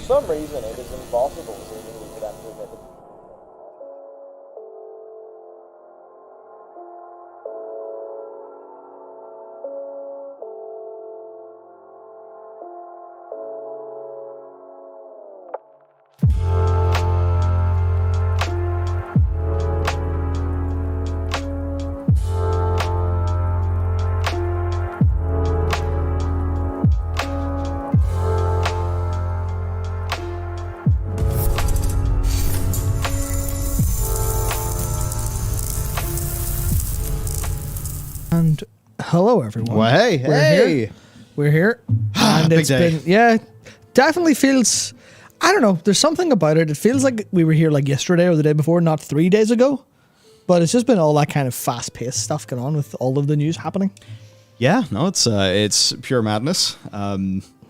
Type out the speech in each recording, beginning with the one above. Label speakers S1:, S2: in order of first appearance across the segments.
S1: some reason, it is impossible seemingly for them to admit it.
S2: And hello, everyone.
S3: Well, hey.
S2: We're here. And
S3: Big
S2: it's
S3: day.
S2: been, definitely feels, I don't know, there's something about it. It feels like we were here like yesterday or the day before, not 3 days ago. But it's just been all that kind of fast-paced stuff going on with all of the news happening.
S3: Yeah, no, it's pure madness.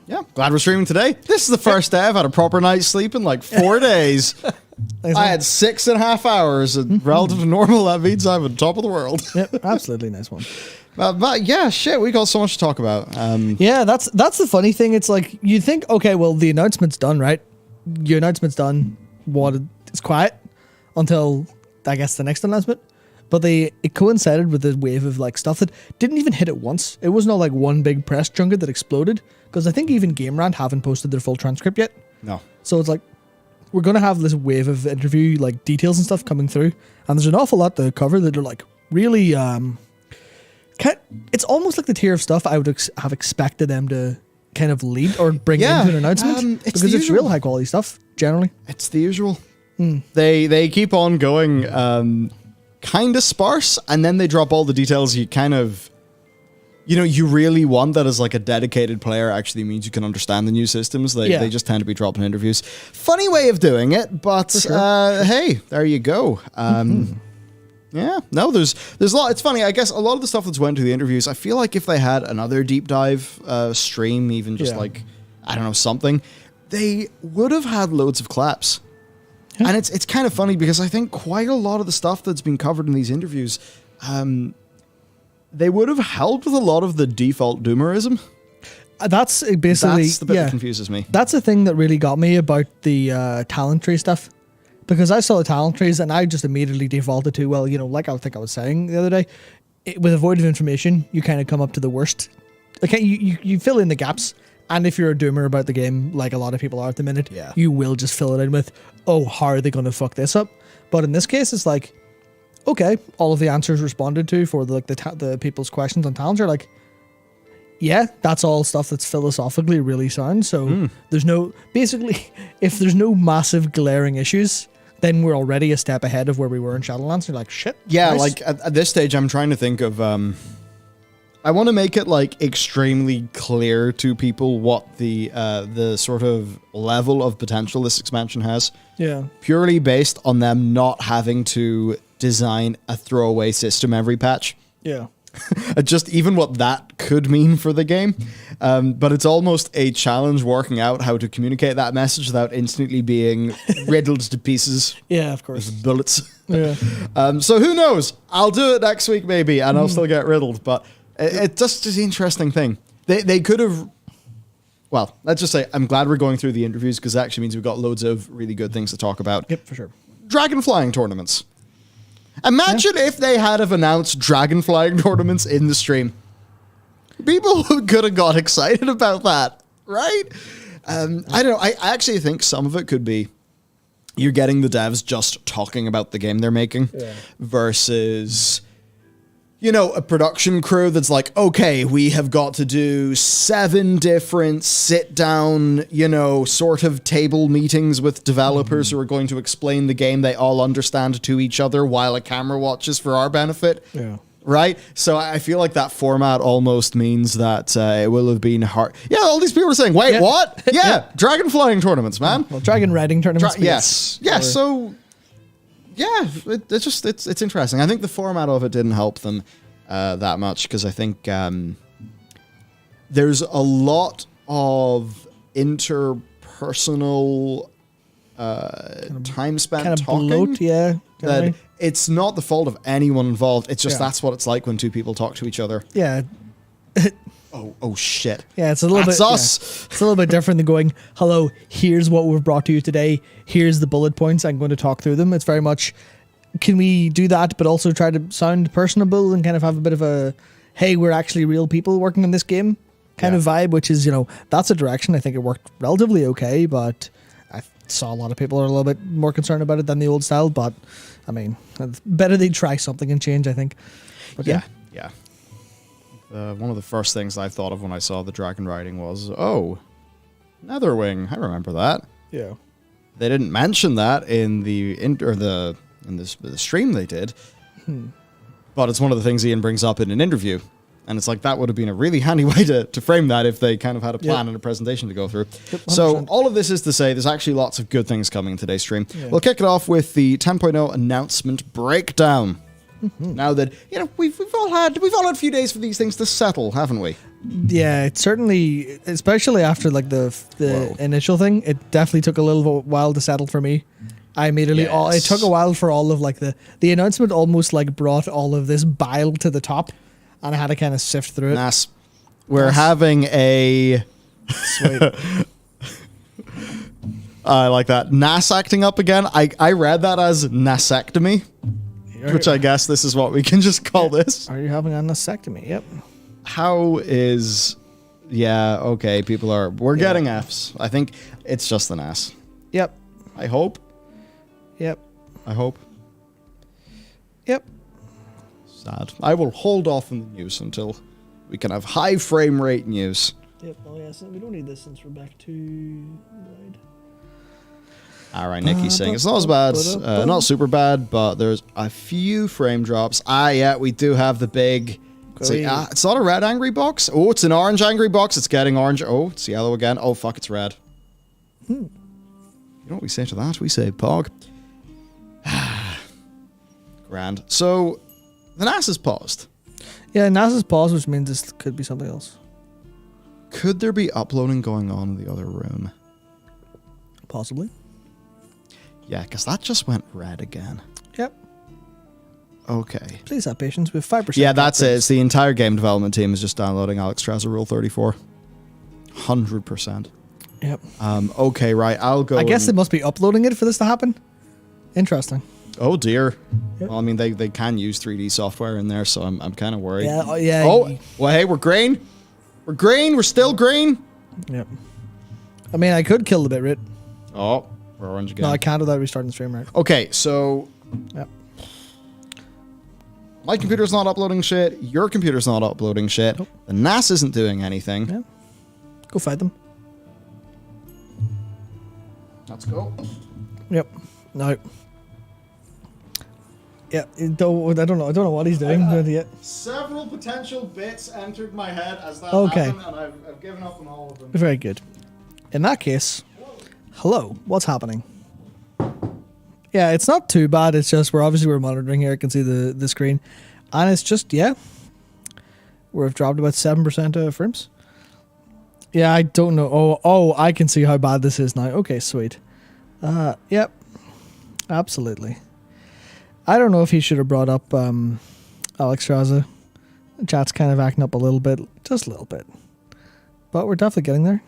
S3: Yeah, glad we're streaming today. This is the first day I've had a proper night's sleep in like 4 days. I had 6.5 hours, and relative to normal, that means I'm on top of the world.
S2: Yep, absolutely nice one.
S3: But yeah, shit, we got so much to talk about.
S2: Yeah, that's the funny thing. It's like, you think, okay, well, the announcement's done, right? Your announcement's done. It's quiet until, I guess, the next announcement. But it coincided with the wave of like stuff that didn't even hit it once. It wasn't all like one big press junket that exploded. Because I think even Game Rant haven't posted their full transcript yet. No. So it's like, we're going to have this wave of interview like details and stuff coming through. And there's an awful lot to cover that are like really... it's almost like the tier of stuff I would have expected them to kind of lead or bring into an announcement. Because it's real high quality stuff, generally.
S3: It's the usual. They keep on going kind of sparse, and then they drop all the details you kind of... you really want that as like a dedicated player actually means you can understand the new systems. They just tend to be dropped in interviews. Funny way of doing it, but hey, there you go. Yeah, no, there's a lot. It's funny, I guess a lot of the stuff that's went to the interviews, I feel like if they had another deep dive stream, even just like, I don't know, something, they would have had loads of claps. Yeah. And it's kind of funny because I think quite a lot of the stuff that's been covered in these interviews, they would have helped with a lot of the default doomerism.
S2: That's basically...
S3: That's the bit that confuses me.
S2: That's the thing that really got me about the talent tree stuff. Because I saw the talent trees and I just immediately defaulted to, well, like I think I was saying the other day, with a void of information, you kind of come up to the worst. Okay, you fill in the gaps. And if you're a doomer about the game, like a lot of people are at the minute, you will just fill it in with, oh, how are they going to fuck this up? But in this case, it's like, okay, all of the answers responded to for the people's questions on talents are like, yeah, that's all stuff that's philosophically really sound. So there's no, basically, if there's no massive glaring issues, then we're already a step ahead of where we were in Shadowlands. You're like, shit.
S3: Yeah,
S2: nice.
S3: like at this stage, I'm trying to think of, I want to make it like extremely clear to people what the sort of level of potential this expansion has.
S2: Yeah. Purely
S3: based on them not having to design a throwaway system every patch.
S2: Yeah.
S3: Just even what that could mean for the game. But it's almost a challenge working out how to communicate that message without instantly being riddled to pieces.
S2: Yeah, of course.
S3: With bullets.
S2: Yeah.
S3: So who knows? I'll do it next week maybe, and I'll still get riddled. But it's just an interesting thing. They could have... Well, let's just say I'm glad we're going through the interviews because it actually means we've got loads of really good things to talk about.
S2: Yep, for sure.
S3: Dragonflying tournaments. Imagine if they had have announced dragonflying tournaments in the stream. People could have got excited about that, right? I don't know. I actually think some of it could be you're getting the devs just talking about the game they're making versus... a production crew that's like, okay, we have got to do 7 different sit-down, sort of table meetings with developers who are going to explain the game they all understand to each other while a camera watches for our benefit.
S2: Yeah.
S3: Right? So I feel like that format almost means that it will have been hard. Yeah, all these people are saying, wait, what? Yeah, dragonflying tournaments, man.
S2: Well, dragon riding tournaments.
S3: Yes. Yeah, so... Yeah, it's interesting. I think the format of it didn't help them that much because I think there's a lot of interpersonal time spent talking.
S2: Bloat,
S3: that it's not the fault of anyone involved. It's just that's what it's like when two people talk to each other.
S2: Yeah.
S3: Oh shit.
S2: Yeah, it's a little
S3: That's
S2: bit.
S3: us.
S2: Yeah, it's a little bit different than going, "Hello, here's what we've brought to you today. Here's the bullet points. I'm going to talk through them." It's very much, can we do that, but also try to sound personable and kind of have a bit of a, "Hey, we're actually real people working on this game" kind of vibe, which is, that's a direction. I think it worked relatively okay, but I saw a lot of people are a little bit more concerned about it than the old style. But I mean, it's better they try something and change, I think. But
S3: Yeah. One of the first things I thought of when I saw the dragon riding was, Netherwing. I remember that.
S2: Yeah.
S3: They didn't mention that in the stream they did, but it's one of the things Ian brings up in an interview, and it's like that would have been a really handy way to frame that if they kind of had a plan and a presentation to go through.
S2: Yep,
S3: so
S2: 100%.
S3: all of this is to say there's actually lots of good things coming in today's stream. Yeah. We'll kick it off with the 10.0 announcement breakdown. Now that we've all had a few days for these things to settle, haven't we?
S2: Yeah, it certainly, especially after like the initial thing, it definitely took a little while to settle for me. I immediately, it took a while for all of like the announcement almost like brought all of this bile to the top, and I had to kind of sift through it.
S3: Nas, we're having a.
S2: Sweet.
S3: I like that. Nas acting up again. I read that as nasectomy, which I guess this is what we can just call this.
S2: Are you having a nasectomy? Yep.
S3: How is... Yeah, okay, we're getting Fs. I think it's just an S.
S2: Yep.
S3: I hope.
S2: Yep.
S3: I hope.
S2: Yep.
S3: Sad. I will hold off on the news until we can have high frame rate news.
S2: Yep. Oh yes, we don't need this since we're back to wide.
S3: Alright, Nikki's saying it's not as bad, not super bad, but there's a few frame drops. Yeah, we do have the big... it's not a red angry box. Oh, it's an orange angry box. It's getting orange. Oh, it's yellow again. Oh, fuck, it's red. You know what we say to that? We say pog. Grand. So, the NAS is paused.
S2: Yeah, NAS is paused, which means this could be something else.
S3: Could there be uploading going on in the other room?
S2: Possibly.
S3: Yeah, because that just went red again.
S2: Yep.
S3: Okay.
S2: Please have patience with 5%.
S3: Yeah, that's it. It's the entire game development team is just downloading Alex Strasser Rule 34. 100%.
S2: Yep.
S3: Okay, right. I'll go.
S2: I guess they must be uploading it for this to happen. Interesting.
S3: Oh dear.
S2: Yep.
S3: Well, I mean, they can use 3D software in there, so I'm kind of worried.
S2: Yeah. Yeah.
S3: Oh, well, hey, we're green. We're green. We're still green.
S2: Yep. I mean, I could kill the bitrate.
S3: Oh, we're orange again.
S2: No, I can't without restarting the stream, right?
S3: Okay, so
S2: Yep.
S3: my computer's not uploading shit. Your computer's not uploading shit.
S2: Nope.
S3: The NAS isn't doing anything.
S2: Yeah. Go fight them.
S3: Let's go.
S2: Yep. No. Yeah. I don't know what he's doing yet.
S3: Several potential bits entered my head as that
S2: happened,
S3: and I've given up on all of them.
S2: Very good. In that case, hello. What's happening? Yeah, it's not too bad. It's just we're monitoring here. I can see the screen, and it's just we've dropped about 7% frames. Yeah, I don't know. Oh, I can see how bad this is now. Okay, sweet. Yep, absolutely. I don't know if he should have brought up Alex Strasser. Chat's kind of acting up a little bit, just a little bit, but we're definitely getting there.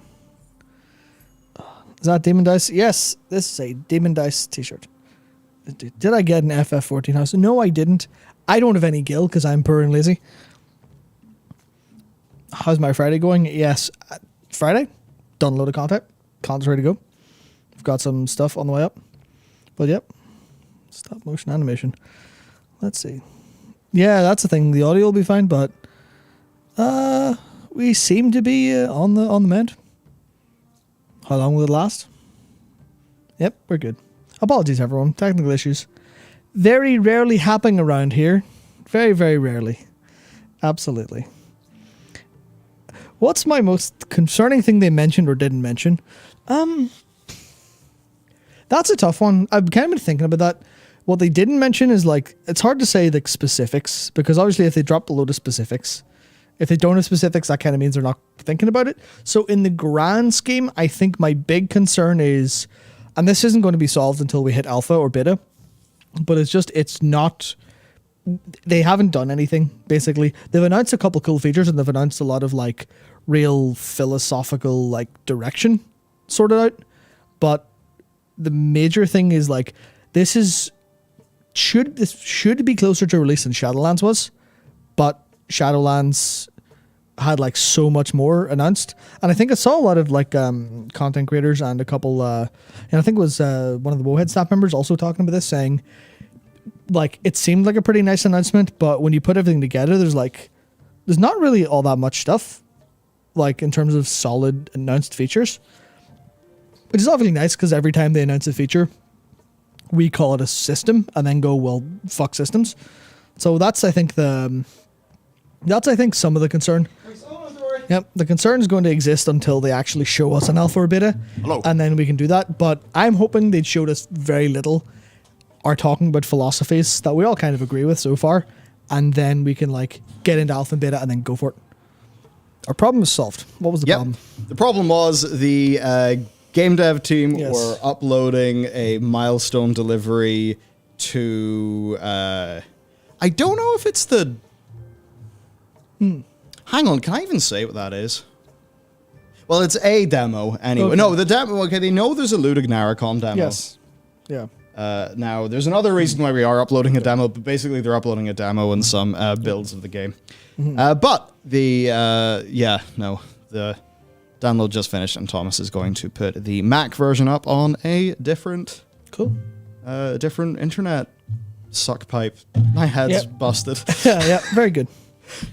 S2: Is that Demon Dice? Yes, this is a Demon Dice t-shirt. Did I get an FF14 house? No, I didn't. I don't have any gil because I'm poor and lazy. How's my Friday going? Yes. Friday? Done a load of content. Content's ready to go. I've got some stuff on the way up. But yep. Stop motion animation. Let's see. Yeah, that's the thing. The audio will be fine, but we seem to be on the mend. How long will it last? Yep, we're good. Apologies, everyone. Technical issues. Very rarely happening around here. Very, very rarely. Absolutely. What's my most concerning thing they mentioned or didn't mention? That's a tough one. I've kind of been thinking about that. What they didn't mention is it's hard to say the specifics, because obviously if they drop a load of specifics, if they don't have specifics, that kind of means they're not thinking about it. So in the grand scheme, I think my big concern is, and this isn't going to be solved until we hit alpha or beta, but it's not they haven't done anything, basically. They've announced a couple cool features, and they've announced a lot of, like, real philosophical, like, direction sorted out. But the major thing is, like, this should be closer to release than Shadowlands was, but Shadowlands had, like, so much more announced. And I think I saw a lot of, like, content creators and a couple, and I think it was one of the Bowhead staff members also talking about this, saying, like, it seemed like a pretty nice announcement, but when you put everything together, there's not really all that much stuff, like, in terms of solid announced features, which is obviously nice, because every time they announce a feature, we call it a system and then go, well, fuck systems. So that's, I think, some of the concern. Yep, the concern is going to exist until they actually show us an alpha or beta.
S3: Hello.
S2: And then we can do that. But I'm hoping they'd showed us very little, are talking about philosophies that we all kind of agree with so far, and then we can, like, get into alpha and beta and then go for it. Our problem is solved. What was the problem?
S3: The problem was the game dev team
S2: Yes.
S3: were uploading a milestone delivery to... I don't know if it's the... Hang on, can I even say what that is? Well, it's a demo anyway.
S2: Okay.
S3: No, the demo... Okay, they know there's a Ludignaricon demo.
S2: Yes. Yeah.
S3: Now, there's another reason why we are uploading a demo, but basically they're uploading a demo and some builds of the game. But the download just finished, and Thomas is going to put the Mac version up on a different internet suck pipe. My head's busted.
S2: yeah, very good.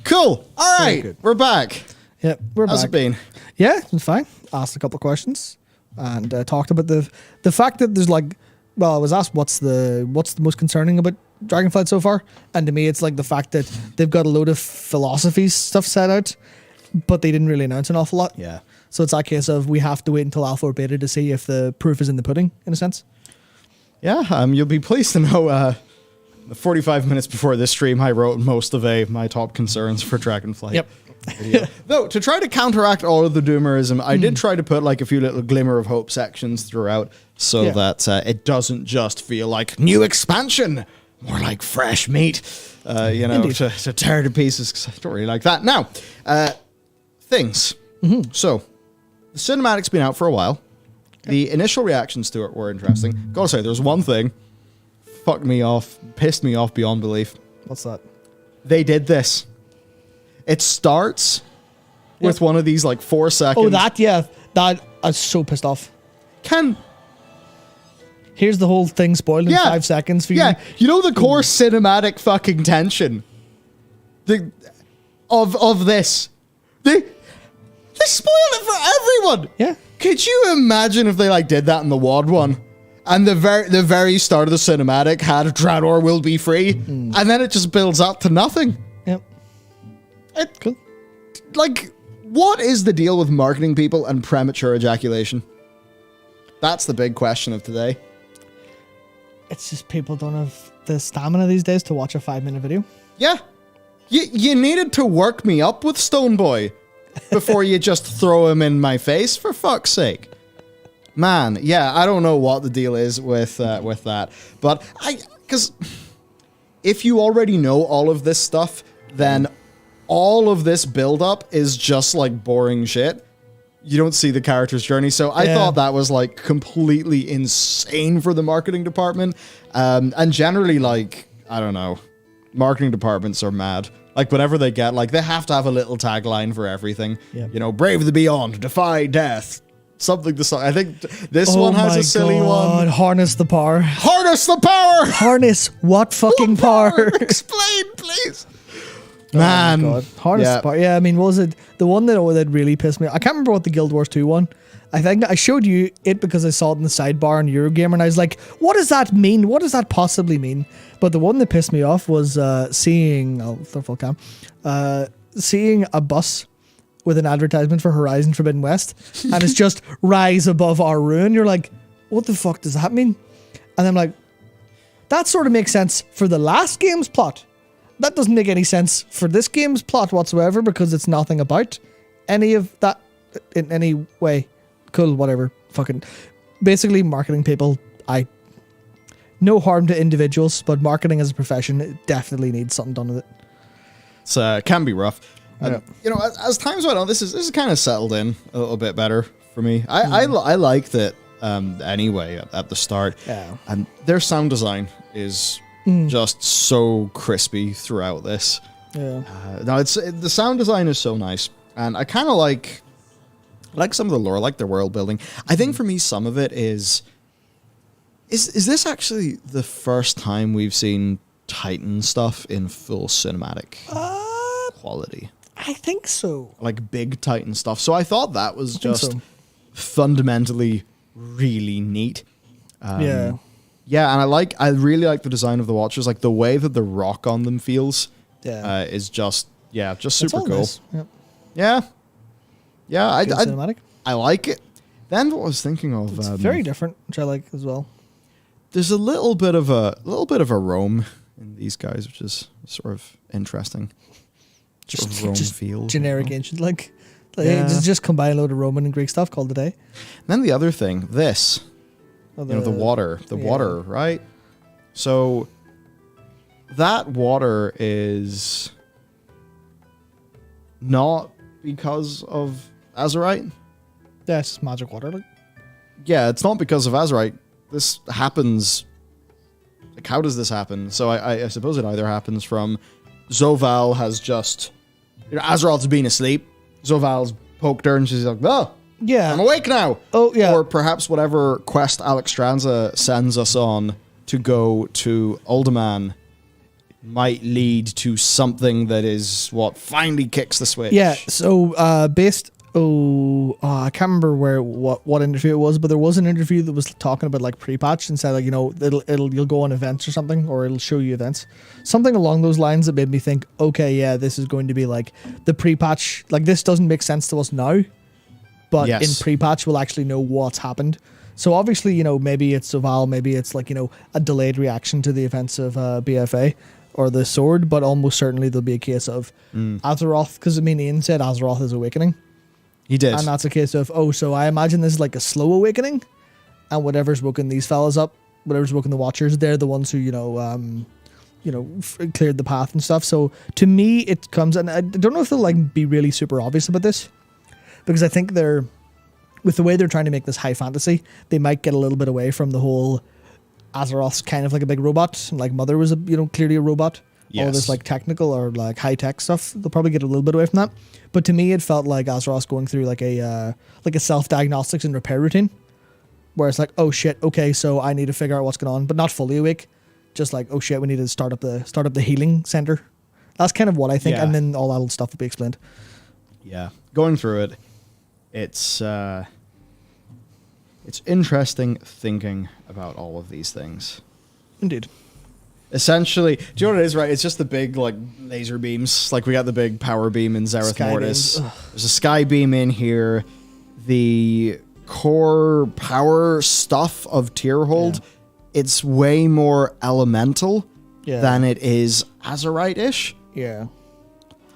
S3: Cool. All right,
S2: good.
S3: we're back.
S2: Yeah, we're
S3: How's
S2: back.
S3: it been?
S2: Yeah, it's been fine. Asked a couple of questions and talked about the fact that there's, like, well, I was asked what's the most concerning about Dragonflight so far, and to me it's like the fact that they've got a load of philosophy stuff set out, but they didn't really announce an awful lot.
S3: Yeah.
S2: So it's that case of we have to wait until alpha or beta to see if the proof is in the pudding, in a sense.
S3: Yeah, you'll be pleased to know 45 minutes before this stream, I wrote most of my top concerns for Dragonflight.
S2: Yep.
S3: Video. Though, to try to counteract all of the doomerism, I did try to put, like, a few little glimmer of hope sections throughout so that it doesn't just feel like new expansion, more like fresh meat, to tear to pieces, because I don't really like that. Now, things. So, the cinematic's been out for a while. The initial reactions to it were interesting. Gotta say, there's one thing fucked me off, pissed me off beyond belief.
S2: What's that?
S3: They did this. It starts with one of these, like, 4 seconds.
S2: Oh, that I was so pissed off. Here's the whole thing spoiled in 5 seconds for you.
S3: Yeah, you know the core cinematic fucking tension of this. They spoiled it for everyone.
S2: Yeah.
S3: Could you imagine if they, like, did that in the WoD one? And the very start of the cinematic had Draenor will be free, and then it just builds up to nothing.
S2: Yep. Cool.
S3: Like, what is the deal with marketing people and premature ejaculation? That's the big question of today.
S2: It's just people don't have the stamina these days to watch a 5-minute video.
S3: Yeah. You needed to work me up with Stoneboy before you just throw him in my face, for fuck's sake. Man, yeah, I don't know what the deal is with that. But because if you already know all of this stuff, then all of this build-up is just, like, boring shit. You don't see the character's journey. So I thought that was, like, completely insane for the marketing department. And generally, like, I don't know, marketing departments are mad. Like, whatever they get, like, they have to have a little tagline for everything.
S2: Yep.
S3: You know, brave the beyond, defy death. Something to... I think this one has a silly one.
S2: Harness the power.
S3: Harness the power!
S2: Harness what fucking power?
S3: Explain, please. Man.
S2: Oh my God. Harness the power. Yeah, I mean, what was it? The one that really pissed me off. I can't remember what the Guild Wars 2 one. I think I showed you it because I saw it in the sidebar on Eurogamer, and I was like, what does that mean? What does that possibly mean? But the one that pissed me off was seeing a bus with an advertisement for Horizon Forbidden West, and it's just rise above our ruin. You're like, what the fuck does that mean? And I'm like, that sort of makes sense for the last game's plot. That doesn't make any sense for this game's plot whatsoever, because it's nothing about any of that in any way. Cool, whatever. Fucking basically marketing people. no harm to individuals, but marketing as a profession, it definitely needs something done with it.
S3: It can be rough. And,
S2: Yeah.
S3: you know, as times went on, this is kind of settled in a little bit better for me. I liked it anyway at the start.
S2: Yeah.
S3: And their sound design is just so crispy throughout this.
S2: Yeah.
S3: No, the sound design is so nice, and I kind of like some of the lore, like their world building. I think for me, some of it is this actually the first time we've seen Titan stuff in full cinematic quality?
S2: I think so.
S3: Like big Titan stuff. So I thought that was just
S2: so.
S3: fundamentally really neat.
S2: Yeah.
S3: Yeah, and I really like the design of the Watchers. Like the way that the rock on them feels is just
S2: That's
S3: super
S2: all
S3: cool.
S2: nice. Yep.
S3: Yeah.
S2: Good cinematic.
S3: I like it. Then what I was thinking of,
S2: It's very different, which I like as well.
S3: there's a little bit of a Rome in these guys, which is sort of interesting. Sort of Rome feel.
S2: Generic ancient, like
S3: Yeah.
S2: just combine a load of Roman and Greek stuff, called it a day.
S3: And then the other thing, this.
S2: Oh,
S3: The water. The water, right? So that water is not because of Azerite.
S2: Yeah, it's just magic water. Like.
S3: Yeah, it's not because of Azerite. This happens. Like, how does this happen? So I suppose it either happens from Zoval has just. Azeroth's been asleep. Zoval's poked her and she's like, oh,
S2: Yeah.
S3: I'm awake now.
S2: Oh, yeah.
S3: Or perhaps whatever quest Alexstrasza sends us on to go to Uldaman might lead to something that is what finally kicks the switch.
S2: Yeah, so I can't remember what interview it was, but there was an interview that was talking about like pre-patch and said like, you'll go on events or something, or it'll show you events. Something along those lines that made me think, okay, yeah, this is going to be like the pre-patch, like this doesn't make sense to us now, but
S3: Yes.
S2: in pre-patch we'll actually know what's happened. So obviously, maybe it's Zoval, maybe it's like, a delayed reaction to the events of BFA or the sword, but almost certainly there'll be a case of Azeroth, because Ian said Azeroth is awakening.
S3: He did.
S2: And that's a case of, so I imagine this is like a slow awakening, and whatever's woken these fellas up, whatever's woken the Watchers, they're the ones who, cleared the path and stuff. So to me, it comes, and I don't know if they'll like be really super obvious about this, because I think with the way they're trying to make this high fantasy, they might get a little bit away from the whole Azeroth's kind of like a big robot, like Mother was clearly a robot. All this like technical or like high tech stuff, they'll probably get a little bit away from that. But to me, it felt like Azeroth's going through like a self diagnostics and repair routine, where it's like, oh shit, okay, so I need to figure out what's going on, but not fully awake. Just like, oh shit, we need to start up the healing center. That's kind of what I think,
S3: Yeah.
S2: and then all that old stuff will be explained.
S3: Yeah, going through it, it's interesting thinking about all of these things.
S2: Indeed.
S3: Essentially, do you know what it is, right? It's just the big, like, laser beams. Like, we got the big power beam in Zereth
S2: Sky
S3: Mortis.
S2: beams.
S3: There's a sky beam in here. The core power stuff of Tierhold, it's way more elemental than it is Azerite-ish.
S2: Yeah.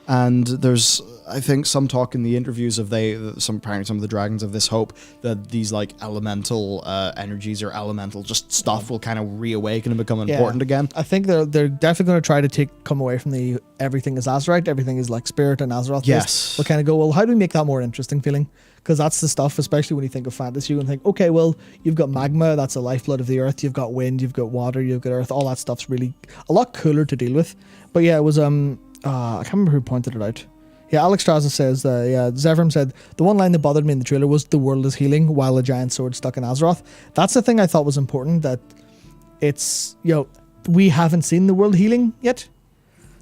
S3: And there's, I think, some talk in the interviews of apparently some of the dragons of this hope that these like elemental energies or elemental just stuff will kind of reawaken and become important again.
S2: I think they're definitely going to try to come away from the everything is Azerite, everything is like Spirit and Azeroth.
S3: Yes.
S2: We'll kind of go, well, how do we make that more interesting feeling? Because that's the stuff, especially when you think of fantasy, you can think, okay, well, you've got magma, that's the lifeblood of the earth. You've got wind, you've got water, you've got earth. All that stuff's really a lot cooler to deal with. But yeah, it was I can't remember who pointed it out. Yeah, Alexstrasza says Zevram said the one line that bothered me in the trailer was the world is healing while a giant sword stuck in Azeroth. That's the thing I thought was important, that it's we haven't seen the world healing yet.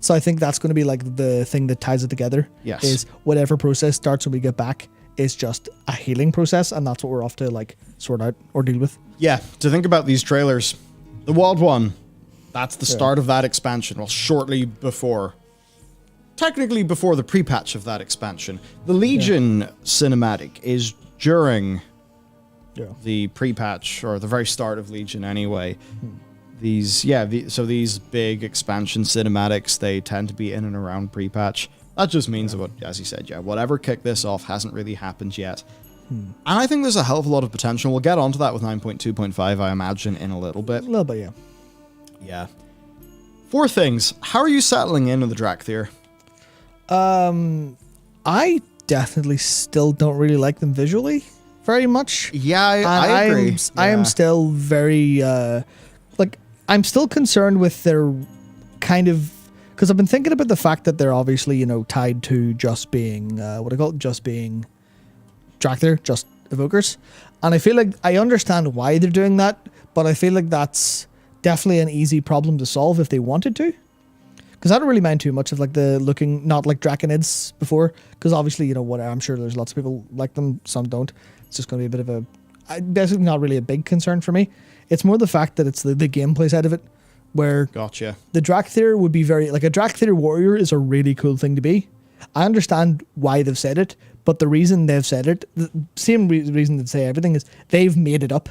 S2: So I think that's going to be like the thing that ties it together.
S3: Yes.
S2: Is whatever process starts when we get back is just a healing process, and that's what we're off to like sort out or deal with.
S3: Yeah, to think about these trailers, the Wild One, that's the start of that expansion. Well, shortly before. Technically before the pre-patch of that expansion. The Legion cinematic is during the pre-patch, or the very start of Legion anyway. These big expansion cinematics, they tend to be in and around pre-patch. That just means that, as you said, whatever kicked this off hasn't really happened yet. And I think there's a hell of a lot of potential. We'll get onto that with 9.2.5, I imagine, in a little bit.
S2: A little bit, yeah.
S3: Yeah. 4 things. How are you settling into the Drakthir?
S2: I definitely still don't really like them visually very much.
S3: Yeah, I agree.
S2: I am still very I'm still concerned with their kind of, because I've been thinking about the fact that they're obviously, you know, tied to just being just being Drakthir, just evokers. And I feel like I understand why they're doing that, but I feel like that's definitely an easy problem to solve if they wanted to. Because I don't really mind too much of like the looking not like Draconids before, because obviously, you know what, I'm sure there's lots of people like them, some don't. It's just going to be a bit of basically not really a big concern for me. It's more the fact that it's the gameplay side of it, where
S3: Gotcha.
S2: the Drakthir would be very, like a Drakthir warrior is a really cool thing to be. I understand why they've said it, but the reason they've said it, the same reason they say everything, is they've made it up.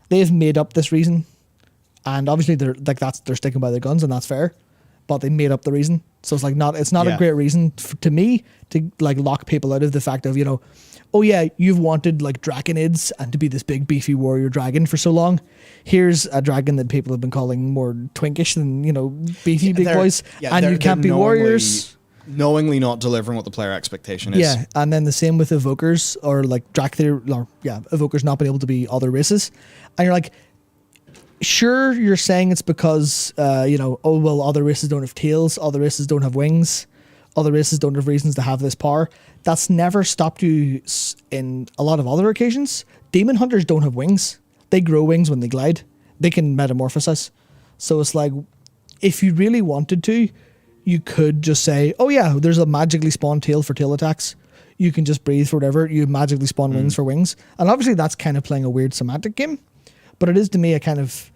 S2: They've made up this reason, and obviously they're sticking by their guns, and that's fair. But they made up the reason, so it's not a great reason to me to like lock people out of the fact of, you know, oh yeah, you've wanted like Draconids and to be this big beefy warrior dragon for so long. Here's a dragon that people have been calling more twinkish than, you know, beefy big boys, and you can't be warriors.
S3: Knowingly not delivering what the player expectation is.
S2: Yeah, and then the same with evokers, or like Drakthir, or evokers not being able to be other races, and you're like, sure, you're saying it's because you know, oh well, other races don't have tails, other races don't have wings, other races don't have reasons to have this power. That's never stopped you in a lot of other occasions. Demon hunters don't have wings. They grow wings when they glide. They can metamorphosize. So it's like, if you really wanted to, you could just say, oh yeah, there's a magically spawned tail for tail attacks. You can just breathe for whatever. You magically spawn wings for wings. And obviously that's kind of playing a weird semantic game. But it is, to me, a kind of,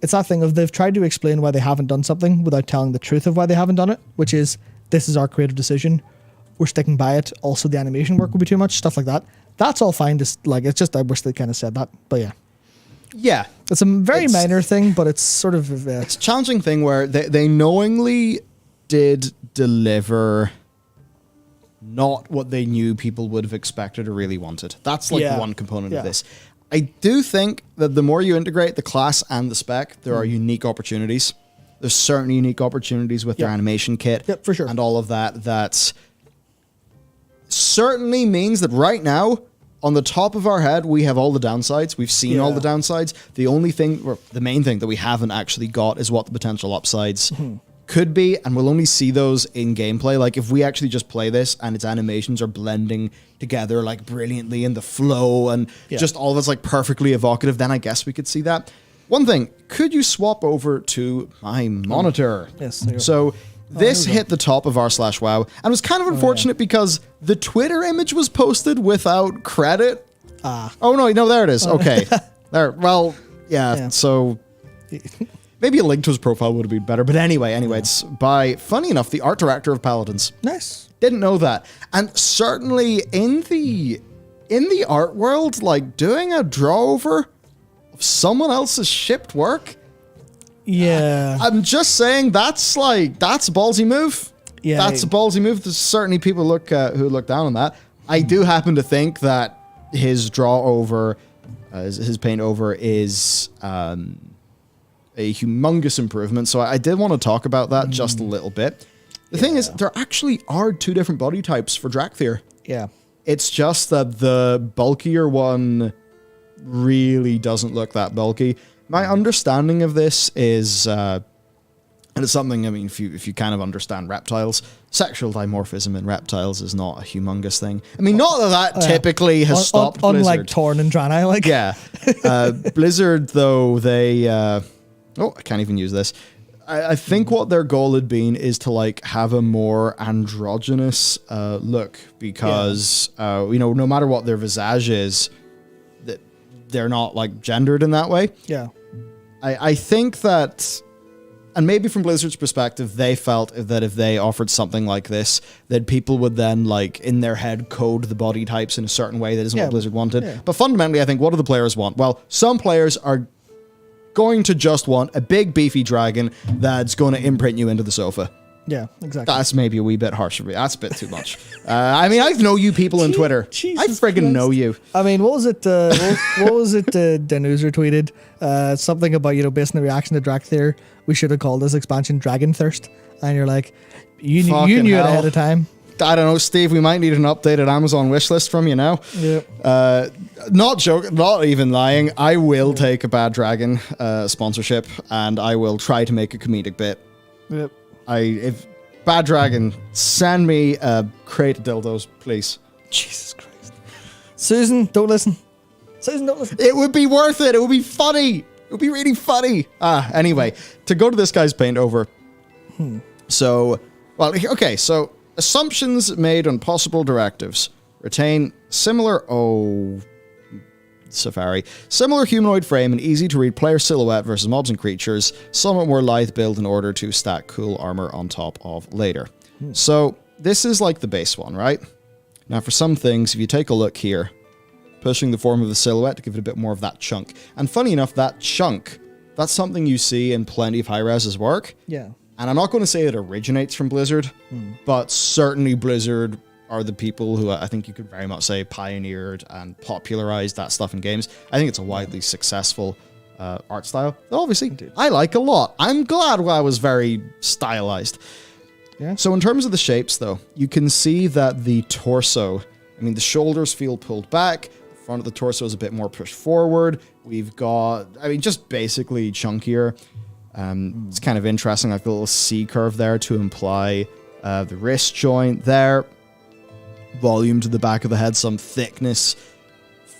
S2: it's that thing of they've tried to explain why they haven't done something without telling the truth of why they haven't done it, which is, this is our creative decision. We're sticking by it. Also, the animation work would be too much, stuff like that. That's all fine. Just like, it's just, I wish they kind of said that. But yeah.
S3: Yeah.
S2: It's a very minor thing, but it's sort of...
S3: it's a challenging thing where they knowingly did deliver not what they knew people would have expected or really wanted. That's like one component of this. I do think that the more you integrate the class and the spec, there are unique opportunities. There's certainly unique opportunities with their animation kit.
S2: Yep, for sure.
S3: And all of that. That certainly means that right now, on the top of our head, we have all the downsides. We've seen all the downsides. The only thing, or the main thing that we haven't actually got is what the potential upsides could be, and we'll only see those in gameplay. Like, if we actually just play this and its animations are blending together like brilliantly in the flow and just all of it's like perfectly evocative, then I guess we could see that. One thing, could you swap over to my monitor?
S2: Yes. There you go.
S3: So this hit the top of r/wow, and it was kind of unfortunate because the Twitter image was posted without credit. Oh no, there it is. Okay. There. Well, yeah. So maybe a link to his profile would have been better. But anyway, it's by, funny enough, the art director of Paladins.
S2: Nice.
S3: Didn't know that. And certainly in the art world, like doing a draw over of someone else's shipped work.
S2: Yeah.
S3: I'm just saying that's a ballsy move.
S2: Yeah.
S3: That's a ballsy move. There's certainly people who look down on that. I do happen to think that his draw over, his paint over is a humongous improvement. So I did want to talk about that just a little bit. The thing is, there actually are 2 different body types for Drakthir.
S2: Yeah.
S3: It's just that the bulkier one really doesn't look that bulky. My understanding of this is, and it's something, I mean, if you kind of understand reptiles, sexual dimorphism in reptiles is not a humongous thing. I mean, not that typically has stopped Blizzard.
S2: Unlike Torn and Draenei, like.
S3: Yeah. Blizzard, though, they... I can't even use this. I think what their goal had been is to like have a more androgynous look, because no matter what their visage is, they're not like gendered in that way.
S2: Yeah.
S3: I think that, and maybe from Blizzard's perspective, they felt that if they offered something like this, that people would then like in their head code the body types in a certain way that isn't what Blizzard wanted. Yeah. But fundamentally, I think, what do the players want? Well, some players are going to just want a big beefy dragon that's going to imprint you into the sofa.
S2: Yeah, exactly.
S3: That's maybe a wee bit harsh for me. That's a bit too much. I mean, I know you people on Twitter.
S2: Jesus
S3: I friggin'
S2: Christ.
S3: know you.
S2: I mean, what was it? What was it? Denuser tweeted something about, based on the reaction to Drakthir, we should have called this expansion Dragon Thirst. And you're like, you
S3: Fucking
S2: knew it
S3: hell.
S2: ahead of time.
S3: I don't know, Steve. We might need an updated Amazon wish list from you now.
S2: Yeah.
S3: Not joking, not even lying. I will take a Bad Dragon sponsorship, and I will try to make a comedic bit.
S2: Yep.
S3: If Bad Dragon, send me a crate of dildos, please.
S2: Jesus Christ. Susan, don't listen. Susan, don't listen.
S3: It would be worth it. It would be funny. It would be really funny. Anyway, to go to this guy's paint over. So, well, okay, so assumptions made on possible directives. Retain similar humanoid frame and easy to read player silhouette versus mobs and creatures. Somewhat more lithe build in order to stack cool armor on top of later. So this is like the base one, right? Now for some things, if you take a look here, pushing the form of the silhouette to give it a bit more of that chunk. And funny enough, that chunk, that's something you see in plenty of high-res's work.
S2: Yeah.
S3: And I'm not going to say it originates from Blizzard, but certainly Blizzard are the people who I think you could very much say pioneered and popularized that stuff in games. I think it's a widely successful art style. Obviously,
S2: Indeed.
S3: I like a lot. I'm glad I was very stylized.
S2: Yeah.
S3: So in terms of the shapes, though, you can see that the torso, the shoulders feel pulled back. The front of the torso is a bit more pushed forward. We've got, just basically chunkier. It's kind of interesting, like the little C curve there to imply the wrist joint there. Volume to the back of the head, some thickness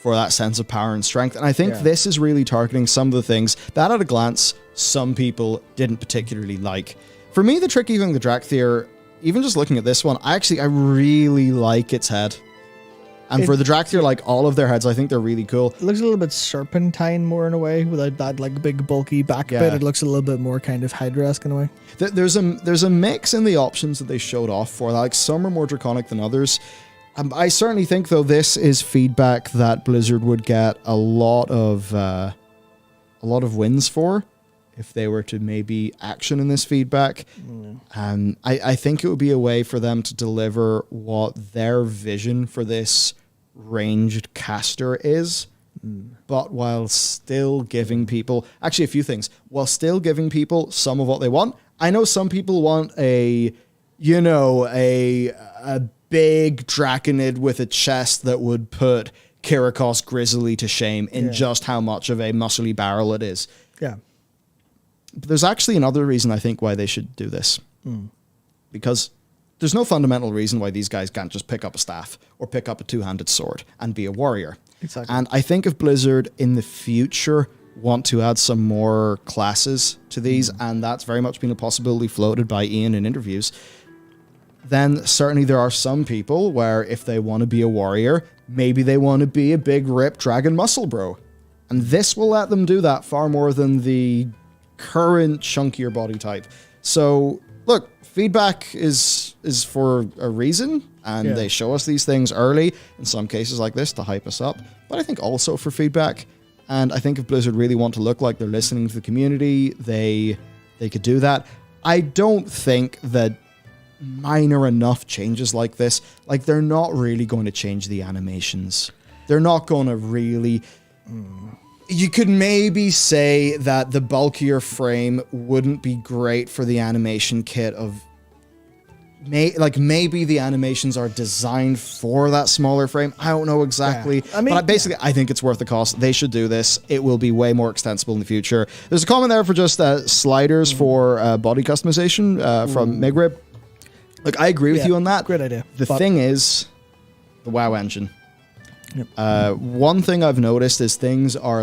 S3: for that sense of power and strength. And I think this is really targeting some of the things that at a glance, some people didn't particularly like. For me, the tricky thing, the Drakthir, even just looking at this one, I really like its head. And for the Drakthir, like all of their heads, I think they're really cool.
S2: It looks a little bit serpentine more in a way, without that like big bulky back bit. It looks a little bit more kind of Hydra-esque in a way.
S3: There's a mix in the options that they showed off for. Like some are more draconic than others. I certainly think, though, this is feedback that Blizzard would get a lot of wins for if they were to maybe action in this feedback. I think it would be a way for them to deliver what their vision for this ranged caster is, but while still giving people... Actually, a few things. While still giving people some of what they want. I know some people want a big Draconid with a chest that would put Kyrikos Grizzly to shame in just how much of a muscly barrel it is.
S2: Yeah.
S3: But there's actually another reason I think why they should do this. Because there's no fundamental reason why these guys can't just pick up a staff or pick up a two-handed sword and be a warrior.
S2: Exactly.
S3: And I think if Blizzard in the future want to add some more classes to these, and that's very much been a possibility floated by Ian in interviews, then certainly there are some people where if they want to be a warrior, maybe they want to be a big ripped dragon muscle bro. And this will let them do that far more than the current chunkier body type. So look, feedback is for a reason, and they show us these things early, in some cases like this, to hype us up, but I think also for feedback. And I think if Blizzard really want to look like they're listening to the community, they could do that. I don't think that minor enough changes like this, like they're not really going to change the animations. They're not going to really... You could maybe say that the bulkier frame wouldn't be great for the animation kit of... maybe the animations are designed for that smaller frame. I don't know exactly. Yeah. But basically, I think it's worth the cost. They should do this. It will be way more extensible in the future. There's a comment there for just sliders for body customization from Migrib. Look, I agree with you on that.
S2: Great idea.
S3: The thing is, the WoW engine.
S2: Yep.
S3: One thing I've noticed is things are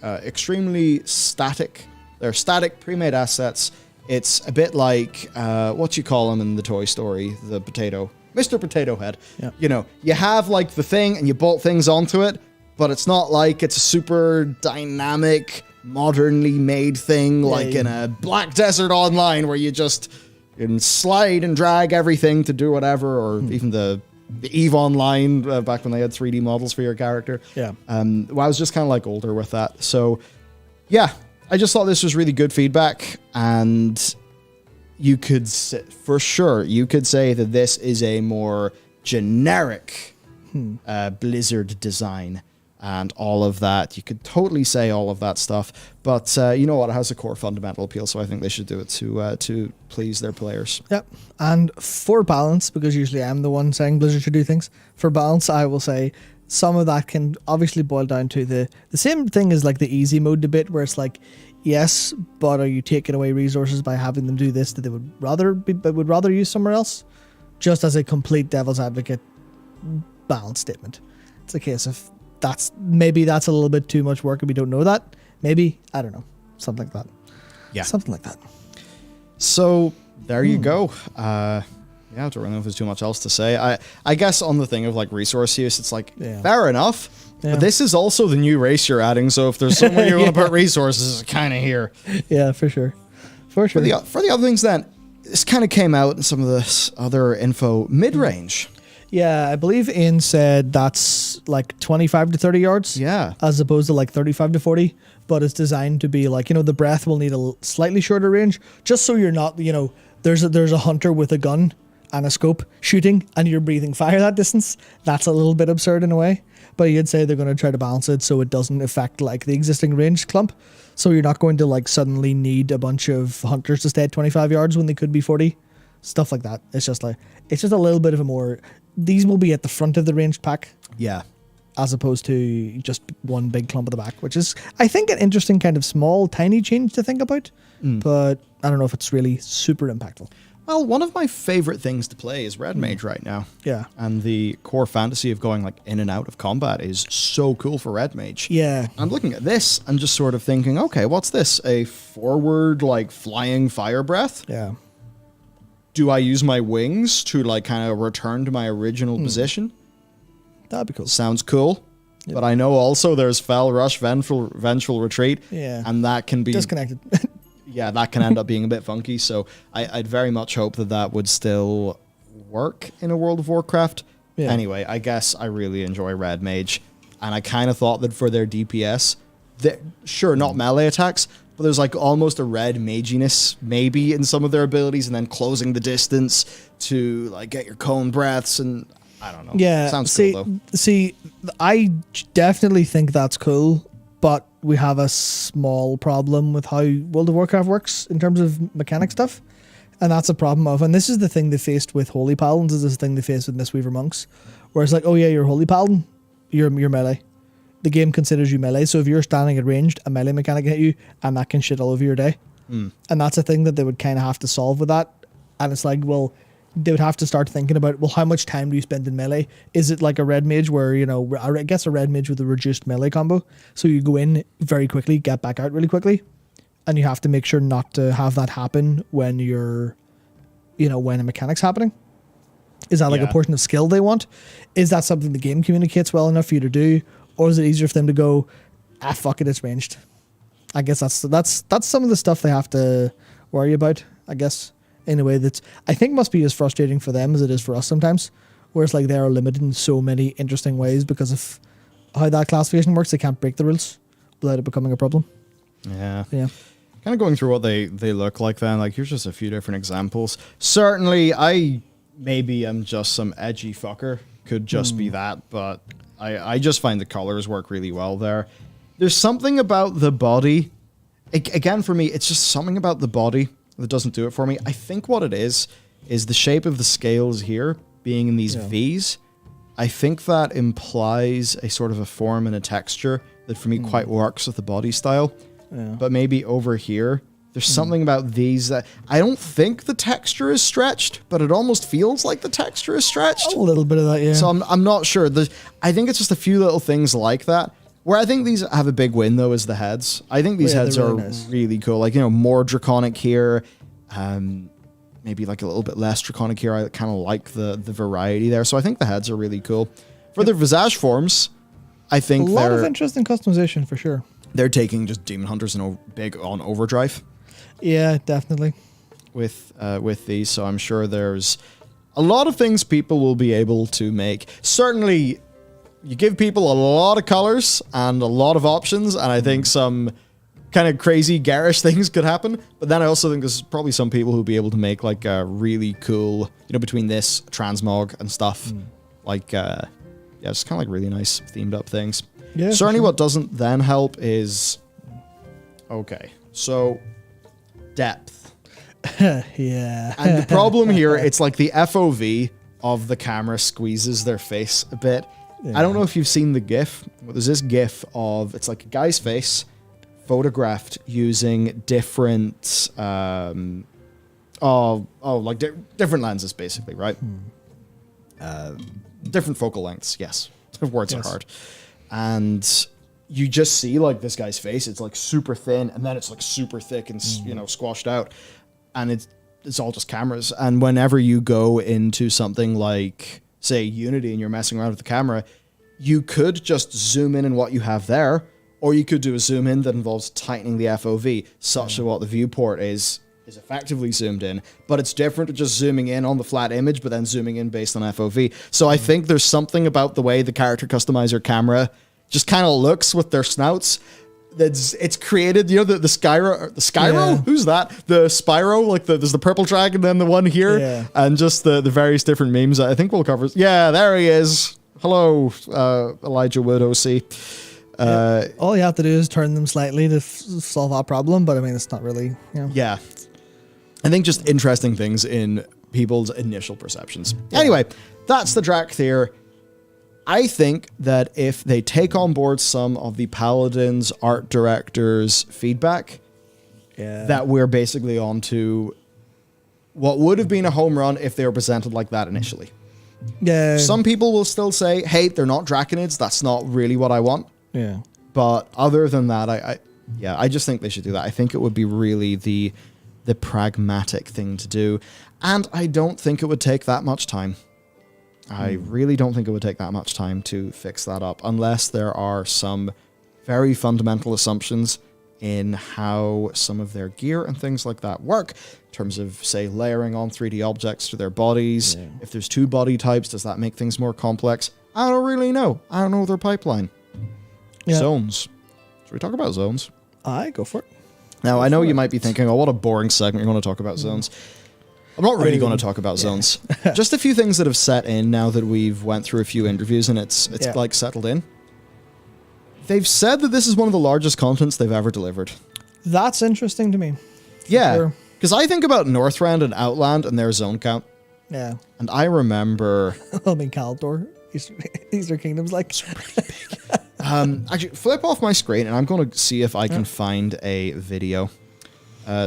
S3: extremely static. They're static, pre-made assets. It's a bit like, what you call him in the Toy Story, the potato. Mr. Potato Head. Yep. You have the thing and you bolt things onto it, but it's not like it's a super dynamic, modernly made thing in a Black Desert Online where you can slide and drag everything to do whatever, or even the EVE Online, back when they had 3D models for your character.
S2: Yeah.
S3: Well, I was just kind of older with that. So, yeah, I just thought this was really good feedback, and you could for sure you could say that this is a more generic Blizzard design and all of that. You could totally say all of that stuff, but you know what? It has a core fundamental appeal, so I think they should do it to please their players.
S2: Yep. And for balance, because usually I'm the one saying Blizzard should do things, for balance, I will say some of that can obviously boil down to the same thing as like the easy mode debate, where it's like, yes, but are you taking away resources by having them do this that they would rather use somewhere else? Just as a complete devil's advocate balance statement. It's a case of that's a little bit too much work and we don't know that. Maybe, I don't know. Something like that.
S3: Yeah.
S2: Something like that.
S3: So there you go. Yeah, I don't really know if there's too much else to say. I guess on the thing of like resource use, it's like fair enough. Yeah. But this is also the new race you're adding, so if there's somewhere you want to put resources, it's kind of here.
S2: Yeah, for sure. For sure.
S3: For the other things then, this kind of came out in some of this other info mid-range.
S2: Yeah, I believe Ian said that's like 25 to 30 yards.
S3: Yeah.
S2: As opposed to like 35 to 40. But it's designed to be like, the breath will need a slightly shorter range. Just so you're not, there's a hunter with a gun and a scope shooting and you're breathing fire that distance. That's a little bit absurd in a way. But you'd say they're going to try to balance it so it doesn't affect like the existing range clump. So you're not going to like suddenly need a bunch of hunters to stay at 25 yards when they could be 40. Stuff like that. It's just a little bit of a more... These will be at the front of the ranged pack.
S3: Yeah.
S2: As opposed to just one big clump at the back, which is, I think, an interesting kind of small, tiny change to think about. But I don't know if it's really super impactful.
S3: Well, one of my favorite things to play is Red Mage right now.
S2: Yeah.
S3: And the core fantasy of going like in and out of combat is so cool for Red Mage.
S2: Yeah.
S3: I'm looking at this and just sort of thinking, okay, what's this? A forward like flying fire breath?
S2: Yeah.
S3: Do I use my wings to like kind of return to my original position?
S2: That'd be cool.
S3: Sounds cool. Yep. But I know also there's Fell Rush, Vengeful Retreat.
S2: Yeah.
S3: And that can be...
S2: disconnected.
S3: Yeah, that can end up being a bit funky. So I'd very much hope that would still work in a World of Warcraft. Yeah. Anyway, I guess I really enjoy Red Mage. And I kind of thought that for their DPS, sure, not melee attacks, but there's like almost a red maginess maybe in some of their abilities, and then closing the distance to like get your cone breaths, and I don't know.
S2: Yeah,
S3: sounds cool though.
S2: See, I definitely think that's cool, but we have a small problem with how World of Warcraft works in terms of mechanic stuff, and that's a problem of, and this is the thing they faced with Holy Paladins, is this thing they faced with Mistweaver Monks, where it's like, oh yeah, you're Holy Paladin, you're melee. The game considers you melee, so if you're standing at ranged, a melee mechanic can hit you, and that can shit all over your day. And that's a thing that they would kind of have to solve with that. And it's like, well, they would have to start thinking about, well, how much time do you spend in melee? Is it like a red mage where, I guess a red mage with a reduced melee combo, so you go in very quickly, get back out really quickly, and you have to make sure not to have that happen when you're, when a mechanic's happening? Is that like a portion of skill they want? Is that something the game communicates well enough for you to do? Or is it easier for them to go, fuck it, it's ranged? I guess that's some of the stuff they have to worry about, I guess, in a way that I think must be as frustrating for them as it is for us sometimes, where it's like they are limited in so many interesting ways because of how that classification works. They can't break the rules without it becoming a problem.
S3: Yeah.
S2: Yeah.
S3: Kind of going through what they look like then, like here's just a few different examples. Certainly, I maybe am just some edgy fucker, could just be that, but... I just find the colors work really well there. There's something about the body. Again, for me, it's just something about the body that doesn't do it for me. I think what it is the shape of the scales here being in these V's. I think that implies a sort of a form and a texture that for me quite works with the body style. Yeah. But maybe over here, there's something about these that I don't think the texture is stretched, but it almost feels like the texture is stretched.
S2: A little bit of that, yeah.
S3: So I'm not sure. I think it's just a few little things like that. Where I think these have a big win, though, is the heads. I think these heads really are really cool. Like, more draconic here. Maybe like a little bit less draconic here. I kind of like the variety there. So I think the heads are really cool. For their visage forms, I think
S2: a lot of interest in customization, for sure.
S3: They're taking just Demon Hunters and big on overdrive.
S2: Yeah, definitely.
S3: With these, so I'm sure there's a lot of things people will be able to make. Certainly, you give people a lot of colors and a lot of options, and I think some kind of crazy garish things could happen. But then I also think there's probably some people who'll be able to make like a really cool, between this transmog and stuff, like it's kind of like really nice themed up things.
S2: Yeah,
S3: Certainly,
S2: sure.
S3: what doesn't then help is so depth.
S2: Yeah.
S3: And the problem here, it's like the FOV of the camera squeezes their face a bit. I don't know if you've seen the GIF, but there's this GIF of, it's like a guy's face photographed using different, different lenses, basically, right? Different focal lengths, yes. Words are hard. And you just see, like, this guy's face, it's, like, super thin, and then it's, like, super thick and, squashed out. And it's all just cameras. And whenever you go into something like, say, Unity, and you're messing around with the camera, you could just zoom in on what you have there, or you could do a zoom in that involves tightening the FOV, such that what the viewport is effectively zoomed in. But it's different to just zooming in on the flat image, but then zooming in based on FOV. So I think there's something about the way the character customizer camera just kind of looks with their snouts. It's created, the Skyro,
S2: Yeah.
S3: Who's that? The Spyro, like there's the purple dragon, then the one here, and just the various different memes. I think we'll cover. Yeah, there he is. Hello, Elijah Wood, OC.
S2: All you have to do is turn them slightly to solve that problem, but I mean, it's not really,
S3: Yeah. I think just interesting things in people's initial perceptions. Anyway, that's the Drakthir. I think that if they take on board some of the Paladin's art director's feedback, that we're basically on to what would have been a home run if they were presented like that initially.
S2: Yeah.
S3: Some people will still say, hey, they're not Draconids. That's not really what I want.
S2: Yeah.
S3: But other than that, I just think they should do that. I think it would be really the pragmatic thing to do. And I don't think it would take that much time. I really don't think it would take that much time to fix that up, unless there are some very fundamental assumptions in how some of their gear and things like that work, in terms of, say, layering on 3D objects to their bodies. Yeah. If there's two body types, does that make things more complex? I don't really know. I don't know their pipeline. Yeah. Zones. Should we talk about zones?
S2: Go for it.
S3: Now, I know you might be thinking, oh, what a boring segment. You're going to talk about zones. I'm not really going to talk about zones. Just a few things that have set in now that we've went through a few interviews and it's like settled in. They've said that this is one of the largest contents they've ever delivered.
S2: That's interesting to me.
S3: Yeah, because I think about Northrend and Outland and their zone count.
S2: Yeah.
S3: And I remember...
S2: I mean, Kaldor, Eastern Kingdom's like...
S3: It's pretty big. Actually, flip off my screen and I'm going to see if I can find a video.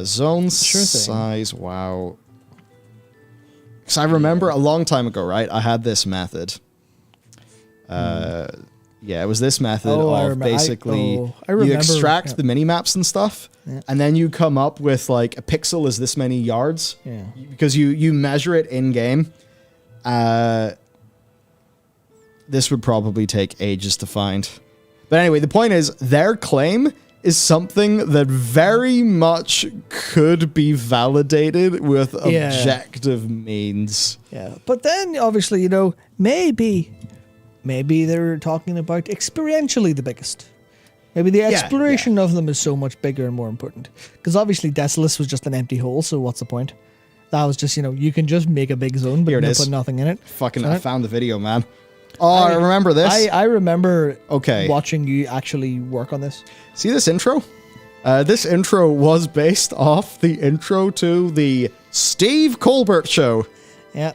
S3: Zone size, wow. Because I remember a long time ago, right? I had this method. Yeah, it was this method of basically you extract the mini maps and stuff, and then you come up with like a pixel is this many yards.
S2: Yeah.
S3: Because you measure it in game. This would probably take ages to find. But anyway, the point is their claim is something that very much could be validated with objective means.
S2: Yeah, but then obviously, maybe they're talking about experientially the biggest. Maybe the exploration of them is so much bigger and more important. Because obviously Desolus was just an empty hole, so what's the point? That was just, you can just make a big zone, but put nothing in it.
S3: Fucking, I found the video, man. Oh, I remember this.
S2: I remember watching you actually work on this.
S3: See this intro? This intro was based off the intro to the Steve Colbert Show.
S2: Yeah.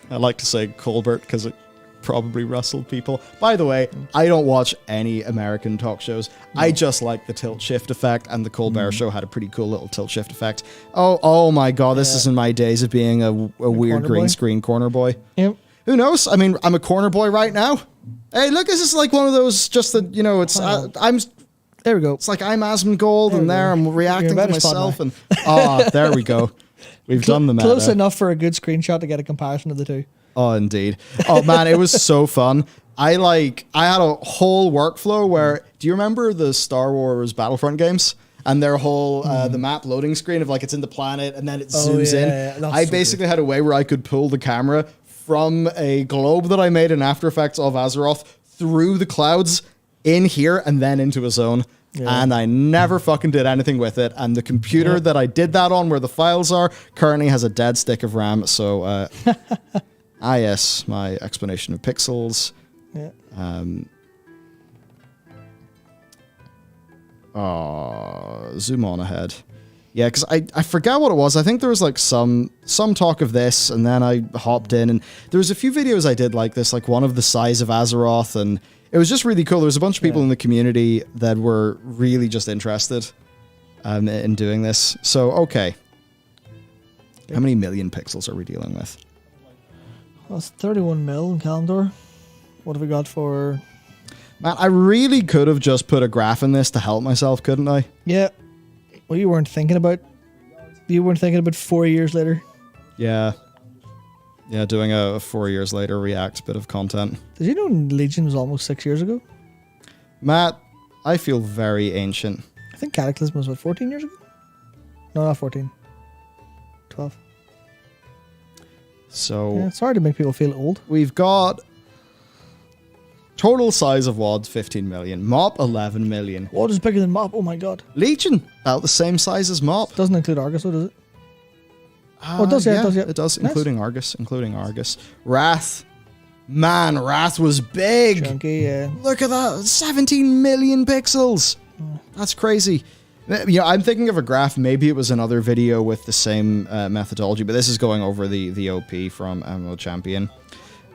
S3: I like to say Colbert because it probably rustled people. By the way, I don't watch any American talk shows. No. I just like the tilt shift effect, and the Colbert Show had a pretty cool little tilt shift effect. Oh my god, this is in my days of being a weird green screen corner boy.
S2: Yep.
S3: Who knows? I mean, I'm a corner boy right now. Hey, look, this is like one of those, just that, it's, I'm...
S2: There we go.
S3: It's like I'm Asmongold, and there I'm reacting to myself, and... there we go. We've done the meta.
S2: Close enough for a good screenshot to get a comparison of the two.
S3: Oh, indeed. Oh, man, it was so fun. I had a whole workflow where... Do you remember the Star Wars Battlefront games? And their whole, the map loading screen of, like, it's in the planet, and then it zooms in. Yeah. I basically had a way where I could pull the camera from a globe that I made in After Effects of Azeroth through the clouds in here and then into a zone. and I never fucking did anything with it. And the computer that I did that on, where the files are, currently has a dead stick of RAM. So, yes, my explanation of pixels.
S2: Yeah.
S3: Zoom on ahead. Yeah, because I forgot what it was. I think there was like some talk of this, and then I hopped in, and there was a few videos I did like this, like one of the size of Azeroth, and it was just really cool. There was a bunch of people in the community that were really just interested in doing this. So, okay. How many million pixels are we dealing with?
S2: Well, it's 31 mil in Calendar. What have we got for...
S3: Man, I really could have just put a graph in this to help myself, couldn't I?
S2: Yeah. Well, you weren't thinking about 4 years later.
S3: Yeah. Yeah, doing a 4 years later React bit of content.
S2: Did you know Legion was almost 6 years ago?
S3: Matt, I feel very ancient.
S2: I think Cataclysm was, 14 years ago? No, not 14. 12.
S3: So...
S2: Yeah, it's hard to make people feel old.
S3: We've got... Total size of WoD, 15 million. MOP, 11 million.
S2: WoD is bigger than MOP, oh my god.
S3: Legion, about the same size as MOP.
S2: Doesn't include Argus, though, does it? Oh, it does, yeah, it does, yeah.
S3: It does,
S2: Nice.
S3: including Argus. Wrath. Man, Wrath was big.
S2: Chunky, yeah.
S3: Look at that, 17 million pixels. That's crazy. Yeah, I'm thinking of a graph. Maybe it was another video with the same methodology, but this is going over the OP from MMO Champion.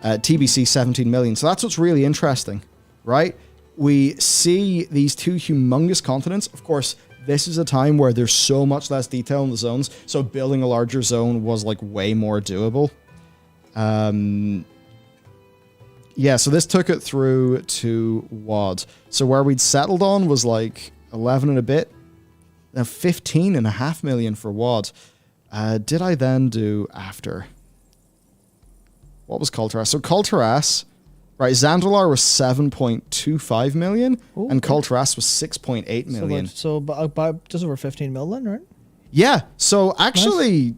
S3: TBC 17 million. So that's what's really interesting, right? We see these two humongous continents. Of course, this is a time where there's so much less detail in the zones, so building a larger zone was like way more doable. Yeah, so this took it through to WoD. So where we'd settled on was like 11 and a bit. Now 15.5 million for WoD. Did I then do after? What was Kulturas? So Kulturas, right, Zandalar was 7.25 million, and Kulturas was 6.8 million.
S2: So about just over 15 mil then, right?
S3: Yeah, so actually,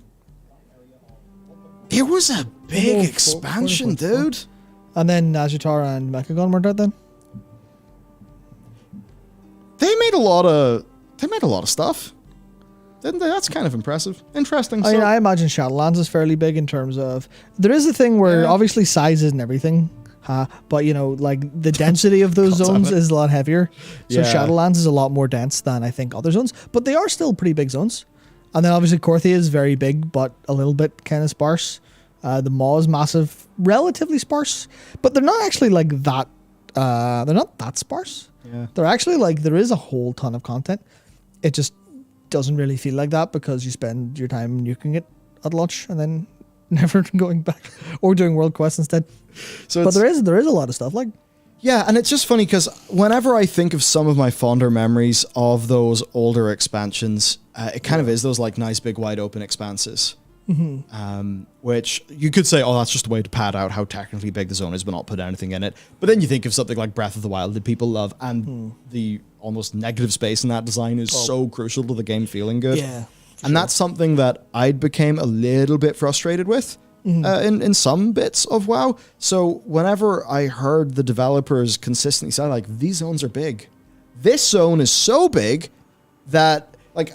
S3: it was a big expansion, dude.
S2: And then Azutar and Mechagon weren't out then?
S3: They made a lot of stuff. Didn't they? That's kind of impressive. Interesting.
S2: I mean, I imagine Shadowlands is fairly big in terms of... There is a thing where obviously size isn't everything, but, you know, like the density of those zones is a lot heavier. So Shadowlands is a lot more dense than I think other zones, but they are still pretty big zones. And then obviously Korthia is very big, but a little bit kind of sparse. The Maw is massive, relatively sparse, but they're not actually like that. They're not that sparse.
S3: Yeah.
S2: They're actually like, there is a whole ton of content. It just doesn't really feel like that because you spend your time nuking it at launch and then never going back or doing world quests instead. So but there is a lot of stuff like.
S3: Yeah, and it's just funny because whenever I think of some of my fonder memories of those older expansions, it kind of is those like nice big wide open expanses. Which you could say, oh, that's just a way to pad out how technically big the zone is, but not put anything in it. But then you think of something like Breath of the Wild that people love, and the almost negative space in that design is so crucial to the game feeling good.
S2: Yeah,
S3: and that's something that I became a little bit frustrated with in some bits of WoW. So whenever I heard the developers consistently say, like, these zones are big. This zone is so big that, like...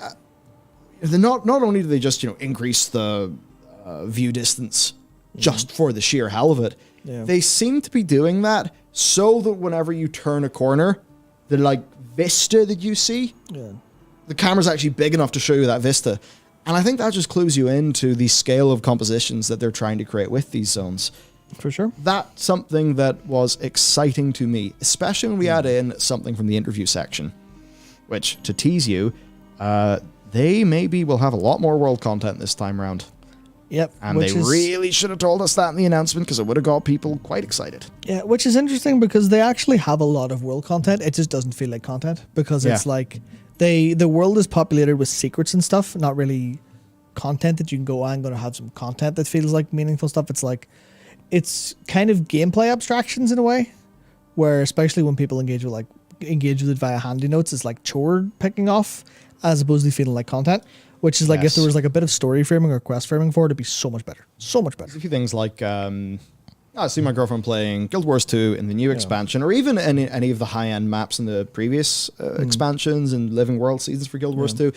S3: Not only do they just, you know, increase the view distance just for the sheer hell of it, they seem to be doing that so that whenever you turn a corner, the like vista that you see, the camera's actually big enough to show you that vista. And I think that just clues you into the scale of compositions that they're trying to create with these zones.
S2: For sure.
S3: That's something that was exciting to me, especially when we add in something from the interview section, which, to tease you, they maybe will have a lot more world content this time around.
S2: Yep.
S3: And they really should have told us that in the announcement because it would have got people quite excited.
S2: Yeah, which is interesting because they actually have a lot of world content. It just doesn't feel like content because it's like the world is populated with secrets and stuff, not really content that you can go, I'm going to have some content that feels like meaningful stuff. It's like, it's kind of gameplay abstractions in a way, where especially when people engage with it via handy notes, it's like chore picking off, as opposed to feeling like content, which is like if there was like a bit of story framing or quest framing for it, it'd be so much better. So much better.
S3: There's a few things like I see my girlfriend playing Guild Wars 2 in the new expansion, or even any of the high-end maps in the previous expansions and Living World seasons for Guild Wars 2.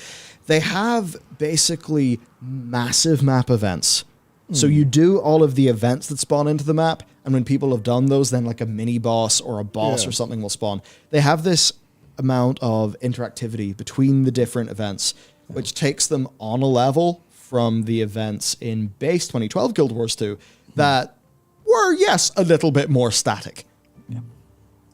S3: They have basically massive map events. So you do all of the events that spawn into the map, and when people have done those, then like a mini-boss or a boss or something will spawn. They have this amount of interactivity between the different events, which takes them on a level from the events in base 2012 Guild Wars 2 that were, yes, a little bit more static. Yeah.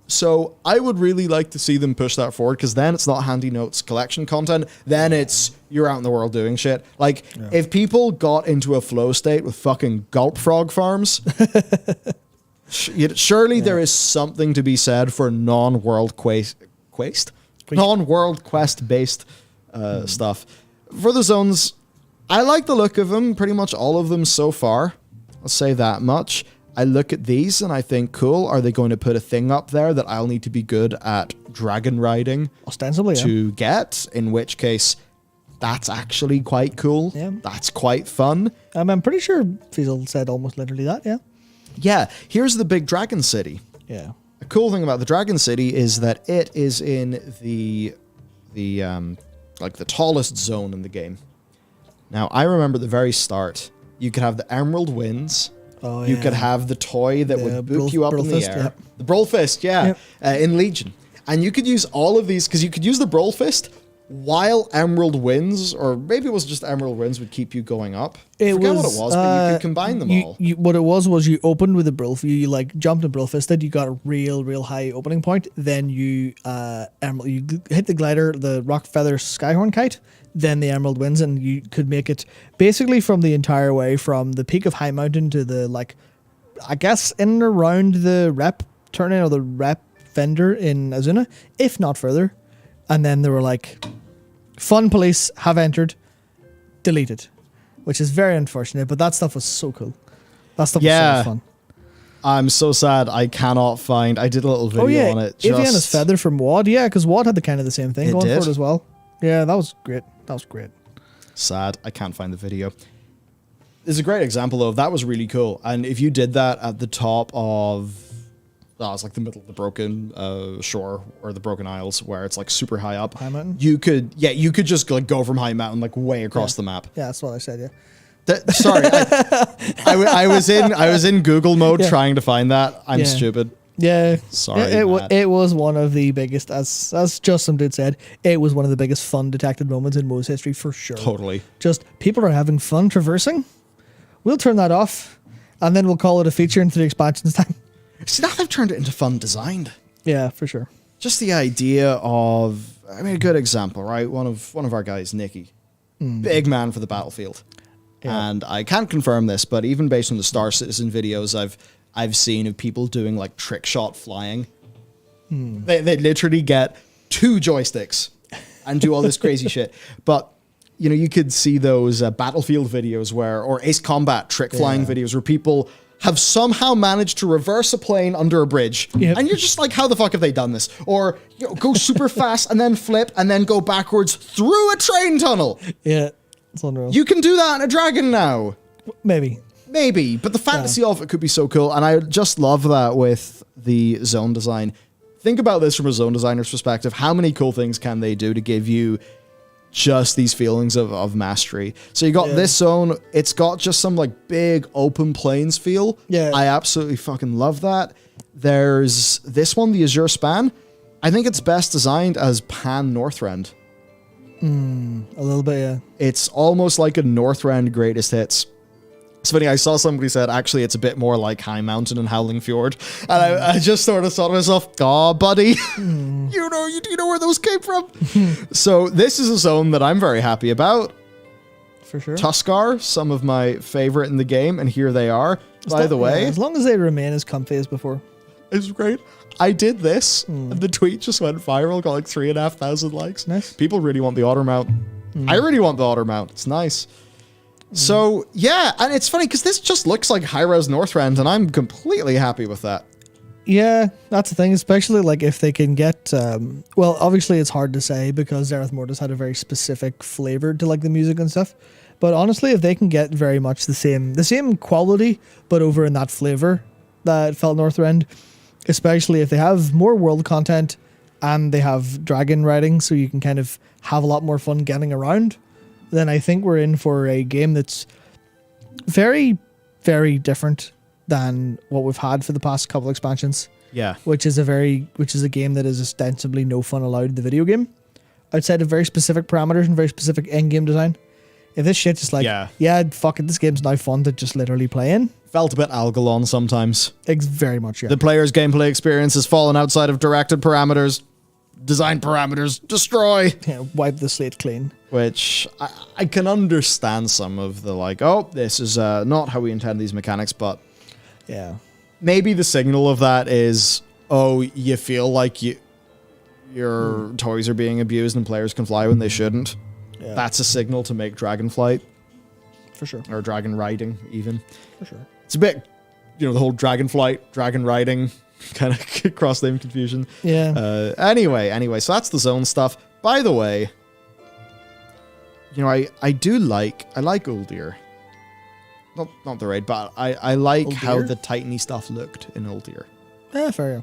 S3: So I would really like to see them push that forward, because then it's not handy notes collection content. Then it's you're out in the world doing shit. Like, if people got into a flow state with fucking gulp frog farms, surely there is something to be said for non-world non-world quest based stuff. For the zones, I like the look of them, pretty much all of them so far. I'll say that much. I look at these and I think, cool, are they going to put a thing up there that I'll need to be good at dragon riding
S2: ostensibly
S3: to get? In which case, that's actually quite cool. Yeah. That's quite fun.
S2: I'm pretty sure Fiesel said almost literally that, yeah.
S3: Yeah, here's the big dragon city.
S2: Yeah.
S3: A cool thing about the dragon city is that it is in the tallest zone in the game. Now, I remember the very start, you could have the Emerald Winds. Oh, you could have the toy that would boop you up in the air. Yep. The Brolfist, in Legion. And you could use all of these, because you could use the Brolfist while Emerald Winds, or maybe it was just Emerald Winds would keep you going up. I forget what it was, but you could combine them all.
S2: What it was you opened with the Brolf, you like jumped and Brolfisted, you got a real high opening point, then you hit the glider, the Rock Feather Skyhorn Kite, then the Emerald Winds, and you could make it basically from the entire way from the peak of High Mountain to the, like, I guess in and around the rep turn-in or the rep vendor in Azuna, if not further. And then they were like, fun police have entered, deleted, which is very unfortunate, but that stuff was so cool. That stuff was so much fun.
S3: I'm so sad I cannot find, I did a little video on it.
S2: Aviana's Feather from WoD, because WoD had the kind of the same thing going for it as well. Yeah, that was great. That was great.
S3: Sad, I can't find the video. There's a great example though, that was really cool. And if you did that at the top of, it's like the middle of the Broken Shore or the Broken Isles, where it's like super high up.
S2: High Mountain?
S3: You could just like go from High Mountain like way across the map.
S2: Yeah, that's what I said,
S3: Sorry, I was in Google mode trying to find that. I'm stupid.
S2: Yeah.
S3: Sorry,
S2: it was one of the biggest, as just some dude said, it was one of the biggest fun detected moments in MO's history for sure.
S3: Totally.
S2: Just people are having fun traversing. We'll turn that off, and then we'll call it a feature into the expansions time.
S3: See, now they've turned it into fun designed.
S2: Yeah, for sure.
S3: Just the idea of, I mean, a good example, right? One of our guys, Nicky, big man for the battlefield. Yeah. And I can't confirm this, but even based on the Star Citizen videos I've seen of people doing like trick shot flying, they literally get 2 joysticks and do all this crazy shit. But you know, you could see those Battlefield videos or Ace Combat trick flying videos where people have somehow managed to reverse a plane under a bridge. Yep. And you're just like, how the fuck have they done this? Or go super fast and then flip and then go backwards through a train tunnel.
S2: Yeah, it's unreal.
S3: You can do that in a dragon now.
S2: Maybe, but the fantasy of it could be so cool. And I just love that with the zone design. Think about this from a zone designer's perspective. How many cool things can they do to give you just these feelings of mastery? So you got this zone, it's got just some like big open plains feel. Yeah. I absolutely fucking love that. There's this one, the Azure Span. I think it's best designed as Pan Northrend. A little bit, yeah.
S3: It's almost like a Northrend greatest hits. It's funny, I saw somebody said, actually, it's a bit more like High Mountain and Howling Fjord. And I just sort of thought to myself, aw, buddy, you know where those came from? So this is a zone that I'm very happy about.
S2: For sure.
S3: Tuskar, some of my favorite in the game, and here they are. By the way.
S2: As long as they remain as comfy as before.
S3: It's great. I did this, and the tweet just went viral, got like 3,500 likes.
S2: Nice.
S3: People really want the otter mount. I really want the otter mount. It's nice. So, yeah, and it's funny because this just looks like high-res Northrend, and I'm completely happy with that.
S2: Yeah, that's the thing, especially like if they can get, well, obviously it's hard to say because Zereth Mortis had a very specific flavor to like the music and stuff, but honestly, if they can get very much the same quality, but over in that flavor, that felt Northrend, especially if they have more world content and they have dragon riding, so you can kind of have a lot more fun getting around. Then I think we're in for a game that's very, very different than what we've had for the past couple expansions.
S3: Yeah.
S2: Which is a game that is ostensibly no fun allowed in the video game, outside of very specific parameters and very specific end-game design. If this shit's just like, yeah, fuck it, this game's now fun to just literally play in.
S3: Felt a bit Algalon sometimes.
S2: Very much, yeah.
S3: The player's gameplay experience has fallen outside of directed parameters, design parameters, destroy.
S2: Yeah, wipe the slate clean.
S3: Which I can understand some of the like, oh, this is not how we intend these mechanics, but
S2: yeah,
S3: maybe the signal of that is, oh, you feel like your toys are being abused and players can fly when they shouldn't. Yeah. That's a signal to make Dragonflight.
S2: For sure. Or
S3: dragon riding, even.
S2: For sure.
S3: It's a bit, the whole Dragonflight, dragon riding kind of cross-name confusion.
S2: Yeah.
S3: Anyway, so that's the zone stuff. By the way, I like Uldir. Not the raid, but I like Uldir? How the Titany stuff looked in Uldir.
S2: Yeah, fair.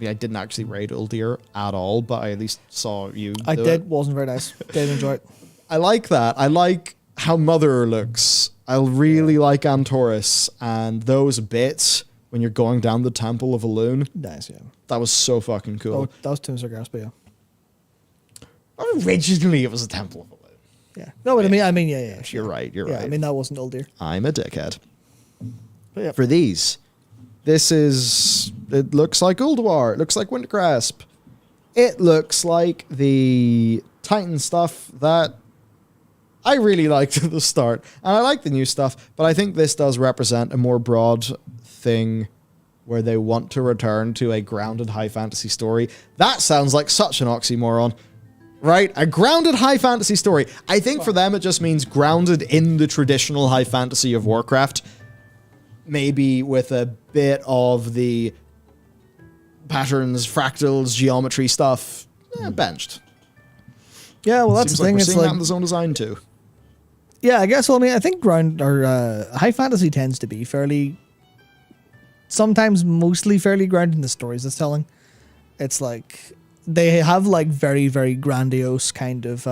S3: Yeah, I didn't actually raid Uldir at all, but I at least saw you.
S2: I did. Wasn't very nice. Didn't enjoy it.
S3: I like that. I like how Mother looks. I really like Antorus and those bits when you're going down the Temple of Elune.
S2: Nice, yeah.
S3: That was so fucking cool.
S2: Oh, that was Tombstone Grass, but yeah.
S3: Originally, it was a Temple of Elune.
S2: Yeah. No, but I mean, yeah.
S3: You're right. You're right.
S2: I mean, that wasn't Uldir.
S3: I'm a dickhead.
S2: But yeah.
S3: For these, it looks like Ulduar. It looks like Wintergrasp. It looks like the Titan stuff that I really liked at the start. And I like the new stuff, but I think this does represent a more broad thing where they want to return to a grounded high fantasy story. That sounds like such an oxymoron, right? A grounded high fantasy story. I think for them it just means grounded in the traditional high fantasy of Warcraft, maybe with a bit of the patterns, fractals, geometry stuff benched.
S2: Yeah, well, that's the thing.
S3: We're
S2: it's
S3: seeing
S2: like
S3: that in the zone design too.
S2: Yeah, I guess. Well, I mean, I think high fantasy tends to be sometimes mostly fairly grounded in the stories it's telling. It's like they have like very, very grandiose kind of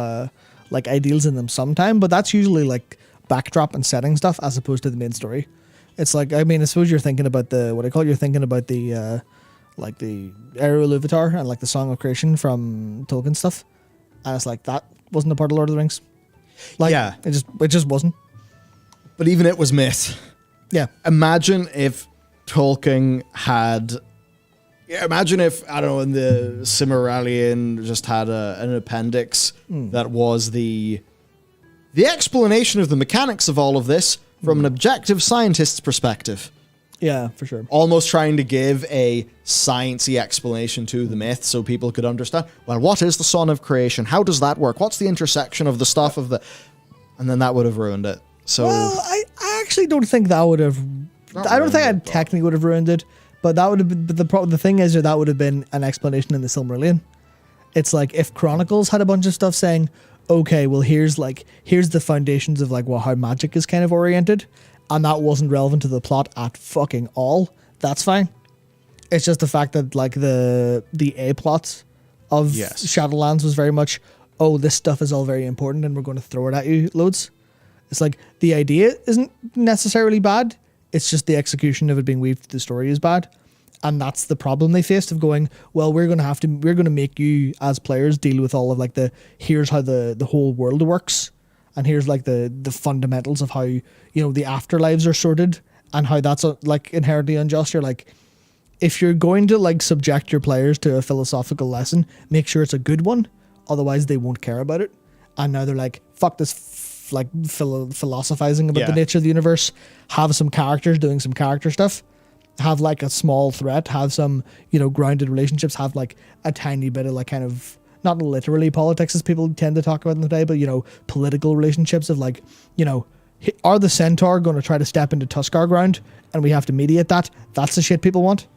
S2: like ideals in them sometimes, but that's usually like backdrop and setting stuff as opposed to the main story. It's like, I mean, I suppose you're thinking about the like the Aerial Iluvatar and like the Song of Creation from Tolkien stuff, and it's like that wasn't a part of Lord of the Rings. Like, yeah, it just wasn't.
S3: But even it was myth.
S2: Yeah.
S3: Imagine if Tolkien had. Yeah, imagine if, I don't know, in the Silmarillion just had an appendix that was the explanation of the mechanics of all of this from an objective scientist's perspective.
S2: Yeah, for sure.
S3: Almost trying to give a sciencey explanation to the myth so people could understand, well, what is the Song of Creation? How does that work? What's the intersection of the stuff of the... And then that would have ruined it. So,
S2: well, I actually don't think that would have... I don't think I technically would have ruined it, but that would have been... But the thing is that would have been an explanation in the Silmarillion. It's like if Chronicles had a bunch of stuff saying, okay, well, here's the foundations of like how magic is kind of oriented, and that wasn't relevant to the plot at fucking all, that's fine. It's just the fact that like the A plot of Shadowlands was very much, oh, this stuff is all very important and we're going to throw it at you loads. It's like the idea isn't necessarily bad, it's just the execution of it being weaved through the story is bad. And that's the problem they faced of going, well, we're going to make you as players deal with all of like here's how the whole world works. And here's like the fundamentals of how, the afterlives are sorted and how that's like inherently unjust. You're like, if you're going to like subject your players to a philosophical lesson, make sure it's a good one. Otherwise they won't care about it. And now they're like, fuck this philosophizing about the nature of the universe. Have some characters doing some character stuff. Have like a small threat. Have some, grounded relationships. Have like a tiny bit of like kind of, not literally politics as people tend to talk about in the day, but, political relationships of like, are the Centaur going to try to step into Tuskarr ground and we have to mediate that? That's the shit people want.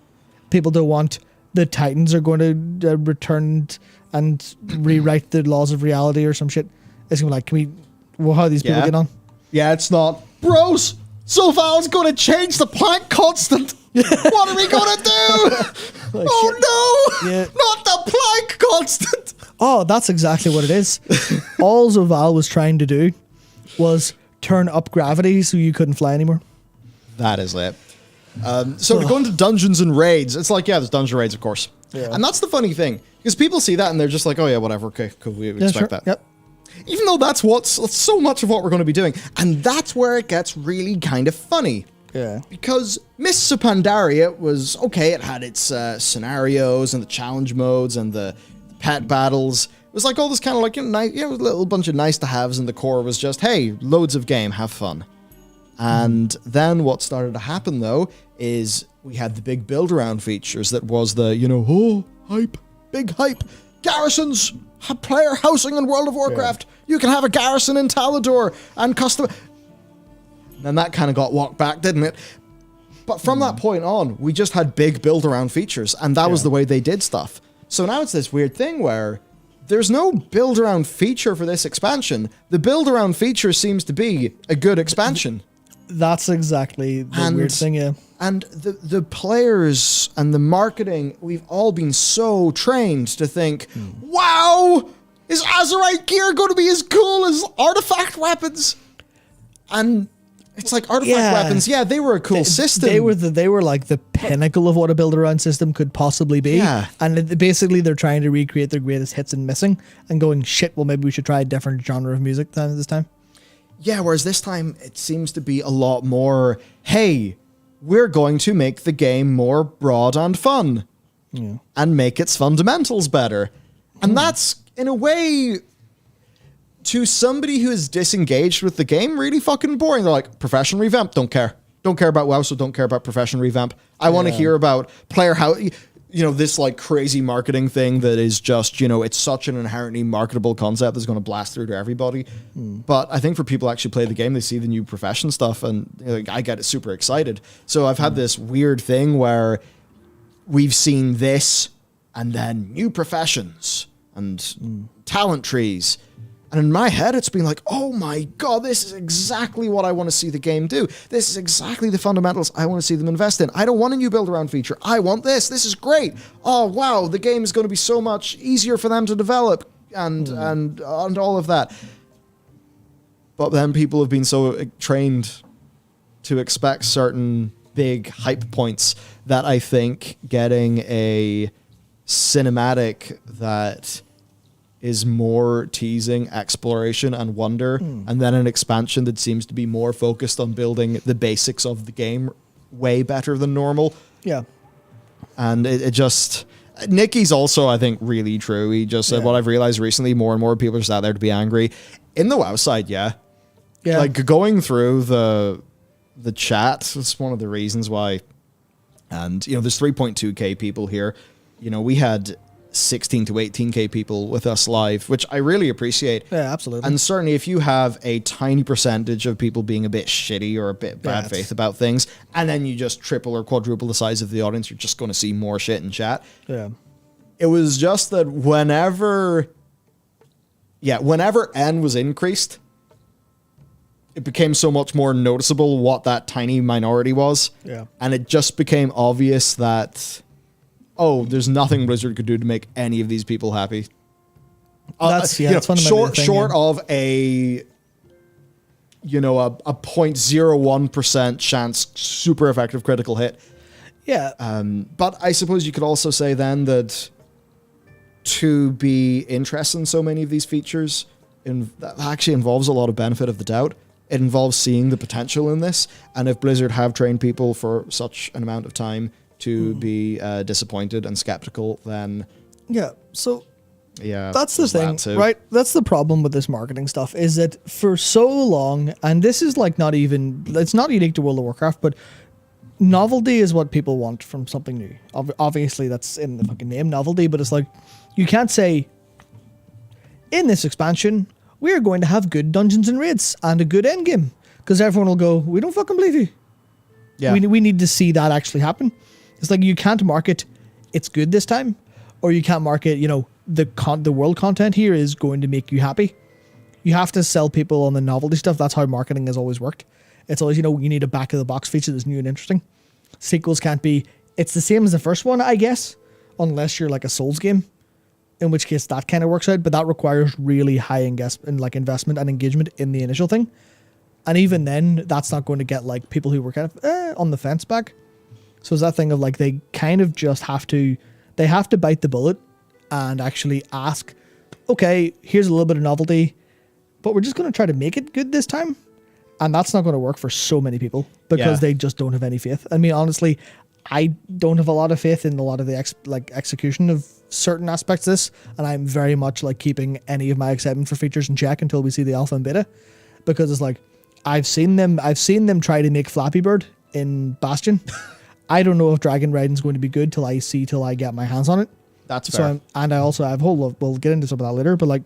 S2: People don't want the Titans are going to return and rewrite the laws of reality or some shit. It's going to be like, how are these people get on?
S3: Yeah, it's not. Bros! So Val's going to change the plank constant. What are we going to do? Oh no!
S2: Yeah.
S3: Not the plank constant.
S2: Oh, that's exactly what it is. All Zoval was trying to do was turn up gravity so you couldn't fly anymore.
S3: That is it. So to go into dungeons and raids, it's like, yeah, there's dungeon raids, of course.
S2: Yeah.
S3: And that's the funny thing, because people see that and they're just like, oh yeah, whatever, okay, cool, we expect
S2: sure.
S3: that.
S2: Yep.
S3: Even though that's so much of what we're going to be doing. And that's where it gets really kind of funny.
S2: Yeah.
S3: Because Mists of Pandaria was, okay, it had its scenarios and the challenge modes and the pet battles. It was like all this kind of like, a little bunch of nice to haves, and the core was just, hey, loads of game, have fun. And then what started to happen, though, is we had the big build-around features that was the, hype, big hype, garrisons, player housing in World of Warcraft. Yeah. You can have a garrison in Talador and custom... And that kind of got walked back, didn't it? But from that point on, we just had big build-around features, and that was the way they did stuff. So now it's this weird thing where there's no build-around feature for this expansion. The build-around feature seems to be a good expansion.
S2: That's exactly the weird thing, yeah.
S3: And the players and the marketing, we've all been so trained to think, wow, is Azerite gear going to be as cool as artifact weapons? And it's like artifact weapons, they were a cool system.
S2: They were like the pinnacle of what a build-around system could possibly be.
S3: Yeah.
S2: And basically they're trying to recreate their greatest hits and missing and going, shit, well maybe we should try a different genre of music this time.
S3: Yeah, whereas this time it seems to be a lot more, hey, we're going to make the game more broad and fun and make its fundamentals better. And that's, in a way, to somebody who is disengaged with the game, really fucking boring. They're like, profession revamp, don't care. Don't care about WoW, so don't care about profession revamp. I want to hear about player how... this like crazy marketing thing that is just, it's such an inherently marketable concept that's going to blast through to everybody. But I think for people who actually play the game, they see the new profession stuff and I get super excited. So I've had this weird thing where we've seen this and then new professions and talent trees. And in my head, it's been like, oh my God, this is exactly what I want to see the game do. This is exactly the fundamentals I want to see them invest in. I don't want a new build-around feature. I want this. This is great. Oh, wow, the game is going to be so much easier for them to develop and all of that. But then people have been so trained to expect certain big hype points that I think getting a cinematic that is more teasing exploration and wonder, and then an expansion that seems to be more focused on building the basics of the game way better than normal.
S2: Yeah.
S3: And it just... Nicky's also, I think, really true. He just said what I've realized recently, more and more people are just out there to be angry. In the WoW side, yeah. Like, going through the chat, it's one of the reasons why... And, there's 3.2k people here. We had 16 to 18k people with us live, which I really appreciate.
S2: Yeah, absolutely.
S3: And certainly if you have a tiny percentage of people being a bit shitty or a bit bad faith about things, and then you just triple or quadruple the size of the audience, you're just going to see more shit in chat.
S2: Yeah.
S3: It was just that whenever N was increased, it became so much more noticeable what that tiny minority was. Yeah. And it just became obvious that... there's nothing Blizzard could do to make any of these people happy.
S2: That's fundamentally
S3: short of a 0.01% chance super effective critical hit.
S2: Yeah.
S3: But I suppose you could also say then that to be interested in so many of these features, that actually involves a lot of benefit of the doubt. It involves seeing the potential in this, and if Blizzard have trained people for such an amount of time to be disappointed and skeptical, then...
S2: Yeah, so...
S3: Yeah,
S2: that's the thing, right? That's the problem with this marketing stuff, is that for so long, and this is like it's not unique to World of Warcraft, but novelty is what people want from something new. Obviously, that's in the fucking name, novelty, but it's like, you can't say, in this expansion, we're going to have good dungeons and raids and a good endgame, because everyone will go, we don't fucking believe you. Yeah. We need to see that actually happen. It's like you can't market it's good this time, or you can't market, the world content here is going to make you happy. You have to sell people on the novelty stuff. That's how marketing has always worked. It's always, you know, you need a back of the box feature that's new and interesting. Sequels can't be, it's the same as the first one, I guess, unless you're like a Souls game, in which case that kind of works out, but that requires really high investment and engagement in the initial thing. And even then, that's not going to get like people who were kind of on the fence back. So it's that thing of like, they kind of just have to bite the bullet and actually ask, okay, here's a little bit of novelty, but we're just going to try to make it good this time. And that's not going to work for so many people because they just don't have any faith. I mean, honestly, I don't have a lot of faith in a lot of the execution of certain aspects of this. And I'm very much like keeping any of my excitement for features in check until we see the alpha and beta, because it's like, I've seen them try to make Flappy Bird in Bastion. I don't know if Dragon Riding's going to be good till I get my hands on it.
S3: That's fair.
S2: So I also have we'll get into some of that later, but like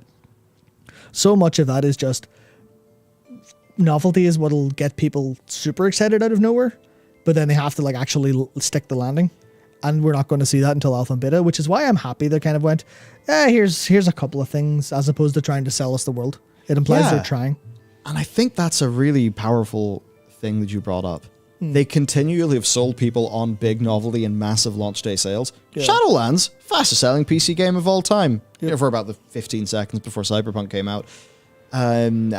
S2: so much of that is just novelty is what'll get people super excited out of nowhere, but then they have to like actually stick the landing, and we're not going to see that until alpha and beta, which is why I'm happy they kind of went, here's a couple of things, as opposed to trying to sell us the world. It implies they're trying.
S3: And I think that's a really powerful thing that you brought up. They continually have sold people on big novelty and massive launch day sales.
S2: Yeah.
S3: Shadowlands, fastest selling PC game of all time, for about the 15 seconds before Cyberpunk came out. And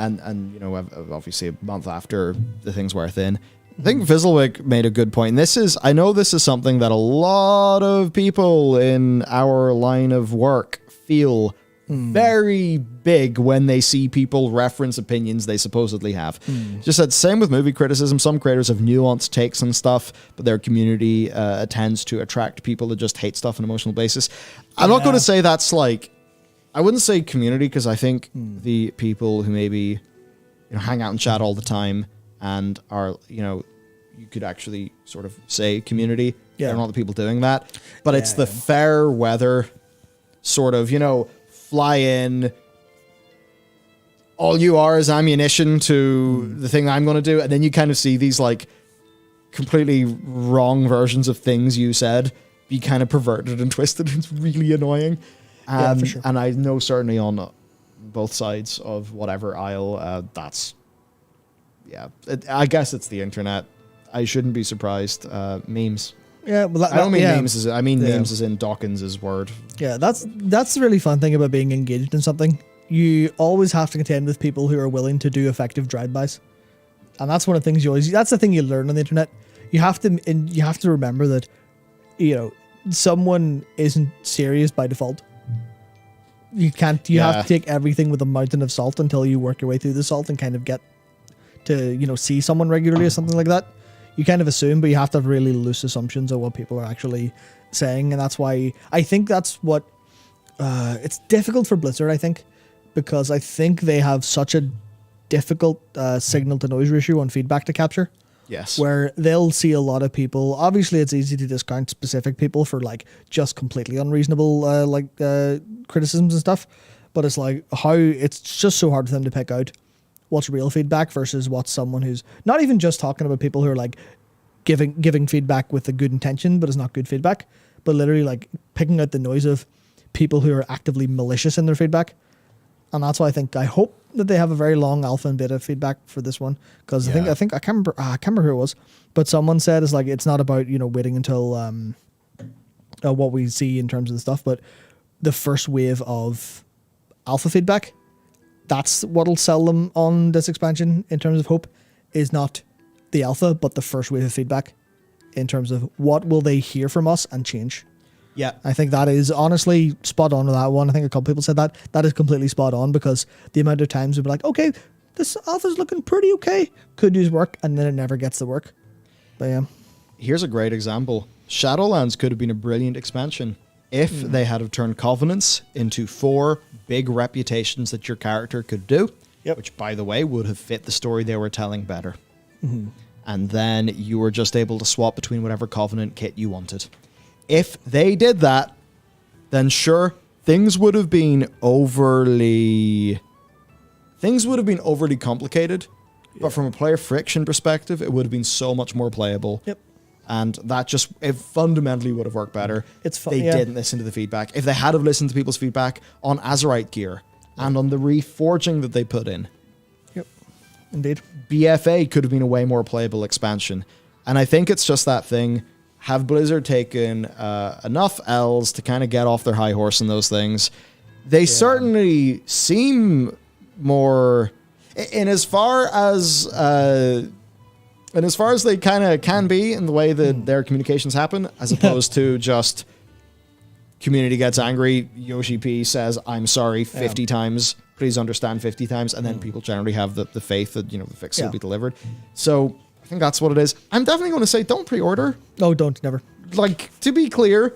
S3: you know, obviously a month after the things wear thin. I think Fizzlewick made a good point. I know this is something that a lot of people in our line of work feel very big when they see people reference opinions they supposedly have. Just said, same with movie criticism. Some creators have nuanced takes and stuff, but their community tends to attract people that just hate stuff on an emotional basis. I'm not going to say that's like, I wouldn't say community, because I think the people who maybe hang out and chat all the time and are, you could actually sort of say community. They're not the people doing that, but it's the fair weather sort of, fly in, all you are is ammunition to the thing I'm going to do, and then you kind of see these like completely wrong versions of things you said be kind of perverted and twisted. It's really annoying.
S2: For sure.
S3: And I know certainly on both sides of whatever aisle, I guess it's the internet. I shouldn't be surprised. Memes.
S2: Yeah, well,
S3: I don't mean memes. Memes as in Dawkins' word.
S2: Yeah, that's the really fun thing about being engaged in something. You always have to contend with people who are willing to do effective drive-bys, and that's one of the things that's the thing you learn on the internet. You have to remember that, someone isn't serious by default. You can't. You have to take everything with a mountain of salt until you work your way through the salt and kind of get to see someone regularly or something like that. You kind of assume, but you have to have really loose assumptions of what people are actually saying. And that's why I think that's what it's difficult for Blizzard, I think, because I think they have such a difficult signal to noise ratio on feedback to capture.
S3: Yes.
S2: Where they'll see a lot of people. Obviously, it's easy to discount specific people for like just completely unreasonable criticisms and stuff. But it's like it's just so hard for them to pick out what's real feedback versus what's someone who's not even just talking about people who are like giving feedback with a good intention, but it's not good feedback, but literally like picking out the noise of people who are actively malicious in their feedback. And that's why I hope that they have a very long alpha and beta feedback for this one, because I can't remember who it was, but someone said it's like it's not about waiting until what we see in terms of the stuff, but the first wave of alpha feedback. That's what'll sell them on this expansion in terms of hope, is not the alpha, but the first wave of feedback in terms of what will they hear from us and change.
S3: Yeah.
S2: I think that is honestly spot on with that one. I think a couple people said that. That is completely spot on, because the amount of times we'd be like, okay, this alpha's looking pretty okay, could use work, and then it never gets the work. But yeah.
S3: Here's a great example. Shadowlands could have been a brilliant expansion if they had have turned Covenants into 4 big reputations that your character could do, which, by the way, would have fit the story they were telling better. And then you were just able to swap between whatever Covenant kit you wanted. If they did that, then sure, things would have been overly complicated, but from a player friction perspective, it would have been so much more playable.
S2: Yep.
S3: And it fundamentally would have worked better. They didn't listen to the feedback. If they had have listened to people's feedback on Azerite gear and on the reforging that they put in,
S2: Indeed.
S3: BFA could have been a way more playable expansion. And I think it's just that thing. Have Blizzard taken enough L's to kind of get off their high horse in those things? They certainly seem more... In as far as they kind of can be in the way that their communications happen, as opposed to just community gets angry, Yoshi P says, I'm sorry 50 times, please understand 50 times, and then people generally have the faith that, the fix will be delivered. So I think that's what it is. I'm definitely going to say don't pre-order.
S2: Oh, don't, never.
S3: Like, to be clear,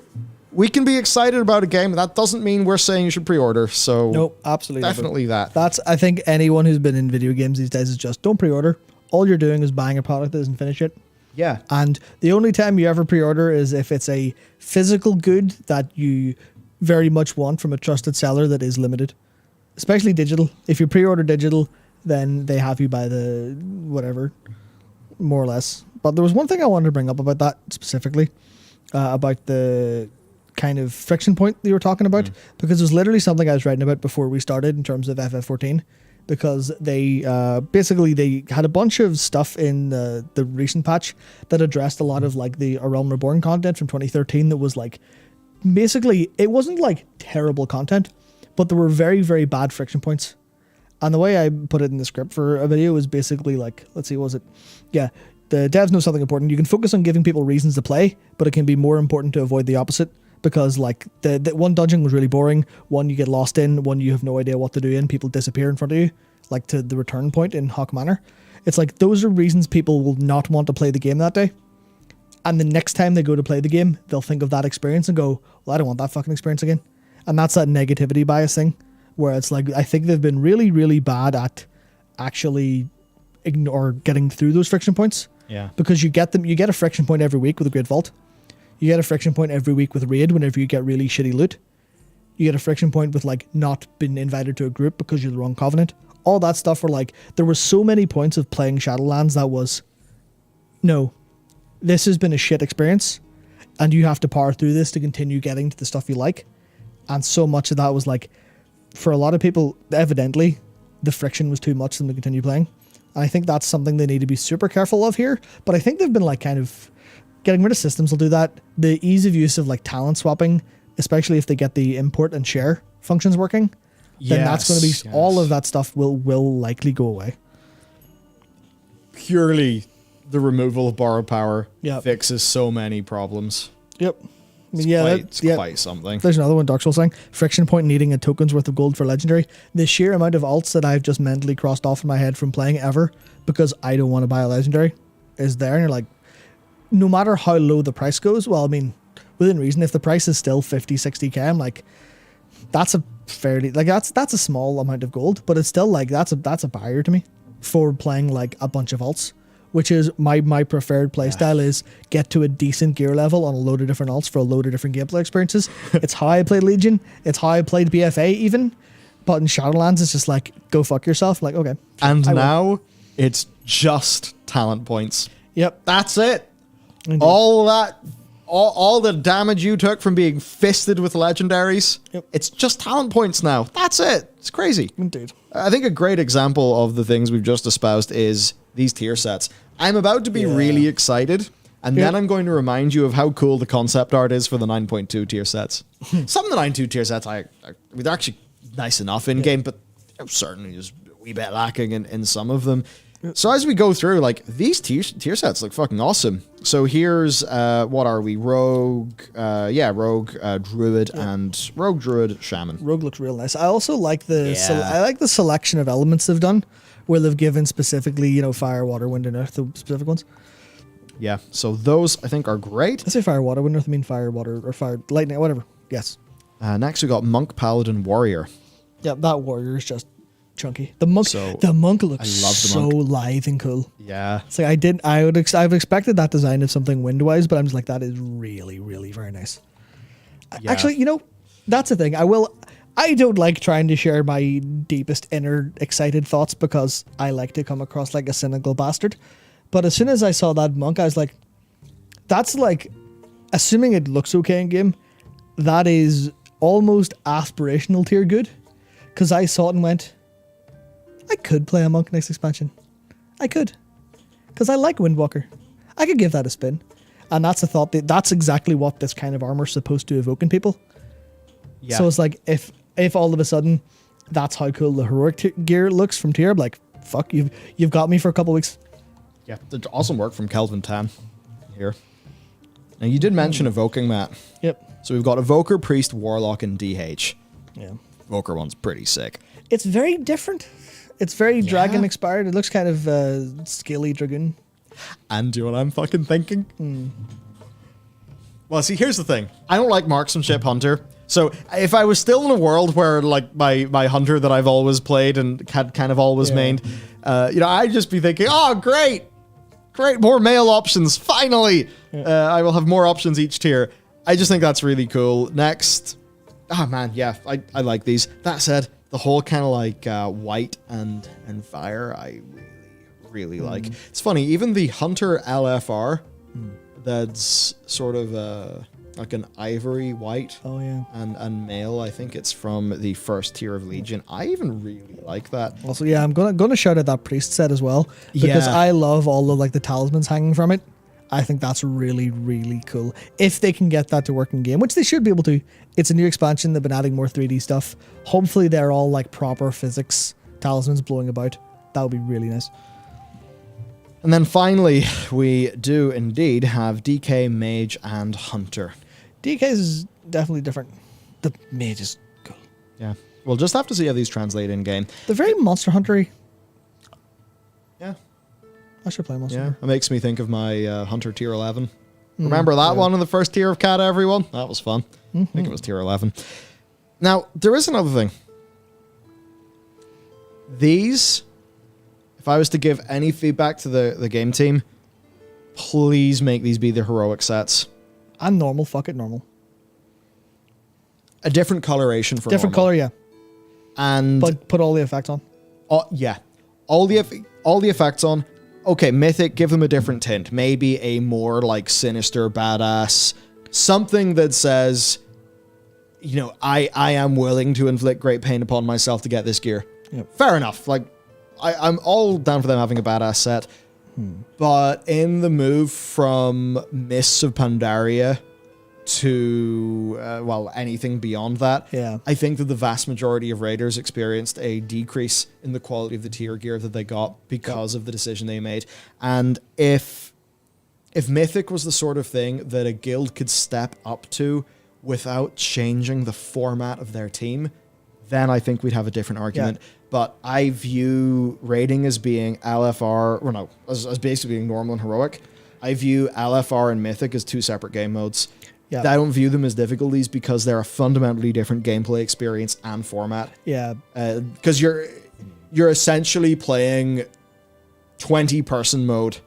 S3: we can be excited about a game. That doesn't mean we're saying you should pre-order. So
S2: no, absolutely
S3: definitely
S2: never.
S3: that.
S2: I think anyone who's been in video games these days is just don't pre-order. All you're doing is buying a product that doesn't finish it.
S3: Yeah.
S2: And the only time you ever pre-order is if it's a physical good that you very much want from a trusted seller that is limited. Especially digital. If you pre-order digital, then they have you by the whatever, more or less. But there was one thing I wanted to bring up about that specifically, about the kind of friction point that you were talking about, because it was literally something I was writing about before we started in terms of FF14, because they basically they had a bunch of stuff in the recent patch that addressed a lot of like the A Realm Reborn content from 2013 that was like, basically it wasn't like terrible content, but there were very, very bad friction points. And the way I put it in the script for a video was basically like, let's see, what was it? Yeah, the devs know something important. You can focus on giving people reasons to play, but it can be more important to avoid the opposite. Because like the one dungeon was really boring, one you get lost in, one you have no idea what to do in, people disappear in front of you, like to the return point in Hawk Manor. It's like those are reasons people will not want to play the game that day. And the next time they go to play the game, they'll think of that experience and go, well, I don't want that fucking experience again. And that's that negativity bias thing, where it's like, I think they've been really, really bad at actually getting through those friction points.
S3: Yeah.
S2: Because you get a friction point every week with a Great Vault. You get a friction point every week with Raid whenever you get really shitty loot. You get a friction point with like not being invited to a group because you're the wrong covenant. All that stuff were like, there were so many points of playing Shadowlands that was, no, this has been a shit experience and you have to power through this to continue getting to the stuff you like. And so much of that was like, for a lot of people, evidently, the friction was too much for them to continue playing. And I think that's something they need to be super careful of here. But I think they've been like kind of... Getting rid of systems will do that. The ease of use of like talent swapping, especially if they get the import and share functions working, then that's going to be all of that stuff will likely go away.
S3: Purely the removal of borrowed power fixes so many problems.
S2: Yep.
S3: It's quite something.
S2: There's another one, Dark Souls saying, friction point needing a token's worth of gold for legendary. The sheer amount of alts that I've just mentally crossed off in my head from playing ever because I don't want to buy a legendary is there, and you're like, no matter how low the price goes, well, I mean, within reason, if the price is still 50, 60k, I'm like, that's a fairly, like, that's a small amount of gold, but it's still like, that's a barrier to me for playing like a bunch of alts, which is my preferred playstyle is get to a decent gear level on a load of different alts for a load of different gameplay experiences. It's how I played Legion. It's how I played BFA even, but in Shadowlands, it's just like, go fuck yourself. Like, okay.
S3: And now it's just talent points.
S2: Yep.
S3: That's it.
S2: Indeed.
S3: All the damage you took from being fisted with legendaries, it's just talent points now. That's it. It's crazy.
S2: Indeed.
S3: I think a great example of the things we've just espoused is these tier sets. I'm about to be really excited, and then I'm going to remind you of how cool the concept art is for the 9.2 tier sets. Some of the 9.2 tier sets, they're actually nice enough in game, but certainly there's a wee bit lacking in some of them. So as we go through, like, these tier sets look fucking awesome. So here's, what are we? Rogue, Druid, and Rogue, Druid, Shaman.
S2: Rogue looks real nice. I also like I like the selection of elements they've done, where they've given specifically, fire, water, wind, and earth, the specific ones.
S3: Yeah, so those, I think, are great.
S2: I say fire, water, wind, earth, I mean fire, water, or fire, lightning, whatever. Yes.
S3: Next we got Monk, Paladin, Warrior.
S2: Yeah, that warrior is just chunky. The monk looks so live and cool.
S3: Yeah.
S2: It's like I've expected that design of something wind-wise, but I'm just like, that is really, really very nice. Yeah. Actually, that's the thing. I don't like trying to share my deepest inner excited thoughts because I like to come across like a cynical bastard. But as soon as I saw that monk, I was like, that's like, assuming it looks okay in game, that is almost aspirational tier good. Because I saw it and went, I could play a monk next expansion. I could. Because I like Windwalker. I could give that a spin. And that's a thought that's exactly what this kind of armor is supposed to evoke in people.
S3: Yeah.
S2: So it's like, if all of a sudden that's how cool the heroic gear looks from tier, I'm like, fuck, you've got me for a couple weeks.
S3: Yeah, awesome work from Kelvin Tan here. Now, you did mention evoking, Matt.
S2: Yep.
S3: So we've got Evoker, Priest, Warlock, and DH.
S2: Yeah.
S3: Evoker one's pretty sick.
S2: It's very different. It's very dragon inspired. It looks kind of scaly dragoon.
S3: And do you know what I'm fucking thinking? Well, see, here's the thing. I don't like marksmanship hunter. So if I was still in a world where like my hunter that I've always played and had kind of always mained, I'd just be thinking, oh, great, more male options. Finally, I will have more options each tier. I just think that's really cool. Next, man, yeah, I like these. That said, the whole kind of like white and fire, I really like. It's funny, even the hunter LFR, that's sort of like an ivory white.
S2: Oh yeah.
S3: And male. I think it's from the first tier of Legion. I even really like that.
S2: Also, yeah, I'm gonna shout out that priest set as well, because I love all of like the talismans hanging from it. I think that's really, really cool. If they can get that to work in game, which they should be able to. It's a new expansion. They've been adding more 3D stuff. Hopefully they're all like proper physics talismans blowing about. That would be really nice.
S3: And then finally, we do indeed have DK, Mage, and Hunter.
S2: DK is definitely different. The Mage is cool.
S3: Yeah. We'll just have to see how these translate in-game.
S2: They're very Monster Hunter-y.
S3: Yeah.
S2: I should play Monster
S3: Yeah.
S2: Hunter.
S3: It makes me think of my Hunter tier 11. Remember that one in the first tier of Cat, everyone? That was fun. I think it was tier 11. Now, there is another thing. These... If I was to give any feedback to the game team, please make these be the heroic sets.
S2: And normal, fuck it, normal.
S3: A different coloration for
S2: Different
S3: normal.
S2: color, yeah.
S3: And
S2: But put all the effects on.
S3: yeah, all the effects on. Okay, Mythic, give them a different tint. Maybe a more like sinister, badass, something that says, I am willing to inflict great pain upon myself to get this gear.
S2: Yep.
S3: Fair enough. Like, I'm all down for them having a badass set. But in the move from Mists of Pandaria to, anything beyond that, I think that the vast majority of raiders experienced a decrease in the quality of the tier gear that they got because of the decision they made. And if Mythic was the sort of thing that a guild could step up to without changing the format of their team, then I think we'd have a different argument. Yeah. But I view raiding as being LFR, as basically being normal and heroic. I view LFR and Mythic as two separate game modes. Yeah. I don't view them as difficulties because they're a fundamentally different gameplay experience and format.
S2: Yeah.
S3: Because you're essentially playing 20-person mode.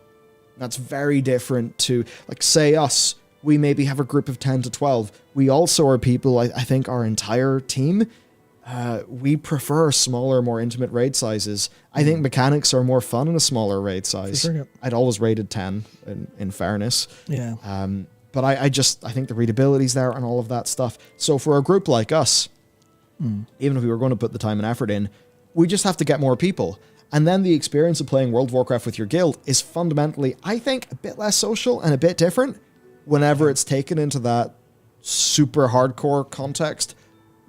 S3: That's very different to, like, say us. We maybe have a group of 10 to 12. We also are people, I think our entire team... we prefer smaller, more intimate raid sizes. I think mechanics are more fun in a smaller raid size.
S2: Sure, yeah.
S3: I'd always rated 10, in fairness.
S2: Yeah.
S3: But I think the readability's there and all of that stuff. So for a group like us, even if we were going to put the time and effort in, we just have to get more people. And then the experience of playing World of Warcraft with your guild is fundamentally, I think, a bit less social and a bit different whenever it's taken into that super hardcore context,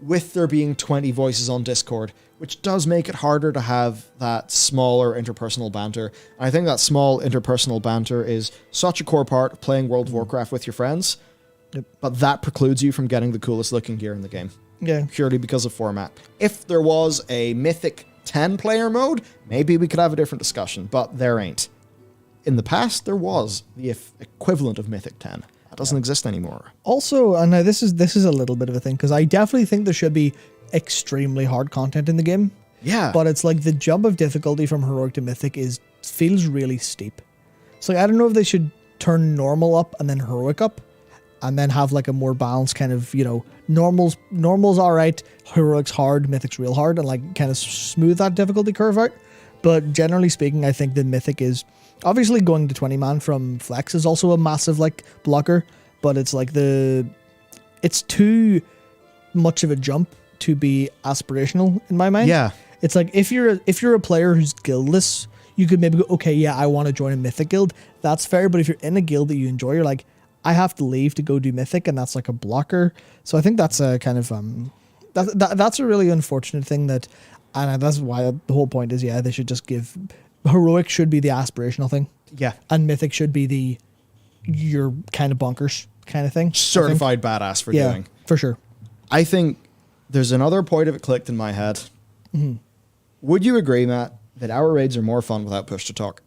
S3: with there being 20 voices on Discord, which does make it harder to have that smaller interpersonal banter. And I think that small interpersonal banter is such a core part of playing World of Warcraft with your friends, but that precludes you from getting the coolest looking gear in the game.
S2: Yeah.
S3: Purely because of format. If there was a Mythic 10-player mode, maybe we could have a different discussion, but there ain't. In the past, there was the equivalent of Mythic 10. Doesn't exist anymore. Also,
S2: and now this is a little bit of a thing, because I definitely think there should be extremely hard content in the game.
S3: Yeah.
S2: But it's like the jump of difficulty from heroic to mythic feels really steep. So I don't know if they should turn normal up and then heroic up, and then have like a more balanced kind of, normal's all right, heroic's hard, mythic's real hard, and like kind of smooth that difficulty curve out. But generally speaking, I think the mythic is obviously going to 20-man from flex is also a massive like blocker, but it's like it's too much of a jump to be aspirational in my mind.
S3: Yeah.
S2: It's like if you're a player who's guildless, you could maybe go, okay, yeah, I want to join a Mythic guild. That's fair. But if you're in a guild that you enjoy, you're like, I have to leave to go do Mythic, and that's like a blocker. So I think that's a kind of that's a really unfortunate thing and that's why the whole point is, yeah, they should just give Heroic should be the aspirational thing.
S3: Yeah.
S2: And Mythic should be you're kind of bonkers kind of thing.
S3: Certified badass for doing.
S2: For sure.
S3: I think there's another point of it clicked in my head. Would you agree, Matt, that our raids are more fun without push to talk?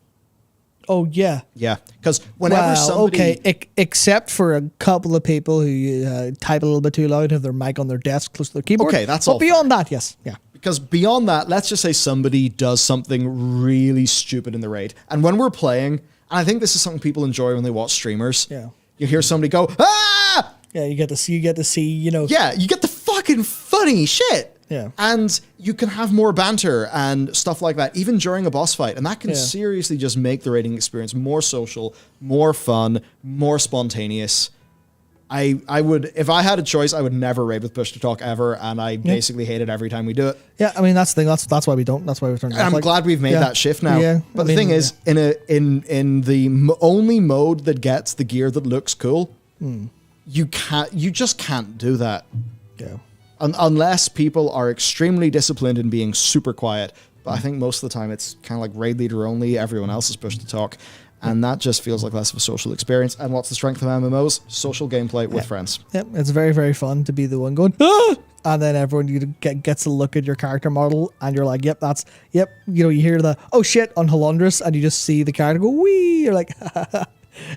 S2: Oh, yeah.
S3: Yeah, because whenever somebody...
S2: Okay, except for a couple of people who type a little bit too loud, have their mic on their desk close to their keyboard.
S3: Okay, that's
S2: but
S3: all
S2: beyond that, yes. Yeah.
S3: Because beyond that, let's just say somebody does something really stupid in the raid. And when we're playing, and I think this is something people enjoy when they watch streamers.
S2: Yeah.
S3: You hear somebody go, ah!
S2: Yeah, you get to see, you know.
S3: Yeah, you get the fucking funny shit.
S2: Yeah.
S3: And you can have more banter and stuff like that, even during a boss fight. And that can seriously just make the raiding experience more social, more fun, more spontaneous. I would, if I had a choice, I would never raid with push to talk ever, and I basically hate it every time we do it.
S2: Yeah, I mean that's the thing. That's why we don't. That's why we've turned.
S3: And I'm glad we've made that shift now.
S2: Yeah,
S3: but the thing is, in the only mode that gets the gear that looks cool, you just can't do that.
S2: Yeah.
S3: Unless people are extremely disciplined in being super quiet. But I think most of the time it's kind of like raid leader only. Everyone else is pushed to talk. And that just feels like less of a social experience. And what's the strength of MMOs? Social gameplay with friends.
S2: Yep, it's very, very fun to be the one going, ah! And then everyone gets a look at your character model, and you're like, yep, you know, you hear the, oh shit, on Halondrus, and you just see the character go, wee! You're like,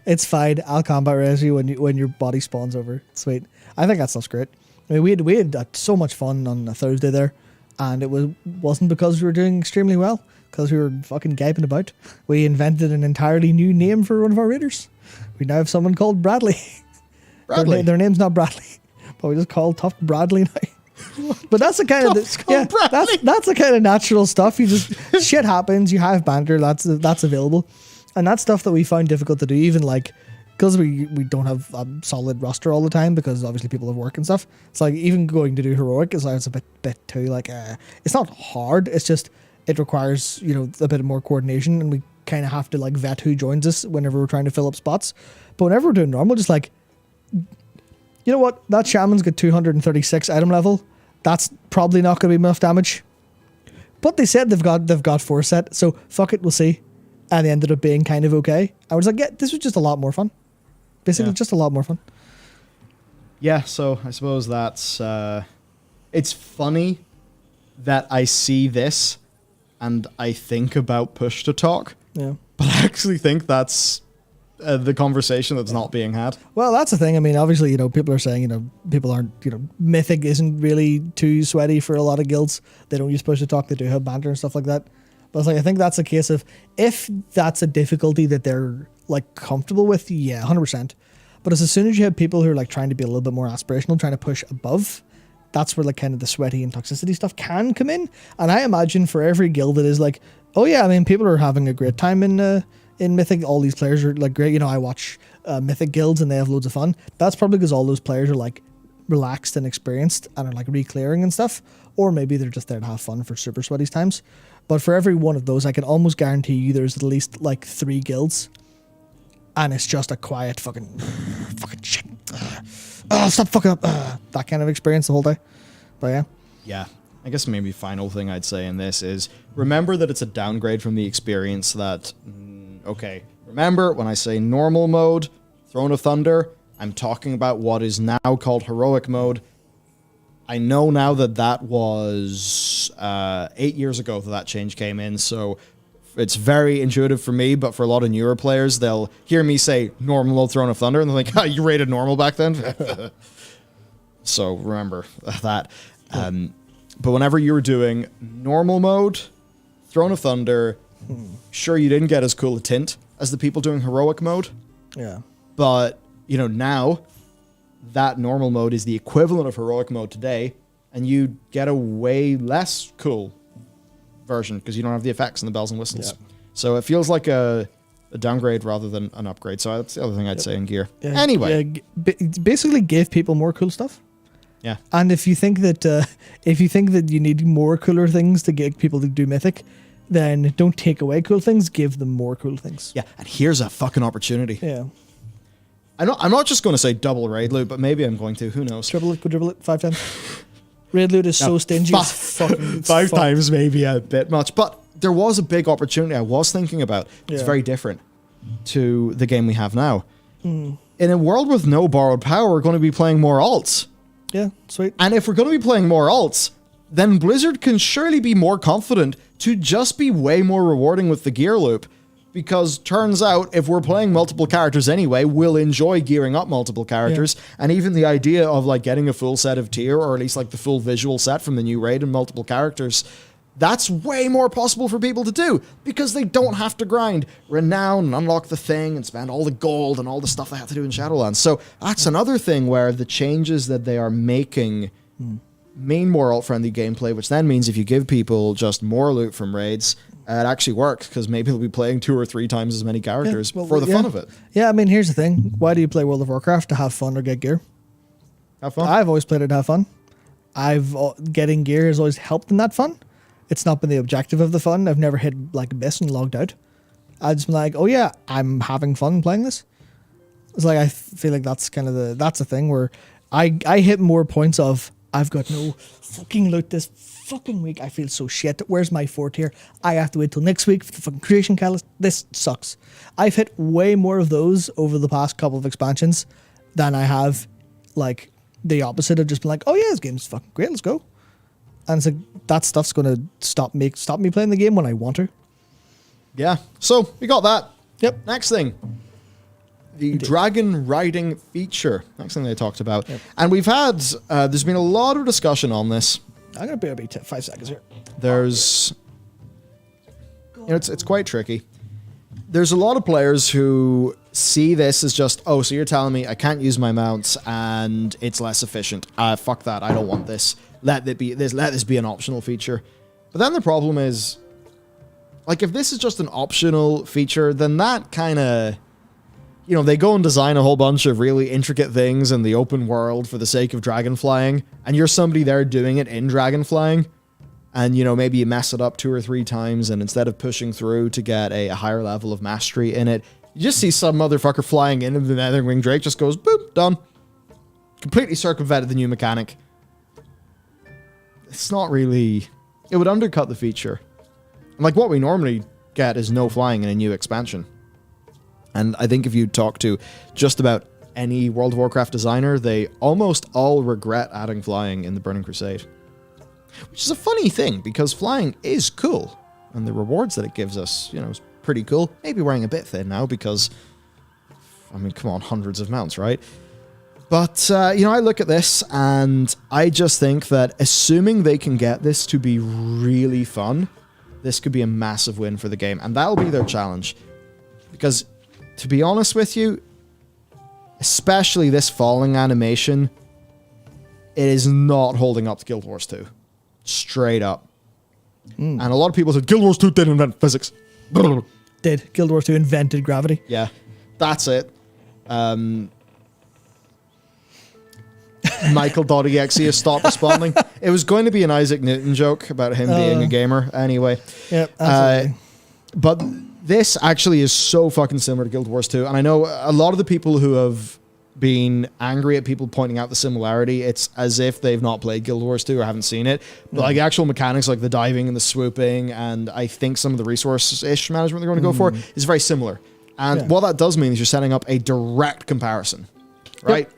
S2: it's fine, I'll combat res you when your body spawns over. Sweet. I think that stuff's great. I mean, we had so much fun on a Thursday there, and it wasn't because we were doing extremely well. Because we were fucking gaping about. We invented an entirely new name for one of our raiders. We now have someone called Bradley.
S3: Bradley?
S2: Their name's not Bradley, but we just call Tough Bradley now. But that's the kind of that's the kind of natural stuff. You just shit happens. You have banter. That's available, and that's stuff that we found difficult to do. Even like because we don't have a solid roster all the time because obviously people have work and stuff. It's like even going to do heroic is like it's a bit too like it's not hard. It's just it requires, you know, a bit more coordination, and we kind of have to like vet who joins us whenever we're trying to fill up spots. But whenever we're doing normal, just like, you know what, that shaman's got 236 item level. That's probably not going to be enough damage. But they said they've got 4 set, so fuck it, we'll see. And they ended up being kind of okay. I was like, yeah, this was just a lot more fun. Basically, just a lot more fun.
S3: Yeah, so I suppose that's it's funny that I see this and I think about push to talk. Yeah. But I actually think that's the conversation that's not being had.
S2: Well, that's the thing. I mean, obviously, you know, people are saying, you know, people aren't, you know, Mythic isn't really too sweaty for a lot of guilds. They don't use push to talk. They do have banter and stuff like that. But it's like, I think that's a case of if that's a difficulty that they're like comfortable with, yeah, 100%. But as soon as you have people who are like trying to be a little bit more aspirational, trying to push above, that's where like kind of the sweaty and toxicity stuff can come in. And I imagine for every guild that is like, oh yeah, I mean, people are having a great time in Mythic. All these players are like great. You know, I watch Mythic guilds and they have loads of fun. That's probably because all those players are like relaxed and experienced and are like re-clearing and stuff. Or maybe they're just there to have fun for super sweaty times. But for every one of those, I can almost guarantee you there's at least like 3 guilds. And it's just a quiet fucking shit. Oh, stop fucking up. That kind of experience the whole day. But yeah.
S3: Yeah. I guess maybe final thing I'd say in this is remember that it's a downgrade from the experience that, okay, remember when I say normal mode, Throne of Thunder, I'm talking about what is now called heroic mode. I know now that that was 8 years ago that change came in, so it's very intuitive for me, but for a lot of newer players, they'll hear me say normal mode Throne of Thunder, and they're like, oh, you rated normal back then? So remember that. But whenever you were doing normal mode, Throne of Thunder, sure, you didn't get as cool a tint as the people doing heroic mode.
S2: Yeah.
S3: But, you know, now that normal mode is the equivalent of heroic mode today, and you get a way less cool version because you don't have the effects and the bells and whistles. Yeah. So it feels like a downgrade rather than an upgrade. So that's the other thing I'd say in gear.
S2: Yeah,
S3: anyway.
S2: Basically give people more cool stuff.
S3: Yeah.
S2: And if you think that you need more cooler things to get people to do Mythic, then don't take away cool things, give them more cool things.
S3: Yeah, and here's a fucking opportunity.
S2: Yeah.
S3: I'm not just going to say double raid loot, but maybe I'm going to. Who knows?
S2: Triple it, quadruple it, 5 times. Raid loot is so stingy. It's fucking, it's
S3: Five times maybe a bit much, but there was a big opportunity I was thinking about. It's
S2: Yeah.
S3: very different to the game we have now. In a world with no borrowed power, we're going to be playing more alts.
S2: Yeah, sweet.
S3: And if we're going to be playing more alts, then Blizzard can surely be more confident to just be way more rewarding with the gear loop. Because turns out, if we're playing multiple characters anyway, we'll enjoy gearing up multiple characters. Yeah. And even the idea of like getting a full set of tier, or at least like the full visual set from the new raid and multiple characters, that's way more possible for people to do. Because they don't have to grind Renown and unlock the thing and spend all the gold and all the stuff they have to do in Shadowlands. So that's another thing where the changes that they are making mean more alt-friendly gameplay, which then means if you give people just more loot from raids, it actually works, because maybe they'll be playing 2 or 3 times as many characters for the fun of it.
S2: Yeah, I mean, here's the thing. Why do you play World of Warcraft? To have fun or get gear?
S3: Have fun?
S2: I've always played it to have fun. Getting gear has always helped in that fun. It's not been the objective of the fun. I've never hit like abyss and logged out. I've just been like, oh yeah, I'm having fun playing this. It's like, I feel like that's kind of that's a thing where I hit more points of, I've got no fucking loot this fucking week. I feel so shit. Where's my 4 tier? I have to wait till next week for the fucking creation catalyst. This sucks. I've hit way more of those over the past couple of expansions than I have like the opposite of just being like, oh yeah, this game's fucking great, let's go. And it's like, that stuff's gonna stop me playing the game when I want to.
S3: Yeah. So we got that.
S2: Yep.
S3: Next thing. The dragon riding feature. Next thing they talked about.
S2: Yep.
S3: And we've had, there's been a lot of discussion on this.
S2: I'm going to be 5 seconds here.
S3: There's, it's quite tricky. There's a lot of players who see this as just, oh, so you're telling me I can't use my mounts and it's less efficient. Fuck that. I don't want this. Let this be an optional feature. But then the problem is, like, if this is just an optional feature, then that kind of, they go and design a whole bunch of really intricate things in the open world for the sake of dragon flying, and you're somebody there doing it in dragon flying, and, maybe you mess it up 2 or 3 times, and instead of pushing through to get a higher level of mastery in it, you just see some motherfucker flying in, and the Nether Wing Drake just goes, boop, done. Completely circumvented the new mechanic. It's not really... It would undercut the feature. Like, what we normally get is no flying in a new expansion. And I think if you talk to just about any World of Warcraft designer, they almost all regret adding flying in the Burning Crusade. Which is a funny thing, because flying is cool. And the rewards that it gives us, is pretty cool. Maybe wearing a bit thin now, because, I mean, come on, hundreds of mounts, right? But, I look at this, and I just think that assuming they can get this to be really fun, this could be a massive win for the game. And that'll be their challenge. Because, to be honest with you, especially this falling animation, it is not holding up to Guild Wars 2. Straight up. And a lot of people said, Guild Wars 2 didn't invent physics.
S2: Did. Guild Wars 2 invented gravity.
S3: Yeah, that's it. Michael.exe has stopped responding. It was going to be an Isaac Newton joke about him being a gamer. Anyway.
S2: Yep, absolutely.
S3: But this actually is so fucking similar to Guild Wars 2. And I know a lot of the people who have been angry at people pointing out the similarity, it's as if they've not played Guild Wars 2 or haven't seen it. But like actual mechanics like the diving and the swooping, and I think some of the resource-ish management they're going to go for is very similar. And what that does mean is you're setting up a direct comparison, right? Yep.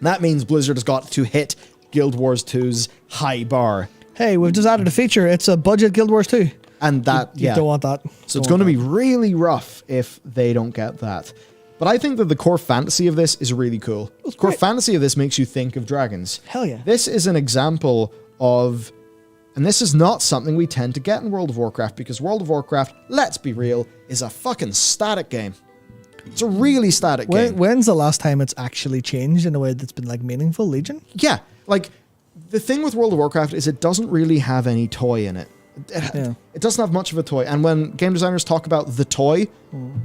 S3: That means Blizzard has got to hit Guild Wars 2's high bar.
S2: Hey, we've just added a feature. It's a budget Guild Wars 2.
S3: And that,
S2: you don't want that.
S3: So it's going to be really rough if they don't get that. But I think that the core fantasy of this is really cool. The core fantasy of this makes you think of dragons.
S2: Hell yeah.
S3: This is an example of, and this is not something we tend to get in World of Warcraft, because World of Warcraft, let's be real, is a fucking static game. It's a really static game.
S2: When's the last time it's actually changed in a way that's been like meaningful? Legion?
S3: Yeah. Like, the thing with World of Warcraft is it doesn't really have any toy in it. It doesn't have much of a toy. And when game designers talk about the toy,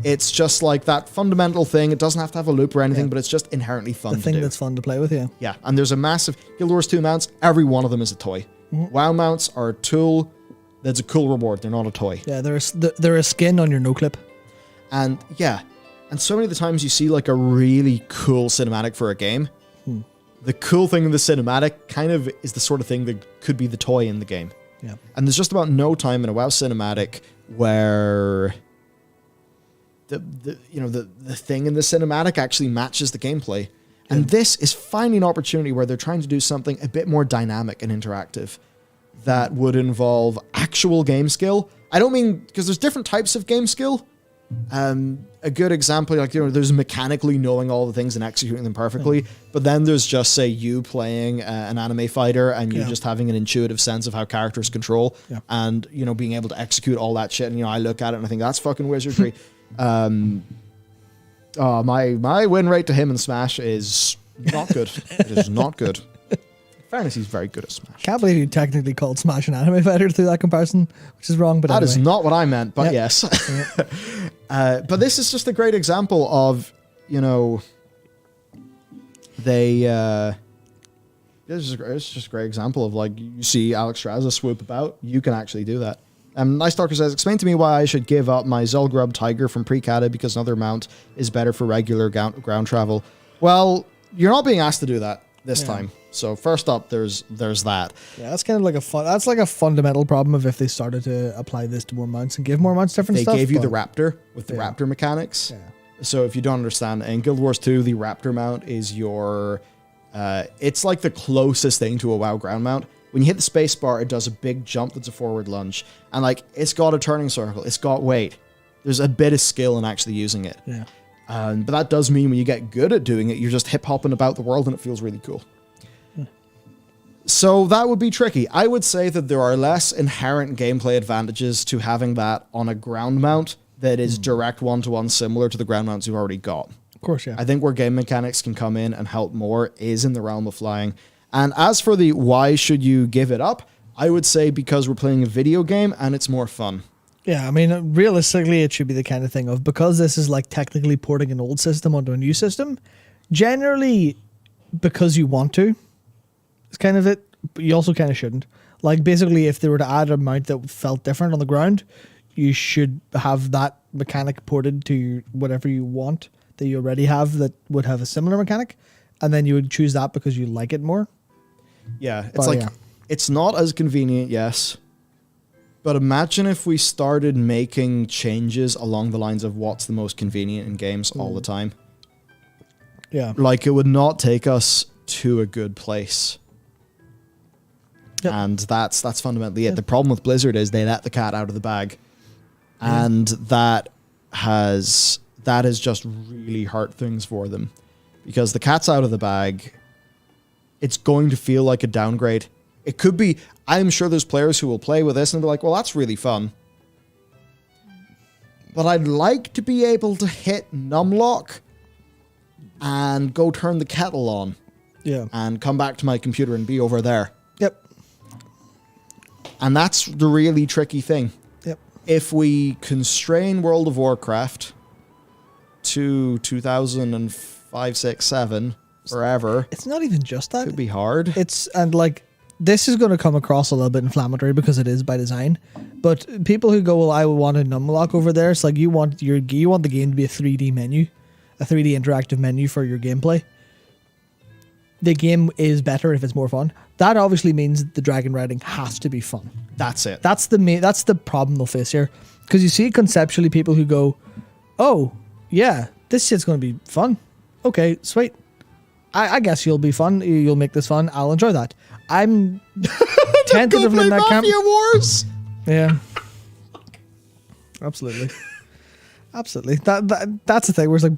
S3: it's just like that fundamental thing. It doesn't have to have a loop or anything, but it's just inherently fun to do.
S2: The thing that's fun to play with, yeah.
S3: Yeah, and there's a massive... Guild Wars 2 mounts, every one of them is a toy. WoW mounts are a tool That's a cool reward. They're not a toy.
S2: Yeah, they're a skin on your no clip.
S3: And yeah, and so many of the times you see like a really cool cinematic for a game. The cool thing in the cinematic kind of is the sort of thing that could be the toy in the game.
S2: Yeah.
S3: And there's just about no time in a WoW cinematic where the thing in the cinematic actually matches the gameplay. And this is finally an opportunity where they're trying to do something a bit more dynamic and interactive that would involve actual game skill. I don't mean, because there's different types of game skill. A good example, like, there's mechanically knowing all the things and executing them perfectly, but then there's just, say, you playing an anime fighter and you just having an intuitive sense of how characters control and, being able to execute all that shit. And, I look at it and I think that's fucking wizardry. My win rate to him in Smash is not good. It is not good. In fairness, he's very good at Smash.
S2: Can't believe you technically called Smash an anime fighter through that comparison, which is wrong. But
S3: that
S2: anyway.
S3: is not what I meant. But yes, but this is just a great example of they. It's just a great example of, like, you see Alex Straza swoop about. You can actually do that. Nice Talker says, explain to me why I should give up my Zulgrub Tiger from pre-Cata because another mount is better for regular ground travel. Well, you're not being asked to do that this time. So first up, there's that.
S2: Yeah, that's kind of like a fundamental problem of if they started to apply this to more mounts and give more mounts different stuff.
S3: They gave you the Raptor with the Raptor mechanics. Yeah. So if you don't understand, in Guild Wars 2, the Raptor mount is your... it's like the closest thing to a WoW ground mount. When you hit the space bar, it does a big jump that's a forward lunge. And, like, it's got a turning circle. It's got weight. There's a bit of skill in actually using it. Yeah. But that does mean when you get good at doing it, you're just hip-hopping about the world and it feels really cool. So that would be tricky. I would say that there are less inherent gameplay advantages to having that on a ground mount that is direct one-to-one similar to the ground mounts you've already got.
S2: Of course, yeah.
S3: I think where game mechanics can come in and help more is in the realm of flying. And as for the why should you give it up, I would say because we're playing a video game and it's more fun.
S2: Yeah, I mean, realistically, it should be the kind of thing of, because this is like technically porting an old system onto a new system, generally because you want to. It's kind of it, but you also kind of shouldn't. Like, basically, if they were to add a mount that felt different on the ground, you should have that mechanic ported to whatever you want that you already have that would have a similar mechanic, and then you would choose that because you like it more.
S3: Yeah, it's it's not as convenient, yes, but imagine if we started making changes along the lines of what's the most convenient in games all the time.
S2: Yeah.
S3: Like, it would not take us to a good place. Yep. And that's fundamentally it. The problem with Blizzard is they let the cat out of the bag. And that has just really hurt things for them. Because the cat's out of the bag, it's going to feel like a downgrade. It could be, I'm sure there's players who will play with this and be like, well, that's really fun. But I'd like to be able to hit numlock and go turn the kettle on.
S2: Yeah.
S3: And come back to my computer and be over there.
S2: Yep.
S3: And that's the really tricky thing.
S2: Yep.
S3: If we constrain World of Warcraft to 2005, 6, 7 forever,
S2: it's not even just that.
S3: It could be hard.
S2: This is going to come across a little bit inflammatory because it is by design. But people who go, well, I want a numlock over there. It's like you want the game to be a 3D menu, a 3D interactive menu for your gameplay. The game is better if it's more fun. That obviously means the dragon riding has to be fun.
S3: That's it.
S2: That's the problem they'll face here. Because you see conceptually people who go, oh, yeah, this shit's going to be fun. Okay, sweet. I guess you'll be fun. You'll make this fun. I'll enjoy that. I'm tentatively in that camp.
S3: Mafia Wars.
S2: Yeah. Absolutely. Absolutely. That's the thing where it's like,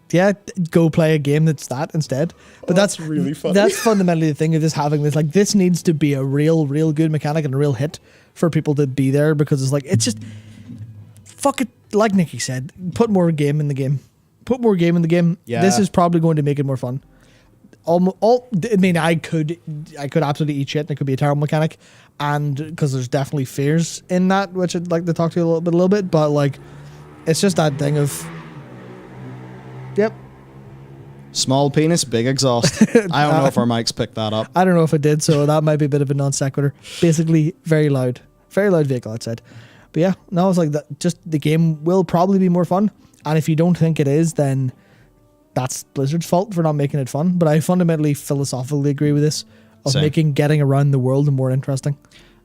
S2: yeah, go play a game that's that instead. But that's
S3: really funny.
S2: That's fundamentally the thing of this having this, like, this needs to be a real good mechanic and a real hit for people to be there, because it's like, it's just, fuck it, like Nikki said, put more game in the game. Put more game in the game.
S3: Yeah.
S2: This is probably going to make it more fun. I mean, I could absolutely eat shit and it could be a terrible mechanic, and because there's definitely fears in that, which I'd like to talk to you a little bit, but like, it's just that thing of, yep,
S3: Small penis, big exhaust. I don't know if our mics picked that up.
S2: I don't know if it did, so that might be a bit of a non sequitur. Basically, very loud vehicle outside. But yeah, no, it's like that. Just the game will probably be more fun, and if you don't think it is, then that's Blizzard's fault for not making it fun. But I fundamentally, philosophically agree with this of
S3: Same.
S2: making getting around the world more interesting.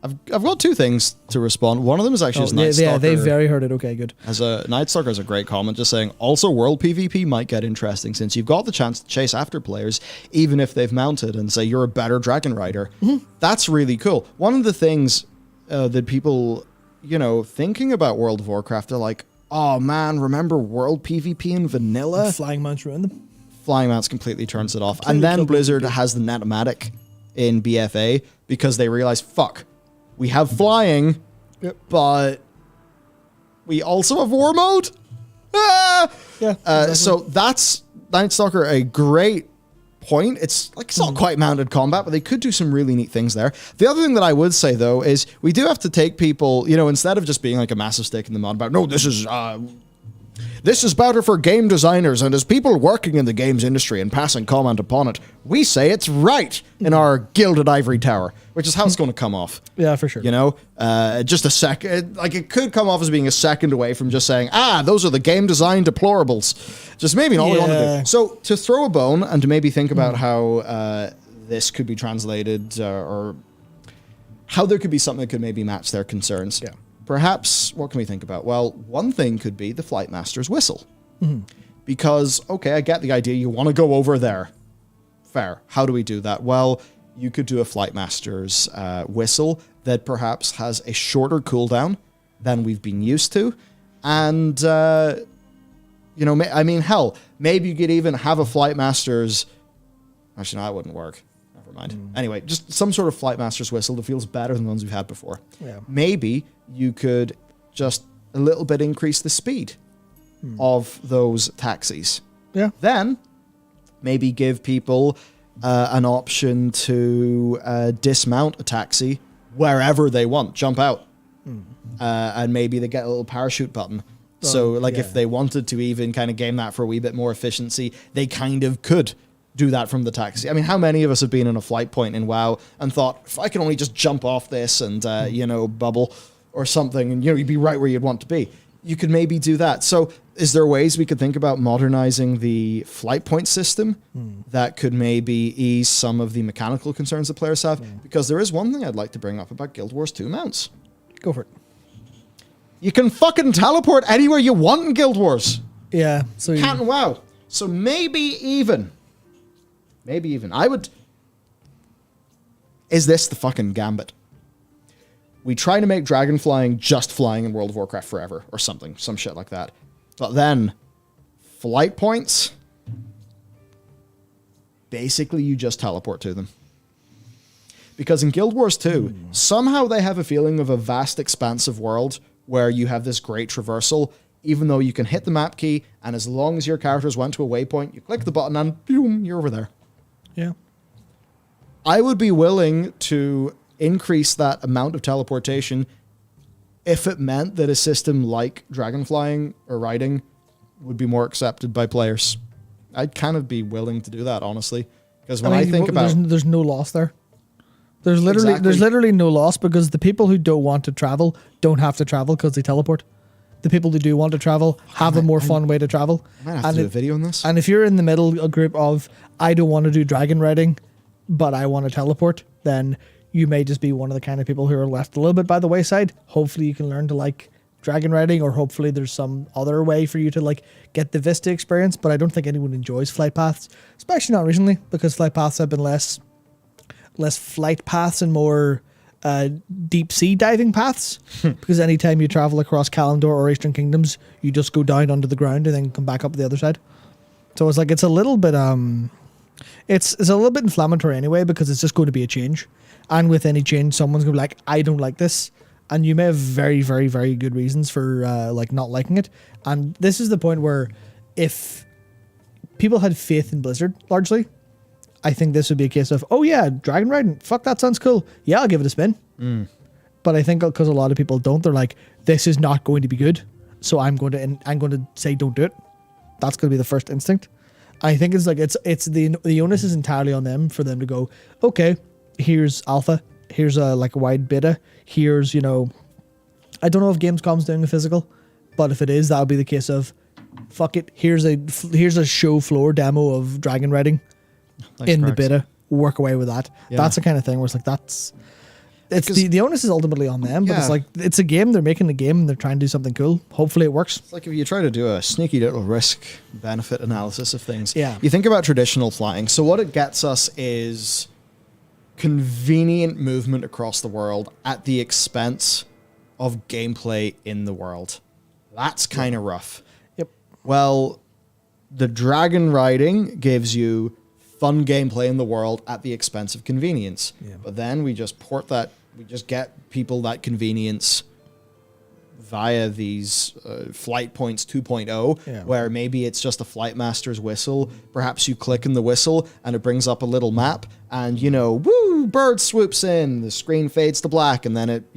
S3: I've got two things to respond. One of them is actually as Night Stalker.
S2: Yeah, they very heard it. Okay, good.
S3: As a Night Stalker is a great comment, just saying. Also, world PvP might get interesting since you've got the chance to chase after players, even if they've mounted, and say you're a better dragon rider. Mm-hmm. That's really cool. One of the things that people, thinking about World of Warcraft, are like, oh man, remember world PvP in vanilla?
S2: Flying mounts ruin them.
S3: Flying mounts completely turns it off, and then Blizzard has the Netomatic in BFA because they realize, fuck. We have flying, but we also have war mode. Ah!
S2: Yeah. Exactly.
S3: So that's Night Stalker a great point. It's not quite mounted combat, but they could do some really neat things there. The other thing that I would say though is we do have to take people, instead of just being like a massive stake in the mud about no, this is better for game designers, and as people working in the games industry and passing comment upon it, we say it's right in our gilded ivory tower, which is how it's going to come off.
S2: Yeah, for sure.
S3: Just a second, it could come off as being a second away from just saying, those are the game design deplorables. Just maybe not what we want to do. So to throw a bone and to maybe think about how this could be translated or how there could be something that could maybe match their concerns.
S2: Yeah.
S3: Perhaps, what can we think about? Well, one thing could be the Flight Master's whistle. Mm-hmm. Because, okay, I get the idea. You want to go over there. Fair. How do we do that? Well, you could do a Flight Master's whistle that perhaps has a shorter cooldown than we've been used to. And, hell, maybe you could even have a Flight Master's... Actually, no, that wouldn't work. Never mind. Anyway, just some sort of Flight Master's whistle that feels better than the ones we've had before.
S2: Yeah.
S3: Maybe you could just a little bit increase the speed of those taxis.
S2: Yeah.
S3: Then maybe give people an option to dismount a taxi wherever they want, jump out. And maybe they get a little parachute button. If they wanted to even kind of game that for a wee bit more efficiency, they kind of could do that from the taxi. I mean, how many of us have been in a flight point in WoW and thought, if I can only just jump off this and, bubble or something, and, you'd be right where you'd want to be. You could maybe do that. So is there ways we could think about modernizing the flight point system that could maybe ease some of the mechanical concerns that players have? Because there is one thing I'd like to bring up about Guild Wars 2 mounts.
S2: Go for it.
S3: You can fucking teleport anywhere you want in Guild Wars.
S2: Yeah. So
S3: Can't in WoW. So maybe even, I would... Is this the fucking gambit? We try to make dragon flying just flying in World of Warcraft forever, or something, some shit like that. But then, flight points, basically you just teleport to them. Because in Guild Wars 2, somehow they have a feeling of a vast, expansive world where you have this great traversal, even though you can hit the map key, and as long as your characters went to a waypoint, you click the button and boom, you're over there.
S2: Yeah.
S3: I would be willing to increase that amount of teleportation if it meant that a system like dragon flying or riding would be more accepted by players. I'd kind of be willing to do that, honestly. Because when I think about...
S2: There's no loss there. There's literally no loss because the people who don't want to travel don't have to travel because they teleport. The people who do want to travel have a more fun way to travel.
S3: I might have to do a video on this.
S2: And if you're in the middle group of, I don't want to do dragon riding, but I want to teleport, then you may just be one of the kind of people who are left a little bit by the wayside. Hopefully you can learn to like dragon riding, or hopefully there's some other way for you to like get the Vista experience. But I don't think anyone enjoys flight paths, especially not recently, because flight paths have been less flight paths and more deep sea diving paths. Because anytime you travel across Kalimdor or Eastern Kingdoms, you just go down under the ground and then come back up the other side. So it's like it's a little bit it's a little bit inflammatory anyway, because it's just going to be a change. And with any change, someone's going to be like, I don't like this. And you may have very, very, very good reasons for like not liking it. And this is the point where if people had faith in Blizzard, largely, I think this would be a case of, oh yeah, dragon riding, fuck, that sounds cool. Yeah, I'll give it a spin. But I think because a lot of people don't, they're like, this is not going to be good. So I'm going to say don't do it. That's going to be the first instinct. I think it's like it's the onus is entirely on them for them to go, okay, here's alpha, here's a wide beta, here's, I don't know if Gamescom's doing a physical, but if it is, that'll be the case of, fuck it, here's a show floor demo of dragon riding in the beta. Work away with that. Yeah. That's the kind of thing where it's like the onus is ultimately on them, but it's like it's a game, they're making a game and they're trying to do something cool. Hopefully it works.
S3: It's like if you try to do a sneaky little risk benefit analysis of things.
S2: Yeah.
S3: You think about traditional flying. So what it gets us is convenient movement across the world at the expense of gameplay in the world. That's kind of rough.
S2: Yep.
S3: Well, the dragon riding gives you fun gameplay in the world at the expense of convenience. Yeah. But then we just get people that convenience via these flight points 2.0, where maybe it's just a flight master's whistle. Perhaps you click in the whistle and it brings up a little map and, woo, bird swoops in, the screen fades to black, and then it,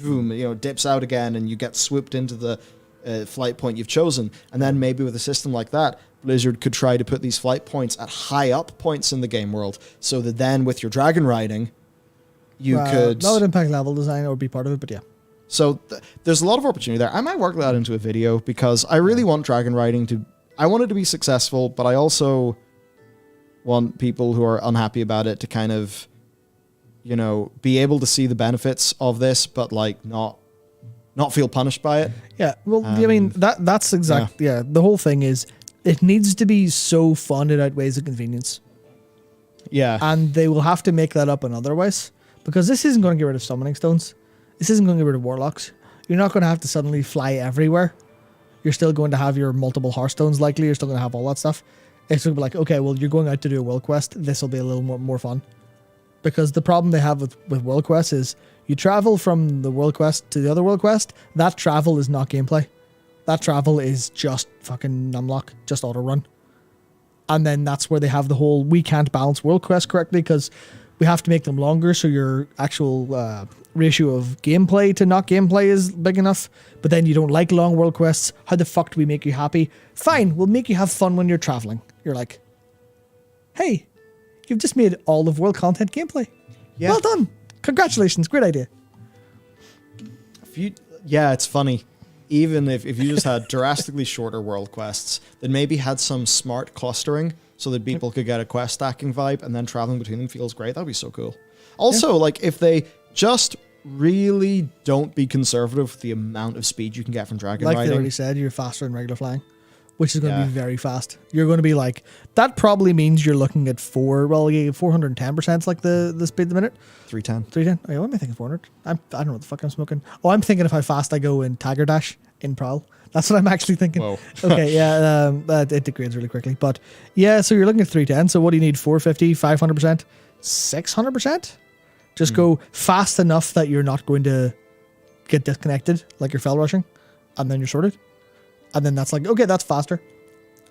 S3: boom, dips out again and you get swooped into the flight point you've chosen. And then maybe with a system like that, Blizzard could try to put these flight points at high up points in the game world, so that then with your dragon riding, you could...
S2: That would impact level design or be part of it, but yeah.
S3: So there's a lot of opportunity there. I might work that into a video because I really want dragon riding to... I want it to be successful, but I also want people who are unhappy about it to kind of, be able to see the benefits of this, but not feel punished by it.
S2: Yeah, well, I mean, that's exact... Yeah, the whole thing is... It needs to be so fun it outweighs the convenience.
S3: Yeah.
S2: And they will have to make that up in other ways. Because this isn't going to get rid of summoning stones. This isn't going to get rid of warlocks. You're not going to have to suddenly fly everywhere. You're still going to have your multiple hearthstones likely. You're still going to have all that stuff. It's going to be like, okay, well, you're going out to do a world quest. This will be a little more fun. Because the problem they have with world quests is you travel from the world quest to the other world quest. That travel is not gameplay. That travel is just fucking numlock, just auto run. And then that's where they have the whole, we can't balance world quests correctly because we have to make them longer so your actual ratio of gameplay to not gameplay is big enough. But then you don't like long world quests. How the fuck do we make you happy? Fine, we'll make you have fun when you're traveling. You're like, hey, you've just made all of world content gameplay. Yeah. Well done. Congratulations, great idea.
S3: It's funny. Even if you just had drastically shorter world quests that maybe had some smart clustering so that people could get a quest stacking vibe and then traveling between them feels great. That'd be so cool. Also, if they just really don't be conservative with the amount of speed you can get from dragon riding.
S2: Like they already said, you're faster than regular flying, which is going to be very fast. You're going to be that probably means you're looking at 410% like the speed of the minute.
S3: 310.
S2: Oh, yeah, what am I thinking? 400? I don't know what the fuck I'm smoking. Oh, I'm thinking of how fast I go in Tiger Dash in Prowl. That's what I'm actually thinking.
S3: Whoa.
S2: Okay, yeah, it degrades really quickly. But yeah, so you're looking at 310. So what do you need? 450, 500%, 600%? Just go fast enough that you're not going to get disconnected like you're fell rushing, and then you're sorted. And then that's okay, that's faster.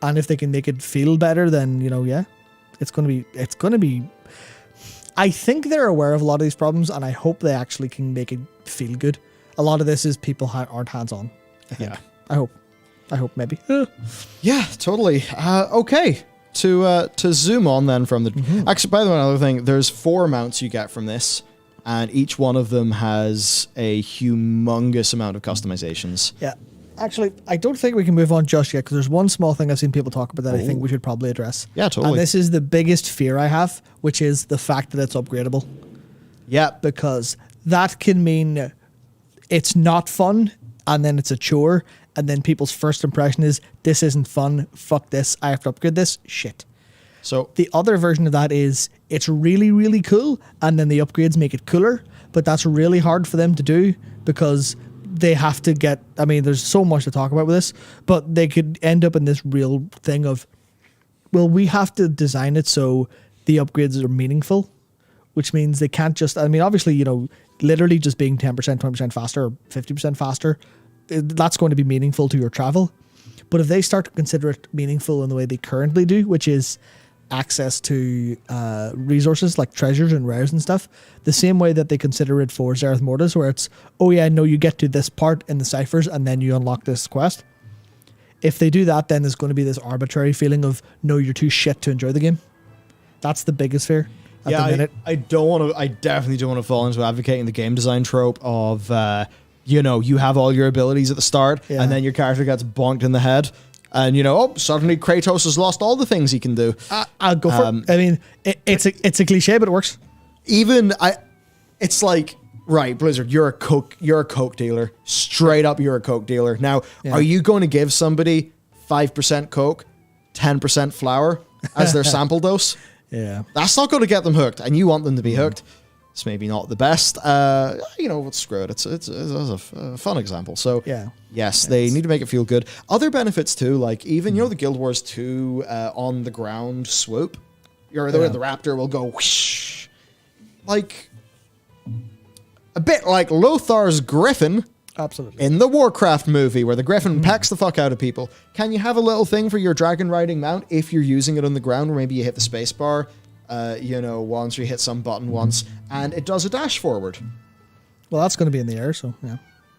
S2: And if they can make it feel better, then, it's going to be, I think they're aware of a lot of these problems, and I hope they actually can make it feel good. A lot of this is people aren't hands-on, I think. Yeah. I hope maybe.
S3: Yeah, totally. Okay. To zoom on then from the... Actually, by the way, another thing, there's 4 mounts you get from this, and each one of them has a humongous amount of customizations.
S2: Yeah. Actually, I don't think we can move on just yet because there's one small thing I've seen people talk about that I think we should probably address.
S3: Yeah, totally.
S2: And this is the biggest fear I have, which is the fact that it's upgradable.
S3: Yeah.
S2: Because that can mean it's not fun and then it's a chore and then people's first impression is this isn't fun, fuck this, I have to upgrade this, shit.
S3: So
S2: the other version of that is it's really, really cool and then the upgrades make it cooler, but that's really hard for them to do because they have to get, there's so much to talk about with this, but they could end up in this real thing of, well, we have to design it so the upgrades are meaningful, which means they can't just, obviously, literally just being 10%, 20% faster or 50% faster, that's going to be meaningful to your travel. But if they start to consider it meaningful in the way they currently do, which is access to resources like treasures and rares and stuff, the same way that they consider it for Zereth Mortis, where it's, oh yeah, no, you get to this part in the ciphers and then you unlock this quest. if they do that, then there's going to be this arbitrary feeling of, no, you're too shit to enjoy the game. That's the biggest fear at the minute.
S3: I definitely don't want to fall into advocating the game design trope of, you have all your abilities at the start, and then your character gets bonked in the head. And, suddenly Kratos has lost all the things he can do.
S2: I'll go for it. I mean, it's a cliche, but it works.
S3: It's like, right, Blizzard, you're a coke dealer. Straight up, you're a coke dealer. Now, are you going to give somebody 5% coke, 10% flour as their sample dose?
S2: Yeah.
S3: That's not going to get them hooked, and you want them to be hooked. It's maybe not the best. Screw it. It's a fun example. So, yes, they need to make it feel good. Other benefits, too, like even, the Guild Wars 2 on the ground swoop. The raptor will go whoosh. Like, a bit like Lothar's Griffin.
S2: Absolutely.
S3: In the Warcraft movie, where the Griffin pecks the fuck out of people. Can you have a little thing for your dragon riding mount if you're using it on the ground, where maybe you hit the space bar, once, or you hit some button once, and it does a dash forward?
S2: Well, that's going to be in the air, so yeah.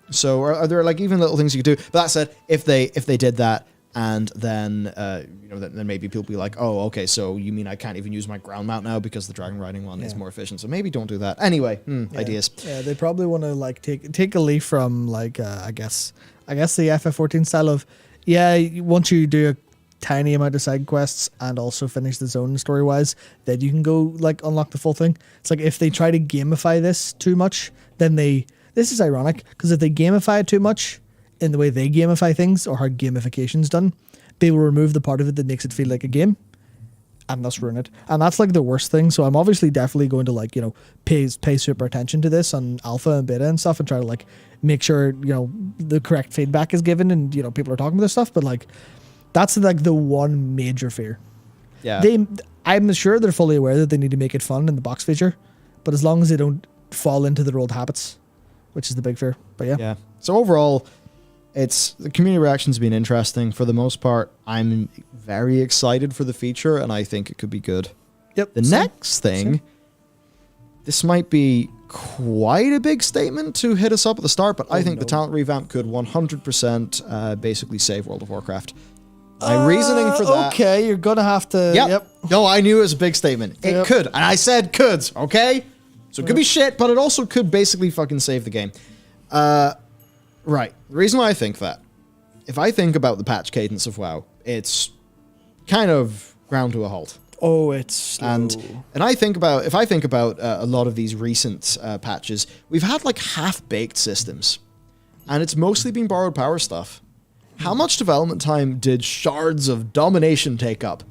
S3: So are there like even little things you could do? But that said, if they did that, and then then maybe people be like, oh, okay, so you mean I can't even use my ground mount now because the dragon riding one is more efficient? So maybe don't do that. Anyway, ideas.
S2: Yeah, they probably want to like take a leaf from like I guess the FF14 style of once you do a tiny amount of side quests and also finish the zone story wise, then you can go like unlock the full thing. It's like if they try to gamify this too much, then this is ironic because if they gamify it too much in the way they gamify things or how gamification's done, they will remove the part of it that makes it feel like a game and thus ruin it. And that's like the worst thing. So I'm obviously definitely going to pay super attention to this on alpha and beta and stuff and try to like make sure, the correct feedback is given and, people are talking about this stuff. But like, that's like the one major fear.
S3: Yeah.
S2: I'm sure they're fully aware that they need to make it fun in the box feature, but as long as they don't fall into their old habits, which is the big fear. But yeah.
S3: So overall, the community reaction's been interesting. For the most part, I'm very excited for the feature, and I think it could be good.
S2: Yep.
S3: The next thing, this might be quite a big statement to hit us up at the start, but I think the talent revamp could 100% basically save World of Warcraft. My reasoning for that...
S2: Okay, you're going to have to...
S3: Yep. No, I knew it was a big statement. It could, and I said could, okay? So it could be shit, but it also could basically fucking save the game. Right. The reason why I think that, if I think about the patch cadence of WoW, it's kind of ground to a halt.
S2: Oh, it's slow.
S3: And if I think about a lot of these recent patches, we've had like half-baked systems, and it's mostly been borrowed power stuff. How much development time did Shards of Domination take up?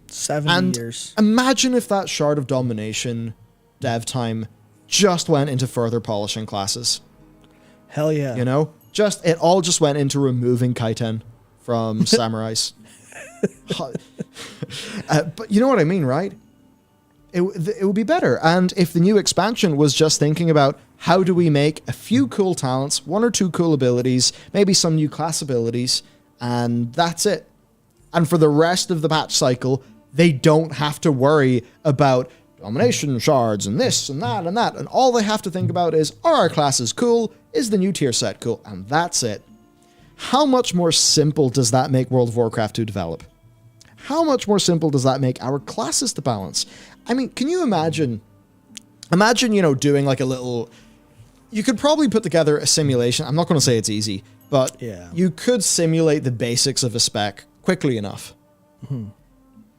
S2: 70 years.
S3: Imagine if that Shard of Domination dev time just went into further polishing classes.
S2: Hell yeah.
S3: It all just went into removing Kaiten from samurais. But you know what I mean, right? It would be better. And if the new expansion was just thinking about how do we make a few cool talents, one or two cool abilities, maybe some new class abilities, and that's it. And for the rest of the patch cycle, they don't have to worry about domination shards and this and that and that. And all they have to think about is, are our classes cool? Is the new tier set cool? And that's it. How much more simple does that make World of Warcraft to develop? How much more simple does that make our classes to balance? I mean, can you imagine, doing like a little... You could probably put together a simulation. I'm not going to say it's easy, but you could simulate the basics of a spec quickly enough. Mm-hmm.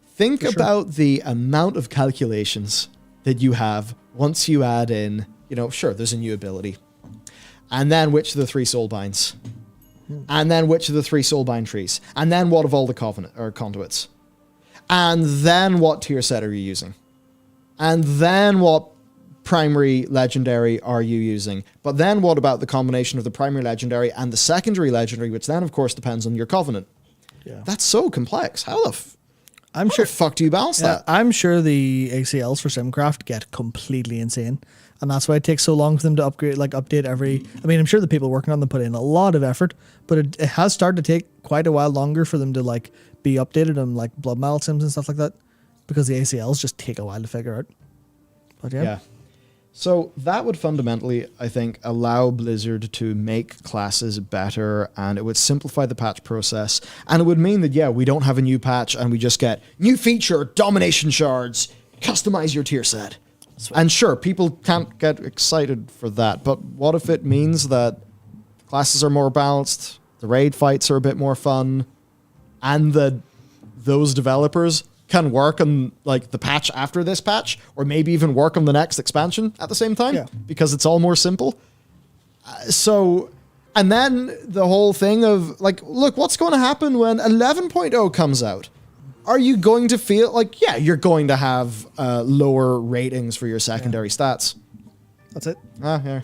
S3: Think about the amount of calculations that you have once you add in, sure, there's a new ability. And then which of the 3 soulbinds? And then which of the 3 soulbind trees? And then what of all the conduits? And then what tier set are you using? And then what primary legendary are you using? But then what about the combination of the primary legendary and the secondary legendary, which then, of course, depends on your covenant? Yeah. That's so complex. How the fuck do you balance that?
S2: I'm sure the ACLs for Simcraft get completely insane. And that's why it takes so long for them to update every... I mean, I'm sure the people working on them put in a lot of effort, but it has started to take quite a while longer for them to be updated on blood mallet sims and stuff like that, because the ACLs just take a while to figure out. But yeah.
S3: So that would fundamentally, I think, allow Blizzard to make classes better, and it would simplify the patch process, and it would mean that, yeah, we don't have a new patch and we just get new feature, domination shards, customize your tier set. Sweet. And sure, people can't get excited for that, but what if it means that classes are more balanced, the raid fights are a bit more fun, and that those developers can work on like the patch after this patch, or maybe even work on the next expansion at the same time, because it's all more simple. And then the whole thing of like, look, what's going to happen when 11.0 comes out? Are you going to feel like, yeah, you're going to have lower ratings for your secondary stats?
S2: That's it.
S3: Yeah.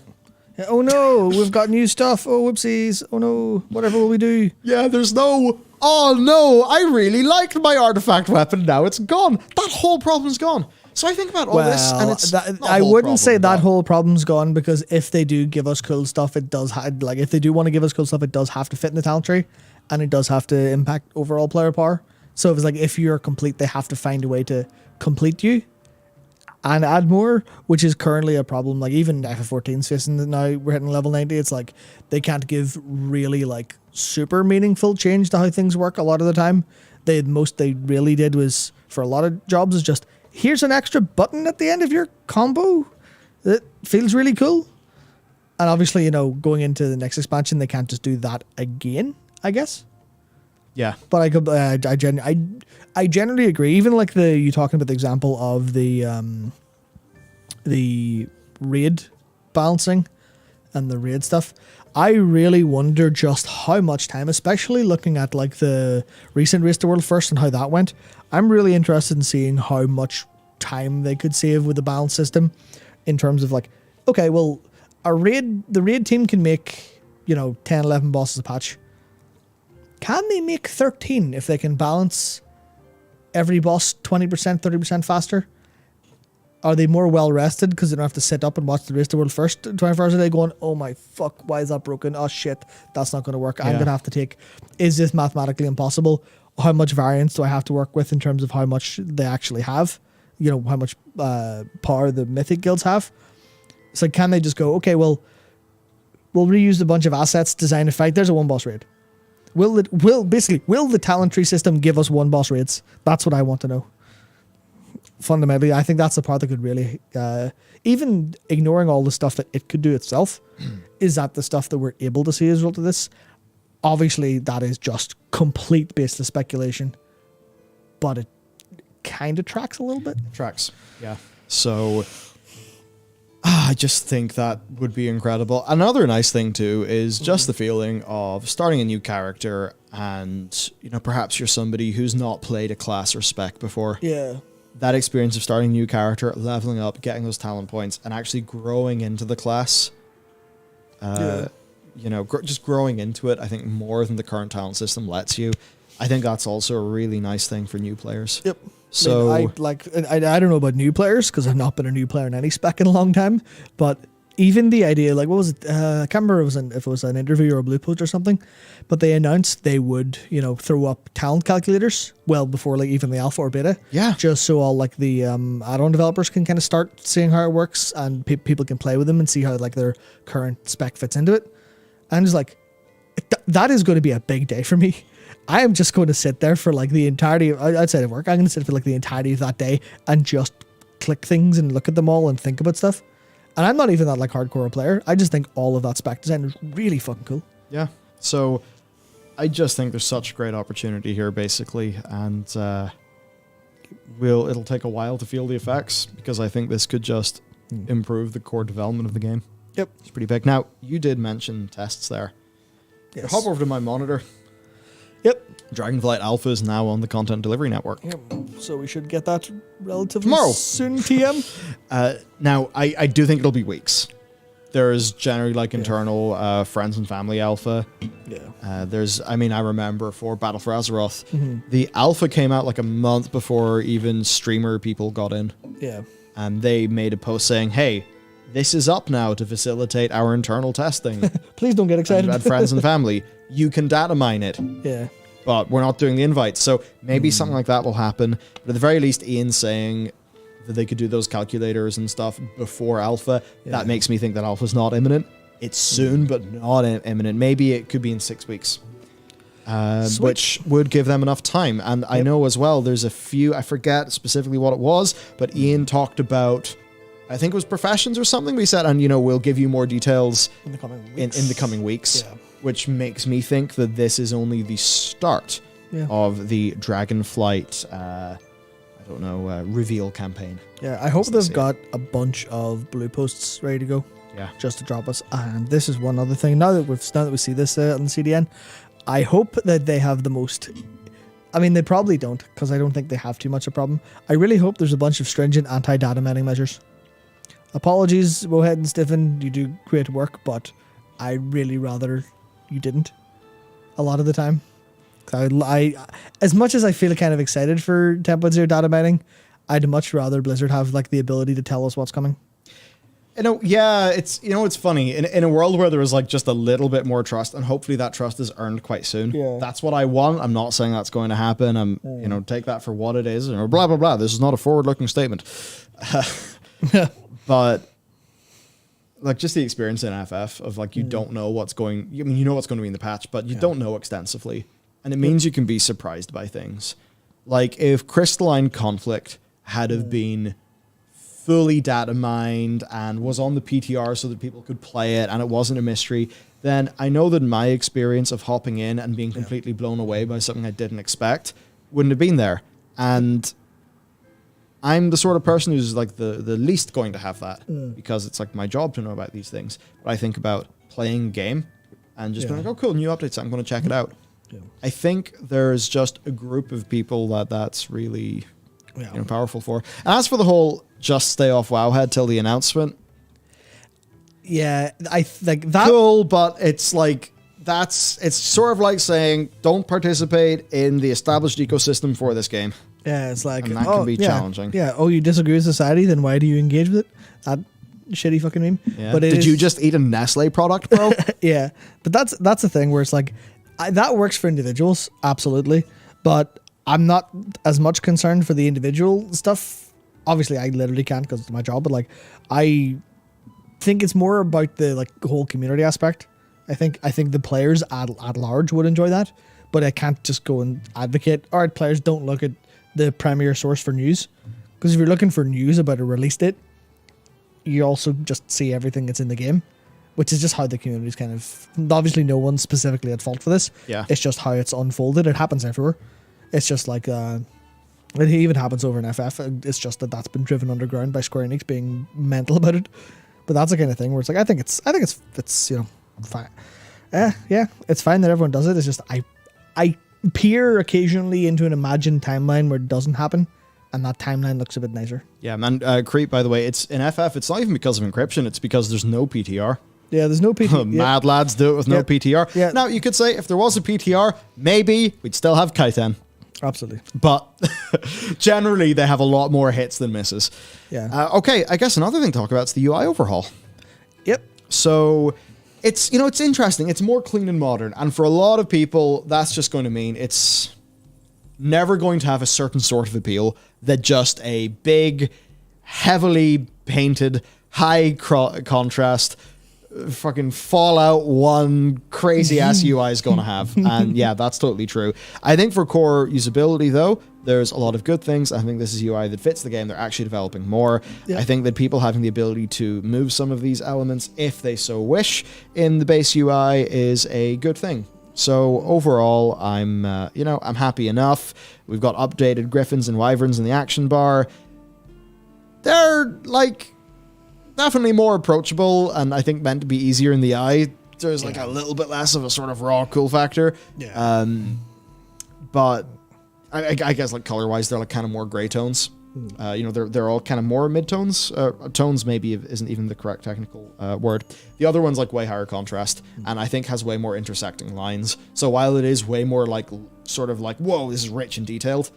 S2: Oh no, we've got new stuff. Oh, whoopsies. Oh no, whatever will we do?
S3: Yeah, there's no, oh no, I really liked my artifact weapon, now it's gone. That whole problem's gone. So I think about all this, and it's
S2: I wouldn't say that whole problem's gone, because if they do give us cool stuff, it does like if they do want to give us cool stuff, it does have to fit in the talent tree, and it does have to impact overall player power. So if it's like, if you're complete, they have to find a way to complete you and add more, which is currently a problem. Like even FF14's facing that now we're hitting level 90. It's like they can't give really like super meaningful change to how things work a lot of the time. The most they really did was, for a lot of jobs, is just, here's an extra button at the end of your combo that feels really cool. And obviously, you know, going into the next expansion, they can't just do that again, I guess.
S3: Yeah.
S2: But I generally agree. Even like you talking about the example of the raid balancing and the raid stuff. I really wonder just how much time, especially looking at like the recent Race to World First and how that went. I'm really interested in seeing how much time they could save with the balance system, in terms of like, okay, well, the raid team can make, 10, 11 bosses a patch. Can they make 13 if they can balance every boss 20%, 30% faster? Are they more well rested because they don't have to sit up and watch the Race to World First 24 hours a day going, oh my fuck, why is that broken? Oh shit, that's not going to work. I'm going to have to take, is this mathematically impossible? How much variance do I have to work with in terms of how much they actually have? How much power the mythic guilds have? So can they just go, okay, well, we'll reuse a bunch of assets, design a fight. There's a one boss raid. Will the talent tree system give us one boss raids? That's what I want to know. Fundamentally, I think that's the part that could really, even ignoring all the stuff that it could do itself, is that the stuff that we're able to see as a result of this. Obviously, that is just complete baseless speculation, but it kind of tracks a little bit.
S3: Tracks, yeah. So I just think that would be incredible. Another nice thing too is just the feeling of starting a new character, and perhaps you're somebody who's not played a class or spec before.
S2: Yeah.
S3: That experience of starting a new character, leveling up, getting those talent points, and actually growing into the class. Just growing into it, I think, more than the current talent system lets you. I think that's also a really nice thing for new players.
S2: Yep.
S3: So
S2: I don't know about new players, because I've not been a new player in any spec in a long time, but even the idea, like, what was it? I can't remember if it was an interview or a blue post or something, but they announced they would, throw up talent calculators well before like even the alpha or beta.
S3: Yeah.
S2: Just so all like the add-on developers can kind of start seeing how it works, and people can play with them and see how like their current spec fits into it. And just like, that is going to be a big day for me. I am just going to sit there for like the entirety outside of work. I'm going to sit for like the entirety of that day and just click things and look at them all and think about stuff. And I'm not even that like hardcore a player. I just think all of that spec design is really fucking cool.
S3: Yeah. So I just think there's such a great opportunity here, basically, and it'll take a while to feel the effects, because I think this could just improve the core development of the game.
S2: Yep.
S3: It's pretty big. Now, you did mention tests there.
S2: Yes.
S3: Hop over to my monitor.
S2: Yep.
S3: Dragonflight Alpha is now on the Content Delivery Network.
S2: Yep. So we should get that relatively
S3: tomorrow
S2: soon, TM.
S3: Now, I do think it'll be weeks. There's generally like internal friends and family alpha.
S2: Yeah.
S3: I remember for Battle for Azeroth, the alpha came out like a month before even streamer people got in.
S2: Yeah.
S3: And they made a post saying, hey, this is up now to facilitate our internal testing.
S2: Please don't get excited.
S3: And friends and family, you can data mine it.
S2: Yeah.
S3: But we're not doing the invites. So maybe something like that will happen. But at the very least, Ian's saying that they could do those calculators and stuff before alpha.
S2: Yeah.
S3: That makes me think that alpha's not imminent. It's soon, but not imminent. Maybe it could be in 6 weeks. Which would give them enough time. And I know as well, there's a few, I forget specifically what it was, but Ian talked about, I think it was professions or something. We said, and we'll give you more details
S2: In the coming weeks.
S3: in the coming weeks,
S2: Yeah.
S3: which makes me think that this is only the start of the Dragonflight, reveal campaign.
S2: Yeah, I hope they've got a bunch of blue posts ready to go.
S3: Yeah.
S2: Just to drop us. And this is one other thing. Now that we see this on the CDN, I hope that they have the most. I mean, they probably don't, because I don't think they have too much of a problem. I really hope there's a bunch of stringent anti-data mining measures. Apologies, Wohead and Stiffen, you do great work, but I really rather you didn't. A lot of the time. I as much as I feel kind of excited for 10.0 data mining, I'd much rather Blizzard have like the ability to tell us what's coming.
S3: It's funny. In a world where there was like just a little bit more trust, and hopefully that trust is earned quite soon.
S2: Yeah.
S3: That's what I want. I'm not saying that's going to happen. I'm, take that for what it is, or blah, blah, blah. This is not a forward-looking statement. But like just the experience in FF of like, you don't know what's going, you know what's going to be in the patch, but you don't know extensively. And it means you can be surprised by things. Like if Crystalline Conflict had have been fully data mined and was on the PTR so that people could play it and it wasn't a mystery, then I know that my experience of hopping in and being completely blown away by something I didn't expect wouldn't have been there. And I'm the sort of person who's like the least going to have that because it's like my job to know about these things. But I think about playing a game and just being like, oh cool, new updates, I'm going to check it out. Yeah. I think there's just a group of people that's really powerful for. And as for the whole just stay off Wowhead till the announcement.
S2: Yeah, I think that
S3: cool, but it's like it's sort of like saying don't participate in the established ecosystem for this game.
S2: Yeah, it's like
S3: and that can be challenging.
S2: Yeah. Oh, you disagree with society? Then why do you engage with it? That shitty fucking meme.
S3: Yeah. But did you just eat a Nestle product, bro?
S2: Yeah, but that's the thing where it's like that works for individuals, absolutely. But I'm not as much concerned for the individual stuff. Obviously, I literally can't because it's my job. But like, I think it's more about the like whole community aspect. I think the players at large would enjoy that, but I can't just go and advocate. All right, players, don't look at the primary source for news, because if you're looking for news about a release date, you also just see everything that's in the game, which is just how the community's kind of. Obviously, no one's specifically at fault for this.
S3: Yeah,
S2: it's just how it's unfolded. It happens everywhere. It's just like it even happens over in FF. It's just that's been driven underground by Square Enix being mental about it. But that's the kind of thing where it's like I think it's fine. Yeah, it's fine that everyone does it. It's just I peer occasionally into an imagined timeline where it doesn't happen, and that timeline looks a bit nicer.
S3: Yeah, man. Creep, by the way, it's in FF. It's not even because of encryption. It's because there's no PTR.
S2: Yeah, there's no PTR.
S3: Mad lads do it with no PTR. Yeah. Now, you could say if there was a PTR, maybe we'd still have Kaiten.
S2: Absolutely.
S3: But generally, they have a lot more hits than misses.
S2: Yeah.
S3: Okay, I guess another thing to talk about is the UI overhaul.
S2: Yep.
S3: So it's interesting. It's more clean and modern. And for a lot of people, that's just going to mean it's never going to have a certain sort of appeal that just a big, heavily painted, high contrast fucking Fallout 1 crazy ass UI is going to have. And yeah, that's totally true. I think for core usability though, there's a lot of good things. I think this is UI that fits the game. They're actually developing more. Yeah. I think that people having the ability to move some of these elements if they so wish in the base UI is a good thing. So overall, I'm happy enough. We've got updated griffins and wyverns in the action bar. They're like definitely more approachable and I think meant to be easier in the eye. There's like a little bit less of a sort of raw cool factor.
S2: Yeah.
S3: But I guess like color wise, they're like kind of more gray tones. They're all kind of more mid-tones. Tones maybe isn't even the correct technical word. The other one's like way higher contrast and I think has way more intersecting lines. So while it is way more like sort of like, whoa, this is rich and detailed,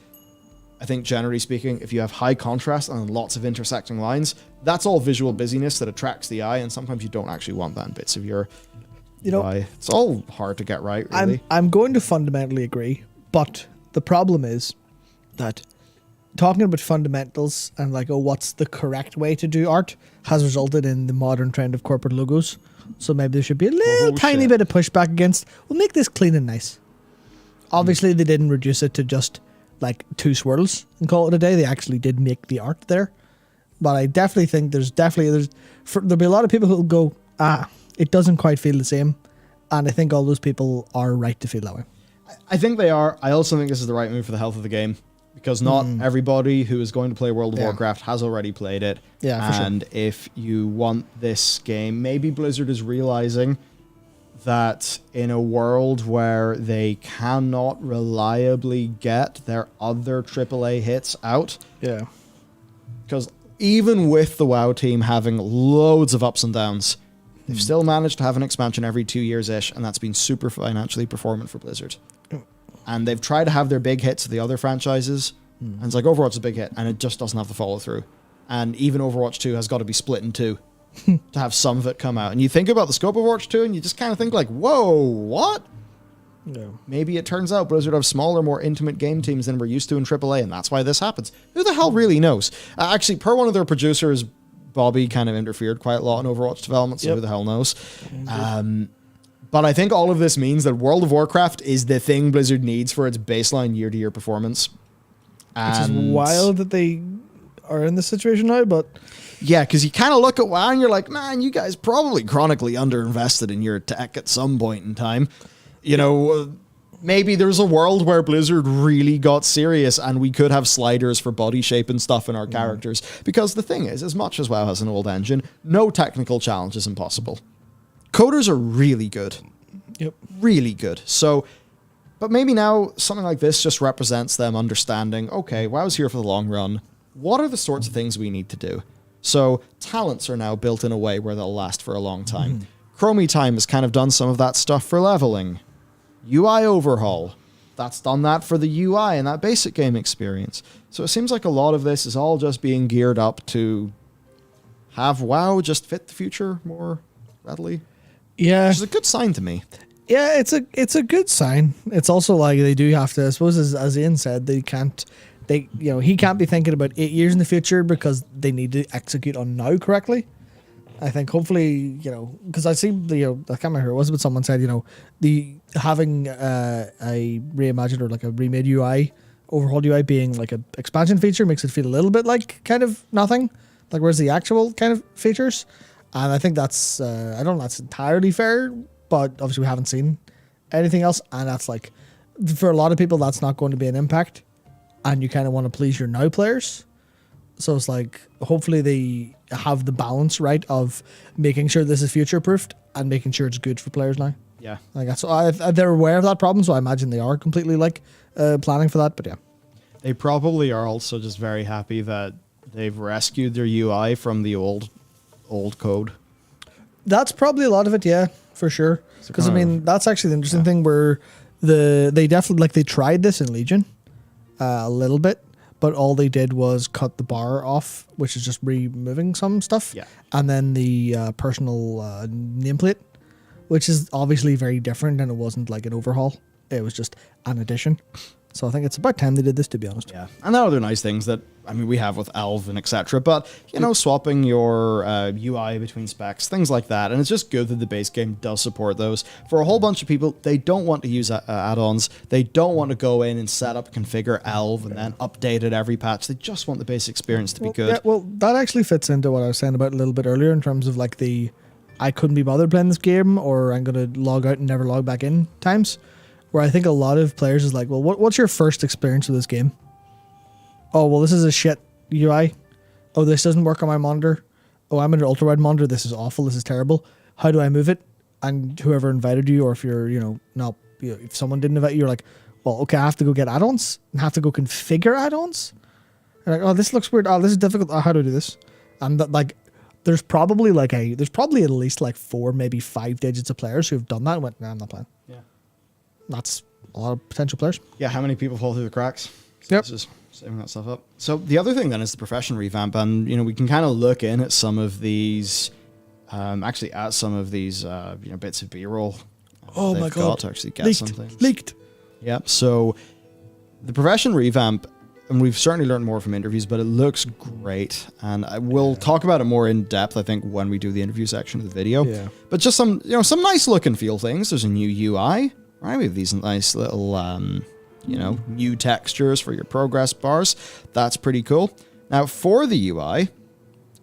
S3: I think generally speaking, if you have high contrast and lots of intersecting lines, that's all visual busyness that attracts the eye, and sometimes you don't actually want that in bits of your UI. It's all hard to get right, really.
S2: I'm going to fundamentally agree, but the problem is that talking about fundamentals and like, oh, what's the correct way to do art has resulted in the modern trend of corporate logos. So maybe there should be a little tiny bit of pushback against, we'll make this clean and nice. Obviously, they didn't reduce it to just like 2 swirls and call it a day. They actually did make the art there. But I definitely think there'll be a lot of people who'll go, it doesn't quite feel the same. And I think all those people are right to feel that way.
S3: I think they are. I also think this is the right move for the health of the game. Because not everybody who is going to play World of Warcraft has already played it.
S2: Yeah, for
S3: and if you want this game, maybe Blizzard is realizing that in a world where they cannot reliably get their other AAA hits out.
S2: Yeah.
S3: Because even with the WoW team having loads of ups and downs, they've still managed to have an expansion every 2 years-ish, and that's been super financially performant for Blizzard. And they've tried to have their big hits of the other franchises, and it's like Overwatch is a big hit, and it just doesn't have the follow-through. And even Overwatch 2 has got to be split in 2 to have some of it come out. And you think about the scope of Overwatch 2, and you just kind of think like, whoa, what?
S2: No.
S3: Maybe it turns out Blizzard have smaller, more intimate game teams than we're used to in AAA, and that's why this happens. Who the hell really knows? Actually, per one of their producers, Bobby kind of interfered quite a lot in Overwatch development, so who the hell knows? But I think all of this means that World of Warcraft is the thing Blizzard needs for its baseline year-to-year performance.
S2: Which is wild that they are in this situation now, but...
S3: Yeah, because you kind of look at WoW and you're like, man, you guys probably chronically underinvested in your tech at some point in time. You know, maybe there's a world where Blizzard really got serious and we could have sliders for body shape and stuff in our characters. Because the thing is, as much as WoW has an old engine, no technical challenge is impossible. Coders are really good.
S2: Yep.
S3: Really good. So, but maybe now something like this just represents them understanding, okay, WoW's here for the long run. What are the sorts of things we need to do? So talents are now built in a way where they'll last for a long time. Chromie Time has kind of done some of that stuff for leveling. UI overhaul. That's done that for the UI and that basic game experience. So it seems like a lot of this is all just being geared up to have WoW just fit the future more readily.
S2: Yeah.
S3: Which is a good sign to me.
S2: Yeah, it's a good sign. It's also like they do have to, I suppose, as Ian said, he can't be thinking about 8 years in the future because they need to execute on now correctly. I think hopefully, because I see I can't remember who it was, but someone said, the having a reimagined or like a remade UI, overhauled UI being like an expansion feature makes it feel a little bit like kind of nothing. Like where's the actual kind of features? And I think that's, I don't know, that's entirely fair, but obviously we haven't seen anything else. And that's like, for a lot of people, that's not going to be an impact. And you kind of want to please your now players. So it's like, hopefully they have the balance right of making sure this is future-proofed and making sure it's good for players now.
S3: Yeah.
S2: Like that's, they're aware of that problem, so I imagine they are completely planning for that, but yeah.
S3: They probably are also just very happy that they've rescued their UI from the old code.
S2: That's probably a lot of it, yeah, for sure. Because that's actually the interesting thing where they definitely they tried this in Legion a little bit, but all they did was cut the bar off, which is just removing some stuff.
S3: Yeah.
S2: And then the personal nameplate, which is obviously very different, and it wasn't like an overhaul. It was just an addition. So I think it's about time they did this, to be honest.
S3: Yeah, and there are other nice things that, we have with Elv and etc. But, swapping your UI between specs, things like that. And it's just good that the base game does support those. For a whole bunch of people, they don't want to use add-ons. They don't want to go in and set up, configure Elv, and then update it every patch. They just want the base experience to be good.
S2: Yeah, well, that actually fits into what I was saying about a little bit earlier in terms of like I couldn't be bothered playing this game, or I'm going to log out and never log back in times. Where I think a lot of players is like, well, what's your first experience with this game? Oh, well, this is a shit UI. Oh, this doesn't work on my monitor. Oh, I'm in an ultra-wide monitor. This is awful. This is terrible. How do I move it? And whoever invited you, or if you're, if someone didn't invite you, you're like, well, okay, I have to go get add-ons and have to go configure add-ons. You're like, oh, this looks weird. Oh, this is difficult. Oh, how do I do this? And there's probably at least 4, maybe 5 digits of players who have done that and went, nah, I'm not playing.
S3: Yeah.
S2: That's a lot of potential players.
S3: Yeah, how many people fall through the cracks?
S2: Yep.
S3: Just saving that stuff up. So the other thing then is the profession revamp, and we can kind of look in at some of these, bits of B-roll.
S2: Oh my god!
S3: To actually get something
S2: leaked.
S3: Yep. So the profession revamp, and we've certainly learned more from interviews, but it looks great. And we'll talk about it more in depth, I think, when we do the interview section of the video.
S2: Yeah.
S3: But just some nice look and feel things. There's a new UI, right? We have these nice little, new textures for your progress bars. That's pretty cool. Now, for the UI,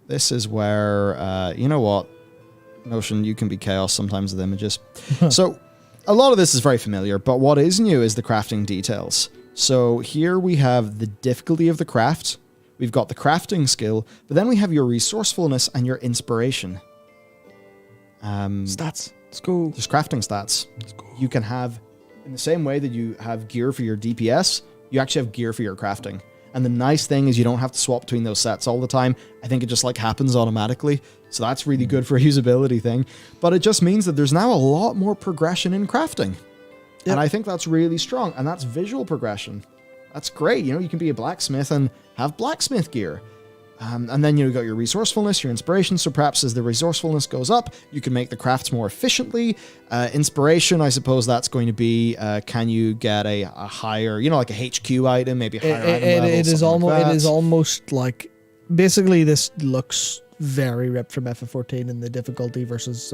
S3: this is where, you know what? Notion, you can be chaos sometimes with images. So, a lot of this is very familiar, but what is new is the crafting details. So here we have the difficulty of the craft, we've got the crafting skill, but then we have your resourcefulness and your inspiration.
S2: Stats. Let's go.
S3: Just crafting stats. You can have, in the same way that you have gear for your DPS, you actually have gear for your crafting. And the nice thing is you don't have to swap between those sets all the time. I think it just like happens automatically. So that's really good for a usability thing. But it just means that there's now a lot more progression in crafting. Yep. And I think that's really strong. And that's visual progression. That's great. You can be a blacksmith and have blacksmith gear. And then you've got your resourcefulness, your inspiration. So perhaps as the resourcefulness goes up, you can make the crafts more efficiently. Inspiration, I suppose that's going to be, can you get a higher, like a HQ item, maybe a higher item level,
S2: it is almost like, basically this looks very ripped from FF14 in the difficulty versus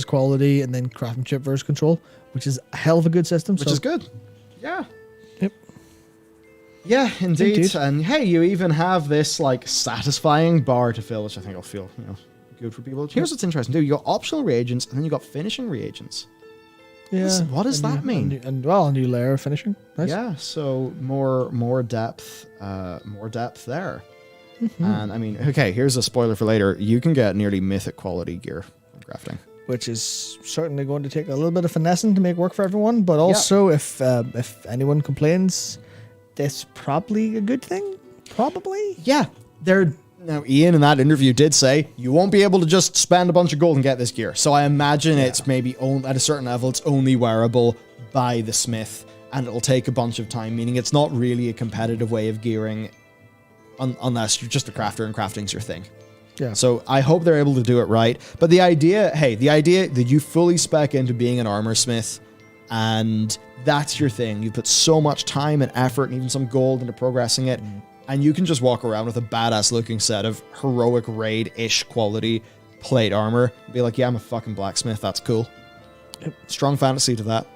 S2: quality, and then craftsmanship versus control, which is a hell of a good system.
S3: Which is good. Yeah.
S2: Yep.
S3: Yeah, indeed. And hey, you even have this like satisfying bar to fill, which I think will feel, good for people. Here's what's interesting too. You got optional reagents and then you got finishing reagents.
S2: Yeah.
S3: What does that mean?
S2: A new layer of finishing. Nice.
S3: Yeah, so more depth there. Mm-hmm. And I mean, okay, here's a spoiler for later. You can get nearly mythic quality gear from crafting,
S2: which is certainly going to take a little bit of finessing to make work for everyone. But also, if anyone complains, that's probably a good thing. Probably.
S3: Yeah. Now, Ian in that interview did say you won't be able to just spend a bunch of gold and get this gear. So I imagine it's maybe at a certain level, it's only wearable by the smith, and it'll take a bunch of time. Meaning, it's not really a competitive way of gearing. Unless you're just a crafter and crafting's your thing.
S2: Yeah.
S3: So I hope they're able to do it right. But the idea that you fully spec into being an armor smith and that's your thing. You put so much time and effort and even some gold into progressing it. And you can just walk around with a badass looking set of heroic raid-ish quality plate armor. Be like, yeah, I'm a fucking blacksmith. That's cool. Yep. Strong fantasy to that.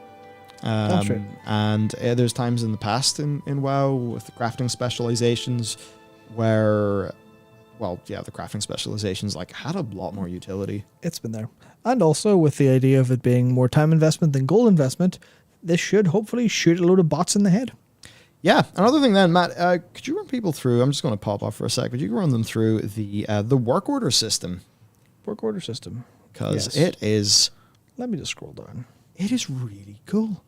S2: That's right.
S3: And there's times in the past in WoW with the crafting specializations where, the crafting specializations had a lot more utility.
S2: It's been there. And also with the idea of it being more time investment than gold investment, this should hopefully shoot a load of bots in the head.
S3: Yeah. Another thing then, Matt, could you run people through, I'm just going to pop off for a sec, but you can run them through the work order system.
S2: Work order system.
S3: Because it is...
S2: Let me just scroll down.
S3: It is really cool.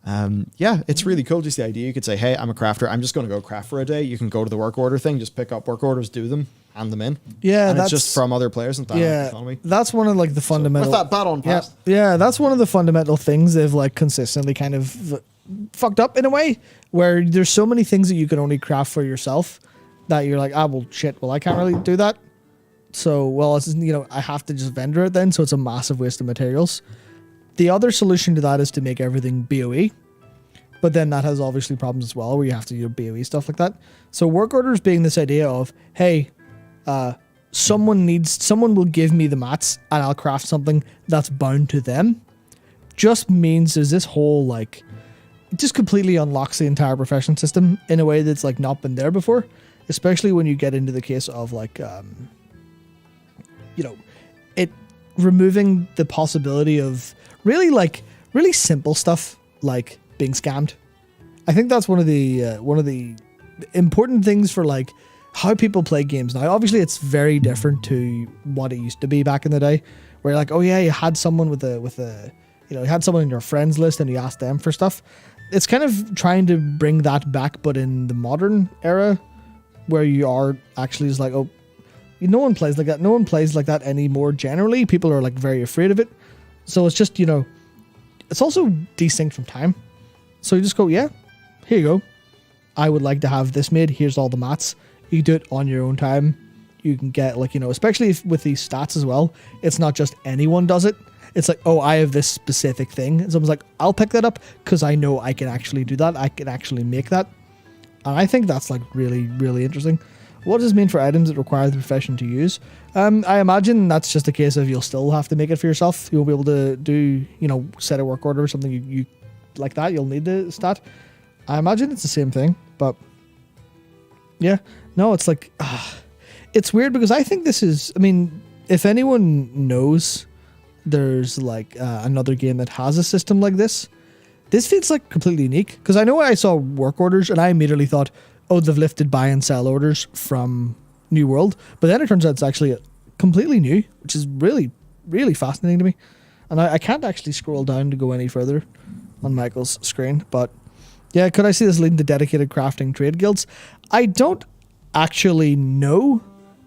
S3: It's really cool. Just the idea. You could say, hey, I'm a crafter. I'm just going to go craft for a day. You can go to the work order thing, just pick up work orders, do them, hand them in.
S2: Yeah,
S3: and it's just from other players and economy.
S2: That's one of the fundamental.
S3: With that bat on past.
S2: Yeah, that's one of the fundamental things they've consistently kind of fucked up in a way, where there's so many things that you can only craft for yourself that you're like, I can't really do that. So, I have to just vendor it then. So it's a massive waste of materials. The other solution to that is to make everything BOE, but then that has obviously problems as well, where you have to do BOE stuff like that. So work orders being this idea of, hey, someone will give me the mats and I'll craft something that's bound to them, just means there's this whole it just completely unlocks the entire profession system in a way that's not been there before, especially when you get into the case of it removing the possibility of really simple stuff like being scammed. I think that's one of the important things for how people play games now. Obviously, it's very different to what it used to be back in the day, where you had someone you had someone in your friends list and you asked them for stuff. It's kind of trying to bring that back, but in the modern era, where you are actually just no one plays like that. No one plays like that anymore. Generally, people are very afraid of it. So it's just, it's also desync from time. So you just go, yeah, here you go. I would like to have this made. Here's all the mats. You can do it on your own time. You can get especially with these stats as well. It's not just anyone does it. It's like, oh, I have this specific thing. And someone's like, I'll pick that up because I know I can actually do that. I can actually make that. And I think that's like really, really interesting. What does this mean for items that require the profession to use? I imagine that's just a case of you'll still have to make it for yourself. You'll be able to do, set a work order or something you like that. You'll need the stat. I imagine it's the same thing, but yeah. No, it's like, it's weird because I think this is, if anyone knows there's like another game that has a system like this feels like completely unique. Because I know I saw work orders and I immediately thought, oh, they've lifted buy and sell orders from New World. But then it turns out it's actually completely new, which is really, really fascinating to me. And I can't actually scroll down to go any further on Michael's screen. But yeah, could I see this leading to dedicated crafting trade guilds? I don't actually know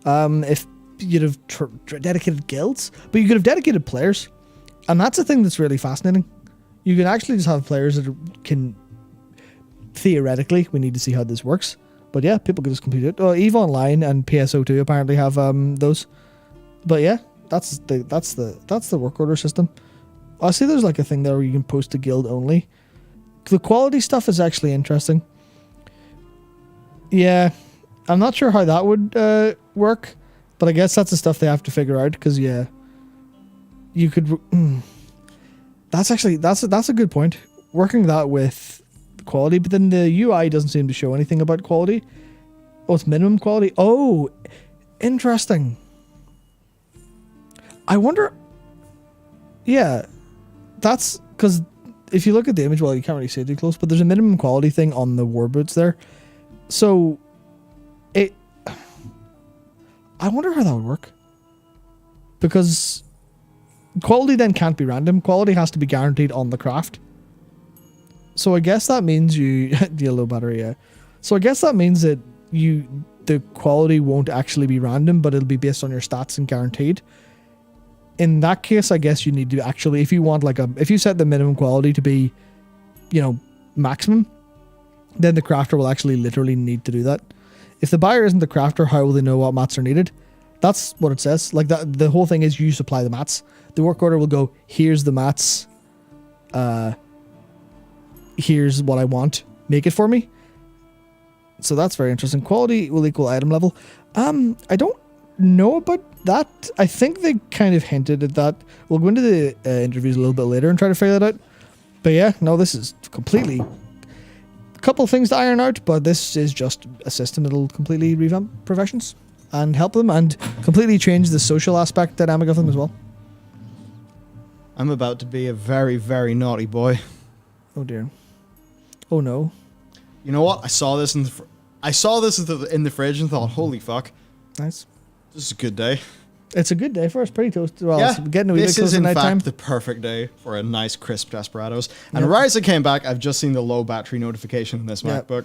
S2: if you'd have dedicated guilds, but you could have dedicated players. And that's the thing that's really fascinating. You can actually just have players that can... Theoretically, we need to see how this works, but yeah, people can just complete it. Oh, EVE Online and PSO2 apparently have those, but yeah, that's the work order system. I see there's like a thing there where you can post to guild only. The quality stuff is actually interesting. Yeah, I'm not sure how that would work, but I guess that's the stuff they have to figure out. Because yeah, you could. That's a good point. Working that with quality, but then the UI doesn't seem to show anything about quality. Oh, it's minimum quality. Oh, interesting. I wonder. Yeah, that's because if you look at the image, well, you can't really see it too close, but there's a minimum quality thing on the war boots there. So, I wonder how that would work. Because quality then can't be random. Quality has to be guaranteed on the craft. So I guess that means you the low battery, yeah. So I guess that means that the quality won't actually be random, but it'll be based on your stats and guaranteed. In that case, I guess you need to actually, if you set the minimum quality to be, maximum, then the crafter will actually literally need to do that. If the buyer isn't the crafter, how will they know what mats are needed? That's what it says. Like that, the whole thing is you supply the mats. The work order will go, here's the mats. Here's what I want. Make it for me. So that's very interesting. Quality will equal item level. I don't know about that. I think they kind of hinted at that. We'll go into the interviews a little bit later and try to figure that out. But yeah, no, this is completely a couple of things to iron out, but this is just a system that'll completely revamp professions and help them and completely change the social aspect dynamic of them as well.
S3: I'm about to be a very, very naughty boy.
S2: Oh dear. Oh no.
S3: You know what? I saw this in the fridge and thought, holy fuck.
S2: Nice.
S3: This is a good day.
S2: It's a good day for us. Pretty close. Well,
S3: yeah,
S2: it's getting a wee bit
S3: this
S2: close
S3: is
S2: to
S3: in
S2: nighttime.
S3: fact the perfect day for a nice crisp Desperados. And
S2: Yep.
S3: right as I came back, I've just seen the low battery notification in this
S2: Yep.
S3: MacBook.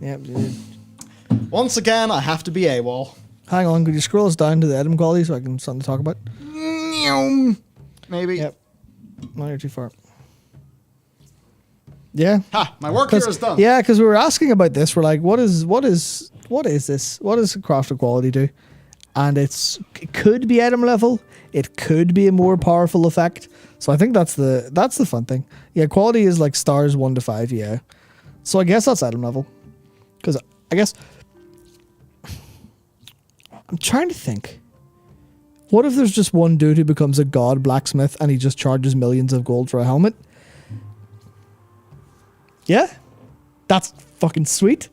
S2: Yep.
S3: Once again, I have to be AWOL.
S2: Hang on. Could you scroll us down to the item quality so I can something to talk about?
S3: Maybe.
S2: Yep. No, you're too far. Yeah.
S3: Ha! My work here is done.
S2: Yeah, because we were asking about this. We're like, what is this? What does crafter quality do? And it could be item level. It could be a more powerful effect. So I think that's the fun thing. Yeah, quality is like stars 1 to 5. Yeah. So I guess that's item level. Because I guess I'm trying to think. What if there's just one dude who becomes a god blacksmith and he just charges millions of gold for a helmet? Yeah, that's fucking sweet.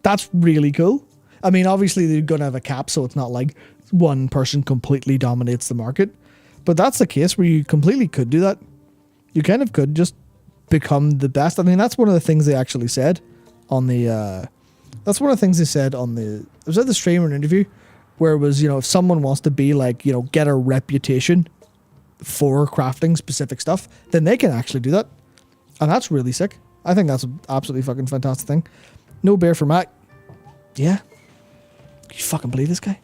S2: That's really cool. I mean, obviously they're going to have a cap, so it's not like one person completely dominates the market. But that's the case where you completely could do that. You kind of could just become the best. I mean, that's one of the things they actually said on the... It was at the stream or an interview where it was, if someone wants to be like, get a reputation for crafting specific stuff, then they can actually do that. And that's really sick. I think that's an absolutely fucking fantastic thing. No bear for Matt. Yeah. You fucking believe this guy?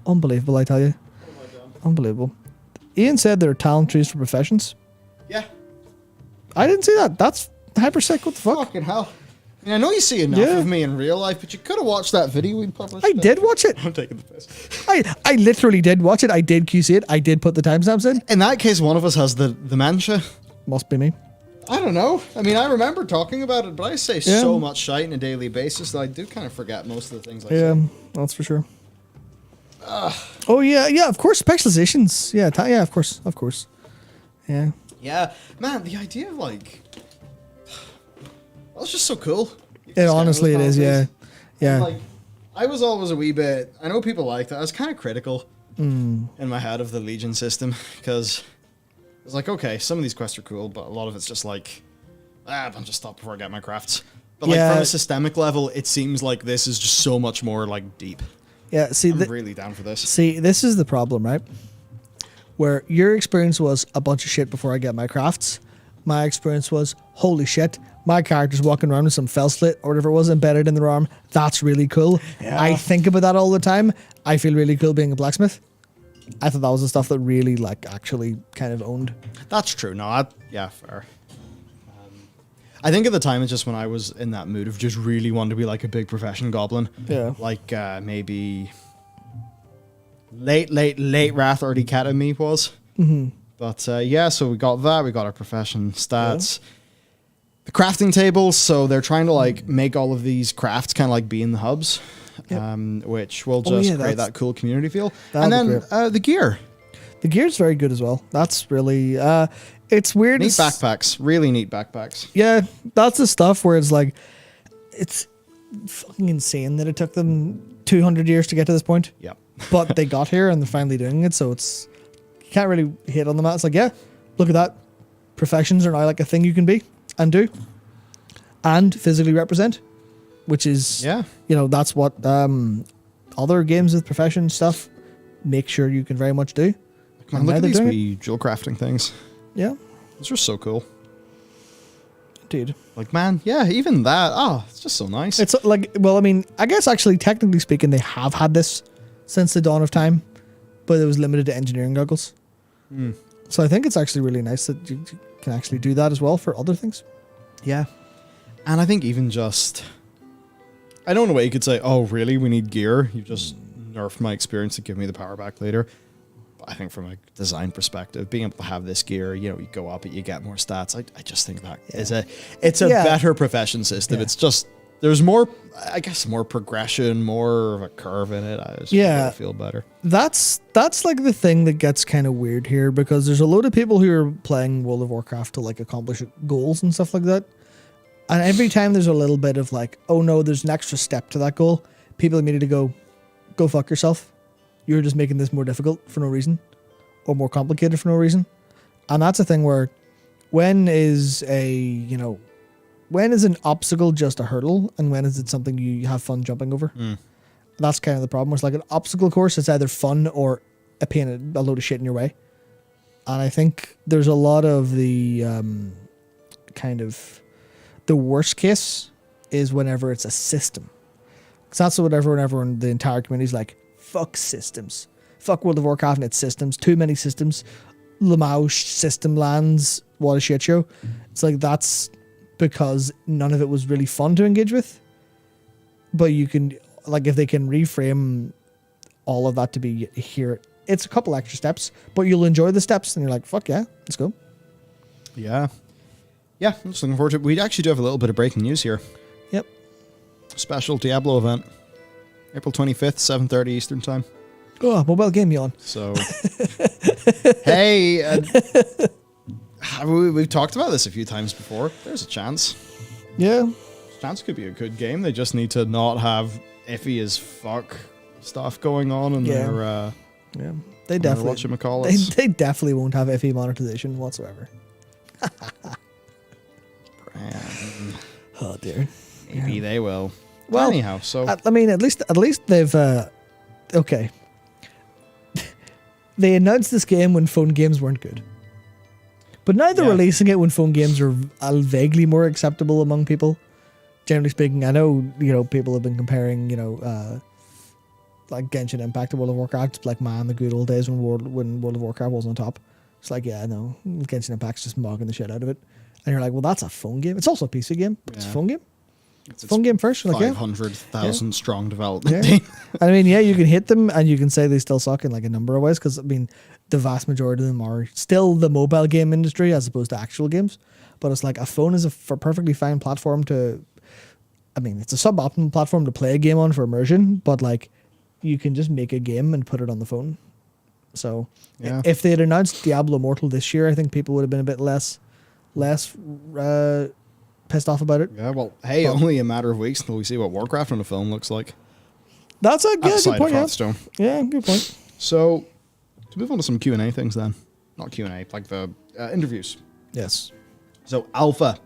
S2: Unbelievable, I tell you. Unbelievable. Ian said there are talent trees for professions.
S3: Yeah.
S2: I didn't see that. That's hyper sick. What the fuck?
S3: Fucking hell. I know you see enough
S2: Yeah.
S3: of me in real life, but you could have watched that video we published.
S2: I did watch it.
S3: I'm taking the piss.
S2: I literally did watch it. I did QC it. I did put the timestamps in.
S3: In that case, one of us has the dementia.
S2: Must be me.
S3: I don't know. I mean, I remember talking about it, but I say
S2: Yeah.
S3: so much shite on a daily basis that I do kind of forget most of the things I
S2: Yeah,
S3: say.
S2: that's for sure. Oh yeah, of course, specializations. Yeah, yeah, of course. Yeah.
S3: Yeah, man, the idea of like, well, it's just so cool.
S2: It honestly it is. Yeah, yeah.
S3: Like, I was always a wee bit. I know people like that. I was kind of critical in my head of the Legion system because it's like, okay, some of these quests are cool, but a lot of it's just like, a bunch of stuff before I get my crafts. But like
S2: Yeah.
S3: from a systemic level, it seems like this is just so much more like deep.
S2: Yeah. See,
S3: I'm really down for this.
S2: see, this is the problem, right? Where your experience was a bunch of shit before I get my crafts. My experience was, holy shit, my character's walking around with some fell slit or whatever it was embedded in their arm. That's really cool.
S3: Yeah.
S2: I think about that all the time. I feel really cool being a blacksmith. I thought that was the stuff that really, like, actually kind of owned.
S3: That's true. No, yeah, fair. I think at the time it's just when I was in that mood of just really wanting to be like a big profession goblin.
S2: Yeah.
S3: Like maybe late Wrath already Academy was. Mm-hmm. But yeah, so we got that. We got our profession stats. Yeah. The crafting tables. So they're trying to like make all of these crafts kind of like be in the hubs, which will just create that cool community feel. And then the gear.
S2: The gear's very good as well. That's really... it's weird.
S3: Neat backpacks. Really neat backpacks.
S2: Yeah, that's the stuff where it's like... It's fucking insane that it took them 200 years to get to this point.
S3: Yep.
S2: But they got here and they're finally doing it, so it's... You can't really hate on them. It's like, yeah, look at that. Professions are now like a thing you can be and do. And physically represent. Which is...
S3: Yeah.
S2: You know, that's what other games with profession stuff make sure you can very much do.
S3: Man, look at these wee jewel crafting things.
S2: Yeah.
S3: Those are so cool.
S2: Dude.
S3: Like, man, yeah, even that. Oh, it's just so nice.
S2: It's like, well, I mean, I guess actually, technically speaking, they have had this since the dawn of time, but it was limited to engineering goggles. So I think it's actually really nice that you can actually do that as well for other things.
S3: Yeah. And I think even just... I know in a way you could say, oh, really? We need gear? You just nerfed my experience to give me the power back later. I think from a design perspective, being able to have this gear, you know, you go up and you get more stats. I just think that is it's a better profession system. It's just, there's more, I guess, more progression, more of a curve in it. I just feel better.
S2: That's like the thing that gets kind of weird here, because there's a load of people who are playing World of Warcraft to like accomplish goals and stuff like that. And every time there's a little bit of like, oh no, there's an extra step to that goal, people immediately go fuck yourself. You're just making this more difficult for no reason, or more complicated for no reason. And that's a thing where when is an obstacle just a hurdle, and when is it something you have fun jumping over? That's kind of the problem. It's like an obstacle course, it's either fun or a pain, a load of shit in your way. And I think there's a lot of the kind of the worst case is whenever it's a system. Because that's whenever the entire community is like, fuck systems. Fuck World of Warcraft and its systems. Too many systems. Lamau system lands. What a shit show. It's like, that's because none of it was really fun to engage with. But you can, like, if they can reframe all of that to be here, it's a couple extra steps, but you'll enjoy the steps and you're like, fuck yeah, let's go.
S3: Yeah. Yeah, I'm just looking forward to it. We actually do have a little bit of breaking news here.
S2: Yep.
S3: Special Diablo event. April 25th, 7:30 Eastern Time.
S2: Oh, mobile game you on.
S3: So, hey, we've talked about this a few times before. There's a chance.
S2: Yeah.
S3: Chance could be a good game. They just need to not have iffy as fuck stuff going on in their
S2: They definitely they definitely won't have iffy monetization whatsoever. Oh dear.
S3: Maybe they will.
S2: Well,
S3: anyhow, so
S2: I mean, at least they've okay. They announced this game when phone games weren't good, but now they're releasing it when phone games are vaguely more acceptable among people. Generally speaking, I know people have been comparing like Genshin Impact to World of Warcraft. It's like, man, the good old days when World of Warcraft was on top. It's like, yeah, no, Genshin Impact's just mogging the shit out of it. And you're like, well, that's a phone game. It's also a PC game, but it's a phone game. It's a fun game first. Like,
S3: 500,000 strong development
S2: Yeah.
S3: team.
S2: I mean, yeah, you can hit them and you can say they still suck in like a number of ways because, I mean, the vast majority of them are still the mobile game industry as opposed to actual games. But it's like a phone is a perfectly fine platform to, I mean, it's a suboptimal platform to play a game on for immersion, but like you can just make a game and put it on the phone. So
S3: Yeah.
S2: if they had announced Diablo Immortal this year, I think people would have been a bit less pissed off about it.
S3: Yeah, well, hey, only a matter of weeks until we see what Warcraft on a phone looks like.
S2: That's a good
S3: Outside
S2: point.
S3: of
S2: Yeah.
S3: Hearthstone.
S2: Yeah, good point.
S3: So, to move on to some Q&A things then. Not Q&A, like the interviews.
S2: Yes.
S3: So, Alpha.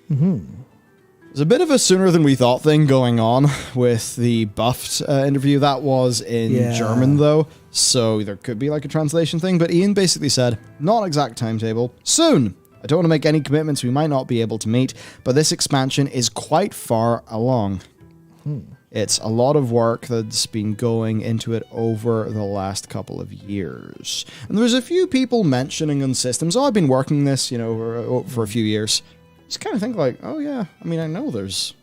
S3: There's a bit of a sooner than we thought thing going on with the buffed interview. That was in German, though, so there could be like a translation thing. But Ian basically said, not exact timetable, soon. I don't want to make any commitments we might not be able to meet, but this expansion is quite far along. It's a lot of work that's been going into it over the last couple of years. And there's a few people mentioning on systems, I've been working this, for a few years. Just kind of think like, oh yeah, I mean, I know there's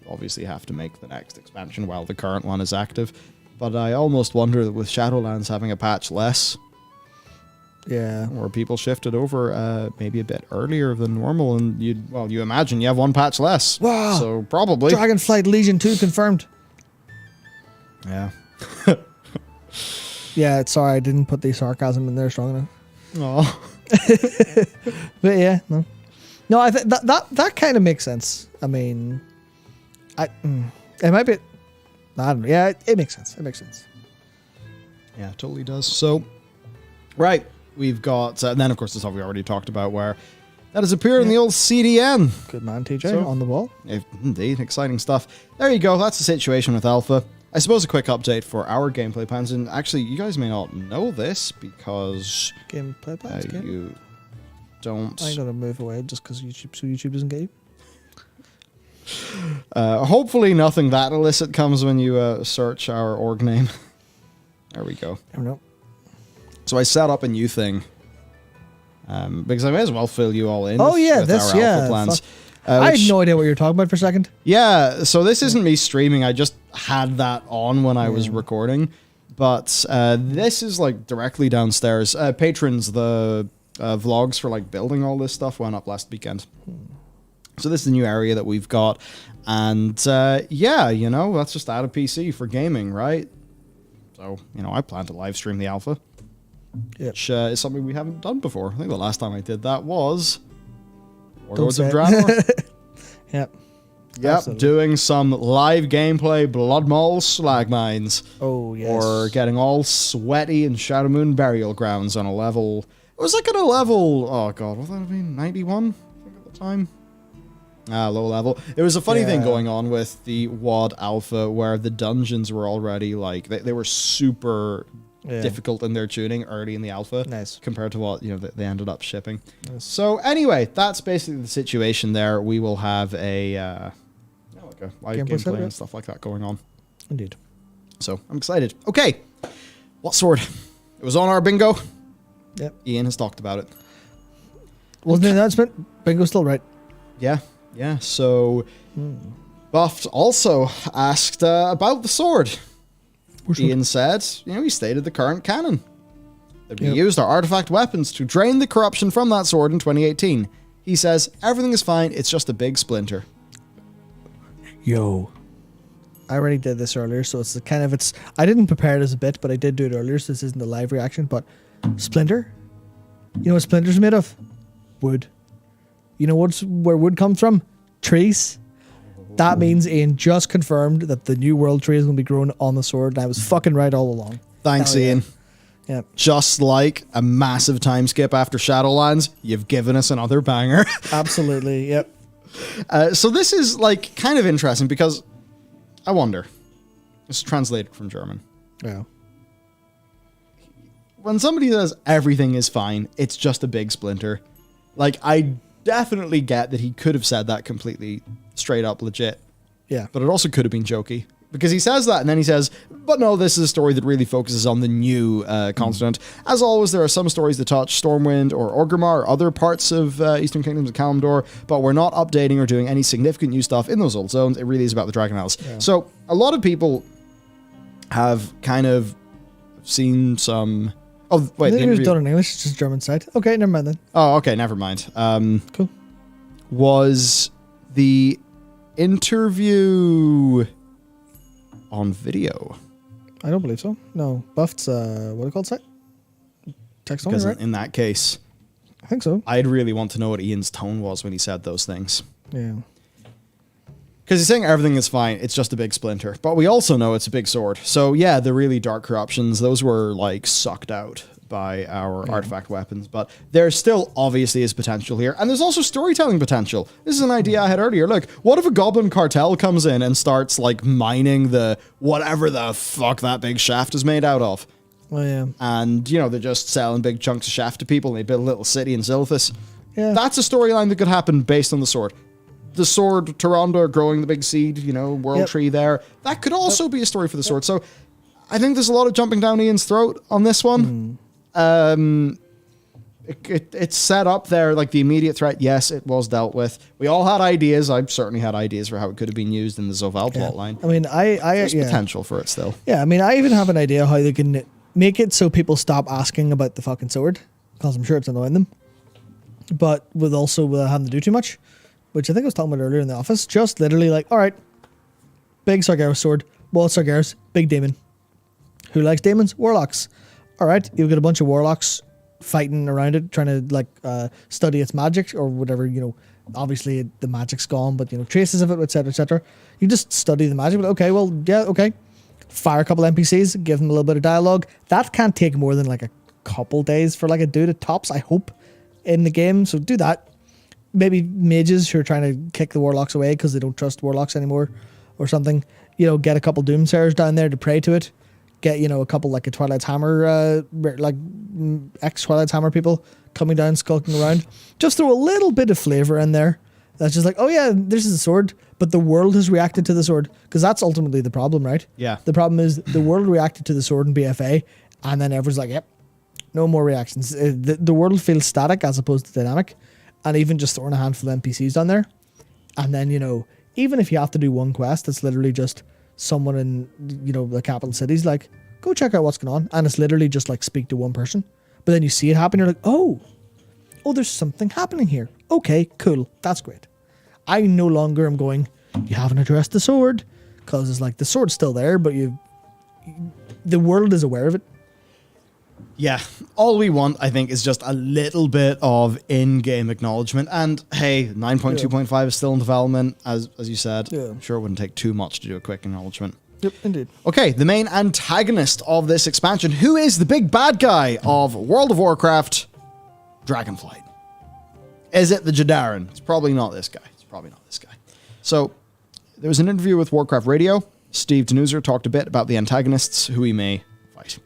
S3: obviously have to make the next expansion while the current one is active, but I almost wonder that with Shadowlands having a patch less,
S2: Yeah.
S3: or people shifted over maybe a bit earlier than normal, and you imagine you have one patch less.
S2: Wow.
S3: So probably.
S2: Dragonflight Legion 2 confirmed.
S3: Yeah.
S2: Yeah, sorry, I didn't put the sarcasm in there strong enough.
S3: Oh.
S2: But yeah, no. No, I think that kind of makes sense. I mean, it might be, I don't know. Yeah, it makes sense. It makes sense.
S3: Yeah, it totally does. So, right, we've got, and then of course the stuff we already talked about where that has appeared in the old CDN.
S2: Good man, TJ,
S3: So-
S2: on the ball.
S3: Indeed, exciting stuff. There you go, that's the situation with Alpha. I suppose a quick update for our gameplay plans, and actually you guys may not know this because
S2: Gameplay plans, game.
S3: you don't...
S2: I ain't gonna move away just because YouTube doesn't get you.
S3: hopefully nothing that illicit comes when you search our org name. There we go.
S2: I don't know.
S3: So I set up a new thing. Because I may as well fill you all in
S2: Oh, yeah,
S3: with
S2: this,
S3: our
S2: yeah,
S3: Alpha plans.
S2: I
S3: Which-
S2: had no idea what you were talking about for a second.
S3: Yeah, so this isn't me streaming. I just had that on when I was recording. But this is like directly downstairs. Patrons, the vlogs for like building all this stuff went up last weekend. So this is the new area that we've got. And yeah, let's just add a PC for gaming, right? So, I plan to live stream the alpha.
S2: Yep.
S3: Which is something we haven't done before. I think the last time I did that was Warlords
S2: say
S3: of
S2: it.
S3: Draenor.
S2: Yep.
S3: Yep,
S2: Absolutely.
S3: doing some live gameplay Blood Maul slag mines.
S2: Oh, yes.
S3: Or getting all sweaty in Shadow Moon Burial Grounds on a level... It was like at a level... Oh god, what would that have been? 91? I think at the time. Low level. It was a funny thing going on with the WoD Alpha where the dungeons were already like... They were super... difficult in their tuning early in the alpha compared to what they ended up shipping. So anyway, that's basically the situation there. We will have a live gameplay and stuff like that going on.
S2: Indeed.
S3: So I'm excited. Okay, what sword? It was on our bingo.
S2: Yep.
S3: Ian has talked about it.
S2: Wasn't the announcement? Bingo's still right.
S3: Yeah. So Buffed also asked about the sword. Ian said, he stated the current canon. That we used our artifact weapons to drain the corruption from that sword in 2018. He says, everything is fine, it's just a big splinter.
S2: Yo. I already did this earlier, so it's I didn't prepare it as a bit, but I did do it earlier, so this isn't a live reaction, but splinter? You know what splinter's made of? Wood. You know where wood comes from? Trees. That means Ian just confirmed that the new world tree is going to be grown on the sword, and I was fucking right all along.
S3: Thanks, Ian.
S2: Yeah.
S3: Just like a massive time skip after Shadowlands, you've given us another banger.
S2: Absolutely, yep.
S3: So this is like kind of interesting because I wonder. It's translated from German.
S2: Yeah.
S3: When somebody says everything is fine, it's just a big splinter. Like, I definitely get that he could have said that completely straight up legit.
S2: Yeah.
S3: But it also could have been jokey. Because he says that, and then he says, but no, this is a story that really focuses on the new continent. As always, there are some stories that touch Stormwind or Orgrimmar or other parts of Eastern Kingdoms of Kalimdor, but we're not updating or doing any significant new stuff in those old zones. It really is about the Dragon Isles. Yeah. So a lot of people have kind of seen some... Oh, wait.
S2: It was done in English, it's just German side. Okay, never mind then.
S3: Oh, okay, never mind.
S2: Cool.
S3: Was the interview on video?
S2: I don't believe so. No. Buffed's, what do you call it, site? Text only, right?
S3: In that case...
S2: I think so.
S3: I'd really want to know what Ian's tone was when he said those things.
S2: Yeah.
S3: Because he's saying everything is fine, it's just a big splinter. But we also know it's a big sword. So yeah, the really dark corruptions, those were like sucked out by our artifact weapons. But there still obviously is potential here. And there's also storytelling potential. This is an idea I had earlier. Look, what if a goblin cartel comes in and starts like mining the whatever the fuck that big shaft is made out of?
S2: Oh, yeah.
S3: And, you know, they're just selling big chunks of shaft to people and they build a little city in Zilthus.
S2: Yeah.
S3: That's a storyline that could happen based on the sword. The sword, Tyrande growing the big seed, you know, world tree there. That could also be a story for the sword. So I think there's a lot of jumping down Ian's throat on this one. It's set up there, like the immediate threat. Yes, it was dealt with. We all had ideas. I certainly had ideas for how it could have been used in the Zoval plotline.
S2: I mean,
S3: there's potential for it still.
S2: Yeah, I mean, I even have an idea how they can make it so people stop asking about the fucking sword, because I'm sure it's annoying them. But without having to do too much, which I think I was talking about earlier in the office. Just literally like, all right, big Sargeras sword. Well, Sargeras, big demon. Who likes demons? Warlocks. All right, you've got a bunch of warlocks fighting around it, trying to like study its magic or whatever. You know, obviously the magic's gone, but you know, traces of it, etc., etc. You just study the magic. But okay, well, yeah, okay. Fire a couple NPCs, give them a little bit of dialogue. That can't take more than like a couple days for like a dude at tops, I hope, in the game. So do that. Maybe mages who are trying to kick the warlocks away because they don't trust warlocks anymore or something. You know, get a couple doomsayers down there to pray to it. Get, you know, a couple like a Twilight's Hammer, like ex-Twilight's Hammer people coming down, skulking around. Just throw a little bit of flavor in there. That's just like, oh yeah, this is a sword, but the world has reacted to the sword. Because that's ultimately the problem, right?
S3: Yeah.
S2: The problem is the world reacted to the sword in BFA, and then everyone's like, yep, no more reactions. The world feels static as opposed to dynamic. And even just throwing a handful of NPCs down there. And then, you know, even if you have to do one quest, it's literally just someone in, you know, the capital cities, like, go check out what's going on. And it's literally just like speak to one person. But then you see it happen, you're like, oh, there's something happening here. Okay, cool. That's great. I no longer am going, you haven't addressed the sword. Because it's like, the sword's still there, but the world is aware of it.
S3: Yeah, all we want, I think, is just a little bit of in-game acknowledgement. And hey, 9.2.5 is still in development, as you said. Yeah. I'm sure it wouldn't take too much to do a quick acknowledgement.
S2: Yep, indeed.
S3: Okay, the main antagonist of this expansion. Who is the big bad guy of World of Warcraft? Dragonflight. Is it the Jadaran? It's probably not this guy. So, there was an interview with Warcraft Radio. Steve Denuser talked a bit about the antagonists who he may fight,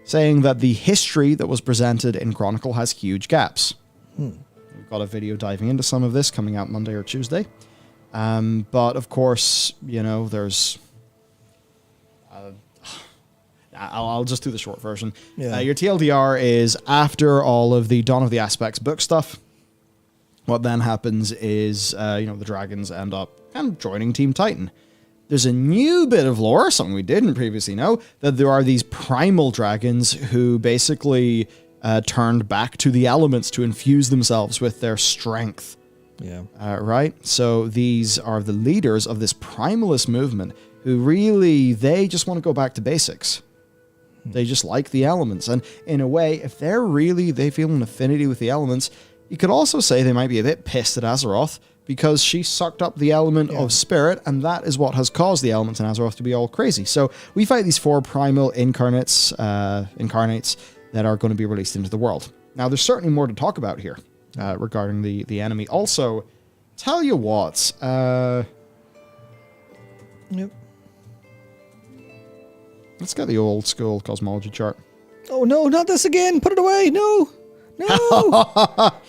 S3: saying that the history that was presented in Chronicle has huge gaps. We've got a video diving into some of this coming out Monday or Tuesday. But of course, you know, there's... I'll just do the short version. Yeah. Your TLDR is after all of the Dawn of the Aspects book stuff. What then happens is, you know, the dragons end up kind of joining Team Titan. There's a new bit of lore, something we didn't previously know, that there are these primal dragons who basically turned back to the elements to infuse themselves with their strength.
S2: Yeah.
S3: Right? So these are the leaders of this primalist movement who really, they just want to go back to basics. They just like the elements. And in a way, if they feel an affinity with the elements, you could also say they might be a bit pissed at Azeroth because she sucked up the element of spirit, and that is what has caused the elements in Azeroth to be all crazy. So we fight these 4 primal incarnates that are going to be released into the world. Now, there's certainly more to talk about here regarding the enemy. Also, tell you what.
S2: Yep.
S3: Let's get the old school cosmology chart.
S2: Oh no, not this again! Put it away! No!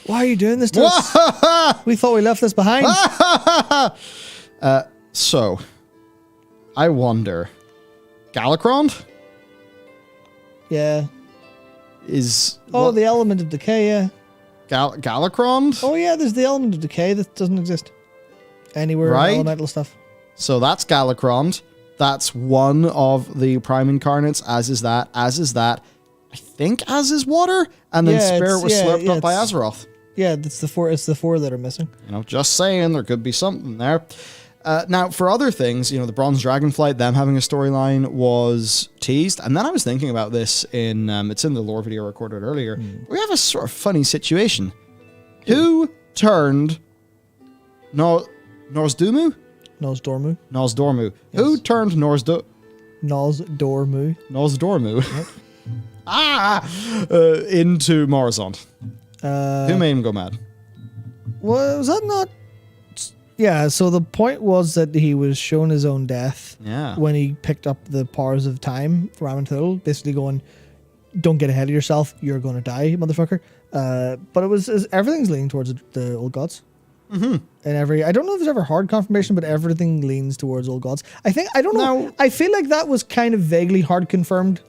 S2: Why are you doing this to us? We thought we left this behind.
S3: So, I wonder. Galacrond
S2: Yeah.
S3: is.
S2: Oh, the element of decay, yeah.
S3: Galacrond?
S2: Oh, yeah, there's the element of decay that doesn't exist anywhere
S3: Right.
S2: in elemental stuff.
S3: So that's Galacrond. That's one of the Prime Incarnates, as is that. I think as is Water, and then
S2: Yeah,
S3: Spirit was
S2: yeah,
S3: slurped
S2: yeah,
S3: up by
S2: it's-
S3: Azeroth.
S2: Yeah, it's the four that are missing.
S3: You know, just saying, there could be something there. Now, for other things, you know, the Bronze Dragonflight, them having a storyline was teased. And then I was thinking about this in, it's in the lore video I recorded earlier. We have a sort of funny situation. Who turned Nozdormu?
S2: Nozdormu.
S3: Nozdormu. Who turned
S2: Nozdormu.
S3: Nozdormu? Into Morozond. Who made him go mad?
S2: Was that not? Yeah, so the point was that he was shown his own death
S3: Yeah.
S2: when he picked up the powers of time for Amantul, basically going, don't get ahead of yourself, you're going to die, motherfucker. But everything's leaning towards the old gods. Mm-hmm. And I don't know if there's ever hard confirmation, but everything leans towards old gods. I don't know. I feel like that was kind of vaguely hard confirmed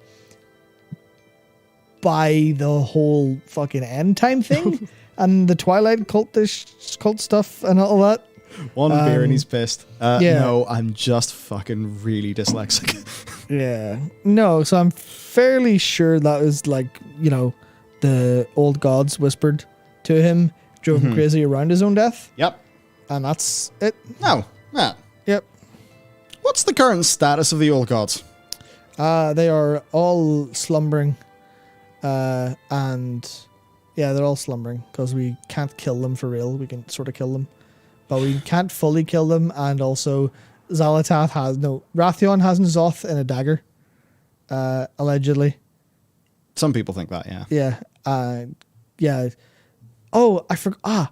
S2: by the whole fucking end time thing and the Twilight cult stuff and all that.
S3: One beer and he's pissed.
S2: yeah.
S3: No, I'm just fucking really dyslexic.
S2: Yeah. No, so I'm fairly sure that was like, you know, the old gods whispered to him, drove him crazy around his own death.
S3: Yep.
S2: And that's it.
S3: No, Matt.
S2: Yep.
S3: What's the current status of the old gods?
S2: They are all slumbering. And yeah, they're all slumbering because we can't kill them for real. We can sort of kill them, but we can't fully kill them. And also, Rathion has N'Zoth in a dagger, allegedly.
S3: Some people think that, yeah.
S2: Yeah. Yeah. Oh, I forgot.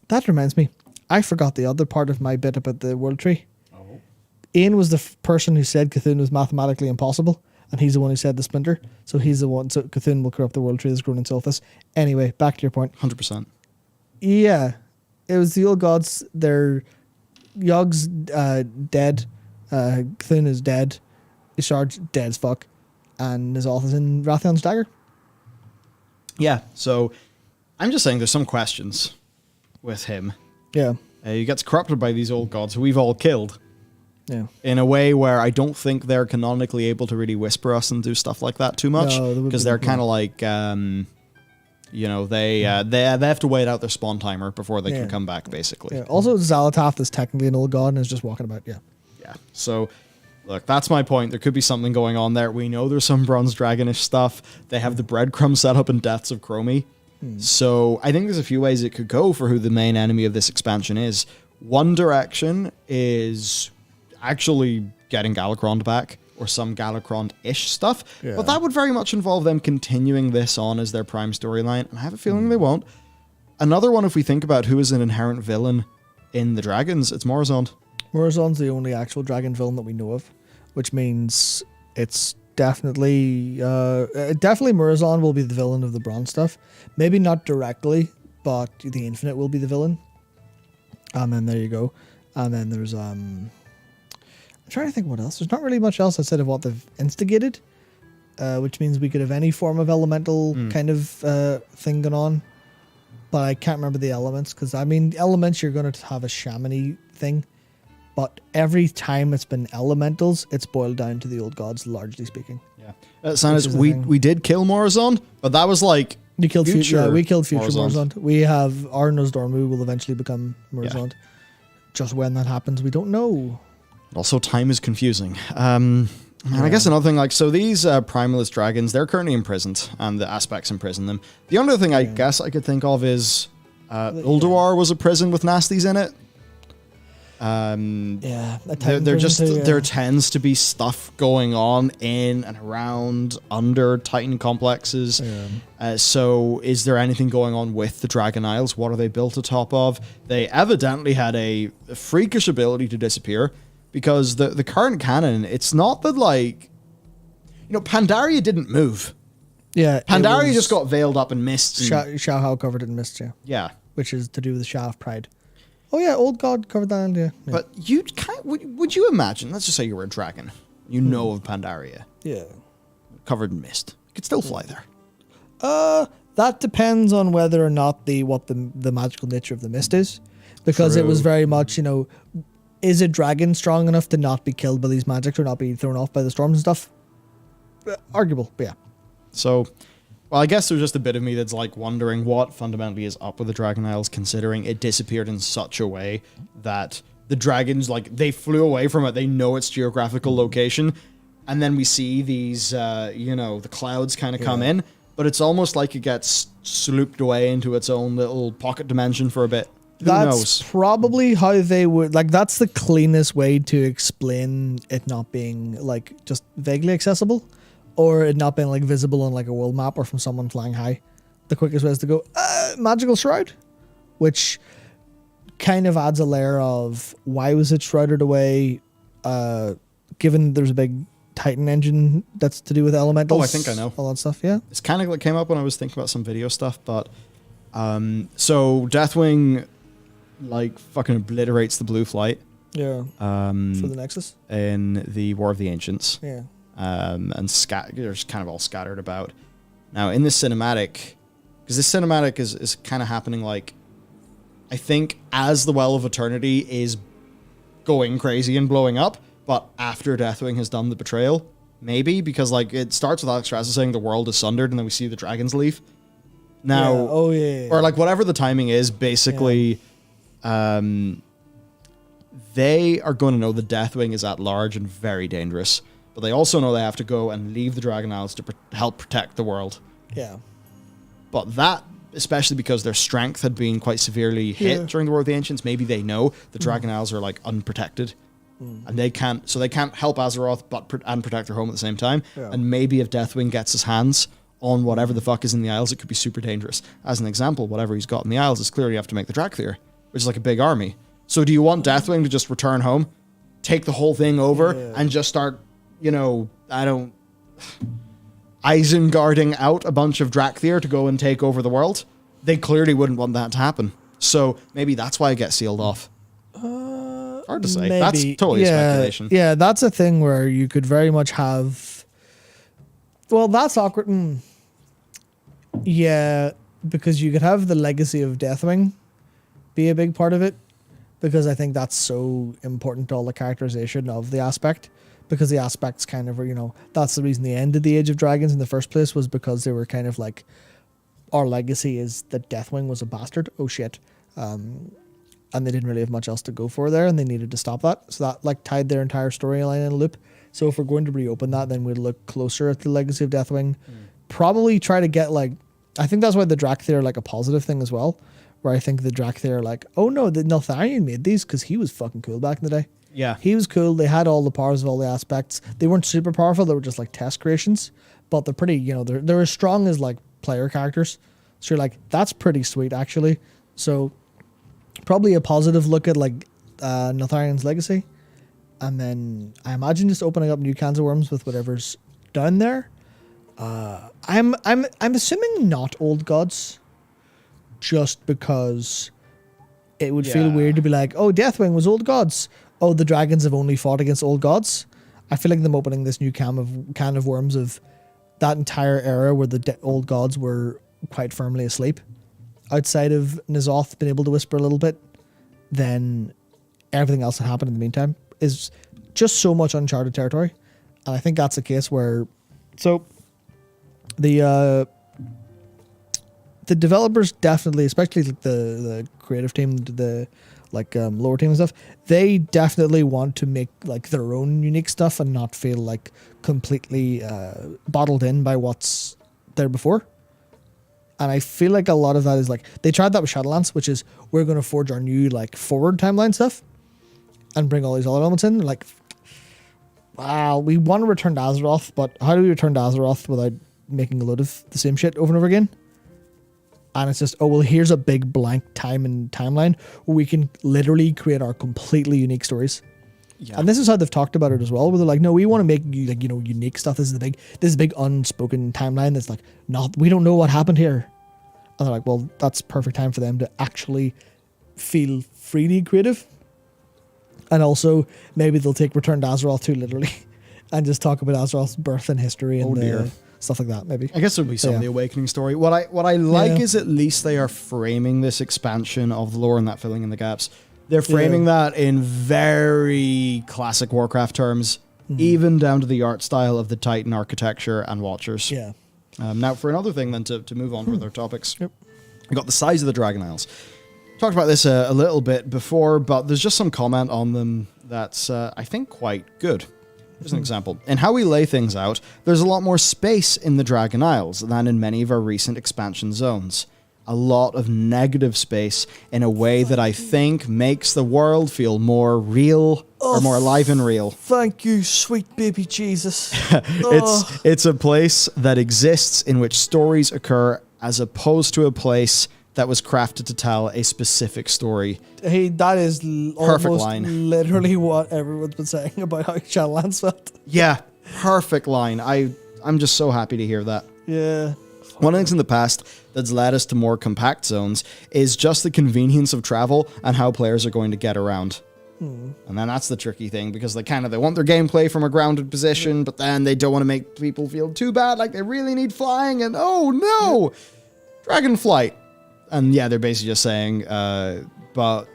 S2: That reminds me. I forgot the other part of my bit about the World Tree. Oh. Ian was the person who said Cthulhu was mathematically impossible. And he's the one who said the splinter. So he's the one. So Cthulhu will corrupt the world tree that's grown in Silphus. Anyway, back to your point.
S3: 100%.
S2: Yeah. It was the old gods. Yog's dead. Cthulhu is dead. Ishard's dead as fuck. And N'Zoth is in Rathion's dagger.
S3: Yeah, so I'm just saying there's some questions with him.
S2: Yeah.
S3: He gets corrupted by these old gods who we've all killed.
S2: Yeah.
S3: In a way where I don't think they're canonically able to really whisper us and do stuff like that too much. Because they're kind of like, you know, they have to wait out their spawn timer before they can come back, basically.
S2: Yeah. Also, Xalatath is technically an old god and is just walking about. Yeah.
S3: Yeah. So, look, that's my point. There could be something going on there. We know there's some Bronze Dragonish stuff. They have the breadcrumb set up in Deaths of Chromie. So I think there's a few ways it could go for who the main enemy of this expansion is. One direction is actually getting Galacrond back or some Galacrond-ish stuff. Yeah. But that would very much involve them continuing this on as their prime storyline. And I have a feeling they won't. Another one, if we think about who is an inherent villain in the Dragons, it's Morozond.
S2: Morozond's the only actual dragon villain that we know of, which means it's definitely Morozond will be the villain of the bronze stuff. Maybe not directly, but the Infinite will be the villain. And then there you go. And then there's I'm trying to think what else. There's not really much else outside of what they've instigated, which means we could have any form of elemental kind of thing going on. But I can't remember the elements because I mean elements you're going to have a shamany thing. But every time it's been elementals, it's boiled down to the old gods, largely speaking.
S3: Yeah. We did kill Morozond, but that was like
S2: we killed future
S3: Morozond.
S2: Morozond. We have our Nozdormu will eventually become Morozond. Yeah. Just when that happens, we don't know.
S3: Also, time is confusing. And I guess another thing, like, so these Primalist dragons, they're currently imprisoned, and the aspects imprison them. The only thing I guess I could think of is Ulduar was a prison with nasties in it. There tends to be stuff going on in and around under Titan complexes. So is there anything going on with the Dragon Isles? What are they built atop of? They evidently had a freakish ability to disappear because the current canon, it's not that like, you know, Pandaria didn't move.
S2: Yeah.
S3: Pandaria just got veiled up in mists.
S2: Shao covered it in mist, yeah.
S3: Yeah.
S2: Which is to do with the Shah of Pride. Oh yeah, Old God covered that island. Yeah.
S3: But would you imagine? Let's just say you were a dragon. You know of Pandaria,
S2: Yeah.
S3: covered in mist. You could still fly there.
S2: That depends on whether or not what the magical nature of the mist is, because it was
S3: True.
S2: very much, you know, is a dragon strong enough to not be killed by these magics or not be thrown off by the storms and stuff? Arguable, but yeah.
S3: So, well, I guess there's just a bit of me that's like wondering what fundamentally is up with the Dragon Isles, considering it disappeared in such a way that the dragons, like, they flew away from it. They know its geographical location. And then we see these, the clouds kind of come in. But it's almost like it gets slooped away into its own little pocket dimension for a bit. Who
S2: That's
S3: knows?
S2: probably how they would, like, that's the cleanest way to explain it not being, like, just vaguely accessible, or it not being, like, visible on, like, a world map or from someone flying high. The quickest way is to go, magical shroud, which kind of adds a layer of why was it shrouded away, given there's a big Titan engine that's to do with elementals.
S3: Oh, I think I know.
S2: All that stuff, yeah.
S3: It's kind of like came up when I was thinking about some video stuff, but so Deathwing like fucking obliterates the Blue Flight
S2: Yeah. For the Nexus.
S3: in the War of the Ancients.
S2: Yeah.
S3: And they're just kind of all scattered about. Now in this cinematic, because this cinematic is kind of happening like, I think as the Well of Eternity is going crazy and blowing up, but after Deathwing has done the betrayal, maybe, because like it starts with Alex Strasser saying the world is sundered, and then we see the dragons leave. Now,
S2: Yeah. Oh yeah.
S3: or like whatever the timing is, basically, they are going to know the Deathwing is at large and very dangerous, but they also know they have to go and leave the Dragon Isles to help protect the world.
S2: Yeah.
S3: But that, especially because their strength had been quite severely hit during the War of the Ancients, maybe they know the Dragon Isles are like unprotected. And they can't help Azeroth and protect their home at the same time.
S2: Yeah.
S3: And maybe if Deathwing gets his hands on whatever the fuck is in the Isles, it could be super dangerous. As an example, whatever he's got in the Isles is clearly have to make the Drakthir, which is like a big army. So do you want Deathwing to just return home, take the whole thing over, and just start, Isengarding out a bunch of Drakthir to go and take over the world? They clearly wouldn't want that to happen. So maybe that's why it gets sealed off. Hard to say.
S2: Maybe.
S3: That's totally speculation.
S2: Yeah, that's a thing where you could very much have. Well, that's awkward. Yeah, because you could have the legacy of Deathwing be a big part of it, because I think that's so important to all the characterization of the aspect. Because the aspects kind of were, that's the reason they ended the Age of Dragons in the first place, was because they were kind of like, our legacy is that Deathwing was a bastard. Oh shit. And they didn't really have much else to go for there, and they needed to stop that. So that like tied their entire storyline in a loop. So if we're going to reopen that, then we'd look closer at the legacy of Deathwing. Probably try to get like, I think that's why the Drakthir are like a positive thing as well, where I think the Drakthir are like, oh no, the Neltharion made these because he was fucking cool back in the day.
S3: Yeah.
S2: He was cool. They had all the powers of all the aspects. They weren't super powerful. They were just like test creations, but they're pretty, they're as strong as like player characters. So you're like, that's pretty sweet actually. So probably a positive look at like Neltharion's legacy, and then I imagine just opening up new cans of worms with whatever's down there. I'm assuming not old gods, just because it would feel weird to be like, oh, Deathwing was old gods. Oh, the dragons have only fought against old gods. I feel like them opening this new can of worms of that entire era where the old gods were quite firmly asleep, outside of N'Zoth being able to whisper a little bit, then everything else that happened in the meantime is just so much uncharted territory. And I think that's the case where, so the developers definitely, especially like the creative team, the lower team and stuff, they definitely want to make like their own unique stuff and not feel like completely bottled in by what's there before. And I feel like a lot of that is like, they tried that with Shadowlands, which is, we're going to forge our new like forward timeline stuff and bring all these other elements in. Like, wow, we want to return to Azeroth, but how do we return to Azeroth without making a load of the same shit over and over again? And it's just, oh, well, here's a big blank time and timeline where we can literally create our completely unique stories. Yeah. And this is how they've talked about it as well, where they're like, no, we want to make unique stuff. This is a big unspoken timeline that's like, we don't know what happened here. And they're like, well, that's perfect time for them to actually feel freely creative. And also, maybe they'll take Return to Azeroth too literally and just talk about Azeroth's birth and history and stuff like that, maybe.
S3: I guess there'll be some of the Awakening story. What I like is at least they are framing this expansion of the lore and that filling in the gaps. They're framing that in very classic Warcraft terms, even down to the art style of the Titan architecture and Watchers.
S2: Yeah.
S3: Now, for another thing then, to move on with our topics,
S2: Yep.
S3: we got the size of the Dragon Isles. Talked about this a little bit before, but there's just some comment on them that's, I think, quite good. Here's an example. In how we lay things out, there's a lot more space in the Dragon Isles than in many of our recent expansion zones. A lot of negative space in a way that I think makes the world feel more real or more alive and real.
S2: Thank you, sweet baby Jesus.
S3: It's a place that exists in which stories occur as opposed to a place that was crafted to tell a specific story.
S2: Hey, that is
S3: Perfect
S2: almost
S3: line.
S2: literally what everyone's been saying about how Shadowlands felt.
S3: Yeah, perfect line. I'm just so happy to hear that.
S2: Yeah.
S3: One of the things in the past that's led us to more compact zones is just the convenience of travel and how players are going to get around. And then that's the tricky thing, because they want their gameplay from a grounded position, but then they don't want to make people feel too bad, like they really need flying, and oh no, Dragonflight. And yeah, they're basically just saying, but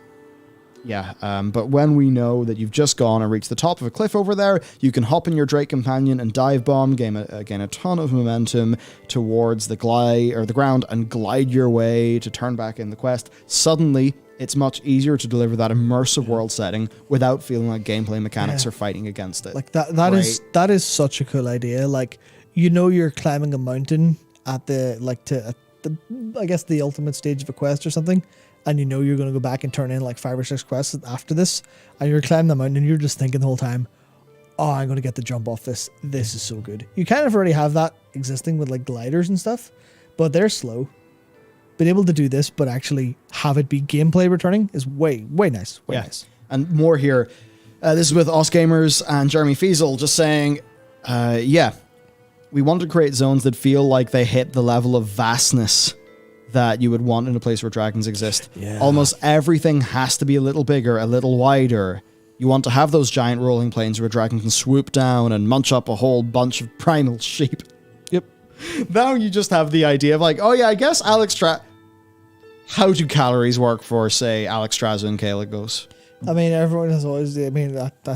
S3: when we know that you've just gone and reached the top of a cliff over there, you can hop in your Drake Companion and dive bomb, gain a ton of momentum towards the ground and glide your way to turn back in the quest. Suddenly, it's much easier to deliver that immersive world setting without feeling like gameplay mechanics are fighting against it.
S2: Like that is such a cool idea. Like, you're climbing a mountain at I guess the ultimate stage of a quest or something, and you're going to go back and turn in like 5 or 6 quests after this, and you're climbing the mountain and you're just thinking the whole time, oh, I'm going to get the jump off this. This is so good. You kind of already have that existing with like gliders and stuff, but they're slow. Being able to do this, but actually have it be gameplay returning is way nice. Way nice.
S3: And more here. This is with Os Gamers and Jeremy Fiesel just saying, we want to create zones that feel like they hit the level of vastness that you would want in a place where dragons exist. Yeah. Almost everything has to be a little bigger, a little wider. You want to have those giant rolling plains where a dragon can swoop down and munch up a whole bunch of primal sheep.
S2: Yep.
S3: Now you just have the idea of like, oh yeah, I guess how do calories work for, say, Alex Straza and Kalecgos?
S2: I mean, everyone has always, I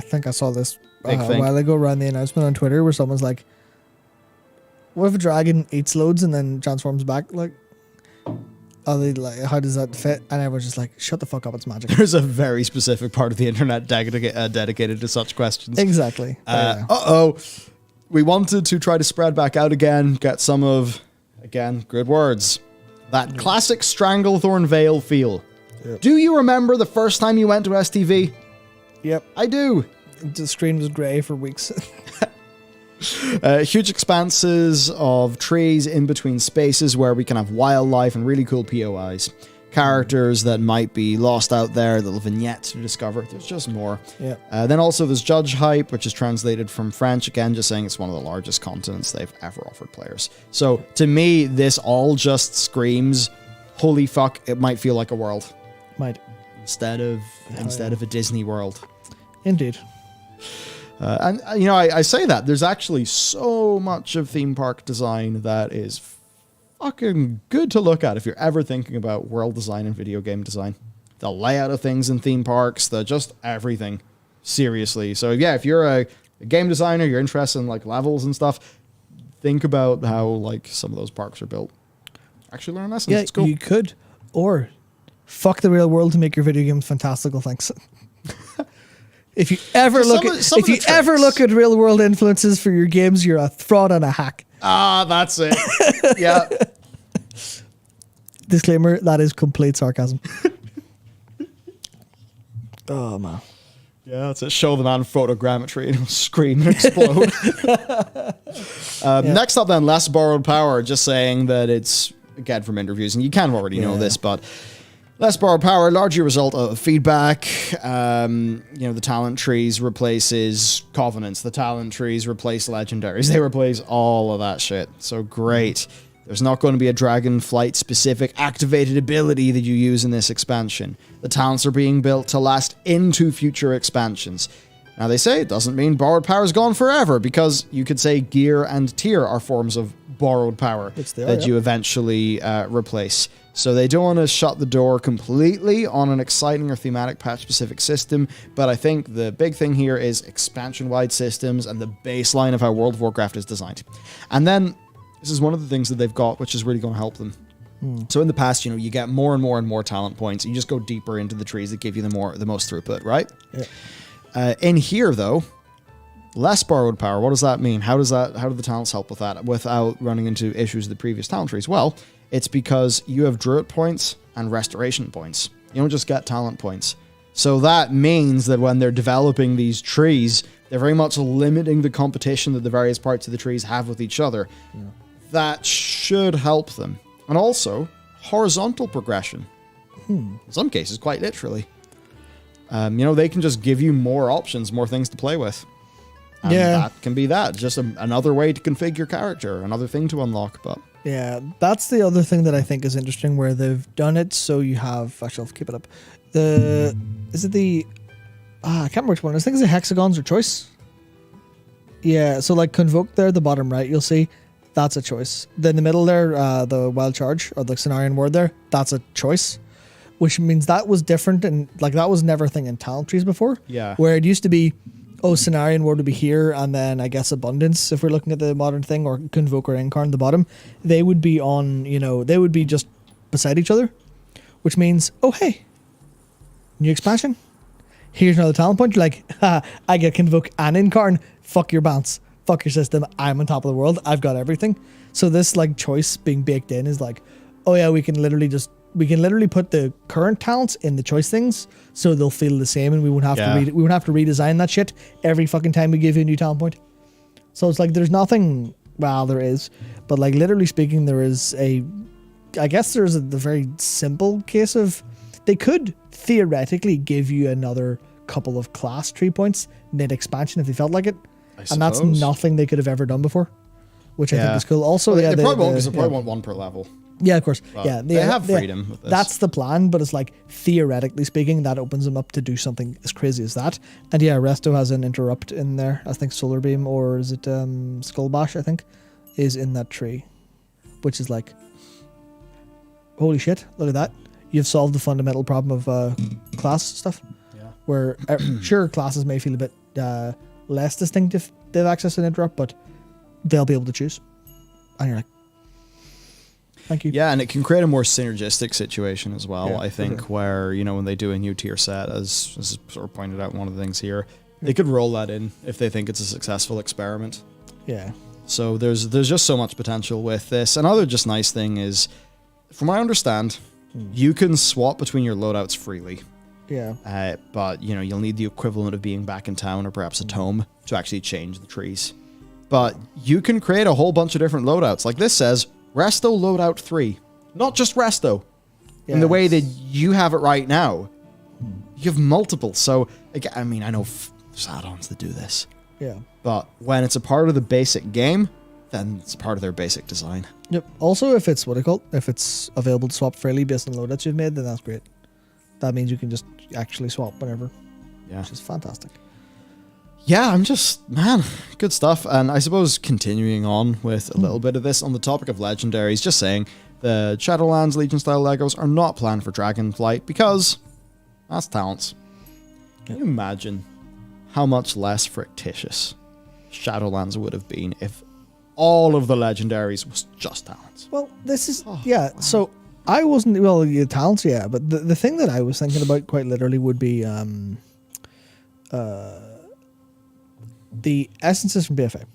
S2: think I saw this a while ago around the announcement on Twitter where someone's like, what if a dragon eats loads and then transforms back? Like, how does that fit? And everyone's just like, shut the fuck up, it's magic.
S3: There's a very specific part of the internet dedicated to such questions.
S2: Exactly.
S3: We wanted to try to spread back out again, get some of, again, good words, that classic Stranglethorn Vale feel. Yep. Do you remember the first time you went to STV?
S2: Yep.
S3: I do.
S2: The screen was grey for weeks.
S3: Huge expanses of trees in between spaces where we can have wildlife and really cool POIs. Characters that might be lost out there, little vignettes to discover. There's just more.
S2: Yeah.
S3: Then also there's Judge Hype, which is translated from French, again, just saying it's one of the largest continents they've ever offered players. So to me, this all just screams, holy fuck, it might feel like a world.
S2: Might.
S3: Instead of a Disney world.
S2: Indeed.
S3: I say that there's actually so much of theme park design that is fucking good to look at if you're ever thinking about world design and video game design. The layout of things in theme parks, just everything. Seriously. So yeah, if you're a game designer, you're interested in like levels and stuff, think about how like some of those parks are built. Actually learn lessons.
S2: Yeah,
S3: it's cool.
S2: You could. Or fuck the real world to make your video games fantastical, thanks. If you ever look at real world influences for your games, you're a fraud and a hack.
S3: Ah, that's it. Yeah.
S2: Disclaimer, that is complete sarcasm. Oh man.
S3: Yeah, that's it. Show the man photogrammetry and he'll scream and explode. Next up then, Less Borrowed Power, just saying that it's, again from interviews, and you kind of already know this, but Less Borrowed Power, largely a result of feedback. The talent trees replaces Covenants. The talent trees replace Legendaries. They replace all of that shit. So great. There's not going to be a Dragonflight specific activated ability that you use in this expansion. The talents are being built to last into future expansions. Now they say it doesn't mean borrowed power is gone forever, because you could say gear and tier are forms of borrowed power that you eventually replace. So they don't want to shut the door completely on an exciting or thematic patch-specific system, but I think the big thing here is expansion-wide systems and the baseline of how World of Warcraft is designed. And then, this is one of the things that they've got, which is really going to help them. So in the past, you get more and more and more talent points. You just go deeper into the trees that give you the most throughput, right? Yeah. In here, though, less borrowed power. What does that mean? How do the talents help with that without running into issues with the previous talent trees? Well, it's because you have druid points and restoration points. You don't just get talent points. So that means that when they're developing these trees, they're very much limiting the competition that the various parts of the trees have with each other. Yeah. That should help them. And also, horizontal progression. In some cases, quite literally. They can just give you more options, more things to play with. And that can be that. Just another way to configure your character, another thing to unlock. But
S2: yeah, that's the other thing that I think is interesting, where they've done it so you have... Actually, I'll keep it up. I can't remember which one. I think it's the hexagons or choice. Yeah, so like Convoke there, the bottom right, you'll see that's a choice. Then the middle there, the Wild Charge, or the Cenarian Ward there, that's a choice. Which means that was different, and like that was never a thing in talent trees before.
S3: Yeah.
S2: Where it used to be, Cenarian Ward would be here, and then I guess Abundance, if we're looking at the modern thing, or Convoke or Incarn, the bottom, they would be on, they would be just beside each other. Which means, oh hey, new expansion. Here's another talent point. You're like, I get Convoke and Incarn. Fuck your bounce. Fuck your system. I'm on top of the world. I've got everything. So this like choice being baked in is like, oh yeah, we can literally put the current talents in the choice things, so they'll feel the same, and we won't have to we won't have to redesign that shit every fucking time we give you a new talent point. So it's like there's nothing. Well, there is, but like literally speaking, there's the very simple case of they could theoretically give you another couple of class tree points mid expansion if they felt like it, and that's nothing they could have ever done before, which I think is cool. Also,
S3: they probably won't, because they probably want one per level.
S2: Yeah, of course.
S3: But they have freedom with this.
S2: That's the plan, but it's like, theoretically speaking, that opens them up to do something as crazy as that. And yeah, Resto has an interrupt in there. I think Solar Beam, or is it Skull Bash, I think, is in that tree. Which is like, holy shit, look at that. You've solved the fundamental problem of class stuff. Yeah. Where, sure, classes may feel a bit less distinctive if they have access to an interrupt, but they'll be able to choose. And you're like, thank you.
S3: Yeah, and it can create a more synergistic situation as well, I think, where, when they do a new tier set, as is sort of pointed out, one of the things here, they could roll that in if they think it's a successful experiment.
S2: Yeah.
S3: So there's just so much potential with this. Another just nice thing is, from what I understand, you can swap between your loadouts freely.
S2: Yeah.
S3: But, you'll need the equivalent of being back in town, or perhaps a tome, to actually change the trees. But you can create a whole bunch of different loadouts. Like this says, Resto Loadout 3. Not just Resto. In the way that you have it right now. You have multiple. So, I mean, I know there's add-ons that do this.
S2: Yeah.
S3: But when it's a part of the basic game, then it's a part of their basic design.
S2: Yep. Also, if it's if it's available to swap freely based on loadouts you've made, then that's great. That means you can just actually swap whenever. Yeah. Which is fantastic.
S3: Yeah, man, good stuff. And I suppose continuing on with a little bit of this on the topic of Legendaries, just saying the Shadowlands Legion-style Legos are not planned for Dragonflight because that's talents. Can you imagine how much less fictitious Shadowlands would have been if all of the Legendaries was just talents?
S2: Well, this is... so I wasn't... Well, talents, yeah, but the thing that I was thinking about quite literally would be... the essences from BFA.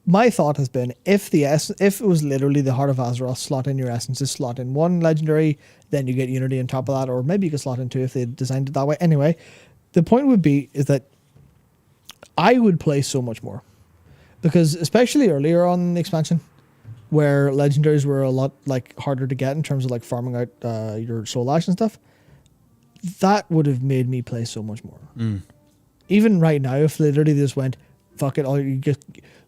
S2: My thought has been, if it was literally the Heart of Azeroth, slot in your essences, slot in one legendary, then you get Unity on top of that, or maybe you could slot in two if they designed it that way. Anyway, the point would be is that I would play so much more, because especially earlier on in the expansion, where legendaries were a lot harder to get in terms of farming out your soul ash and stuff, that would have made me play so much more. Even right now, if literally they just went, fuck it,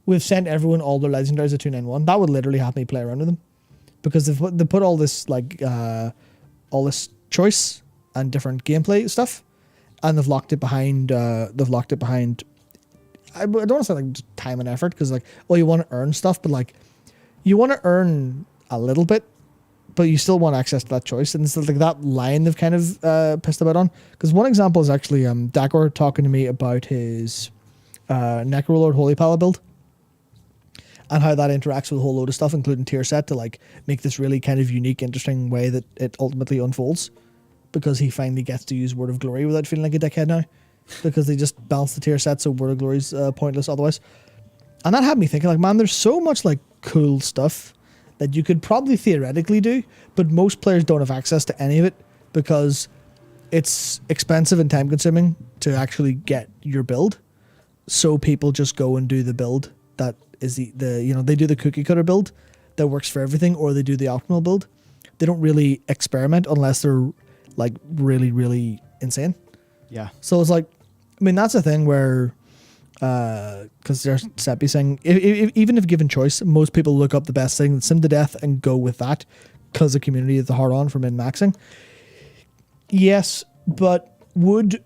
S2: we've sent everyone all their legendaries at 291. That would literally have me play around with them, because they put all this all this choice and different gameplay stuff, and they've locked it behind. I don't want to say like time and effort, because like, well, you want to earn stuff, but like, you want to earn a little bit, but you still want access to that choice. And it's like that line they've kind of pissed about on. Because one example is actually Dakor talking to me about his Necrolord Holy Pala build, and how that interacts with a whole load of stuff, including tier set, to like make this really kind of unique, interesting way that it ultimately unfolds. Because he finally gets to use Word of Glory without feeling like a dickhead now. Because they just balance the tier set, so Word of Glory's pointless otherwise. And that had me thinking, like, man, there's so much like cool stuff that you could probably theoretically do, but most players don't have access to any of it, because it's expensive and time consuming to actually get your build. So people just go and do the build that is the they do the cookie cutter build that works for everything, or they do the optimal build. They don't really experiment unless they're like really, really insane.
S3: Yeah.
S2: So it's like, I mean, that's a thing where, because there's Seppi saying, even if given choice, most people look up the best thing, sim to death, and go with that, because the community is the hard on for min-maxing. Yes, but would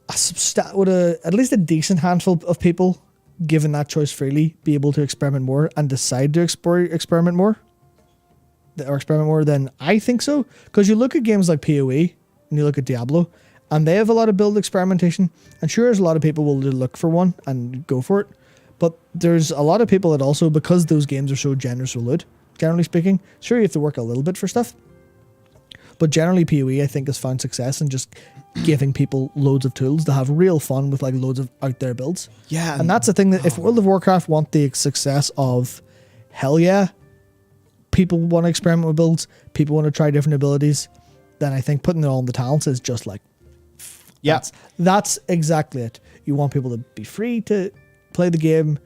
S2: at least a decent handful of people, given that choice freely, be able to experiment more and decide to experiment more? Or experiment more? Then I think so. Because you look at games like PoE, and you look at Diablo, and they have a lot of build experimentation, and sure, there's a lot of people will look for one and go for it, but there's a lot of people that also, because those games are so generous with loot, generally speaking, sure, you have to work a little bit for stuff, but generally PoE, I think, has found success in just giving people loads of tools to have real fun with like loads of out there builds.
S3: Yeah.
S2: And that's the thing, that if World of Warcraft want the success of, hell yeah, people want to experiment with builds, people want to try different abilities, then I think putting it all in the talents is just like,
S3: yeah,
S2: that's exactly it. You want people to be free to play the game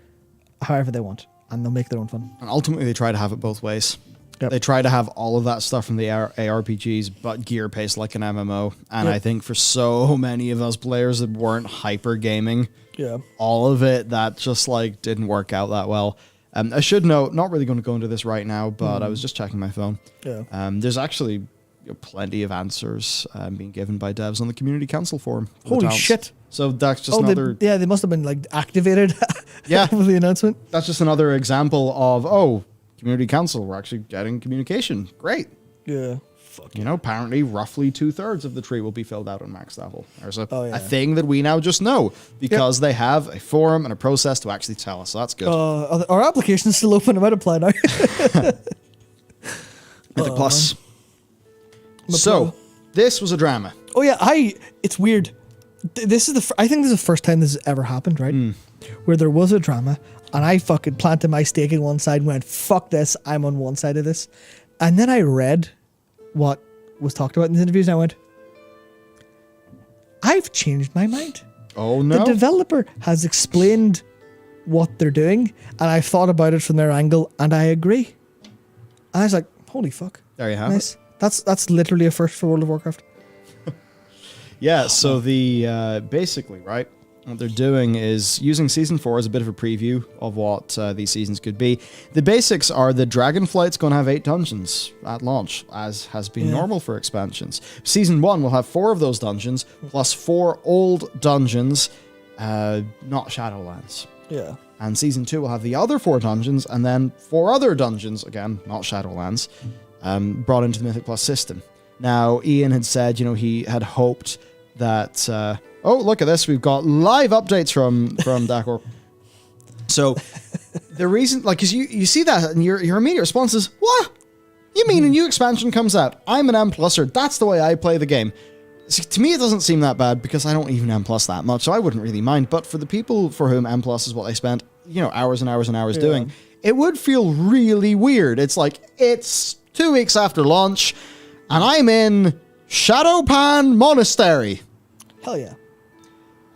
S2: however they want, and they'll make their own fun.
S3: And ultimately, they try to have it both ways.
S2: Yep.
S3: They try to have all of that stuff from the ARPGs, but gear paced like an MMO. And
S2: Yep.
S3: I think for so many of us players that weren't hyper gaming,
S2: Yeah.
S3: all of it, that just like didn't work out that well. I should note, not really going to go into this right now, but I was just checking my phone.
S2: Yeah.
S3: There's actually plenty of answers being given by devs on the community council forum. for the
S2: Holy
S3: talents.
S2: shit.
S3: So that's just another...
S2: they must have been like activated
S3: Yeah.
S2: with the announcement.
S3: That's just another example of, community council, we're actually getting communication. Great.
S2: Yeah.
S3: Apparently roughly 2/3 of the tree will be filled out on max level. There's a thing that we now just know, because they have a forum and a process to actually tell us. So that's good.
S2: Our application's still open. I might apply now.
S3: Mythic Plus. So, this was a drama.
S2: Oh yeah, it's weird. This is I think this is the first time this has ever happened, right? Where there was a drama, and I fucking planted my stake in one side and went, fuck this, I'm on one side of this. And then I read what was talked about in the interviews, and I went, I've changed my mind.
S3: Oh no.
S2: The developer has explained what they're doing, and I've thought about it from their angle, and I agree. And I was like, holy fuck.
S3: There you have
S2: Nice. That's literally a first for World of Warcraft.
S3: Yeah, so the basically, right, what they're doing is using Season 4 as a bit of a preview of what these seasons could be. The basics are the Dragonflight's going to have 8 dungeons at launch, as has been normal for expansions. Season 1 will have 4 of those dungeons, plus 4 old dungeons, not Shadowlands.
S2: Yeah.
S3: And Season 2 will have the other 4 dungeons, and then 4 other dungeons, again, not Shadowlands, brought into the Mythic Plus system. Now, Ian had said, he had hoped that... look at this. We've got live updates from Dakor. So, the reason... because you see that, and your immediate response is, what? You mean a new expansion comes out? I'm an M+er. That's the way I play the game. See, to me, it doesn't seem that bad, because I don't even M+ that much, so I wouldn't really mind. But for the people for whom M+ is what they spent, hours and hours and hours doing, it would feel really weird. It's like, it's 2 weeks after launch, and I'm in Shadowpan Monastery.
S2: Hell yeah.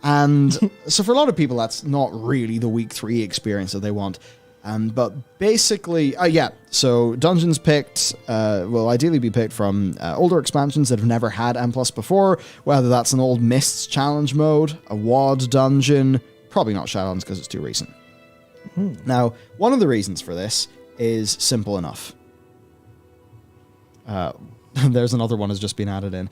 S3: And so for a lot of people, that's not really the week 3 experience that they want. But basically, so dungeons picked will ideally be picked from older expansions that have never had M+ before, whether that's an old Mists challenge mode, a WoD dungeon, probably not Shadowlands because it's too recent. Now, one of the reasons for this is simple enough. There's another one has just been added in.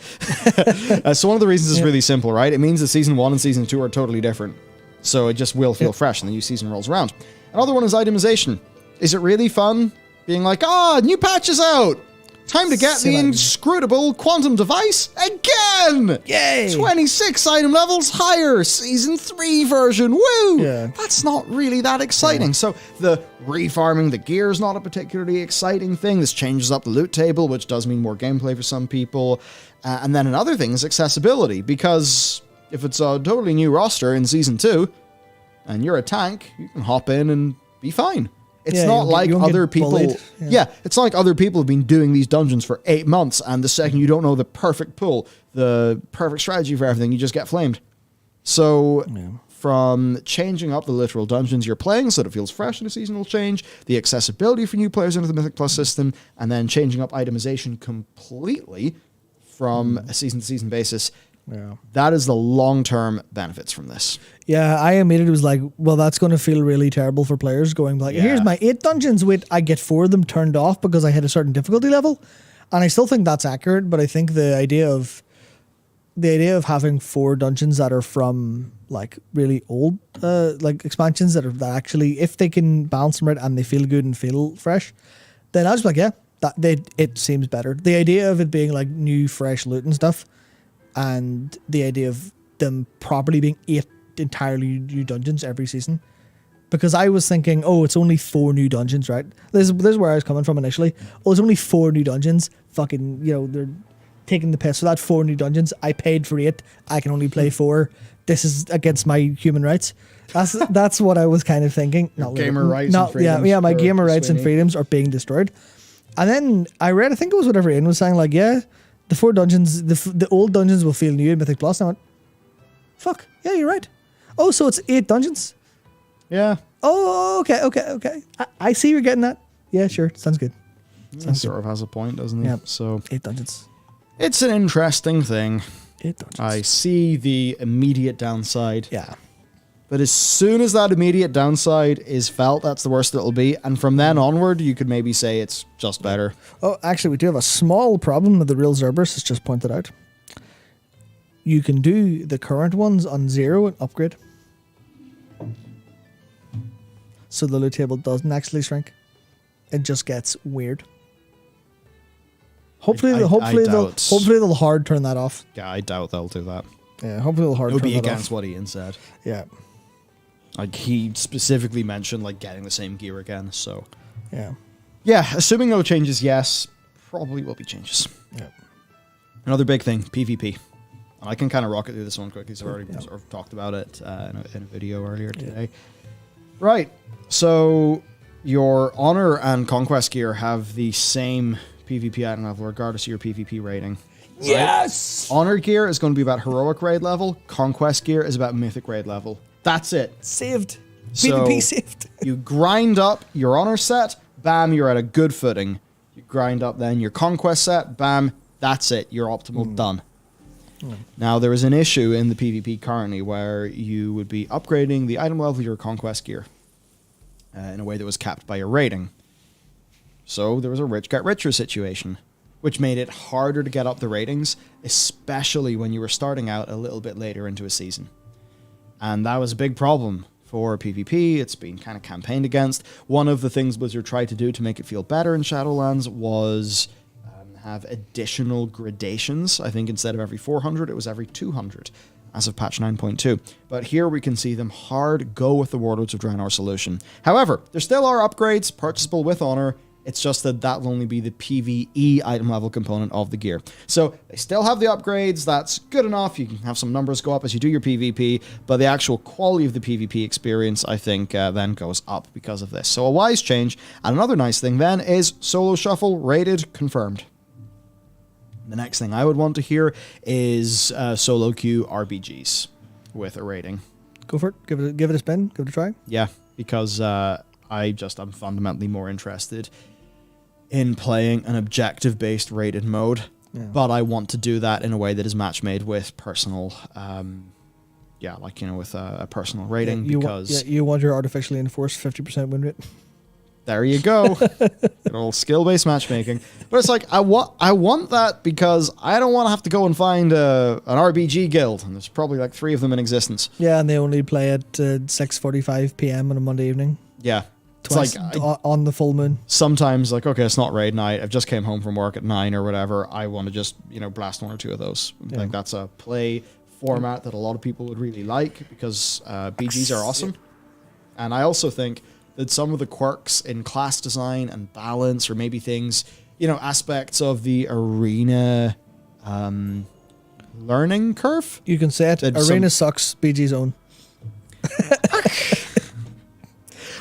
S3: So one of the reasons is really simple, right? It means that Season 1 and Season 2 are totally different. So it just will feel fresh and the new season rolls around. Another one is itemization. Is it really fun being like, new patch is out! Time to get the inscrutable quantum device again!
S2: Yay!
S3: 26 item levels higher, Season 3 version, woo!
S2: Yeah.
S3: That's not really that exciting. Yeah. So the refarming the gear is not a particularly exciting thing. This changes up the loot table, which does mean more gameplay for some people. And then another thing is accessibility, because if it's a totally new roster in Season 2, and you're a tank, you can hop in and be fine. It's not like other people. It's not like other people have been doing these dungeons for 8 months, and the second you don't know the perfect pull, the perfect strategy for everything, you just get flamed. So, from changing up the literal dungeons you're playing so that it feels fresh in a seasonal change, the accessibility for new players into the Mythic Plus system, and then changing up itemization completely from a season-to-season basis.
S2: Yeah.
S3: That is the long-term benefits from this.
S2: Yeah, I immediately was like, well, that's going to feel really terrible for players going like, here's my 8 dungeons, wait, I get 4 of them turned off because I hit a certain difficulty level. And I still think that's accurate, but I think the idea of having 4 dungeons that are from like really old like expansions that actually, if they can balance them right and they feel good and feel fresh, then I was like, it seems better. The idea of it being like new, fresh loot and stuff, and the idea of them properly being 8 entirely new dungeons every season. Because I was thinking, it's only 4 new dungeons, right? This is where I was coming from initially. It's only 4 new dungeons. Fucking, they're taking the piss. So that 4 new dungeons, I paid for 8. I can only play 4. This is against my human rights. That's what I was kind of thinking. Not
S3: gamer rights and freedoms.
S2: Yeah, my gamer rights and freedoms are being destroyed. And then I read, I think it was whatever Ian was saying, like, the 4 dungeons, the old dungeons will feel new in Mythic Plus. And I went, fuck, yeah, you're right. Oh, so it's 8 dungeons?
S3: Yeah.
S2: Oh, okay. I see you're getting that. Yeah, sure. Sounds good.
S3: Sort of has a point, doesn't it?
S2: Yeah.
S3: So
S2: 8 dungeons.
S3: It's an interesting thing.
S2: 8 dungeons.
S3: I see the immediate downside.
S2: Yeah.
S3: But as soon as that immediate downside is felt, that's the worst it'll be. And from then onward, you could maybe say it's just better.
S2: Oh, actually, we do have a small problem that the real Zerberus has just pointed out. You can do the current ones on 0 and upgrade. So the loot table doesn't actually shrink. It just gets weird. Hopefully they'll hard turn that off.
S3: Yeah, I doubt they'll do that.
S2: Yeah, hopefully they'll hard
S3: turn that off.
S2: It
S3: would be against what Ian said.
S2: Yeah.
S3: Like, he specifically mentioned, like, getting the same gear again, so...
S2: Yeah.
S3: Yeah, assuming no changes, yes. Probably will be changes.
S2: Yeah.
S3: Another big thing, PvP. And I can kind of rocket through this one quickly, so I've already sort of talked about it in a video earlier today. Right, so your Honor and Conquest gear have the same PvP item level, regardless of your PvP rating.
S2: Yes!
S3: Right? Honor gear is going to be about Heroic raid level. Conquest gear is about Mythic raid level. That's it.
S2: Saved.
S3: So
S2: PvP saved.
S3: You grind up your Honor set, bam, you're at a good footing. You grind up then your Conquest set, bam, that's it. You're optimal, done. Now, there is an issue in the PvP currently where you would be upgrading the item level of your Conquest gear in a way that was capped by your rating. So there was a rich get richer situation, which made it harder to get up the ratings, especially when you were starting out a little bit later into a season. And that was a big problem for PvP. It's been kind of campaigned against. One of the things Blizzard tried to do to make it feel better in Shadowlands was have additional gradations. I think instead of every 400, it was every 200 as of patch 9.2. But here we can see them hard go with the Warlords of Draenor solution. However, there still are upgrades purchasable with Honor. It's just that will only be the PvE item level component of the gear. So they still have the upgrades. That's good enough. You can have some numbers go up as you do your PvP, but the actual quality of the PvP experience, I think, then goes up because of this. So a wise change. And another nice thing then is Solo Shuffle rated confirmed. The next thing I would want to hear is solo queue RBGs with a rating.
S2: Go for it. Give it a spin. Give it a try.
S3: Yeah, because I'm fundamentally more interested in playing an objective-based rated mode, but I want to do that in a way that is match-made with personal yeah, like, with a personal rating,
S2: you
S3: because
S2: you want your artificially enforced 50% win rate.
S3: there you go. Good old skill-based matchmaking. But it's like, I want that because I don't want to have to go and find an RBG guild, and there's probably like 3 of them in existence.
S2: Yeah, and they only play at 6:45 p.m. on a Monday evening.
S3: Yeah.
S2: Twice
S3: It's like
S2: on the full moon.
S3: sometimes, like, okay, it's not raid night. I've just came home from work at 9 or whatever. I want to just, blast 1 or 2 of those. I think that's a play format that a lot of people would really like, because BGs are awesome. And I also think that some of the quirks in class design and balance, or maybe things, aspects of the arena learning curve.
S2: You can say it. Arena sucks. BG's own.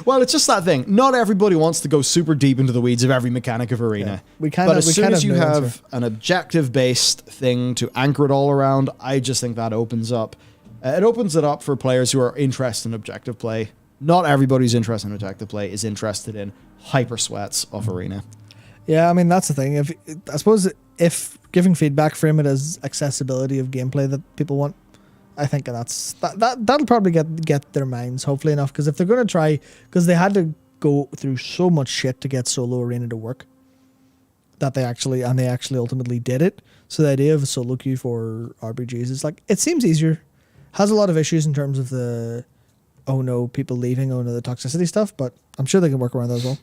S3: Well, it's just that thing. Not everybody wants to go super deep into the weeds of every mechanic of arena.
S2: Yeah.
S3: But as soon as you have an objective-based thing to anchor it all around, I just think that opens up. It opens it up for players who are interested in objective play. Not everybody who's interested in objective play is interested in hyper sweats of arena.
S2: Yeah, I mean, that's the thing. I suppose if giving feedback, frame it as accessibility of gameplay that people want, I think that'll probably get their minds hopefully enough, because if they're going to try, because they had to go through so much shit to get solo arena to work, that they actually ultimately did it. So the idea of a solo queue for RPGs is like, it seems easier, has a lot of issues in terms of the people leaving, the toxicity stuff, but I'm sure they can work around that as well.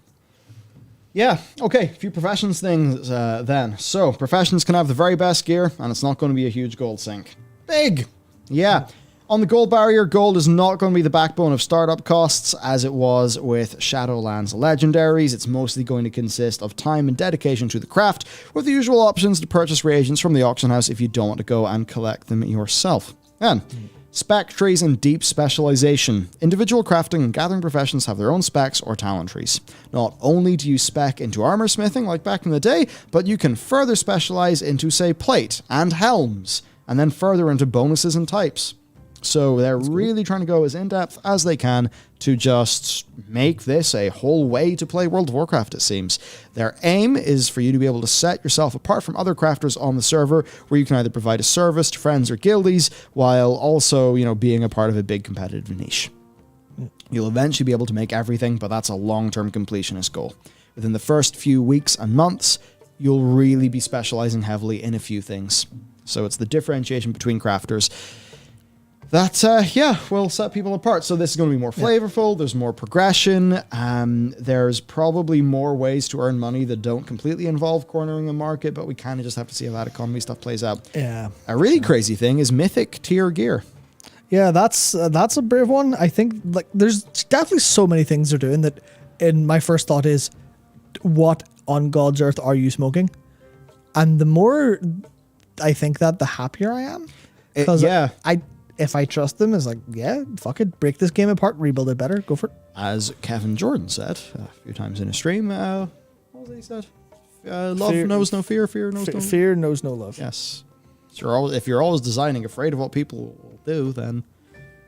S3: Yeah, okay, a few professions things then. So, professions can have the very best gear, and it's not going to be a huge gold sink. Big! Yeah. On the gold barrier, gold is not going to be the backbone of startup costs as it was with Shadowlands Legendaries. It's mostly going to consist of time and dedication to the craft, with the usual options to purchase reagents from the auction house if you don't want to go and collect them yourself. Then, spec trees and deep specialization. Individual crafting and gathering professions have their own specs or talent trees. Not only do you spec into armor smithing like back in the day, but you can further specialize into, say, plate and helms, and then further into bonuses and types. So they're really trying to go as in-depth as they can to just make this a whole way to play World of Warcraft, it seems. Their aim is for you to be able to set yourself apart from other crafters on the server, where you can either provide a service to friends or guildies, while also, being a part of a big competitive niche. You'll eventually be able to make everything, but that's a long-term completionist goal. Within the first few weeks and months, you'll really be specializing heavily in a few things. So it's the differentiation between crafters that, will set people apart. So this is going to be more flavorful. There's more progression. There's probably more ways to earn money that don't completely involve cornering a market, but we kind of just have to see how that economy stuff plays out.
S2: Yeah.
S3: A really crazy thing is mythic tier gear.
S2: Yeah, that's a brave one. I think there's definitely so many things they're doing that, in my first thought is, what on God's earth are you smoking? And the more I think that, the happier I am. Because if I trust them, it's like, yeah, fuck it, break this game apart, rebuild it better, go for it.
S3: As Kevin Jordan said a few times in a stream, what was it he said? Love knows no fear, fear knows no love.
S2: Fear knows no love.
S3: Yes. So if you're always designing afraid of what people will do, then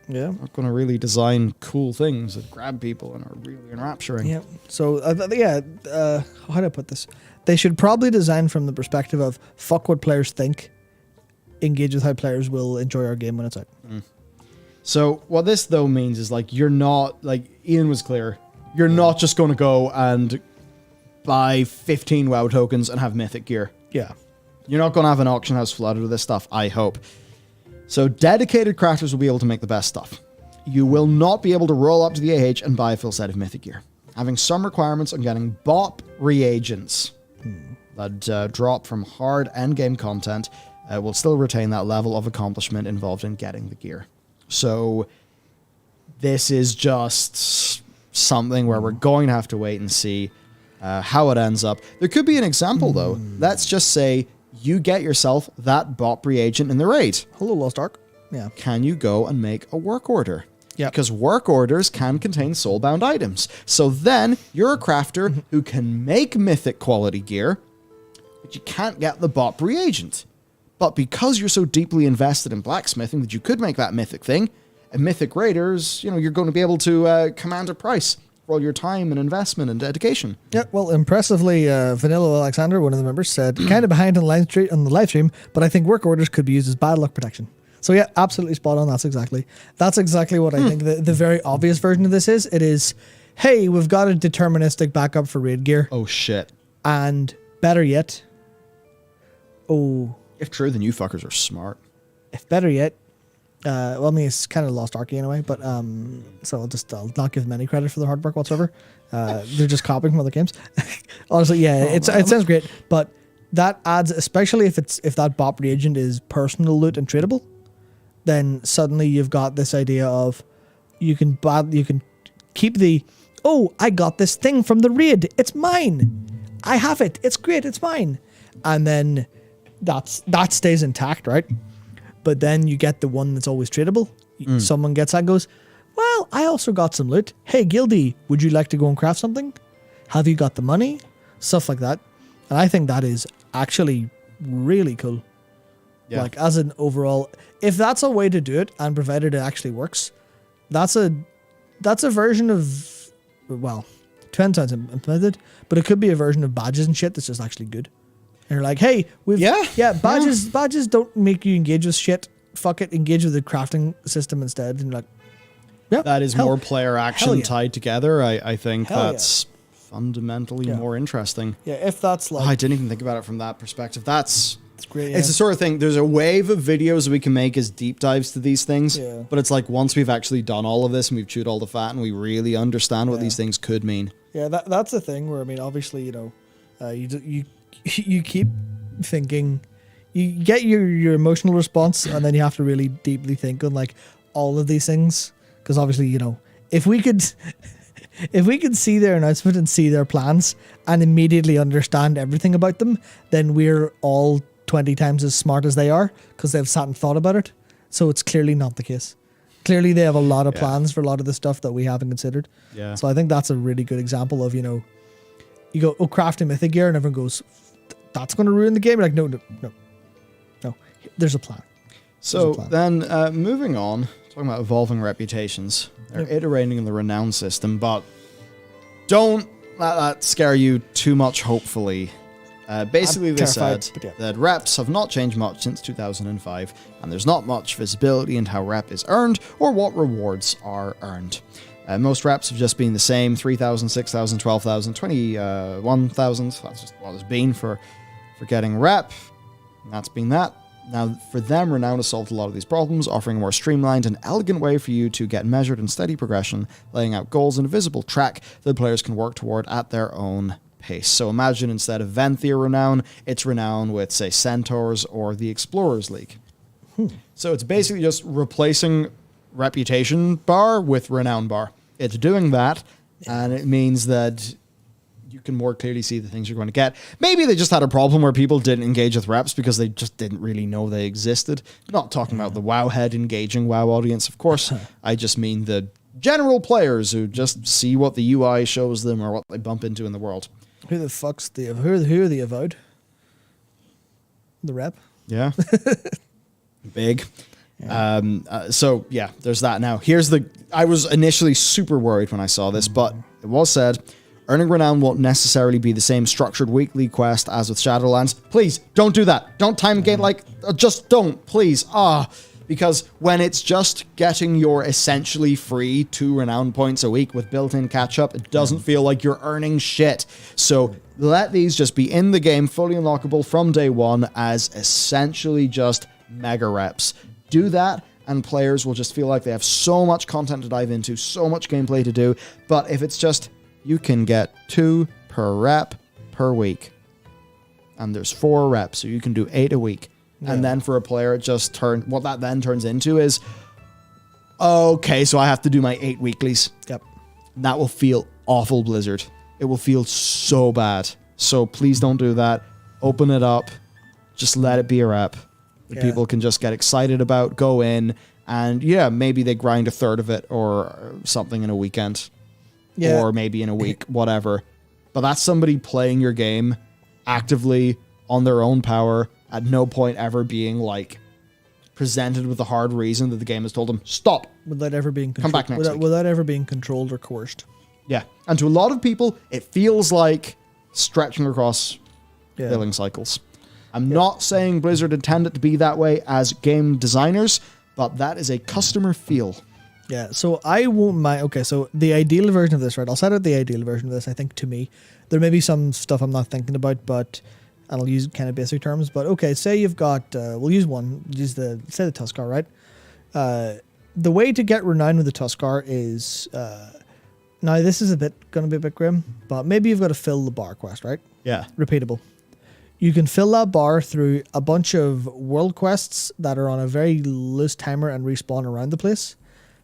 S3: you're not going to really design cool things that grab people and are really enrapturing.
S2: Yeah. So, how do I put this? They should probably design from the perspective of, fuck what players think, engage with how players will enjoy our game when it's out.
S3: So what this though means is, like, you're not, like Ian was clear, you're not just going to go and buy 15 WoW tokens and have mythic gear.
S2: Yeah.
S3: You're not going to have an auction house flooded with this stuff, I hope. So dedicated crafters will be able to make the best stuff. You will not be able to roll up to the AH and buy a full set of mythic gear. Having some requirements on getting BOP reagents that drop from hard endgame content will still retain that level of accomplishment involved in getting the gear. So this is just something where we're going to have to wait and see how it ends up. There could be an example, though. Let's just say you get yourself that BOP reagent in the raid.
S2: Hello, Lost Ark. Yeah.
S3: Can you go and make a work order?
S2: Yeah.
S3: Because work orders can contain soulbound items. So then you're a crafter who can make mythic quality gear, but you can't get the BOP reagent. But because you're so deeply invested in blacksmithing that you could make that mythic thing, and mythic raiders, you're going to be able to command a price for all your time and investment and dedication.
S2: Yeah, well, impressively, Vanilla Alexander, one of the members, said, kind of behind on the live stream, but I think work orders could be used as bad luck protection. So yeah, absolutely spot on. That's exactly what I think the very obvious version of this is. It is, hey, we've got a deterministic backup for raid gear.
S3: Oh shit.
S2: And better yet,
S3: If true, then you fuckers are smart.
S2: better yet, well, I mean, it's kind of lost Arky anyway, but so I'll not give them any credit for their hard work whatsoever. They're just copying from other games. Honestly, yeah, it sounds great, but that adds, especially if that bot reagent is personal loot and tradable, then suddenly you've got this idea of you can keep the, oh, I got this thing from the raid, it's mine, I have it, it's great, it's mine, and then that stays intact, right? But then you get the one that's always tradable. Someone gets that and goes, well, I also got some loot. Hey, Guildy, would you like to go and craft something? Have you got the money? Stuff like that. And I think that is actually really cool.
S3: Yeah.
S2: Like, as an overall, if that's a way to do it, and provided it actually works, that's a version of, well, depends how it's implemented, but it could be a version of badges and shit that's just actually good. And you're like, hey, badges don't make you engage with shit. Fuck it, engage with the crafting system instead. And you're like, yeah,
S3: that is more player action
S2: yeah.
S3: tied together. I think
S2: Hell
S3: that's fundamentally more interesting.
S2: Yeah, if that's like,
S3: I didn't even think about it from that perspective. It's
S2: great. Yeah.
S3: It's the sort of thing. There's a wave of videos we can make as deep dives to these things,
S2: Yeah.
S3: but it's like once we've actually done all of this and we've chewed all the fat and we really understand what these things could mean.
S2: Yeah, that's the thing where, I mean, obviously, you know, you keep thinking, you get your emotional response, and then you have to really deeply think on like all of these things, because obviously, you know, if we could see their announcement and see their plans and immediately understand everything about them, then we're all 20 times as smart as they are, because they've sat and thought about it. So it's clearly not the case. Clearly they have a lot of plans for a lot of the stuff that we haven't considered.
S3: Yeah.
S2: So I think that's a really good example of, you know, you go, oh, craft a mythic gear, and everyone goes, that's going to ruin the game. You're like, no. There's a plan.
S3: So then moving on, talking about evolving reputations, they're iterating in the renown system, but don't let that scare you too much, hopefully. Basically, they said that reps have not changed much since 2005, and there's not much visibility into how rep is earned or what rewards are earned. Most reps have just been the same, 3,000, 6,000, 12,000, 21,000. That's just what it's been for getting rep. And that's been that. Now, for them, Renown has solved a lot of these problems, offering a more streamlined and elegant way for you to get measured and steady progression, laying out goals in a visible track that players can work toward at their own pace. So imagine instead of Venthyr Renown, it's Renown with, say, Centaurs or the Explorers League. So it's basically just replacing Reputation bar with Renown bar. It's doing that, and it means that you can more clearly see the things you're going to get. Maybe they just had a problem where people didn't engage with reps because they just didn't really know they existed. Not talking about the WoW head engaging WoW audience, of course. I just mean the general players who just see what the UI shows them or what they bump into in the world.
S2: Who are the avowed? The rep?
S3: Yeah. Big. Yeah. So yeah, there's that. Now I was initially super worried when I saw this, but it was said, earning renown won't necessarily be the same structured weekly quest as with Shadowlands. Please don't do that. Don't time game just don't, please. Because when it's just getting your essentially free 2 renown points a week with built-in catch-up, it doesn't feel like you're earning shit. So let these just be in the game, fully unlockable from day one as essentially just mega reps. Do that, and players will just feel like they have so much content to dive into, so much gameplay to do. But if it's just, you can get 2 per rep per week, and there's 4 reps, so you can do 8 a week. Yeah. And then for a player, what that then turns into is, okay, so I have to do my 8 weeklies.
S2: Yep.
S3: And that will feel awful, Blizzard. It will feel so bad. So please don't do that. Open it up. Just let it be a rep. That people can just get excited about, go in, and maybe they grind a third of it or something in a weekend. Yeah. Or maybe in a week, whatever. But that's somebody playing your game actively on their own power, at no point ever being presented with a hard reason that the game has told them, stop.
S2: Without ever being
S3: come back next week.
S2: Without ever being controlled or coerced.
S3: Yeah. And to a lot of people, it feels like stretching across billing cycles. I'm not saying Blizzard intended to be that way as game designers, but that is a customer feel.
S2: Yeah, so I won't mind. Okay, so the ideal version of this, right? I'll set out the ideal version of this. I think to me, there may be some stuff I'm not thinking about, but I'll use kind of basic terms. But okay, say you've got, we'll use one. Say the Tuskar, right? The way to get renown with the Tuskar is, now this is going to be a bit grim, but maybe you've got to fill the bar quest, right?
S3: Yeah.
S2: Repeatable. You can fill that bar through a bunch of world quests that are on a very loose timer and respawn around the place.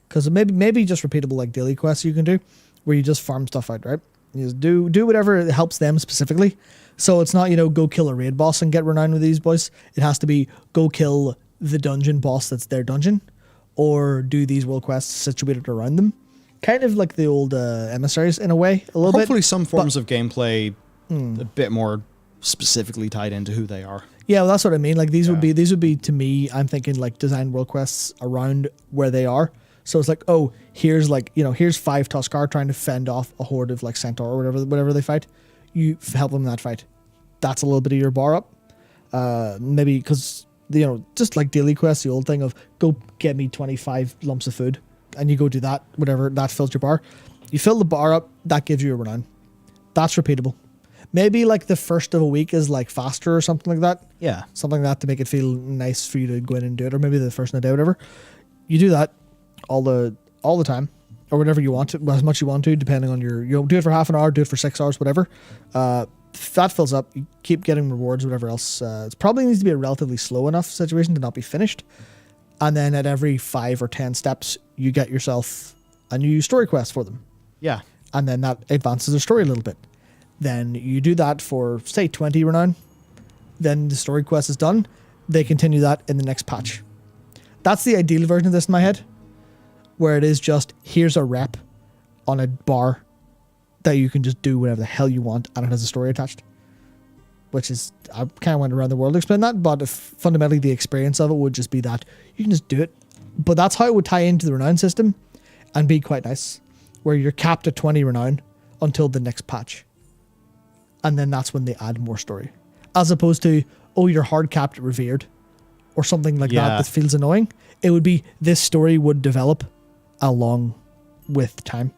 S2: Because maybe just repeatable like daily quests you can do, where you just farm stuff out, right? You just do whatever helps them specifically. So it's not, go kill a raid boss and get renown with these boys. It has to be go kill the dungeon boss that's their dungeon, or do these world quests situated around them. Kind of like the old emissaries in a way, a little bit.
S3: Hopefully some forms of gameplay a bit more specifically tied into who they are.
S2: Yeah, well, that's what I mean. Like these would be to me, I'm thinking like design world quests around where they are. So it's like, oh, here's 5 Tuskar trying to fend off a horde of like Centaur or whatever they fight. You help them in that fight. That's a little bit of your bar up. Maybe because, just like daily quests, the old thing of go get me 25 lumps of food and you go do that, whatever, that fills your bar. You fill the bar up, that gives you a renown. That's repeatable. Maybe like the first of a week is like faster or something like that.
S3: Yeah.
S2: Something like that to make it feel nice for you to go in and do it. Or maybe the first in the day, whatever. You do that all the time, or whatever you want to, as much you want to, depending on do it for half an hour, do it for 6 hours, whatever. That fills up. You keep getting rewards, whatever else. It probably needs to be a relatively slow enough situation to not be finished. And then at every 5 or 10 steps, you get yourself a new story quest for them.
S3: Yeah.
S2: And then that advances their story a little bit. Then you do that for, say, 20 renown. Then the story quest is done. They continue that in the next patch. That's the ideal version of this in my head, where it is just, here's a rep on a bar that you can just do whatever the hell you want, and it has a story attached. Which is, I kind of went around the world to explain that, but if fundamentally the experience of it would just be that you can just do it. But that's how it would tie into the renown system and be quite nice, where you're capped at 20 renown until the next patch. And then that's when they add more story. As opposed to, oh, you're hard capped at revered or something like that feels annoying. It would be, this story would develop along with time.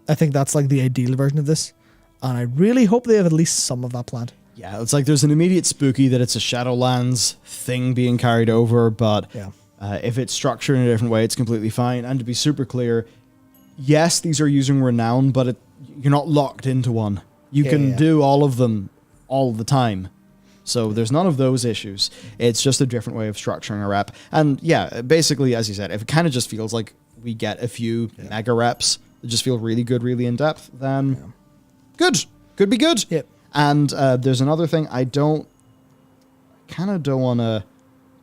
S2: I think that's like the ideal version of this. And I really hope they have at least some of that planned.
S3: Yeah, it's like there's an immediate spooky that it's a Shadowlands thing being carried over, but if it's structured in a different way, it's completely fine. And to be super clear, yes, these are using renown, but you're not locked into one. You can do all of them all the time. So there's none of those issues. It's just a different way of structuring a rep. And yeah, basically, as you said, if it kind of just feels like we get a few mega reps that just feel really good, really in depth, then good. Could be good.
S2: Yep.
S3: And there's another thing I kind of don't want to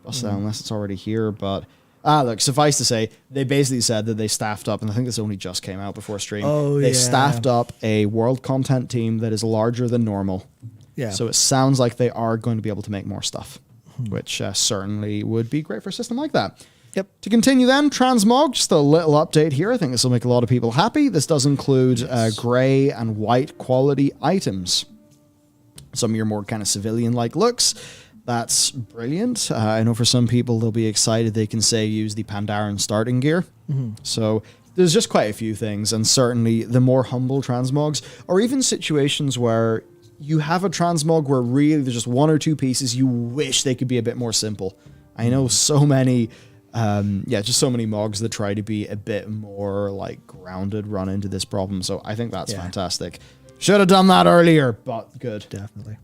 S3: bust out unless it's already here, but look, suffice to say, they basically said that they staffed up, and I think this only just came out before stream. They staffed up a world content team that is larger than normal. Yeah. So it sounds like they are going to be able to make more stuff, which certainly would be great for a system like that.
S2: Yep.
S3: To continue then, Transmog, just a little update here. I think this will make a lot of people happy. This does include grey and white quality items. Some of your more kind of civilian-like looks. That's brilliant. I know for some people, they'll be excited they can, say, use the Pandaren starting gear. So there's just quite a few things, and certainly the more humble transmogs, or even situations where you have a transmog where really there's just one or two pieces you wish they could be a bit more simple. I know so many, just so many mogs that try to be a bit more like grounded run into this problem. So I think that's fantastic. Should have done that earlier, but good.
S2: Definitely.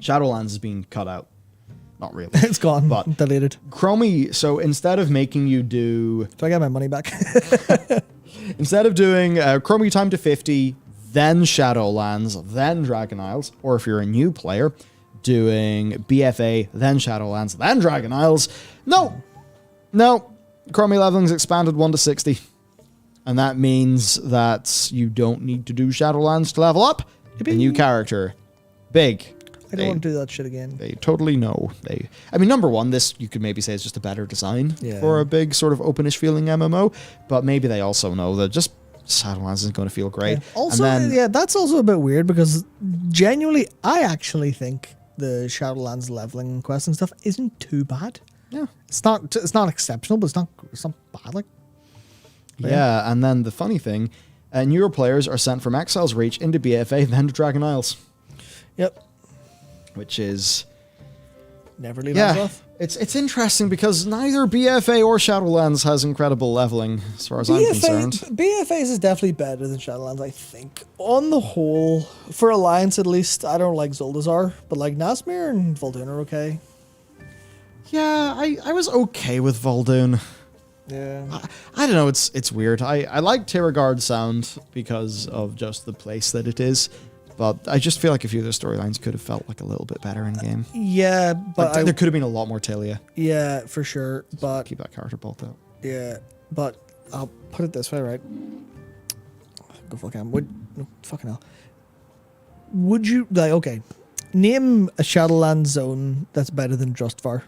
S3: Shadowlands is being cut out. Not really.
S2: It's gone. But deleted.
S3: Chromie, so instead of making you do...
S2: Do I get my money back?
S3: Instead of doing Chromie time to 50, then Shadowlands, then Dragon Isles, or if you're a new player, doing BFA, then Shadowlands, then Dragon Isles. No. Chromie leveling's expanded 1 to 60. And that means that you don't need to do Shadowlands to level up. A new character. Big.
S2: I don't want to do that shit again.
S3: They totally know. Number one, this you could maybe say is just a better design for a big sort of openish feeling MMO, but maybe they also know that just Shadowlands isn't going to feel great.
S2: Also, that's also a bit weird because genuinely, I actually think the Shadowlands leveling quests and stuff isn't too bad.
S3: Yeah.
S2: It's not exceptional, but it's not bad. Like,
S3: Yeah, and then the funny thing, newer players are sent from Exile's Reach into BFA, then to Dragon Isles,
S2: yep,
S3: which is
S2: never leave us off.
S3: It's interesting because neither BFA or Shadowlands has incredible leveling, as far as I'm concerned.
S2: BFA's is definitely better than Shadowlands, I think. On the whole, for Alliance at least, I don't like Zuldazar, but like Nazmir and Vol'dun are okay.
S3: Yeah, I was okay with Vol'dun.
S2: Yeah.
S3: I don't know, it's weird. I like Tiragard's sound because of just the place that it is, but I just feel like a few of those storylines could have felt like a little bit better in game.
S2: Yeah, but
S3: Like, there could have been a lot more Talia.
S2: yeah, for sure. But
S3: Keep that character bolt out.
S2: yeah, but I'll put it this way, right? Go fuck him. No, fucking hell. Would you like? Okay, name a Shadowlands zone that's better than Drustvar.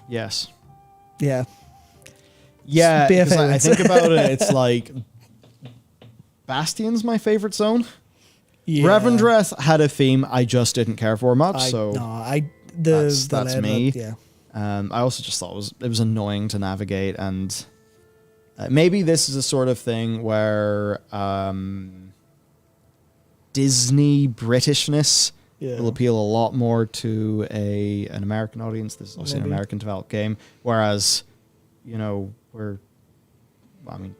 S3: Yes.
S2: Yeah.
S3: Yeah,
S2: BFA
S3: because I
S2: wins.
S3: think about it, it's like Bastion's my favorite zone.
S2: Yeah.
S3: Revendreth had a theme I just didn't care for much, that's me.
S2: Yeah.
S3: I also just thought it was annoying to navigate, and maybe this is a sort of thing where Disney Britishness will appeal a lot more to an American audience. This is obviously an American developed game, whereas,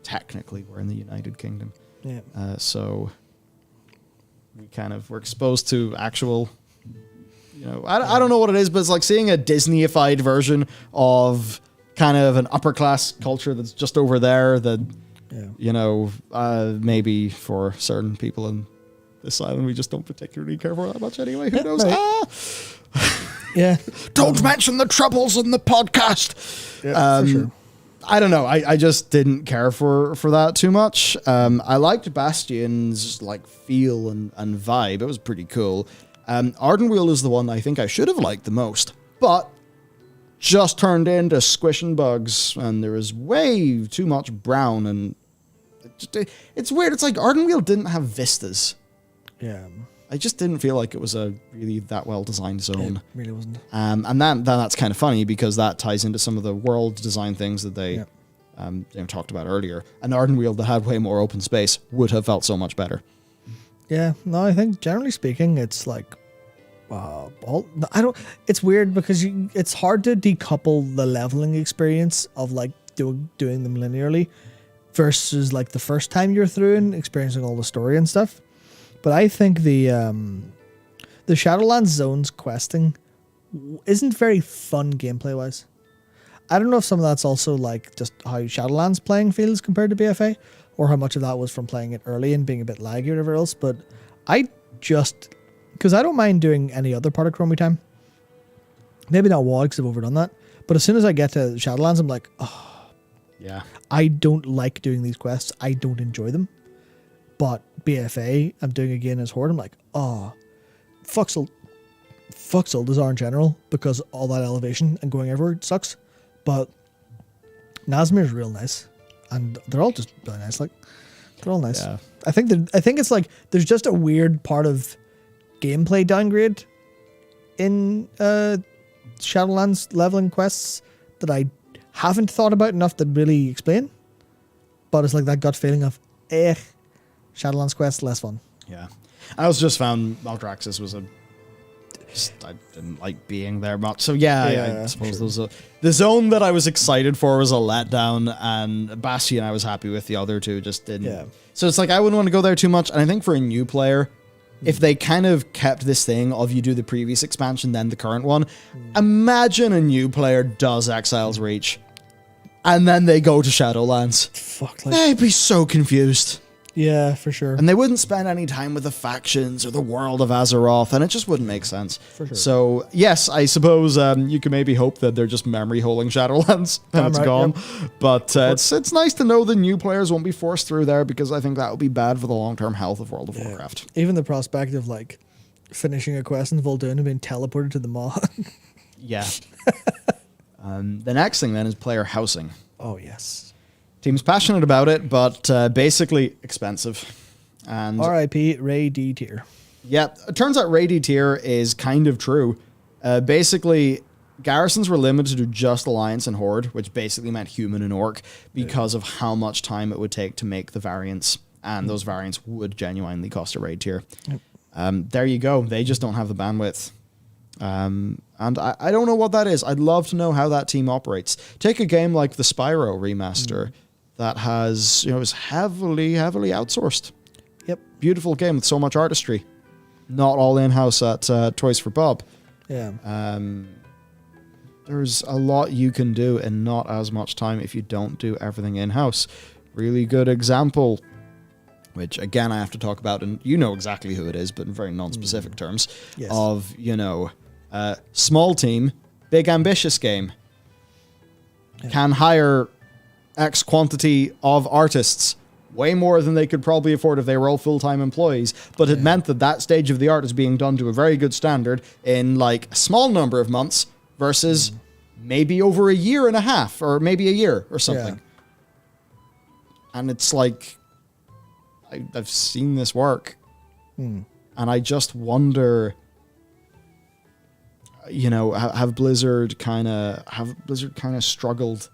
S3: technically we're in the United Kingdom.
S2: Yeah.
S3: So we're exposed to actual, I don't know what it is, but it's like seeing a Disney-ified version of kind of an upper class culture that's just over there that, maybe for certain people in this island we just don't particularly care for that much anyway. Who knows?
S2: Right. Yeah.
S3: Don't mention the troubles in the podcast.
S2: Yeah, for sure.
S3: I don't know. I just didn't care for that too much. I liked Bastion's like feel and vibe. It was pretty cool. Ardenweald is the one I think I should have liked the most, but just turned into squishing bugs, and there was way too much brown, and it's weird. It's like Ardenweald didn't have vistas.
S2: Yeah.
S3: I just didn't feel like it was a really that well designed zone.
S2: It really wasn't.
S3: And that's kind of funny because that ties into some of the world design things that they talked about earlier. An Ardenweald that had way more open space would have felt so much better.
S2: Yeah, no, I think generally speaking, it's like, it's weird because it's hard to decouple the leveling experience of like doing them linearly versus like the first time you're through and experiencing all the story and stuff. But I think the Shadowlands zones questing isn't very fun gameplay wise. I don't know if some of that's also like just how Shadowlands playing feels compared to BFA, or how much of that was from playing it early and being a bit laggy or whatever else. But because I don't mind doing any other part of Chromie time. Maybe not WoD because I've overdone that. But as soon as I get to Shadowlands, I'm like, oh,
S3: yeah,
S2: I don't like doing these quests. I don't enjoy them. But BFA, I'm doing again as Horde. I'm like, oh, fuck Zuldazar in general, because all that elevation and going everywhere sucks. But Nazmir's real nice, and they're all just really nice. Like, they're all nice.
S3: Yeah.
S2: I think it's like there's just a weird part of gameplay downgrade in Shadowlands leveling quests that I haven't thought about enough to really explain. But it's like that gut feeling of, Shadowlands quest less fun.
S3: Yeah. I also just found Maldraxxus was I didn't like being there much. So I suppose
S2: sure.
S3: The zone that I was excited for was a letdown, and Bastion I was happy with, the other two just didn't.
S2: Yeah.
S3: So it's like I wouldn't want to go there too much, and I think for a new player, if they kind of kept this thing of you do the previous expansion then the current one, imagine a new player does Exile's Reach and then they go to Shadowlands.
S2: Fuck,
S3: They'd be so confused.
S2: Yeah, for sure.
S3: And they wouldn't spend any time with the factions or the world of Azeroth, and it just wouldn't make sense.
S2: For sure.
S3: So, yes, I suppose you can maybe hope that they're just memory holding Shadowlands and it's gone. Yep. But it's nice to know the new players won't be forced through there, because I think that would be bad for the long-term health of World of Warcraft.
S2: Even the prospect of like finishing a quest in Vol'dun and being teleported to the Maw.
S3: Yeah. The next thing then is player housing.
S2: Oh, yes.
S3: Team's passionate about it, but basically expensive. And
S2: R.I.P. Ray D tier.
S3: yeah, it turns out Ray D tier is kind of true. Basically, garrisons were limited to just Alliance and Horde, which basically meant human and orc, because of how much time it would take to make the variants. And those variants would genuinely cost a raid tier.
S2: Yep.
S3: There you go. They just don't have the bandwidth. And I don't know what that is. I'd love to know how that team operates. Take a game like the Spyro remaster that has, is heavily outsourced.
S2: Yep.
S3: Beautiful game with so much artistry. Not all in-house at Toys for Bob.
S2: Yeah.
S3: There's a lot you can do in not as much time if you don't do everything in-house. Really good example, which again I have to talk about, and you know exactly who it is, but in very non-specific terms,
S2: Yes.
S3: of, small team, big ambitious game.
S2: Yeah.
S3: Can hire X quantity of artists, way more than they could probably afford if they were all full-time employees, but it meant that stage of the art is being done to a very good standard in like a small number of months versus maybe over a year and a half, or maybe a year or something.
S2: Yeah.
S3: And it's like, I've seen this work, and I just wonder, have Blizzard kind of struggled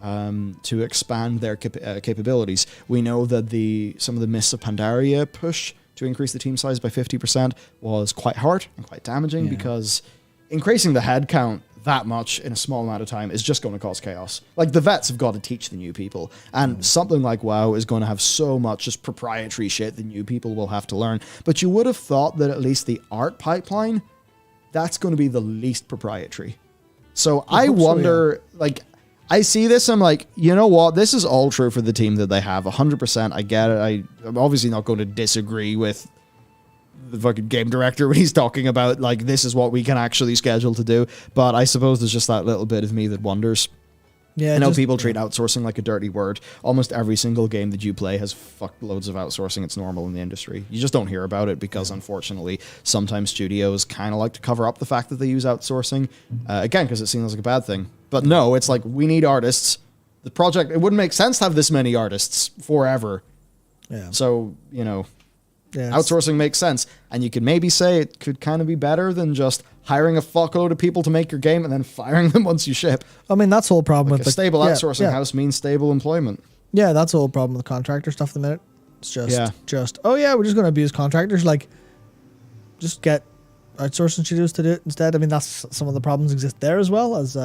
S3: to expand their capabilities. We know that some of the Mists of Pandaria push to increase the team size by 50% was quite hard and quite damaging, because increasing the head count that much in a small amount of time is just going to cause chaos. Like, the vets have got to teach the new people, and something like WoW is going to have so much just proprietary shit the new people will have to learn. But you would have thought that at least the art pipeline, that's going to be the least proprietary. So I wonder, I see this, I'm like, you know what? This is all true for the team that they have. 100%. I get it. I'm obviously not going to disagree with the fucking game director when he's talking about, like, this is what we can actually schedule to do. But I suppose there's just that little bit of me that wonders.
S2: Yeah,
S3: I know people treat outsourcing like a dirty word. Almost every single game that you play has loads of outsourcing. It's normal in the industry. You just don't hear about it because, unfortunately, sometimes studios kind of like to cover up the fact that they use outsourcing. Again, because it seems like a bad thing. But no, it's like, we need artists. The project, it wouldn't make sense to have this many artists forever.
S2: Yeah.
S3: So,
S2: Yeah,
S3: outsourcing makes sense. And you could maybe say it could kind of be better than just hiring a fuckload of people to make your game and then firing them once you ship.
S2: I mean, that's the whole problem
S3: Like,
S2: with
S3: a stable outsourcing house means stable employment.
S2: Yeah, that's the whole problem with contractor stuff at the minute. It's just, oh yeah, we're just going to abuse contractors. Like, just get outsourcing studios to do it instead. I mean, that's some of the problems exist there, as well as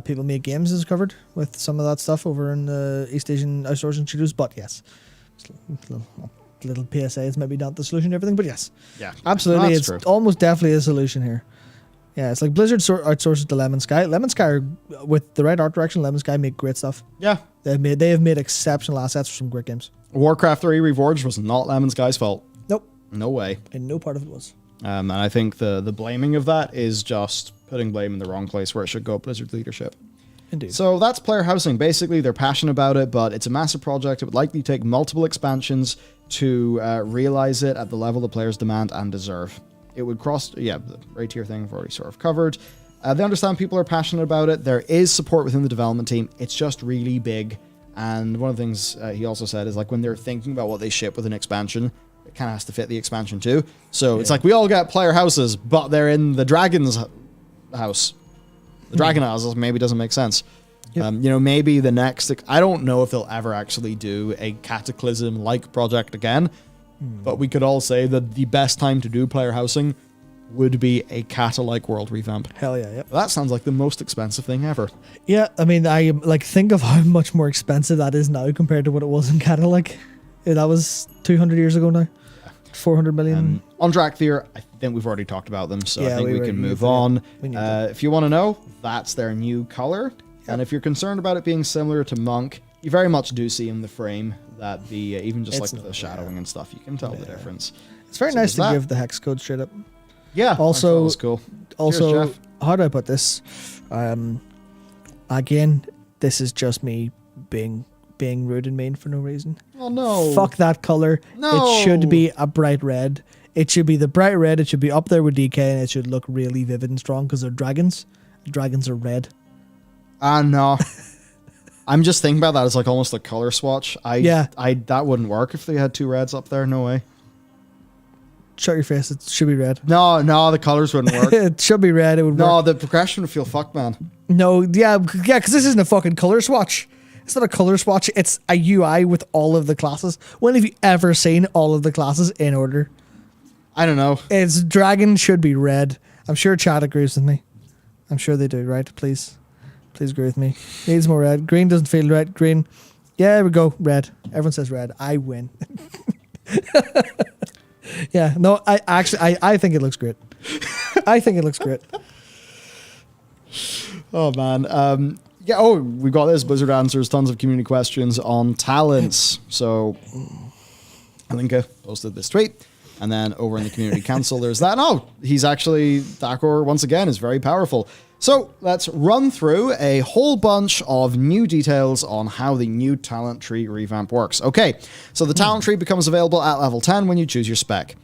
S2: People Make Games is covered with some of that stuff over in the East Asian outsourcing studios. But yes, little PSAs maybe not the solution to everything, but yes, absolutely, it's
S3: true.
S2: Almost definitely a solution here. Yeah, it's like Blizzard outsources to Lemon Sky. Lemon Sky, with the right art direction, Lemon Sky make great stuff.
S3: Yeah.
S2: They have made exceptional assets for some great games.
S3: Warcraft 3 Reforged was not Lemon Sky's fault.
S2: Nope.
S3: No way.
S2: And no part of it was.
S3: And I think the blaming of that is just putting blame in the wrong place where it should go, Blizzard leadership.
S2: Indeed.
S3: So that's player housing. Basically, they're passionate about it, but it's a massive project. It would likely take multiple expansions to realize it at the level the players demand and deserve. It would cross, the right tier thing I've already sort of covered. They understand people are passionate about it. There is support within the development team. It's just really big. And one of the things he also said is, like, when they're thinking about what they ship with an expansion, it kind of has to fit the expansion too. So it's like, we all get player houses, but they're in the Dragon's house. The Dragon House maybe doesn't make sense.
S2: Yep.
S3: Maybe the next... I don't know if they'll ever actually do a Cataclysm-like project again, but we could all say that the best time to do player housing would be a Cata-like world revamp.
S2: Hell yeah, yep.
S3: That sounds like the most expensive thing ever.
S2: Yeah, I mean, I think of how much more expensive that is now compared to what it was in Cata-like. That was 200 years ago now. 400 million.
S3: On Drakthir, I think we've already talked about them, so I think we can move
S2: yeah.
S3: on.
S2: We need to.
S3: If you want to know, that's their new color. And if you're concerned about it being similar to Monk, you very much do see in the frame that even just like the shadowing and stuff, you can tell the difference.
S2: It's very nice to give the hex code straight up.
S3: Yeah.
S2: Also,
S3: that's cool.
S2: Also,
S3: Cheers, Jeff.
S2: how do I put this? Again, this is just me being rude and mean for no reason.
S3: Oh no!
S2: Fuck that color.
S3: No.
S2: It should be a bright red. It should be the bright red. It should be up there with DK, and it should look really vivid and strong because they're dragons. Dragons are red.
S3: No. I'm just thinking about that as like almost a color swatch.
S2: Yeah.
S3: That wouldn't work if they had 2 reds up there. No way.
S2: Shut your face. It should be red.
S3: No, the colors wouldn't work.
S2: It should be red. It would
S3: No,
S2: work.
S3: the progression would feel fucked, man.
S2: No, yeah, because this isn't a fucking color swatch. It's not a color swatch. It's a UI with all of the classes. When have you ever seen all of the classes in order?
S3: I don't know.
S2: It's dragon should be red. I'm sure chat agrees with me. I'm sure they do, right? Please agree with me. Needs more red. Green doesn't feel red. Green. Yeah, there we go. Red. Everyone says red. I win. Yeah, no, I think it looks great. I think it looks great.
S3: Oh, man. Yeah, we got this. Blizzard answers tons of community questions on talents. So, Linka posted this tweet. And then over in the community council, there's that. Oh, he's actually, Dakor, once again, is very powerful. So, let's run through a whole bunch of new details on how the new talent tree revamp works. Okay, so the talent tree becomes available at level 10 when you choose your spec.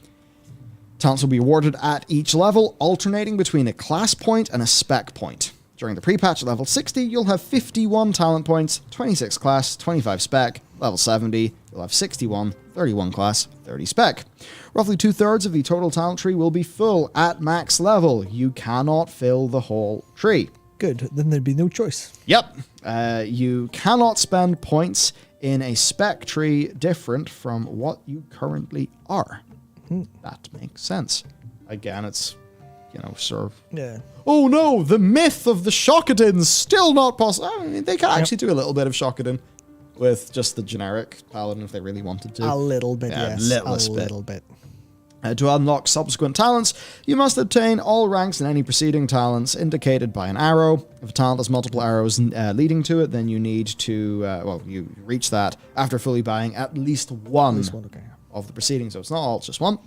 S3: Talents will be awarded at each level, alternating between a class point and a spec point. During the pre-patch at level 60, you'll have 51 talent points, 26 class, 25 spec. Level 70, you'll have 61, 31 class, 30 spec. Roughly 2/3 of the total talent tree will be full at max level. You cannot fill the whole tree.
S2: Good. Then there'd be no choice.
S3: Yep. You cannot spend points in a spec tree different from what you currently are. That makes sense. Again, it's, sort of...
S2: Yeah.
S3: Oh no, the myth of the Shockadin's still not possible. I mean, they could actually do a little bit of Shockadin with just the generic paladin if they really wanted to.
S2: A little bit,
S3: Yeah,
S2: yes.
S3: little bit.
S2: Little bit.
S3: To unlock subsequent talents, you must obtain all ranks in any preceding talents indicated by an arrow. If a talent has multiple arrows leading to it, then you need to, you reach that after fully buying at least one
S2: Okay.
S3: of the preceding. So it's not all, it's just one.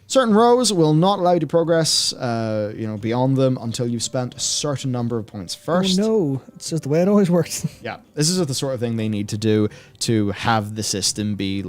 S3: Certain rows will not allow you to progress, beyond them until you've spent a certain number of points first.
S2: Oh no, it's just the way it always works.
S3: Yeah, this is the sort of thing they need to do to have the system be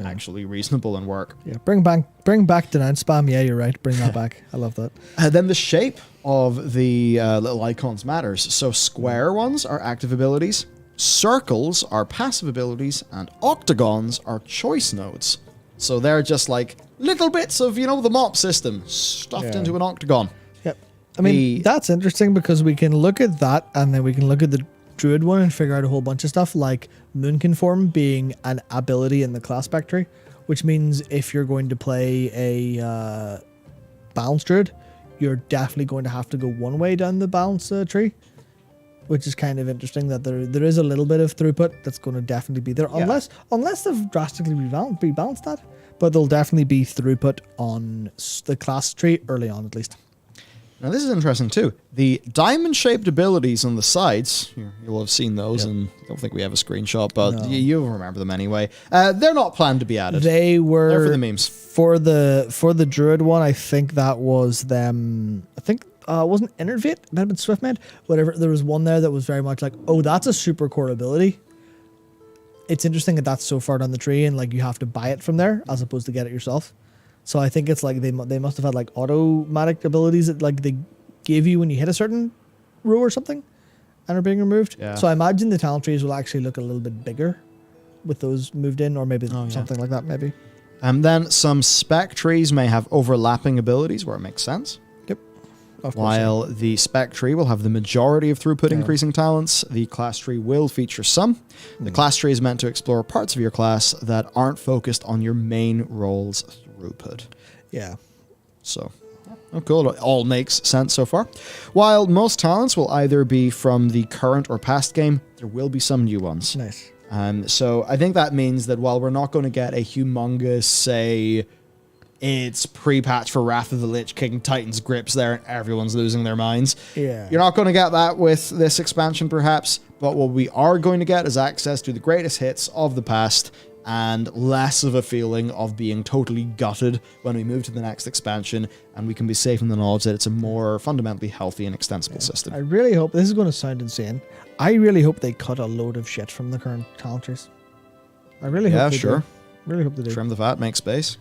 S3: actually reasonable and work.
S2: Yeah, bring back denounce spam. Yeah, you're right. Bring that back. I love that.
S3: Then the shape of the little icons matters. So square ones are active abilities, circles are passive abilities, and octagons are choice nodes. So they're just like little bits of, the mop system stuffed into an octagon.
S2: Yep. I mean, that's interesting because we can look at that and then we can look at the druid one and figure out a whole bunch of stuff like Moonconform being an ability in the class spec tree, which means if you're going to play a balance druid, you're definitely going to have to go one way down the balance tree, which is kind of interesting that there is a little bit of throughput that's going to definitely be there, unless they've drastically rebalanced that. But there'll definitely be throughput on the class tree early on, at least.
S3: Now this is interesting too. The diamond-shaped abilities on the sides, you'll have seen those, and I don't think we have a screenshot, but you'll remember them anyway. They're not planned to be added.
S2: They're
S3: for the memes.
S2: For the druid one, I think that was them. I think it wasn't Innervate, it might have been Swiftmend, whatever. There was one there that was very much like, oh, that's a super core ability. It's interesting that that's so far down the tree and you have to buy it from there as opposed to get it yourself. So I think it's they must have had automatic abilities that they gave you when you hit a certain row or something and are being removed.
S3: Yeah.
S2: So I imagine the talent trees will actually look a little bit bigger with those moved in, or maybe something like that, maybe.
S3: And then some spec trees may have overlapping abilities where it makes sense.
S2: Yep.
S3: While the spec tree will have the majority of throughput increasing talents, the class tree will feature some. The class tree is meant to explore parts of your class that aren't focused on your main role's throughput.
S2: Yeah.
S3: So, cool. It all makes sense so far. While most talents will either be from the current or past game, there will be some new ones.
S2: Nice.
S3: So I think that means that while we're not going to get a humongous, say, it's pre-patch for Wrath of the Lich King Titan's grips there and everyone's losing their minds.
S2: Yeah.
S3: You're not going to get that with this expansion perhaps, but what we are going to get is access to the greatest hits of the past and less of a feeling of being totally gutted when we move to the next expansion, and we can be safe in the knowledge that it's a more fundamentally healthy and extensible system.
S2: I really hope, this is going to sound insane, I really hope they cut a load of shit from the current talent trees. I really hope they do. Really hope they do.
S3: Trim the fat, make space.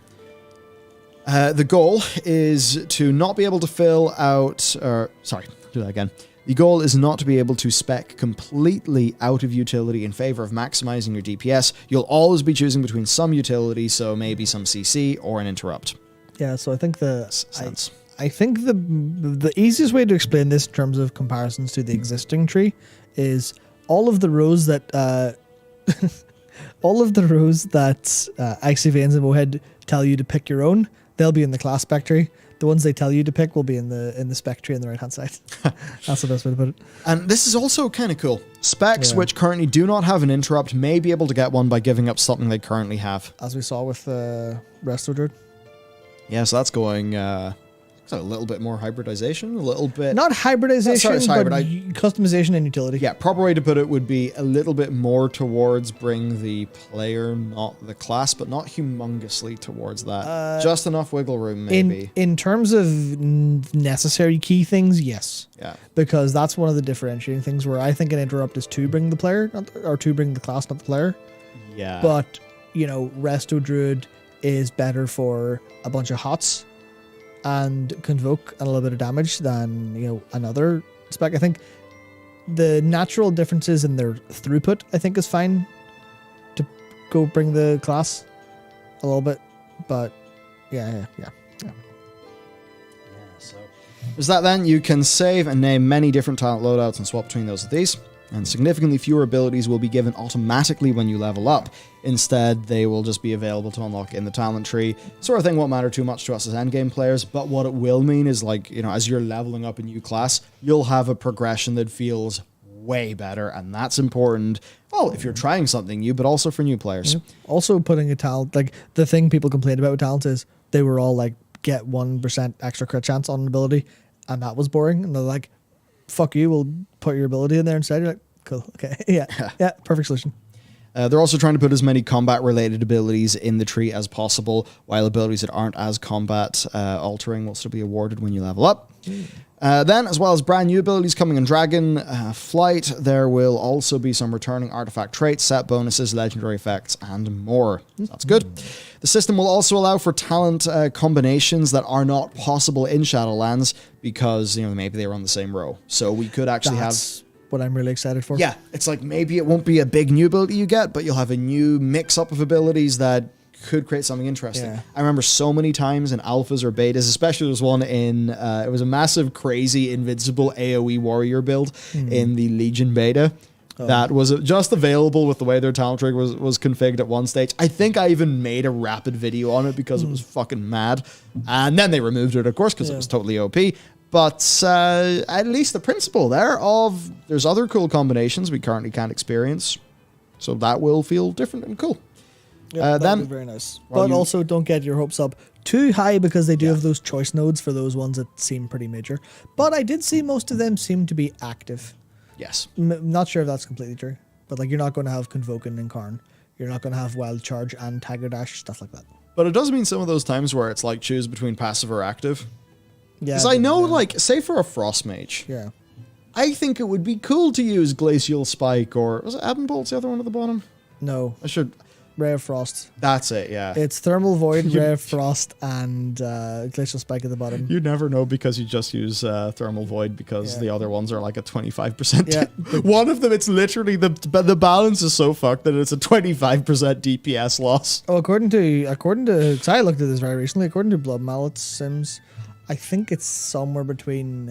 S3: The goal is to not be able to fill out... do that again. The goal is not to be able to spec completely out of utility in favor of maximizing your DPS. You'll always be choosing between some utility, so maybe some CC or an interrupt.
S2: Yeah, so I think
S3: Sense.
S2: I think the easiest way to explain this in terms of comparisons to the existing tree is all of the rows that Icy Veins and Mohead tell you to pick your own, they'll be in the class spec tree. The ones they tell you to pick will be in the spec tree on the right hand side. That's the best way to put it.
S3: And this is also kind of cool. Specs
S2: Yeah.
S3: which currently do not have an interrupt may be able to get one by giving up something they currently have.
S2: As we saw with Resto Druid.
S3: Yeah, so that's going a little bit more hybridization, a little bit...
S2: Not hybridization,
S3: Sorry,
S2: but
S3: but
S2: customization and utility.
S3: Yeah, proper way to put it would be a little bit more towards bring the player, not the class, but not humongously towards that. Just enough wiggle room, maybe.
S2: In terms of necessary key things, yes.
S3: Yeah.
S2: Because that's one of the differentiating things where I think an interrupt is to bring the player, or to bring the class, not the player.
S3: Yeah.
S2: But, Resto Druid is better for a bunch of hots and convoke and a little bit of damage than, another spec. I think the natural differences in their throughput, I think, is fine to go bring the class a little bit. But, yeah.
S3: So there's that then. You can save and name many different talent loadouts and swap between those of these. And significantly fewer abilities will be given automatically when you level up. Instead, they will just be available to unlock in the talent tree. Sort of thing won't matter too much to us as endgame players, but what it will mean is, as you're leveling up a new class, you'll have a progression that feels way better, and that's important. Well, if you're trying something new, but also for new players.
S2: Yeah. Also putting a talent, the thing people complained about with talents is they were all get 1% extra crit chance on an ability, and that was boring. And they're like, fuck you, we'll put your ability in there instead. You're like, cool, okay, yeah, perfect solution.
S3: They're also trying to put as many combat-related abilities in the tree as possible, while abilities that aren't as combat-altering will still be awarded when you level up. Then, as well as brand new abilities coming in Dragonflight, there will also be some returning artifact traits, set bonuses, legendary effects, and more. That's good. The system will also allow for talent combinations that are not possible in Shadowlands because, maybe they were on the same row. So we could actually
S2: That's what I'm really excited for.
S3: Yeah, it's maybe it won't be a big new ability you get, but you'll have a new mix-up of abilities that could create something interesting.
S2: Yeah.
S3: I remember so many times in alphas or betas, especially there was one in, it was a massive, crazy, invincible AoE warrior build in the Legion beta. That was just available with the way their talent tree was configured at one stage. I think I even made a rapid video on it because it was fucking mad. And then they removed it, of course, because it was totally OP. But at least the principle there of there's other cool combinations we currently can't experience. So that will feel different and cool.
S2: Yeah, that'd be very nice. But also don't get your hopes up too high because they do have those choice nodes for those ones that seem pretty major. But I did see most of them seem to be active.
S3: Yes.
S2: Not sure if that's completely true. But you're not going to have Convoken and Karn. You're not going to have Wild Charge and Tiger Dash, stuff like that.
S3: But it does mean some of those times where it's choose between passive or active.
S2: Yeah.
S3: Because I know, say for a Frost Mage.
S2: Yeah.
S3: I think it would be cool to use Glacial Spike or... Was it Ebonbolt's the other one at the bottom?
S2: No.
S3: I should...
S2: Ray of Frost.
S3: That's it, yeah.
S2: It's Thermal Void, Ray of Frost, and Glacial Spike at the bottom.
S3: You never know because you just use Thermal Void because the other ones are a 25%.
S2: Yeah.
S3: One of them, it's literally... The balance is so fucked that it's a 25% DPS loss.
S2: Oh, according to... Because I looked at this very recently. According to Blood Mallet Sims, I think it's somewhere between...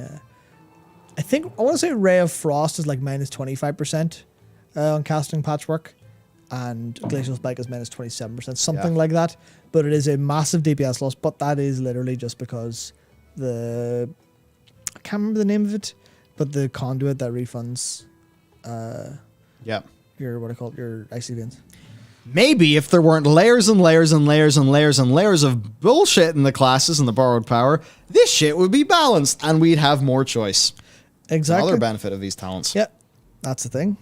S2: I want to say Ray of Frost is minus 25% on casting Patchwork. And Glacial Spike is minus 27%, something like that. But it is a massive DPS loss, but that is literally just because I can't remember the name of it, but the conduit that refunds your Icy Veins.
S3: Maybe if there weren't layers and layers and layers and layers and layers of bullshit in the classes and the borrowed power, this shit would be balanced and we'd have more choice.
S2: Exactly.
S3: Another benefit of these talents.
S2: Yep. That's the thing.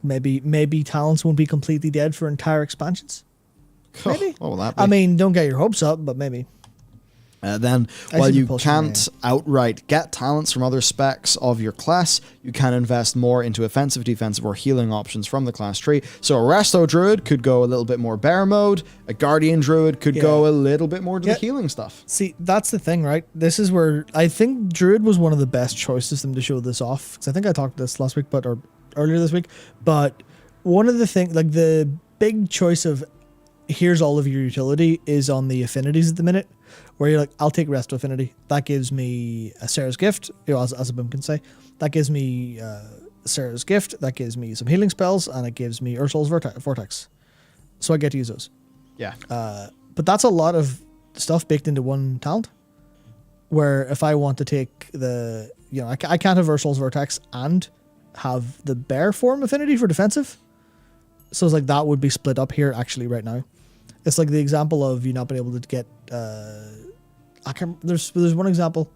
S2: Maybe talents won't be completely dead for entire expansions. Maybe.
S3: What will that be?
S2: I mean, don't get your hopes up, but maybe.
S3: Then,
S2: I
S3: while
S2: see the
S3: you
S2: pulsion,
S3: can't outright get talents from other specs of your class, you can invest more into offensive, defensive, or healing options from the class tree. So a Resto Druid could go a little bit more bear mode, a Guardian Druid could go a little bit more to the healing stuff.
S2: See, that's the thing, right? This is where I think Druid was one of the best choices for them to show this off. Because I think I talked this last week, or earlier this week. But one of the things, like the big choice of here's all of your utility is on the affinities at the minute, where you're like, I'll take Resto Affinity. That gives me a Sarah's Gift, as a boom can say. That gives me Sarah's Gift. That gives me some healing spells, and it gives me Ursul's Vortex. So I get to use those.
S3: Yeah.
S2: But that's a lot of stuff baked into one talent. Where if I want to take the, I can't have Ursul's Vortex and have the bear form affinity for defensive. So it's like that would be split up here actually right now. It's like the example of you not being able to get. There's one example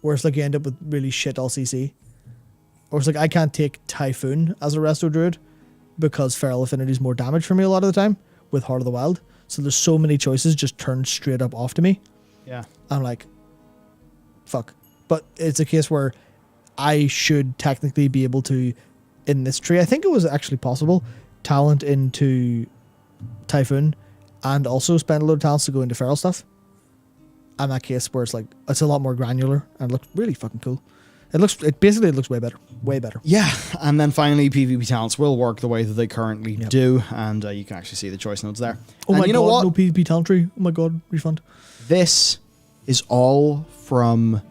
S2: where it's like you end up with really shit LCC, or it's like I can't take Typhoon as a Resto Druid because Feral Affinity is more damage for me a lot of the time with Heart of the Wild. So there's so many choices just turned straight up off to me.
S3: Yeah,
S2: I'm like, fuck. But it's a case where I should technically be able to, in this tree, I think it was actually possible, talent into Typhoon and also spend a load of talents to go into feral stuff. And that case where it's like, it's a lot more granular and looks really fucking cool. It basically looks way better. Way better.
S3: Yeah, and then finally PvP talents will work the way that they currently do, and you can actually see the choice nodes there.
S2: Oh
S3: and
S2: my
S3: you
S2: god,
S3: know what?
S2: no PvP talent tree. Oh my god, refund.
S3: This is all from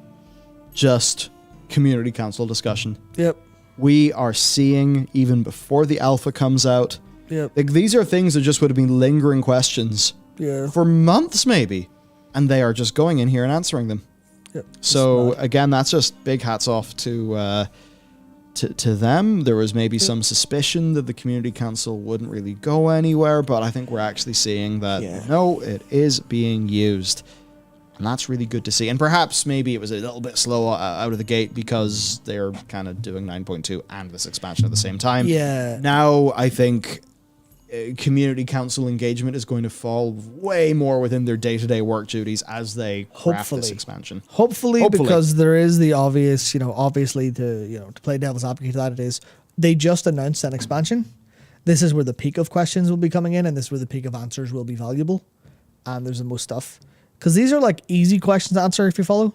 S3: just community council discussion.
S2: Yep.
S3: We are seeing, even before the alpha comes out,
S2: Yep.
S3: like these are things that just would have been lingering questions for months maybe, and they are just going in here and answering them.
S2: Yep.
S3: So again, that's just big hats off to them. There was maybe some suspicion that the community council wouldn't really go anywhere, but I think we're actually seeing that no, it is being used. And that's really good to see. And perhaps maybe it was a little bit slow out of the gate because they're kind of doing 9.2 and this expansion at the same time.
S2: Yeah.
S3: Now I think community council engagement is going to fall way more within their day-to-day work duties as they craft this expansion.
S2: Hopefully, because there is the obvious, obviously to play devil's advocate to that, it is they just announced an expansion. This is where the peak of questions will be coming in, and this is where the peak of answers will be valuable. And there's the most stuff. Because these are like easy questions to answer if you follow.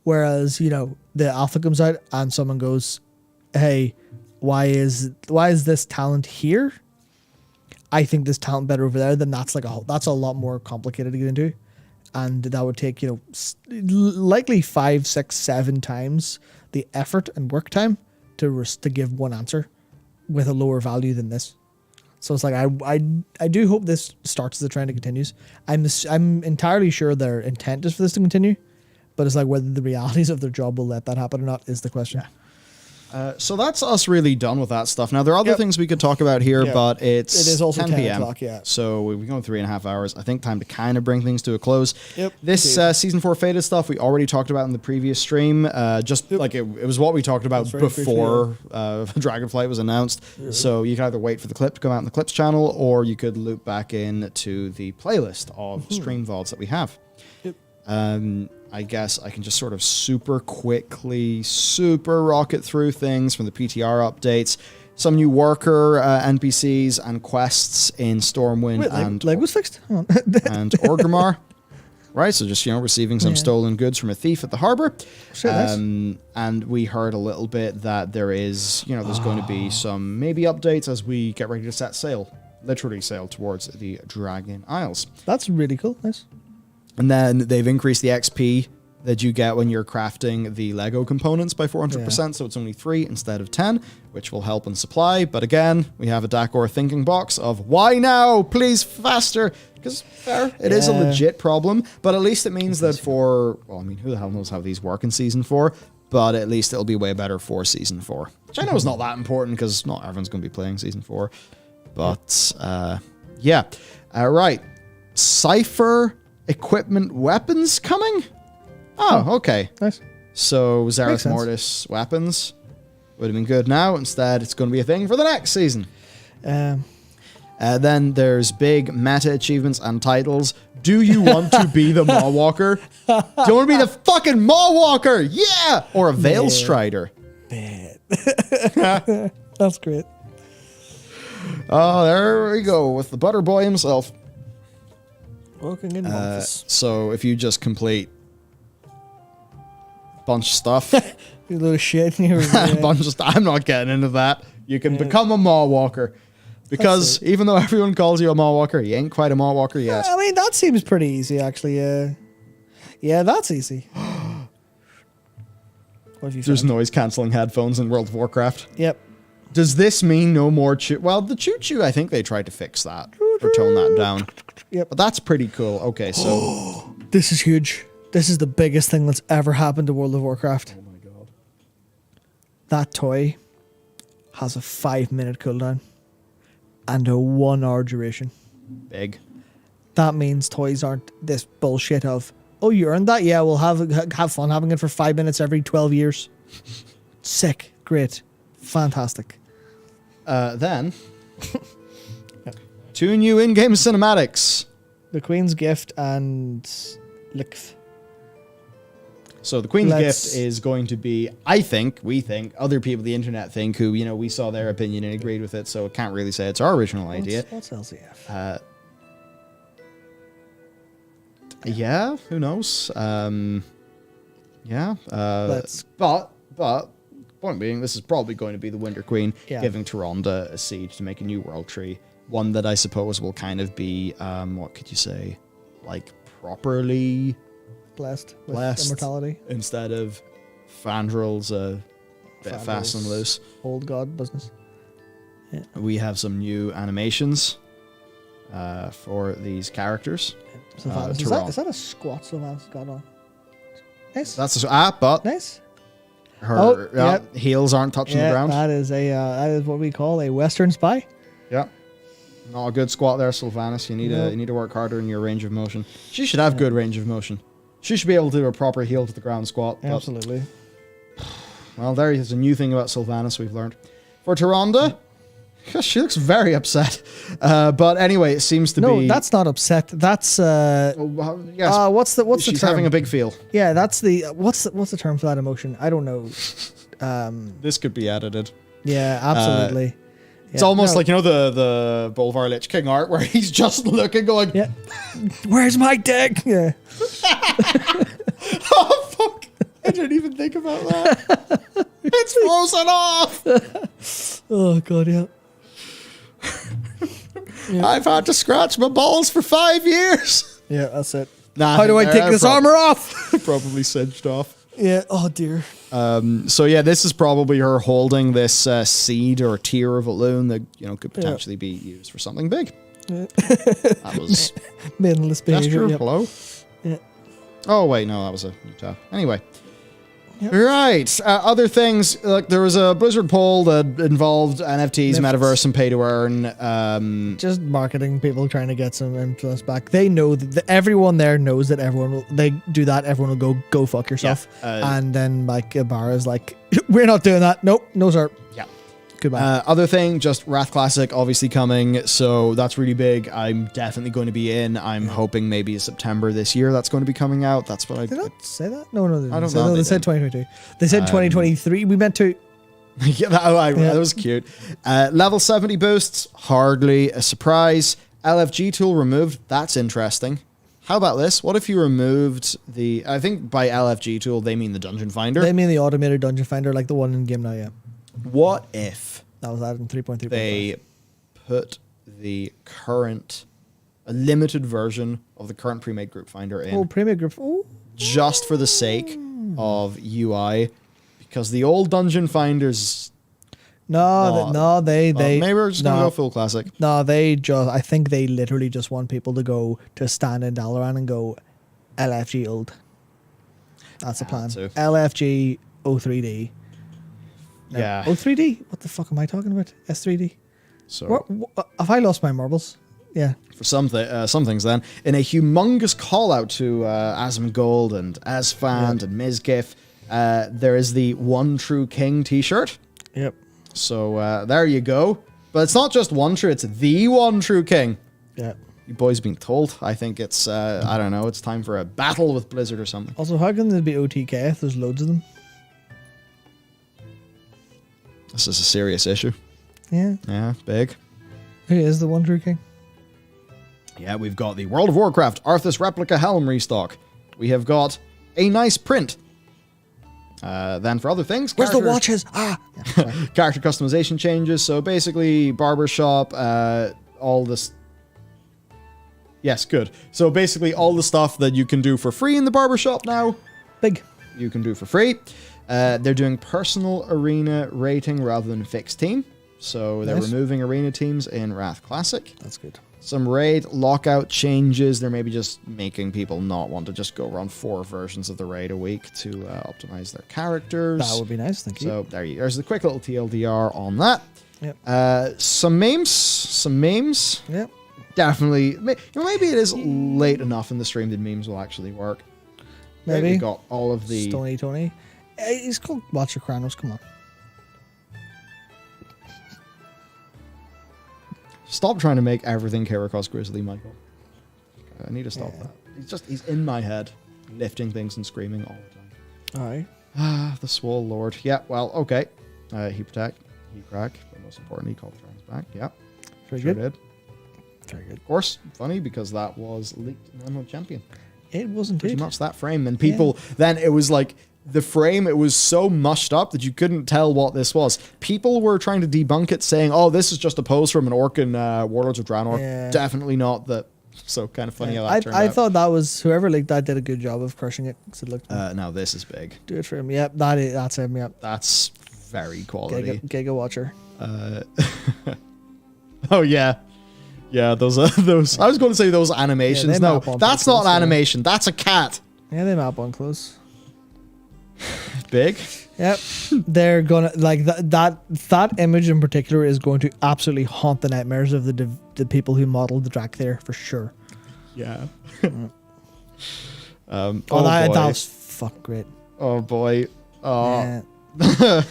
S2: Whereas, the alpha comes out and someone goes, hey, why is this talent here? I think this talent better over there. Then that's a lot more complicated to get into. And that would take, likely 5, 6, 7 times the effort and work time to give one answer with a lower value than this. So it's like I do hope this starts as a trend and continues. I'm entirely sure their intent is for this to continue, but it's like whether the realities of their job will let that happen or not is the question.
S3: Yeah. So that's us really done with that stuff. Now there are other things we could talk about here, but it
S2: is also
S3: 10 p.m.
S2: o'clock,
S3: So we've been going 3.5 hours. I think time to kind of bring things to a close.
S2: Yep.
S3: This season 4 Faded stuff we already talked about in the previous stream. Like it was what we talked about before Dragonflight was announced. So you can either wait for the clip to come out in the Clips channel, or you could loop back in to the playlist of stream VODs that we have. Yep. I guess I can just sort of super rocket through things from the PTR updates. Some new worker NPCs and quests in Stormwind and
S2: leg was fixed.
S3: and Orgrimmar. Right, so just receiving some stolen goods from a thief at the harbor. And we heard a little bit that there is, there's going to be some maybe updates as we get ready to set sail, literally sail towards the Dragon Isles.
S2: That's really cool. Nice.
S3: And then they've increased the XP that you get when you're crafting the Lego components by 400%, so it's only 3 instead of 10, which will help in supply. But again, we have a Dakor thinking box of why now? Please faster. Because it is a legit problem, but at least it means that who the hell knows how these work in Season 4, but at least it'll be way better for Season 4. Which I know is not that important because not everyone's going to be playing Season 4. But, right. Cypher equipment weapons coming? Oh, okay.
S2: Nice.
S3: So Zereth Mortis weapons would have been good now. Instead, it's going to be a thing for the next season. Then there's big meta achievements and titles. Do you want to be the Maw Walker? Do you want to be the fucking Maw Walker? Yeah! Or a Veil Strider.
S2: Man. That's great.
S3: Oh, there we go with the Butter Boy himself.
S2: Working in months.
S3: So if you just complete bunch of stuff,
S2: You little shit. You're,
S3: bunch of stuff, I'm not getting into that. You can become a Maw Walker. Because even though everyone calls you a Maw Walker, you ain't quite a Maw Walker yet.
S2: I mean, that seems pretty easy, actually. Yeah, that's easy. What have you
S3: There's
S2: found?
S3: noise cancelling headphones in World of Warcraft.
S2: Yep.
S3: Does this mean no more choo? Well, the choo-choo, I think they tried to fix that or tone that down.
S2: Yep.
S3: But that's pretty cool. Okay, so
S2: This is huge. This is the biggest thing that's ever happened to World of Warcraft.
S3: oh my god,
S2: That toy has a 5-minute cooldown and a 1-hour duration.
S3: big.
S2: That means toys aren't this bullshit of, oh, you earned that? Yeah, we'll have fun having it for 5 minutes every 12 years. Sick. Great. Fantastic.
S3: Then 2 new in-game cinematics.
S2: The Queen's Gift and Likf.
S3: So the Queen's
S2: Let's-
S3: Gift is going to be, we think, other people, the internet think, who, we saw their opinion and agreed with it, so can't really say it's our original idea.
S2: What's LCF?
S3: Yeah, who knows? Yeah.
S2: Let's-
S3: But, point being, this is probably going to be the Winter Queen
S2: Yeah.
S3: giving Tyrande a seed to make a new world tree. One that I suppose will kind of be, what could you say, like properly
S2: Blessed with
S3: blessed
S2: immortality.
S3: instead of Fandrel's bit fast and loose.
S2: Old god business.
S3: We have some new animations for these characters.
S2: Sylvanas. Is that a squat Sylvanas got on? Nice.
S3: That's but
S2: Nice.
S3: her
S2: yep.
S3: heels aren't touching the ground.
S2: That is that is what we call a Western spy.
S3: Yeah. Not a good squat there, Sylvanas. You need to work harder in your range of motion. She should have good range of motion. She should be able to do a proper heel to the ground squat. but-
S2: Absolutely.
S3: well, there is a new thing about Sylvanas we've learned. For Tyrande, she looks very upset. But anyway, it seems to be.
S2: No, that's not upset. That's
S3: Yes,
S2: what's the
S3: she's
S2: term?
S3: having a big feel.
S2: Yeah, that's the what's the term for that emotion? I don't know.
S3: This could be edited.
S2: Yeah, absolutely.
S3: It's almost like, the Bolvar Lich King art where he's just looking, going,
S2: yeah. Where's my dick? Yeah.
S3: oh, fuck. I didn't even think about that. It's frozen off.
S2: Oh god, yeah.
S3: I've had to scratch my balls for 5 years.
S2: Yeah, that's it.
S3: Nah,
S2: How do I take this armor off?
S3: Probably singed off.
S2: Yeah. Oh dear.
S3: So yeah, this is probably her holding this seed or tier of a loon that could potentially be used for something big. That was
S2: Maidenless behavior.
S3: gesture.
S2: Yep.
S3: Hello.
S2: Yeah.
S3: Oh wait, no, that was a new tab. Anyway. Right. Other things, like there was a Blizzard poll that involved NFTs, metaverse, and pay to earn.
S2: Just marketing people trying to get some influence back. They know that everyone there knows that they do that. Everyone will go fuck yourself. And then like Ibarra's like, we're not doing that. Nope. No sir.
S3: Yeah.
S2: Goodbye.
S3: Other thing, just Wrath Classic obviously coming, so that's really big. I'm definitely going to be in. I'm hoping maybe September this year that's going to be coming out. That's what I
S2: Did they not say that? No, they didn't.
S3: I don't know.
S2: No, they said 2022. They said 2023. We meant to.
S3: yeah, that was cute. Level 70 boosts, hardly a surprise. LFG tool removed. That's interesting. How about this? What if you removed I think by LFG tool, they mean the Dungeon Finder.
S2: They mean the automated dungeon finder, like the one in game now. Yeah,
S3: What if
S2: that was added in 3.3.
S3: they put the current, a limited version of the current pre-made group finder in
S2: Premier Group. Oh,
S3: just for the sake of UI, because the old Dungeon Finders.
S2: they
S3: Maybe we're just gonna
S2: no.
S3: go full classic.
S2: No, I think they literally just want people to go to stand in Dalaran and go LFG old. That's the plan.
S3: too.
S2: LFG 03D. No,
S3: Yeah.
S2: 03D? What the fuck am I talking about? S3D?
S3: So
S2: Have I lost my marbles? Yeah.
S3: for some things, then in a humongous call out to Asmongold and Asfand and Mizgif, there is the One True King T-shirt.
S2: Yep.
S3: So there you go. But it's not just one true, it's the one true king.
S2: Yeah.
S3: You boys been told. I think it's, I don't know, it's time for a battle with Blizzard or something.
S2: Also, how can there be OTK if there's loads of them?
S3: This is a serious issue.
S2: Yeah.
S3: Yeah, big.
S2: Who is the one true king?
S3: Yeah, we've got the World of Warcraft Arthas Replica Helm restock. We have got a nice print. Then for other things...
S2: Where's the watches? Ah! Yeah,
S3: character customization changes. So basically, barbershop, all this... Yes, good. So basically, all the stuff that you can do for free in the barbershop now...
S2: Big.
S3: You can do for free. They're doing personal arena rating rather than fixed team. So they're removing arena teams in Wrath Classic.
S2: That's good.
S3: Some raid lockout changes. They're maybe just making people not want to just go run 4 versions of the raid a week to optimize their characters.
S2: That would be nice, thank you.
S3: So there's the quick little TLDR on that.
S2: Yep.
S3: Some memes.
S2: Yep.
S3: Definitely. Maybe it is late enough in the stream that memes will actually work.
S2: Maybe.
S3: We got all of the...
S2: Stony Tony. He's called Watcher Chronos, come on.
S3: Stop trying to make everything Karakos Grizzly, Michael. I need to stop that. He's in my head, lifting things and screaming all the time.
S2: Alright.
S3: Ah, the Swole Lord. Yeah, well, okay. He protect, he crack, but most importantly, he called Trans back. Yeah.
S2: Very good.
S3: Did.
S2: Very good.
S3: Of course, funny because that was leaked in Emerald Champion.
S2: It wasn't
S3: Pretty much that frame. And people, then it was like, the frame, it was so mushed up that you couldn't tell what this was. People were trying to debunk it, saying, oh, this is just a pose from an orc in Warlords of Draenor.
S2: Yeah.
S3: Definitely not that. So kind of funny how that turned out.
S2: I thought that was, whoever leaked that did a good job of crushing it. Because it looked...
S3: Now this is big.
S2: Do it for him. Yep, that's him, yep.
S3: That's very quality.
S2: Giga Watcher.
S3: Oh, yeah. Yeah, those. I was going to say those animations.
S2: Yeah,
S3: no, that's not an animation. That's a cat.
S2: Yeah, they map on close.
S3: Big.
S2: Yep. They're gonna like that image in particular is going to absolutely haunt the nightmares of the people who modeled the Drac there for sure.
S3: Yeah.
S2: That was fucking great.
S3: Oh boy. Oh.
S2: Yeah.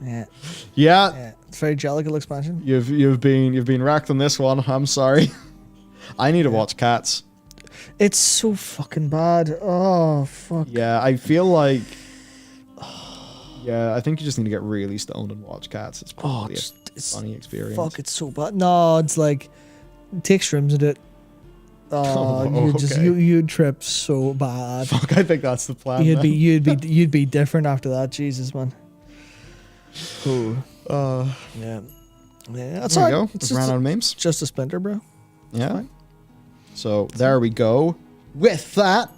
S3: Yeah.
S2: Yeah. It's very Jellicle expansion.
S3: You've been racked on this one. I'm sorry. I need to watch Cats.
S2: It's so fucking bad. Oh fuck.
S3: Yeah, I feel like. Yeah, I think you just need to get really stoned and watch Cats. It's probably a funny experience.
S2: Fuck, it's so bad. No, it's like take shrooms and do it. You'd trip so bad.
S3: Fuck, I think that's the plan.
S2: You'd be different after that. Jesus, man. Ooh. Yeah. That's
S3: there we go.
S2: It's
S3: Ran out of memes.
S2: Just a splinter, bro.
S3: Yeah. So there we go. With that,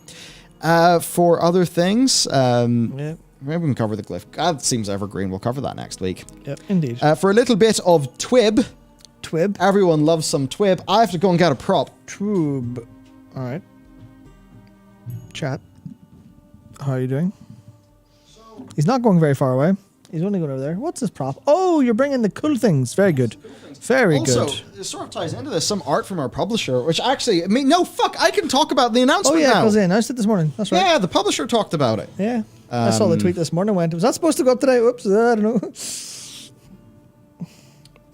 S3: for other things, maybe we can cover the glyph. That seems evergreen. We'll cover that next week.
S2: Yep, indeed.
S3: For a little bit of Twib.
S2: Twib.
S3: Everyone loves some Twib. I have to go and get a prop.
S2: Twib. All right. Chat. How are you doing? He's not going very far away. He's only going over there. What's this prop? Oh, you're bringing the cool things. Very good. Very good.
S3: Also, it sort of ties into this. Some art from our publisher, which actually, I mean, no, fuck, I can talk about the announcement now.
S2: Oh, yeah, because they announced it this morning. That's right.
S3: Yeah, the publisher talked about it.
S2: Yeah. I saw the tweet this morning. Went, was that supposed to go up today? Whoops, I don't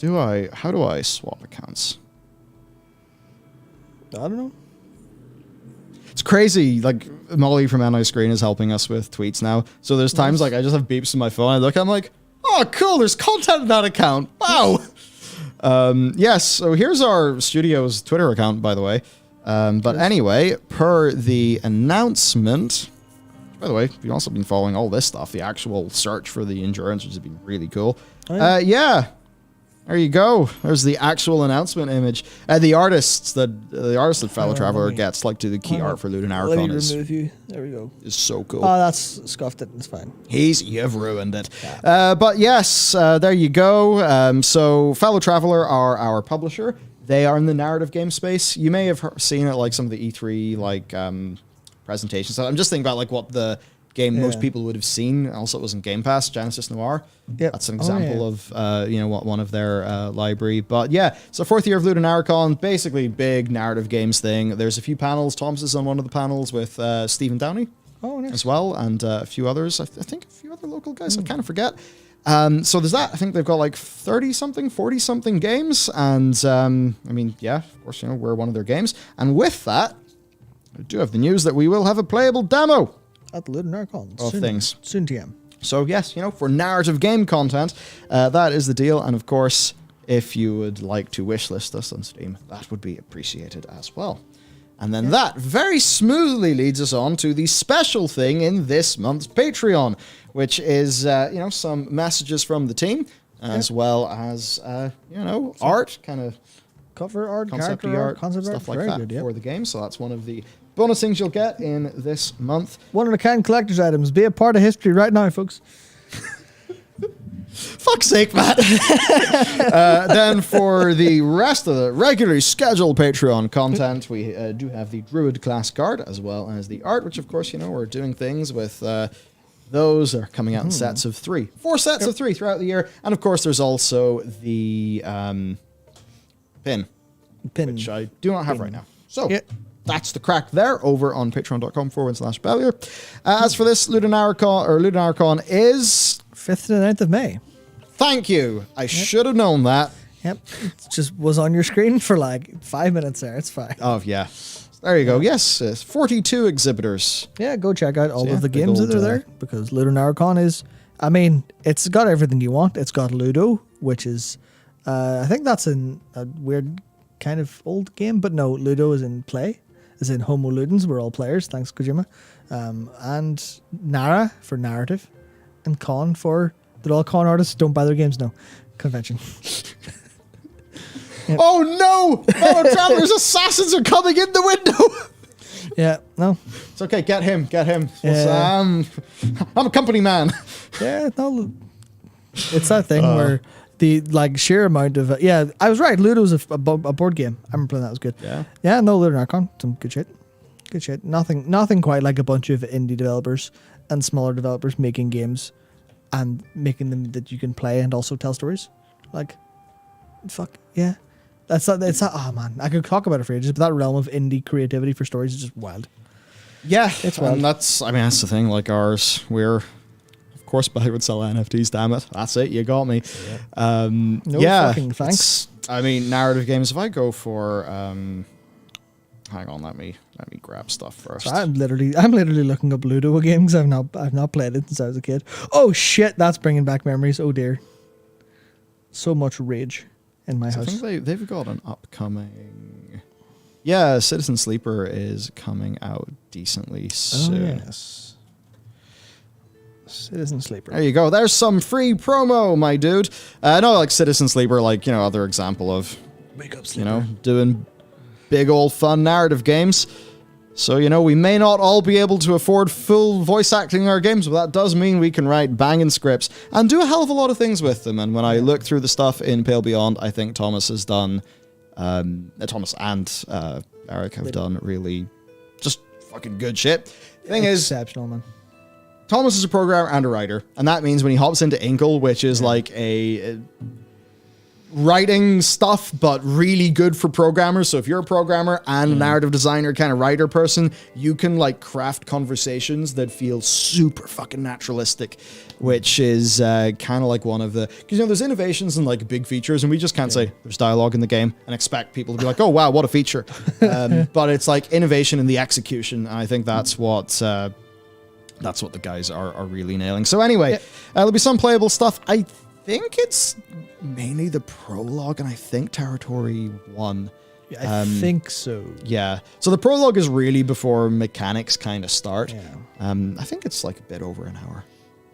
S2: know.
S3: How do I swap accounts?
S2: I don't know.
S3: It's crazy. Like, Molly from NI Screen is helping us with tweets now. So there's times like I just have beeps in my phone. I look, I'm like, oh, cool. There's content in that account. Wow. Yes. So here's our studio's Twitter account, by the way. But anyway, per the announcement, by the way, we've also been following all this stuff, the actual search for the endurance, which has been really cool. Oh, yeah. There you go. There's the actual announcement image. The artist that Fellow Traveler gets, like, to the key art for Ludenarchon
S2: There we go.
S3: Is so cool.
S2: Oh, that's scuffed it. It's fine.
S3: You've ruined it. Yeah. But yes, there you go. So Fellow Traveler are our publisher. They are in the narrative game space. You may have seen it, like, some of the E3, like, presentations. So I'm just thinking about, like, what the game most people would have seen. Also, it was in Game Pass, Genesis Noir.
S2: Yep.
S3: That's an example of one of their library. But yeah, so 4th year of Ludenarchon, basically big narrative games thing. There's a few panels. Thomas is on one of the panels with Stephen Downey
S2: nice.
S3: as well, and a few others. I think a few other local guys. I kind of forget. So there's that. I think they've got like 30-something, 40-something games. And, I mean, yeah, of course, we're one of their games. And with that, I do have the news that we will have a playable demo
S2: At the Lunar Con.
S3: of things.
S2: Soon TM.
S3: So yes, for narrative game content, that is the deal. And of course, if you would like to wishlist us on Steam, that would be appreciated as well. And then that very smoothly leads us on to the special thing in this month's Patreon, which is, some messages from the team, as well as, art, kind of
S2: Cover art,
S3: concept
S2: character art,
S3: art,
S2: concept
S3: stuff
S2: art.
S3: like
S2: Very
S3: that
S2: good, yeah.
S3: for the game. So that's one of the bonus things you'll get in this month.
S2: One of the kind collector's items. Be a part of history right now, folks.
S3: Fuck's sake, Matt. Then for the rest of the regularly scheduled Patreon content, we do have the Druid class card as well as the art, which of course, we're doing things with. Those are coming out in sets of 3. 4 sets of 3 throughout the year. And of course, there's also the pin, which I do not have right now. So that's the crack there over on patreon.com/Bellular. As for this Ludinarcon is
S2: 5th to the 9th of May.
S3: Thank you. I should have known that.
S2: Yep. It just was on your screen for like 5 minutes there. It's fine.
S3: Oh, yeah. There you go. Yes, 42 exhibitors.
S2: Yeah, go check out all
S3: So,
S2: of the
S3: big
S2: games that
S3: old,
S2: are there because Ludinarcon is, it's got everything you want. It's got Ludo, which is, I think that's in a weird kind of old game, but no, Ludo is in play, as in Homo Ludens, we're all players, thanks Kojima. And Nara for narrative, and Con for, that all con artists don't buy their games, no, convention. Yep.
S3: Oh no! Oh, Traveler's assassins are coming in the window!
S2: Yeah, no.
S3: It's okay, get him.
S2: Yeah.
S3: I'm a company man.
S2: Yeah, no. It's that thing where the sheer amount of I was right. Ludo's a board game. I remember playing that. It was good. Yeah. No, Ludinarcon, some good shit. Nothing quite like a bunch of indie developers and smaller developers making games and making them that you can play and also tell stories. Like, fuck yeah. It's not. Oh man, I could talk about it for ages, but that realm of indie creativity for stories is just wild.
S3: Yeah,
S2: It's wild.
S3: and that's the thing. Like ours, we're of course Belly would sell NFTs. Damn it, that's it. You got me.
S2: No
S3: yeah,
S2: fucking thanks.
S3: Narrative games. If I go for, hang on, let me grab stuff first.
S2: So I'm literally looking up Ludo again because I've not played it since I was a kid. Oh shit, that's bringing back memories. Oh dear, so much rage in my house.
S3: I think they've got an upcoming. Yeah, Citizen Sleeper is coming out decently soon.
S2: Oh yes, Citizen Sleeper.
S3: There you go. There's some free promo, my dude. No, like Citizen Sleeper, like other example of
S2: Wake up, Sleeper.
S3: Doing big old fun narrative games. So, we may not all be able to afford full voice acting in our games, but that does mean we can write banging scripts and do a hell of a lot of things with them. And when I look through the stuff in Pale Beyond, I think Thomas has done, Thomas and Eric have done really just fucking good shit. Thing is,
S2: exceptional, man.
S3: Thomas is a programmer and a writer, and that means when he hops into Inkle, which is like a writing stuff, but really good for programmers. So if you're a programmer and a narrative designer, kind of writer person, you can craft conversations that feel super fucking naturalistic, which is kind of like one of the, because there's innovations and big features, and we just can't say there's dialogue in the game and expect people to be like, oh wow, what a feature. But it's innovation in the execution, and I think that's what the guys are really nailing. So anyway, there'll be some playable stuff. I think it's mainly the prologue, and I think Territory 1.
S2: Yeah, I think so.
S3: Yeah. So the prologue is really before mechanics kind of start.
S2: Yeah.
S3: I think it's a bit over an hour.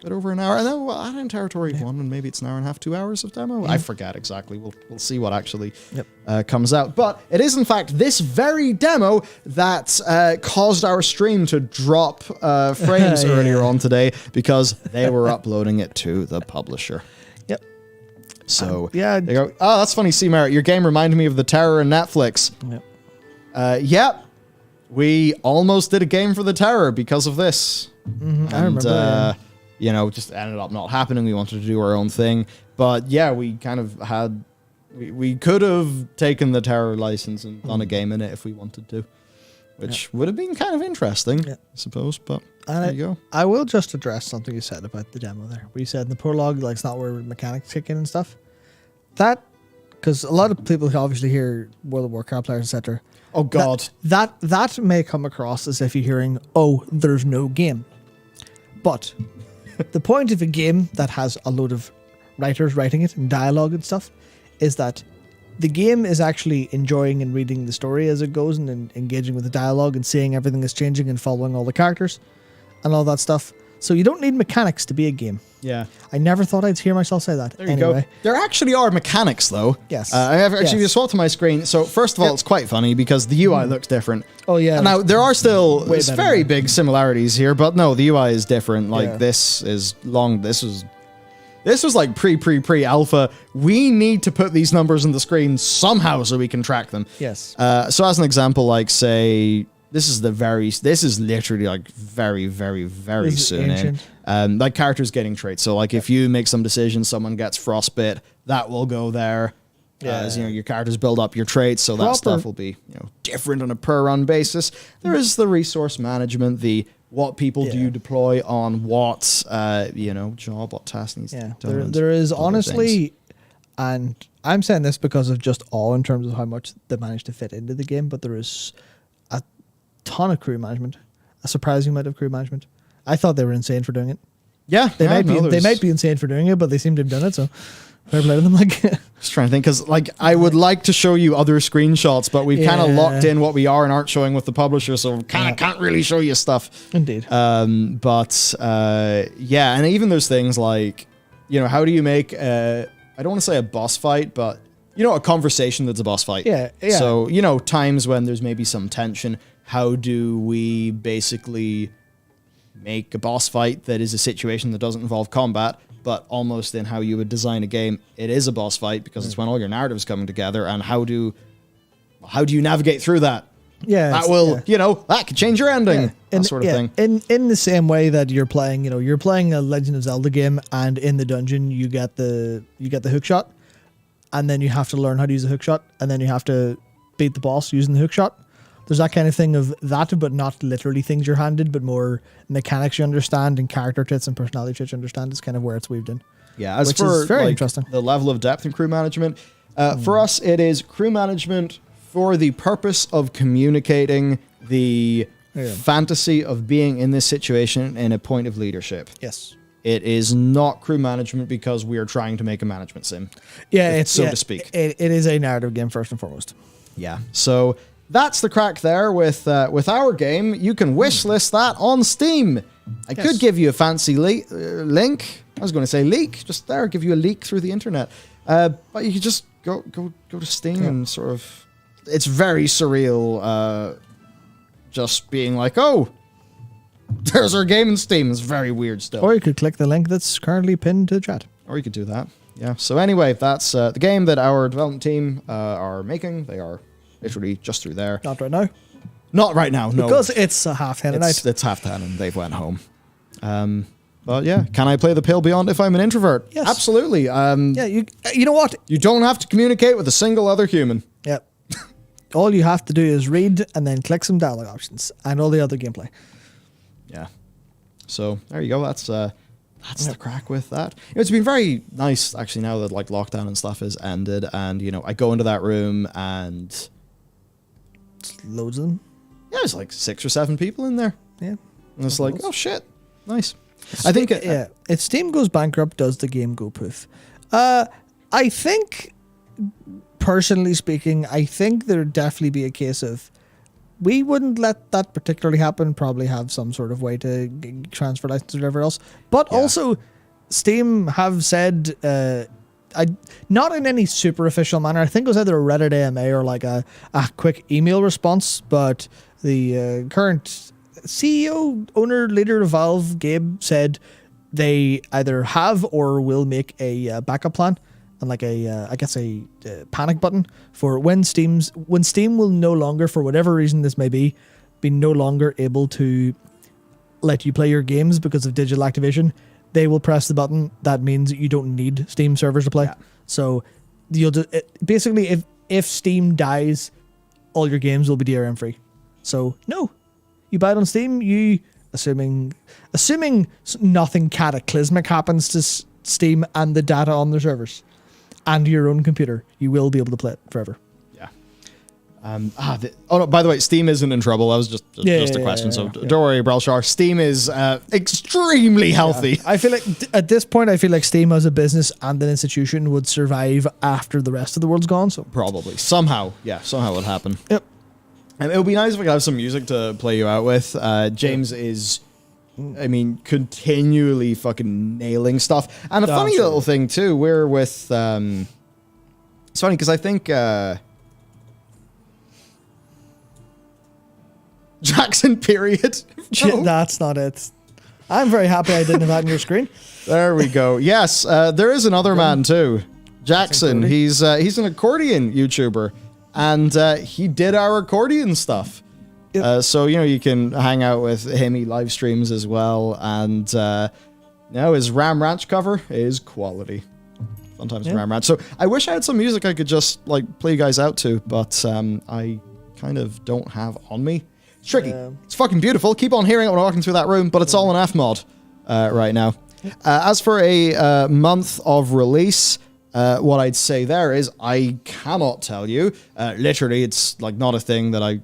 S3: And then we'll add in Territory 1, and maybe it's an hour and a half, 2 hours of demo. I forget exactly. We'll see what actually comes out. But it is, in fact, this very demo that caused our stream to drop frames earlier on today because they were uploading it to the publisher.
S2: Yep.
S3: So,
S2: yeah.
S3: They go, oh, that's funny, C-Merit. Your game reminded me of The Terror in Netflix.
S2: Yep.
S3: Yep. We almost did a game for The Terror because of this.
S2: Mm-hmm. I remember.
S3: Just ended up not happening. We wanted to do our own thing. But yeah, we kind of had... We could have taken the Terror license and done a game in it if we wanted to. which would have been kind of interesting, I suppose. But
S2: And
S3: there you go.
S2: I will just address something you said about the demo there. Where you said in the prologue, like, it's not where mechanics kick in and stuff. That, because a lot of people obviously hear World of Warcraft players, etc.
S3: Oh God.
S2: That may come across as if you're hearing, oh, there's no game. But the point of a game that has a load of writers writing it and dialogue and stuff is that the game is actually enjoying and reading the story as it goes and engaging with the dialogue and seeing everything that's changing and following all the characters and all that stuff. So you don't need mechanics to be a game.
S3: Yeah.
S2: I never thought I'd hear myself say that.
S3: There you go. There actually are mechanics, though.
S2: Yes.
S3: I have actually
S2: Yes.
S3: just swapped to my screen. So first of all, it's quite funny because the UI looks different.
S2: Oh, yeah.
S3: And now there are still
S2: Way better
S3: very
S2: now.
S3: big similarities here, but no, the UI is different. Like
S2: Yeah.
S3: this is long. This was like pre alpha. We need to put these numbers on the screen somehow so we can track them.
S2: Yes.
S3: So as an example, like say this is literally like very
S2: This is
S3: soon in.
S2: ancient.
S3: Like characters getting traits. So like if you make some decisions, someone gets frostbit, that will go there. As you know, your characters build up your traits, so that stuff will be different on a per run basis. There is the resource management, the what people do you deploy on what job, what task needs to be done.
S2: There is
S3: other
S2: honestly,
S3: things.
S2: and I'm saying this because of just awe in terms of how much they managed to fit into the game, but there is a ton of crew management, a surprising amount of crew management. I thought they were insane for doing it.
S3: Yeah,
S2: They might be insane for doing it, but they seem to have done it. So fair play to them. Like,
S3: Just trying to think, because like I would like to show you other screenshots, but we've kind of locked in what we are and aren't showing with the publisher, so kind of can't really show you stuff.
S2: Indeed.
S3: But and even those things like, how do you make I don't want to say a boss fight, but a conversation that's a boss fight.
S2: Yeah.
S3: So times when there's maybe some tension, how do we basically make a boss fight that is a situation that doesn't involve combat, but almost in how you would design a game, it is a boss fight because it's when all your narratives coming together, and how do you navigate through that?
S2: Yeah,
S3: That will, that could change your ending, that sort of thing.
S2: In the same way that you're playing a Legend of Zelda game, and in the dungeon you get the hook shot, and then you have to learn how to use the hook shot, and then you have to beat the boss using the hook shot. There's that kind of thing of that, but not literally things you're handed, but more mechanics you understand and character traits and personality traits you understand is kind of where it's weaved in.
S3: Yeah, as
S2: which
S3: for
S2: is very
S3: like,
S2: interesting.
S3: the level of depth in crew management, for us it is crew management for the purpose of communicating the fantasy of being in this situation in a point of leadership.
S2: Yes.
S3: It is not crew management because we are trying to make a management sim.
S2: Yeah,
S3: so to speak.
S2: It is a narrative game first and foremost.
S3: Yeah. So that's the crack there with our game. You can wishlist that on Steam. I could give you a fancy link. I was going to say leak, just there, give you a leak through the internet. But you could just go to Steam and sort of. It's very surreal. Just being like, oh, there's our game in Steam. It's very weird still.
S2: Or you could click the link that's currently pinned to the chat.
S3: Or you could do that. Yeah. So anyway, that's the game that our development team are making. They are literally just through there.
S2: Not right now.
S3: Not right now, no.
S2: Because it's a half 10 at night.
S3: It's half 10 and they've went home. But yeah, can I play the Pale Beyond if I'm an introvert?
S2: Yes.
S3: Absolutely.
S2: Yeah, you know what?
S3: You don't have to communicate with a single other human.
S2: Yeah. All you have to do is read and then click some dialogue options and all the other gameplay.
S3: Yeah. So there you go. That's the crack with that. It's been very nice actually now that like lockdown and stuff is ended, and I go into that room and
S2: Loads of them.
S3: yeah, there's like 6 or 7 people in there.
S2: Yeah.
S3: And it's like, oh shit, nice. I think
S2: if Steam goes bankrupt, does the game go poof? I think, personally speaking, I think there'd definitely be a case of we wouldn't let that particularly happen. Probably have some sort of way to transfer license or whatever else. But also, Steam have said, not in any super official manner. I think it was either a Reddit AMA or like a quick email response. But the current CEO, owner, leader of Valve, Gabe, said they either have or will make a backup plan and like I guess a panic button for when Steam will no longer, for whatever reason this may be no longer able to let you play your games because of digital activation. They will press the button. That means you don't need Steam servers to play. Yeah. So you'll basically if Steam dies, all your games will be DRM free. So no, you buy it on Steam. You assuming nothing cataclysmic happens to Steam and the data on the servers and your own computer, you will be able to play it forever.
S3: Yeah. Oh no! By the way, Steam isn't in trouble. That was just a question. So don't worry, Brelshar. Steam is extremely healthy.
S2: I feel like at this point, I feel like Steam as a business and an institution would survive after the rest of the world's gone. So
S3: probably somehow it would happen.
S2: Yep.
S3: And it would be nice if we could have some music to play you out with. James is, I mean, continually fucking nailing stuff. And a funny little thing too, we're with, it's funny because I think Jackson period.
S2: That's not it. I'm very happy I didn't have that on your screen.
S3: There we go. Yes, there is another man too. Jackson. He's an accordion YouTuber. And he did our accordion stuff. Yep. So, you know, you can hang out with him. He live streams as well. And now his Ram Ranch cover is quality. Sometimes Ram Ranch. So I wish I had some music I could just, like, play you guys out to. But I kind of don't have on me. It's tricky. It's fucking beautiful. Keep on hearing it when I'm walking through that room. But it's all in Fmod right now. As for a month of release... what I'd say there is I cannot tell you. Literally, it's like not a thing that I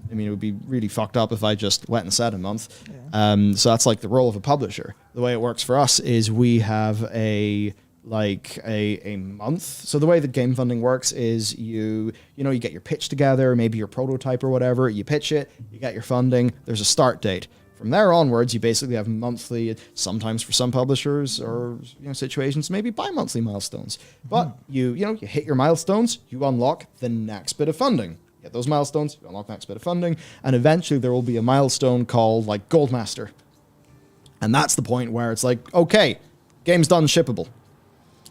S3: mean, it would be really fucked up if I just went and said a month. Yeah. So that's like the role of a publisher. The way it works for us is we have a month. So the way that game funding works is you get your pitch together, maybe your prototype or whatever. You pitch it, you get your funding. There's a start date. From there onwards, you basically have monthly, sometimes for some publishers or situations, maybe bi-monthly milestones. But you hit your milestones, you unlock the next bit of funding. You get those milestones, you unlock the next bit of funding, and eventually there will be a milestone called like Goldmaster. And that's the point where it's like, okay, game's done, shippable.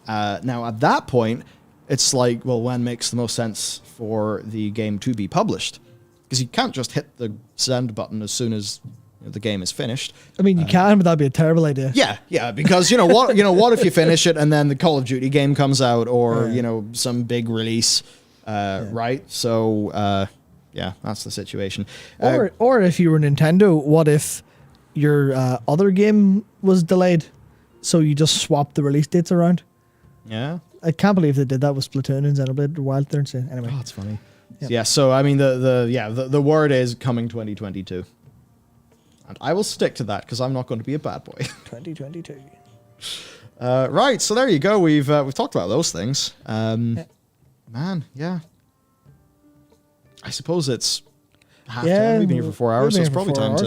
S3: Now at that point, it's like, well, when makes the most sense for the game to be published? Because you can't just hit the send button as soon as the game is finished.
S2: I mean, you can, but that'd be a terrible idea.
S3: Yeah, because what if you finish it and then the Call of Duty game comes out or some big release, right? So that's the situation.
S2: Or if you were Nintendo, what if your other game was delayed, so you just swapped the release dates around?
S3: Yeah,
S2: I can't believe they did that with Splatoon and Xenoblade Wild Thorns. Anyway,
S3: that's funny. Yep. Yeah, so I mean the word is coming 2022. And I will stick to that because I'm not going to be a bad boy.
S2: 2022.
S3: Right, so there you go. We've talked about those things. Man, yeah. I suppose it's half time. We've been here for 4 hours, so it's probably time to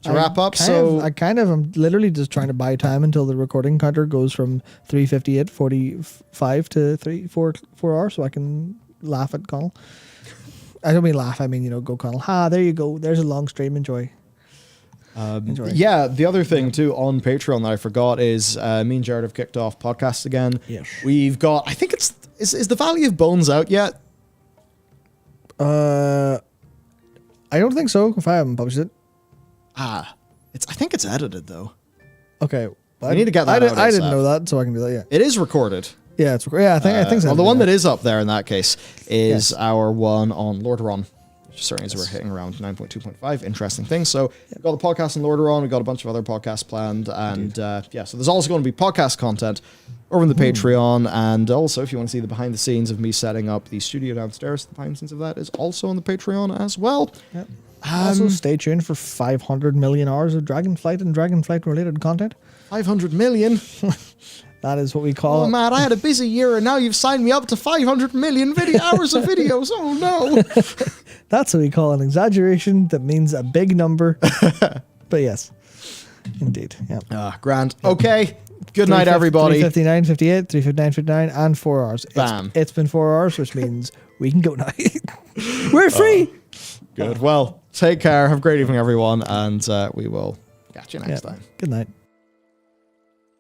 S3: wrap up.
S2: I'm literally just trying to buy time until the recording counter goes from 3:58:45 to 4 hours, so I can laugh at Connell. I don't mean laugh. I mean go Connell. There you go. There's a long stream. Enjoy.
S3: The other thing too on Patreon that I forgot is me and Jared have kicked off podcasts again.
S2: Yes.
S3: We've got, I think is the Valley of Bones out yet?
S2: I don't think so. If I haven't published it.
S3: I think it's edited though.
S2: Okay.
S3: I need to get that out.
S2: I didn't know that, so I can do that. Yeah.
S3: It is recorded.
S2: Yeah, it's recorded. Yeah, I think so.
S3: Well, the one that is up there in that case is our one on Lordaeron. Certainly as we're hitting around 9.2.5. Interesting things. So we've got the podcast on Lordaeron. We've got a bunch of other podcasts planned. And so there's also going to be podcast content over on the Patreon. And also, if you want to see the behind the scenes of me setting up the studio downstairs, the behind the scenes of that is also on the Patreon as well.
S2: Yep. Also, stay tuned for 500 million hours of Dragonflight and Dragonflight related content.
S3: 500 million?
S2: That is what we call it.
S3: Oh, man, I had a busy year and now you've signed me up to 500 million hours of videos. Oh, no.
S2: That's what we call an exaggeration that means a big number. But yes, indeed. Yeah.
S3: Grand. Okay. Good night, everybody.
S2: 3:59, 58, 3:59, 59, and 4 hours.
S3: Bam.
S2: It's been 4 hours, which means we can go now. We're free.
S3: Good. Well, take care. Have a great evening, everyone. And we will catch you next time.
S2: Good night.